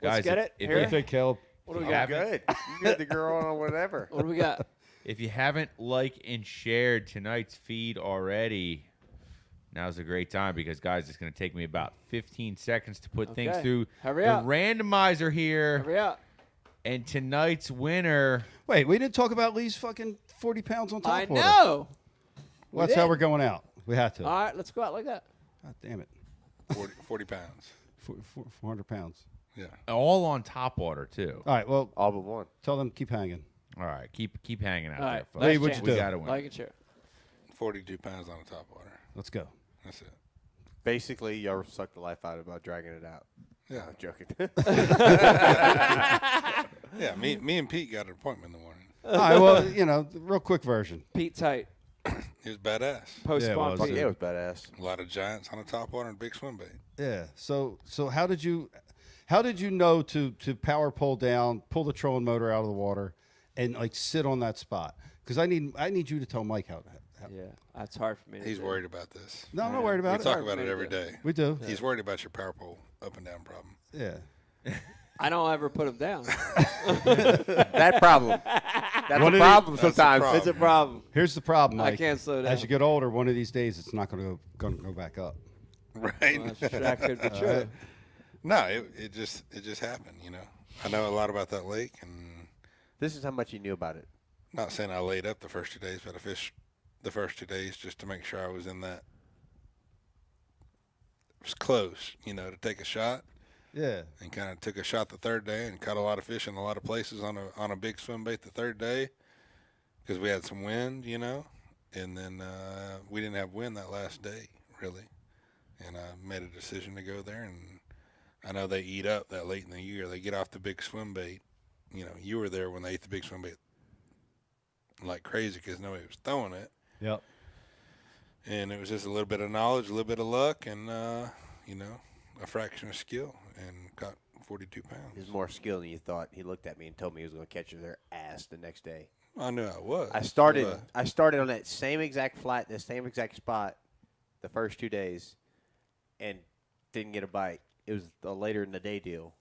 let's Guys, get it. if Here. What do you think, Caleb? What do we I'm got? Good. You get the girl on or whatever. What do we got? If you haven't liked and shared tonight's feed already, now's a great time because, guys, it's going to take me about 15 seconds to put things Okay. through Hurry the up. randomizer here. Hurry up. And tonight's winner. Wait, we didn't talk about Lee's fucking 40 pounds on top I water. know. Well, that's how we're going out. We had to. All right, let's go out like that. God damn it. 40 pounds. 400 pounds. Yeah. All on top water, too. All right, well, all but one. Tell them keep hanging. All right, keep hanging out All there, right, folks. Lee, what'd you We do? got to win. Like and share. 42 pounds on the top water. Let's go. That's it. Basically, y'all sucked the life out about dragging it out. Yeah. No, I'm joking. Yeah, me and Pete got an appointment in the morning. All right, well, the real quick version. Pete Tight. He was badass. Post-spawn Pete. Yeah, it was badass. A lot of giants on the top water and big swim bait. Yeah. So how did you know to power pull down, pull the trolling motor out of the water, and like sit on that spot? Because I need you to tell Mike how. Yeah, that's hard for me. He's worried about this. No, I'm not worried about we it. talk about it every day. We do. He's worried about your power pole up and down problem. Yeah. I don't ever put him down. That problem. That's a problem sometimes. It's a problem. Here's the problem, Mike. I can't slow down. As you get older, one of these days, it's not going to go back up. Right. Well, that could be true. No, it just happened. I know a lot about that lake, and this is how much you knew about it. Not saying I laid up the first 2 days, but I fished the first 2 days just to make sure I was in that. It was close, to take a shot. Yeah. And kind of took a shot the third day and caught a lot of fish in a lot of places on a big swim bait the third day because we had some wind, and then we didn't have wind that last day really, and I made a decision to go there. And I know they eat up that late in the year. They get off the big swim bait. You were there when they ate the big swim bait like crazy because nobody was throwing it. Yep. And it was just a little bit of knowledge, a little bit of luck, and a fraction of skill, and caught 42 pounds. It was more skill than you thought. He looked at me and told me he was going to catch their ass the next day. I knew I was. I started on that same exact flat, the same exact spot, the first 2 days, and didn't get a bite. It was a later in the day deal,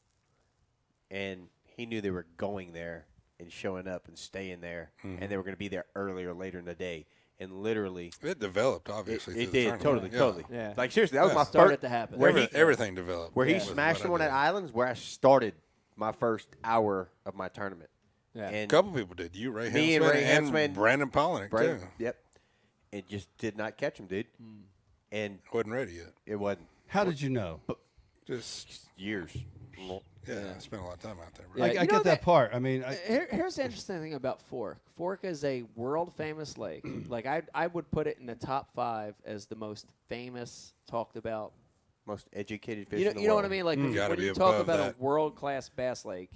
and he knew they were going there and showing up and staying there, and they were going to be there earlier, later in the day. And literally, it developed. Obviously, it did totally. Yeah. Like seriously, that was my started first to happen. Everything developed. Where he smashed him on that island is where I started my first hour of my tournament. Yeah. And a couple people did. You, Ray me Hensman, and Ray Hensman, Brandon Polnick too. Yep. It just did not catch him, dude. And wasn't ready yet. It wasn't. How did you know? Just years. Yeah, I spent a lot of time out there. Yeah, I get that part. I mean, here's the interesting thing about Fork. Fork is a world famous lake. Like I would put it in the top 5 as the most famous, talked about, most educated fish. You know what I mean? Like when you talk about that. a world class bass lake,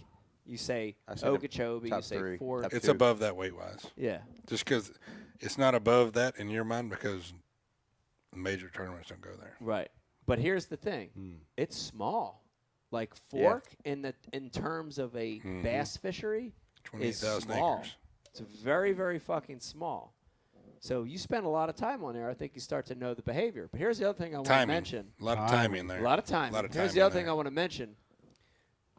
you say Okeechobee, you say Fork. It's above that weight wise. Yeah. Just because it's not above that in your mind because major tournaments don't go there. Right. But here's the thing. It's small. Like Fork in terms of a bass fishery is 28,000 small. acres. It's very, very fucking small. So you spend a lot of time on there. I think you start to know the behavior. But here's the other thing I want to mention. A lot of timing there. A lot of timing. A lot of Here's timing the other there. thing I want to mention.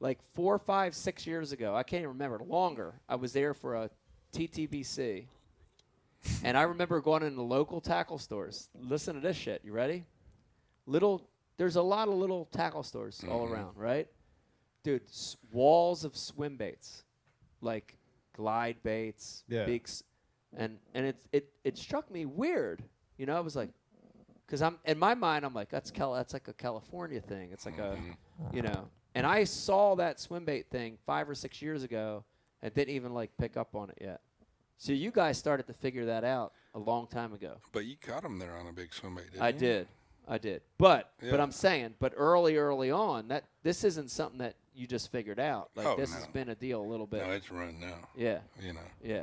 Like 4, 5, 6 years ago, I can't even remember, longer, I was there for a TTBC. And I remember going into local tackle stores. Listen to this shit. You ready? There's a lot of little tackle stores all around, right? Dude, walls of swim baits, like glide baits, and it struck me weird. I was like, because I'm in my mind, I'm like, that's like a California thing. It's like a, and I saw that swim bait thing 5 or 6 years ago and didn't even like pick up on it yet. So you guys started to figure that out a long time ago. But you caught them there on a big swim bait, didn't you? I did. But I'm saying, early on, that this isn't something that you just figured out. Like this has been a deal a little bit. No, it's running now. Yeah. Yeah.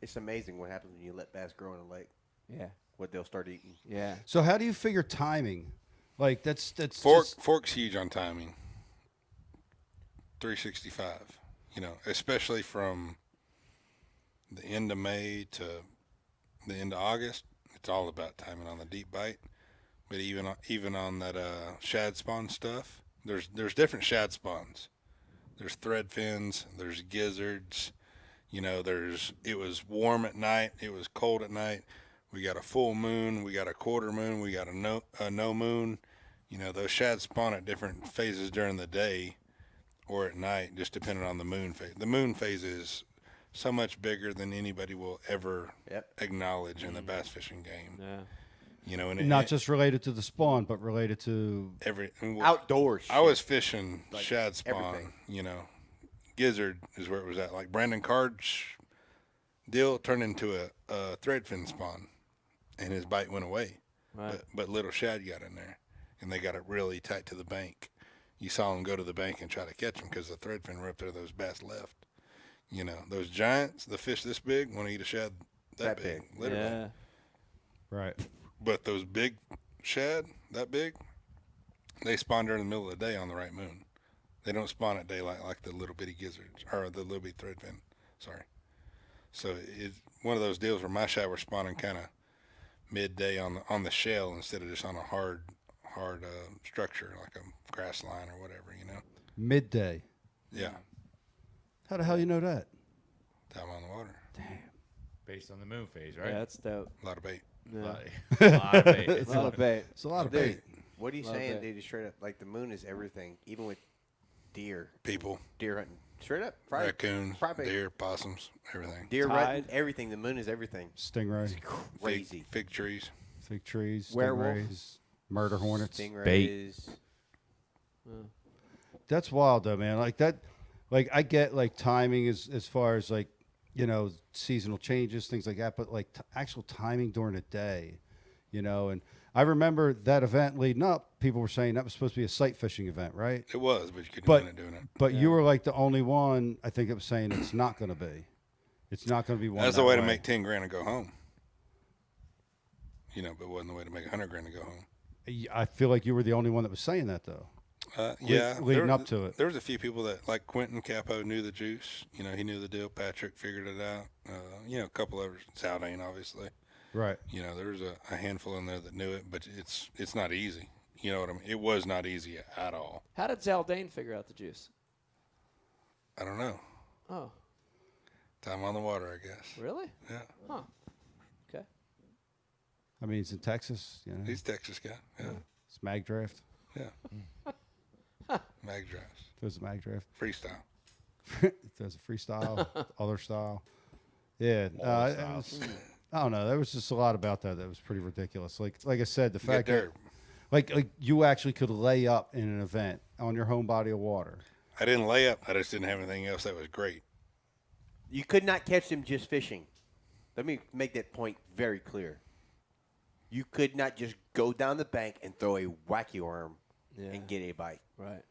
It's amazing what happens when you let bass grow in a lake. Yeah. What they'll start eating. Yeah. So how do you figure timing? Like that's Fork's huge on timing. 365. Especially from the end of May to the end of August. It's all about timing on the deep bite. But even on that shad spawn stuff, there's different shad spawns. There's thread fins, there's gizzards. It was warm at night, it was cold at night. We got a full moon, we got a quarter moon, we got a no moon. Those shad spawn at different phases during the day or at night, just depending on the moon phase. The moon phase is so much bigger than anybody will ever acknowledge in the bass fishing game. Yeah. And not just related to the spawn, but related to outdoors. I was fishing like shad spawn. everything. Gizzard is where it was at. Like Brandon Card's deal turned into a threadfin spawn, and his bite went away. Right. But little shad got in there, and they got it really tight to the bank. You saw them go to the bank and try to catch them because the threadfin were up there. Those bass left. You know, those giants, the fish this big, want to eat a shad that big, literally. Yeah. Right. But those big shad, that big, they spawn during the middle of the day on the right moon. They don't spawn at daylight like the little bitty gizzards, or the little bitty threadfin. Sorry. So it's one of those deals where my shad were spawning kind of midday on the shell instead of just on a hard structure like a grass line or whatever, you know. Midday. Yeah. How the hell you know that? Time on the water. Based on the moon phase, right? Yeah, that's dope. A lot of bait. Yeah. A lot of bait. It's a lot of bait. It's a lot of Dude, bait. what are you Lot of saying, bait. dude? Just straight up, like the moon is everything, even with deer, People, deer hunting. Straight up, raccoons, probably deer, possums, everything. deer Tide. hunting, everything. The moon is everything. Stingray, Crazy. Fig trees. fig trees, Werewolf. stingrays, murder hornets. Stingrays. That's wild though, man. Like that, like I get like timing as far as like, you know, seasonal changes, things like that, but like actual timing during the day, you know. And I remember that event leading up, people were saying that was supposed to be a sight fishing event, right? It was, but you couldn't win it doing it. But you were like the only one, I think it was saying it's not going to be. It's not going to be one. That's the way to make 10 grand and go home. You know, but it wasn't the way to make 100 grand and go home. I feel like you were the only one that was saying that though. Yeah, leading up to it. There was a few people that, like Quentin Capo, knew the juice. You know, he knew the deal. Patrick figured it out. You know, a couple others. Saldane, obviously. Right. You know, there was a handful in there that knew it, but it's not easy. You know what I mean? It was not easy at all. How did Zaldane figure out the juice? I don't know. Oh. Time on the water, I guess. Really? Yeah. Huh. Okay. I mean, he's in Texas. You know. He's a Texas guy. Yeah. It's mag draft. Yeah. Mag drafts. There's a mag draft. Freestyle. There's a freestyle, other style. Yeah. I don't know. There was just a lot about that was pretty ridiculous. Like I said, the fact that like you actually could lay up in an event on your home body of water. I didn't lay up. I just didn't have anything else that was great. You could not catch them just fishing. Let me make that point very clear. You could not just go down the bank and throw a wacky worm and get a bite. Right.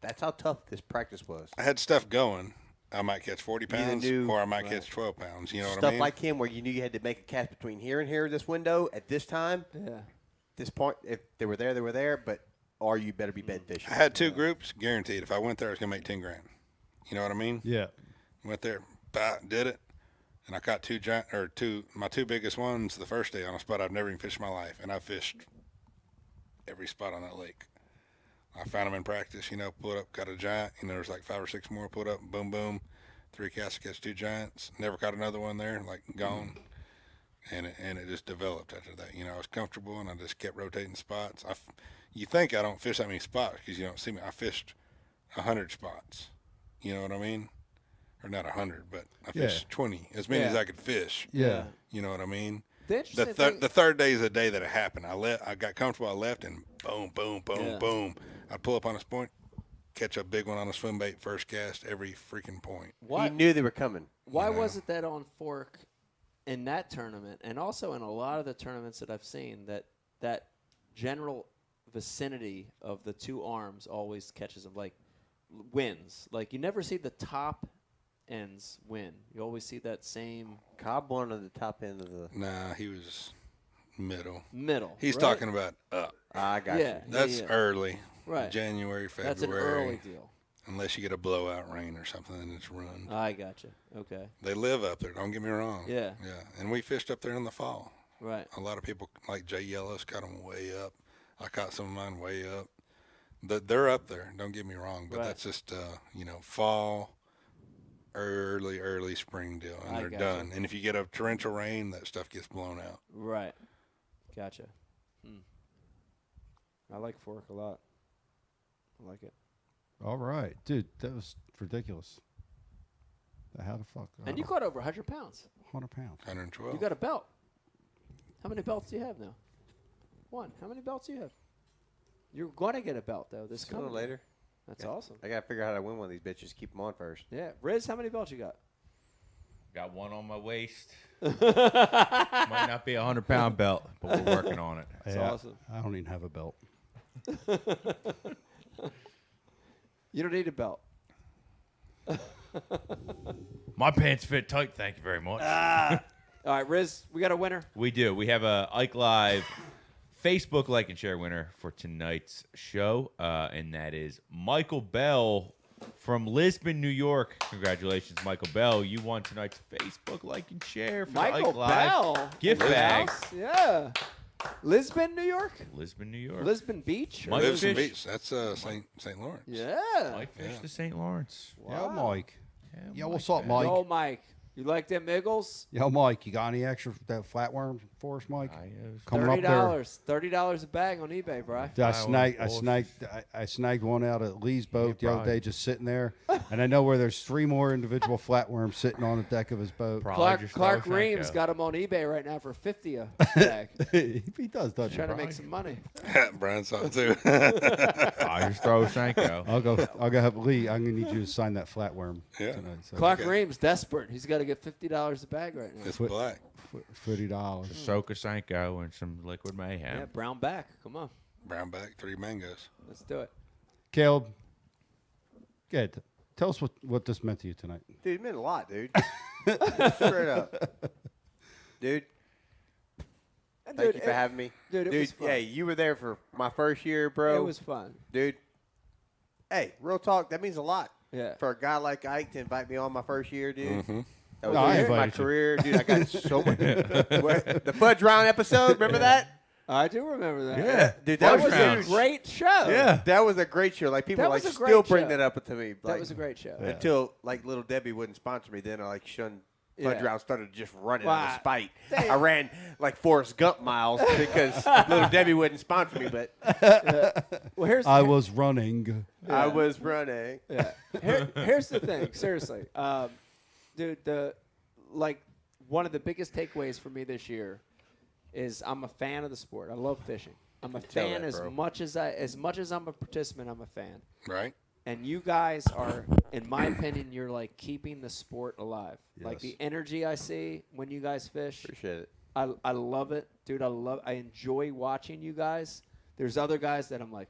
That's how tough this practice was. I had stuff going. I might catch 40 You either pounds knew- or I might catch 12 pounds. You know what I Stuff mean? like him where you knew you had to make a cast between here and here, this window, at this time. Yeah. This point, if they were there, but or you better be bed fishing. I had two groups, guaranteed. If I went there, I was going to make 10 grand. You know what I mean? Yeah. Went there, did it, and I caught my two biggest ones the first day on a spot I've never even fished in my life, and I fished every spot on that lake. I found them in practice, you know, pulled up, got a giant, you know, there's like 5 or 6 more, pulled up, boom, boom, 3 casts, catch 2 giants, never caught another one there, like gone. And it just developed after that. You know, I was comfortable, and I just kept rotating spots. You think I don't fish that many spots because you don't see me. I fished 100 spots. You know what I mean? Or not 100, but I fished 20, as many as I could fish. Yeah. You know what I mean? The interesting thing- The third day is the day that it happened. I got comfortable. I left, and boom, boom, boom, boom. I'd pull up on this point, catch a big one on a swim bait, first cast every freaking point. He knew they were coming. Why was it that on Fork in that tournament, and also in a lot of the tournaments that I've seen, that general vicinity of the 2 arms always catches them, like wins? Like you never see the top ends win. You always see that same. Cobb won on the top end of the. Nah, he was middle. Middle. He's right? talking about up. I got Yeah, you. That's early. Right. January, February. That's an early deal. Unless you get a blowout rain or something, and it's ruined. I gotcha. Okay. They live up there. Don't get me wrong. Yeah. Yeah. And we fished up there in the fall. Right. A lot of people like Jay Yellows caught them way up. I caught some of mine way up. They're up there. Don't get me wrong, but that's just you know, fall, early spring deal, and they're done. And if you get a torrential rain, that stuff gets blown out. Right. Gotcha. I like Fork a lot. I like it. All right, dude, that was ridiculous. How the fuck? And you caught over 100 pounds. 100 pounds. 112. You got a belt. How many belts do you have now? 1. How many belts do you have? You're going to get a belt, though, this Sooner or coming later. year. That's awesome. I got to figure out how to win one of these bitches. Keep them on first. Yeah. Riz, how many belts you got? Got one on my waist. Might not be a 100-pound belt, but we're working on it. That's awesome. I don't even have a belt. You don't need a belt. My pants fit tight, thank you very much. All right, Riz, we got a winner. We do. We have a Ike Live Facebook like and share winner for tonight's show, and that is Michael Bell from Lisbon, New York. Congratulations, Michael Bell. You won tonight's Facebook like and share for Michael Ike Live Bell. gift bag. Yeah. Lisbon, New York? Lisbon, New York. Lisbon Beach? Mike Lisbon Fish. Beach. That's St. Lawrence. Yeah. Mike Fish to St. Lawrence. Yeah, Mike. Yeah, what's Mike, up, Mike? Yo, Mike. You like them Eagles? Yo, Mike, you got any extra that flatworm for us, Mike? Coming $30. up there. $30 a bag on eBay, bro. I snagged one out at Lee's boat the other day, just sitting there, and I know where there's 3 more individual flatworms sitting on the deck of his boat. Clark Reams got them on eBay right now for $50 a bag. He does, doesn't he? Trying to make some money. Brian saw it too. I just throw Sanko. I'll go help Lee. I'm gonna need you to sign that flatworm tonight. So. Clark Reams desperate. He's got to get $50 a bag right now. It's black. $50. Soak Sanko and some liquid mayhem. Yeah, brown back. Come on. Brown back, 3 mangoes. Let's do it. Caleb, good. Tell us what this meant to you tonight. Dude, it meant a lot, dude. Straight up. Dude. Thank you for having me. Dude, it was fun. Hey, you were there for my first year, bro. It was fun. Dude. Hey, real talk, that means a lot. Yeah. For a guy like Ike to invite me on my first year, dude. Mm-hmm. That was I my invited you. career, dude. I got so much. The Fudge Round episode, remember that? I do remember that. Yeah, dude, that that was a huge. great show. Yeah. That was a great show. Like people That like was a still great bring show. that up to me. That Like, was a great show. until like Little Debbie wouldn't sponsor me. Then I like shunned Fudge Yeah. Round, started just running Wow. out of spite. Damn. I ran like Forrest Gump miles because Little Debbie wouldn't sponsor me. But Well, I was running. I was running. Yeah. Here's the thing. Seriously, dude. One of the biggest takeaways for me this year is I'm a fan of the sport. I love fishing. I'm a tell fan that, as bro. much as I'm a participant. I'm a fan. Right? And you guys are, in my opinion, you're like keeping the sport alive. Like the energy I see when you guys fish. Appreciate it. I love it, dude. I enjoy watching you guys. There's other guys that I'm like,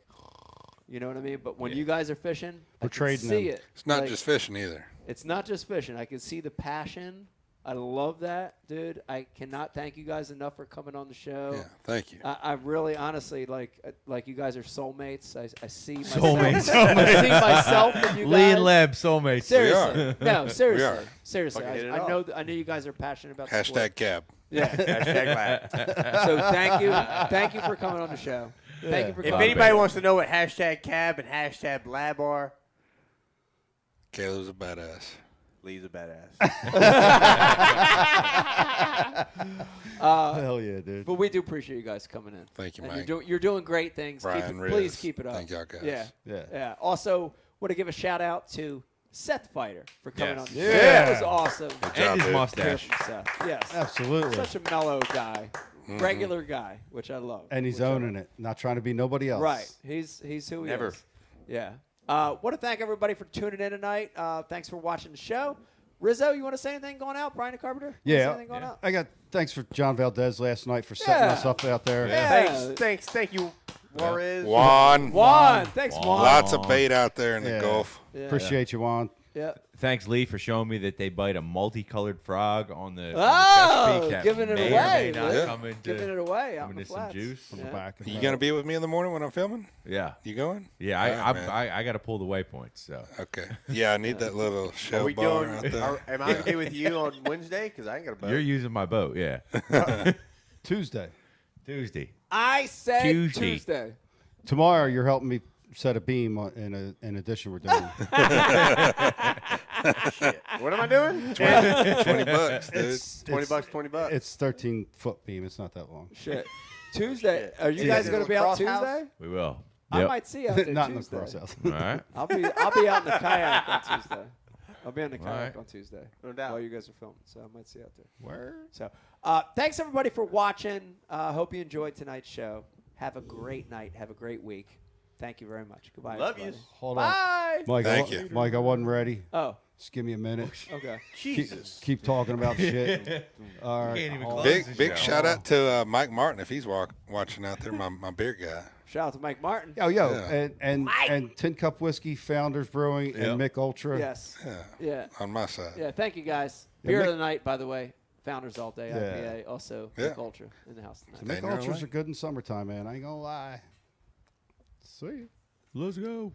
you know what I mean? But when you guys are fishing, I We're can trading see them. it. It's not Like, just fishing either. It's not just fishing. I can see the passion. I love that, dude. I cannot thank you guys enough for coming on the show. Yeah, thank you. I really, honestly, like you guys are soulmates. I see myself. Soulmates. I see myself in you guys. Lee and Leb, soulmates. Seriously. No, We seriously. are. Seriously. Fucking hit it I off. know. I know you guys are passionate about the sport. Hashtag cab. Yeah. Hashtag lab. So thank you for coming on the show. Thank you for If coming. anybody wants to know what hashtag cab and hashtag lab are, Caleb's a badass. Lee's a badass. Hell yeah, dude. But we do appreciate you guys coming in. Thank you, And Mike. You're doing great things. Brian, Please Riz. keep it up. Thank y'all guys. Yeah. Yeah. Yeah. Also, want to give a shout out to Seth Feider for coming Yes. on the show. Yeah. That was awesome. job, And his dude. mustache. Seth. Yes. Absolutely. Such a mellow guy. Regular guy, which I love. And he's which I owning it, not trying to be nobody else. Right. He's who he Never. is. Yeah. Want to thank everybody for tuning in tonight. Thanks for watching the show. Rizzo, you want to say anything going out? Brian Carpenter? Want to say Yeah. anything going out? I got thanks for John Valdez last night for setting Yeah. us up out there. Yeah. Thank you, Juarez. Juan. Thanks, Juan. Lots of bait out there in the Yeah. Gulf. Yeah. Appreciate you, Juan. Yeah. Thanks, Lee, for showing me that they bite a multicolored frog on the Oh, Chesapeake that giving it may or away. may not Yeah. come into, Giving it away out in come the into some flats. juice. From the Yeah. back. You going to be with me in the morning when I'm filming? Yeah. You going? Yeah, All right, man. I got to pull the waypoints. So Okay. Yeah, I need that little Are shell we bar doing? out there. Am I okay with you on Wednesday? Because I ain't got a boat. you're using my boat, yeah. Tuesday. Tuesday. I said Tuesday. Tuesday. Tomorrow, you're helping me set a beam in addition we're doing. Shit. What am I doing? 20 bucks, dude. It's- $20 bucks, $20. It's 13-foot beam. It's not that long. Shit. Tuesday. Are you Is guys it going a to be out cross house? Tuesday? We will. I Yep. might see you out there Not in the Tuesday. cross house. All right. I'll be out in the kayak on Tuesday. I'll be on the kayak Alright. on Tuesday. No doubt. While you guys are filming, so I might see you out there. Where? So, thanks everybody for watching. Hope you enjoyed tonight's show. Have a great night. Have a great week. Thank you very much. Goodbye. Love everybody. yous. Hold on. Bye. Mike, Thank you. Mike, I wasn't ready. Oh, Just give me a minute. okay. Jesus. Keep talking about shit. All right. Can't even hold close on. the Big show. shout out to Mike Martin if he's watching out there, my beer guy. Shout out to Mike Martin. And Tin Cup Whiskey, Founders Brewing, and Mick Ultra. Yes. Yeah. On my side. Yeah. Thank you guys. Yeah, Beer of Mick- the night, by the way. Founders all day. Yeah. IPA. Also, Yeah. Mick Ultra in the house tonight. Mick Ultras are good in summertime, man. I ain't gonna lie. Sweet. Let's go.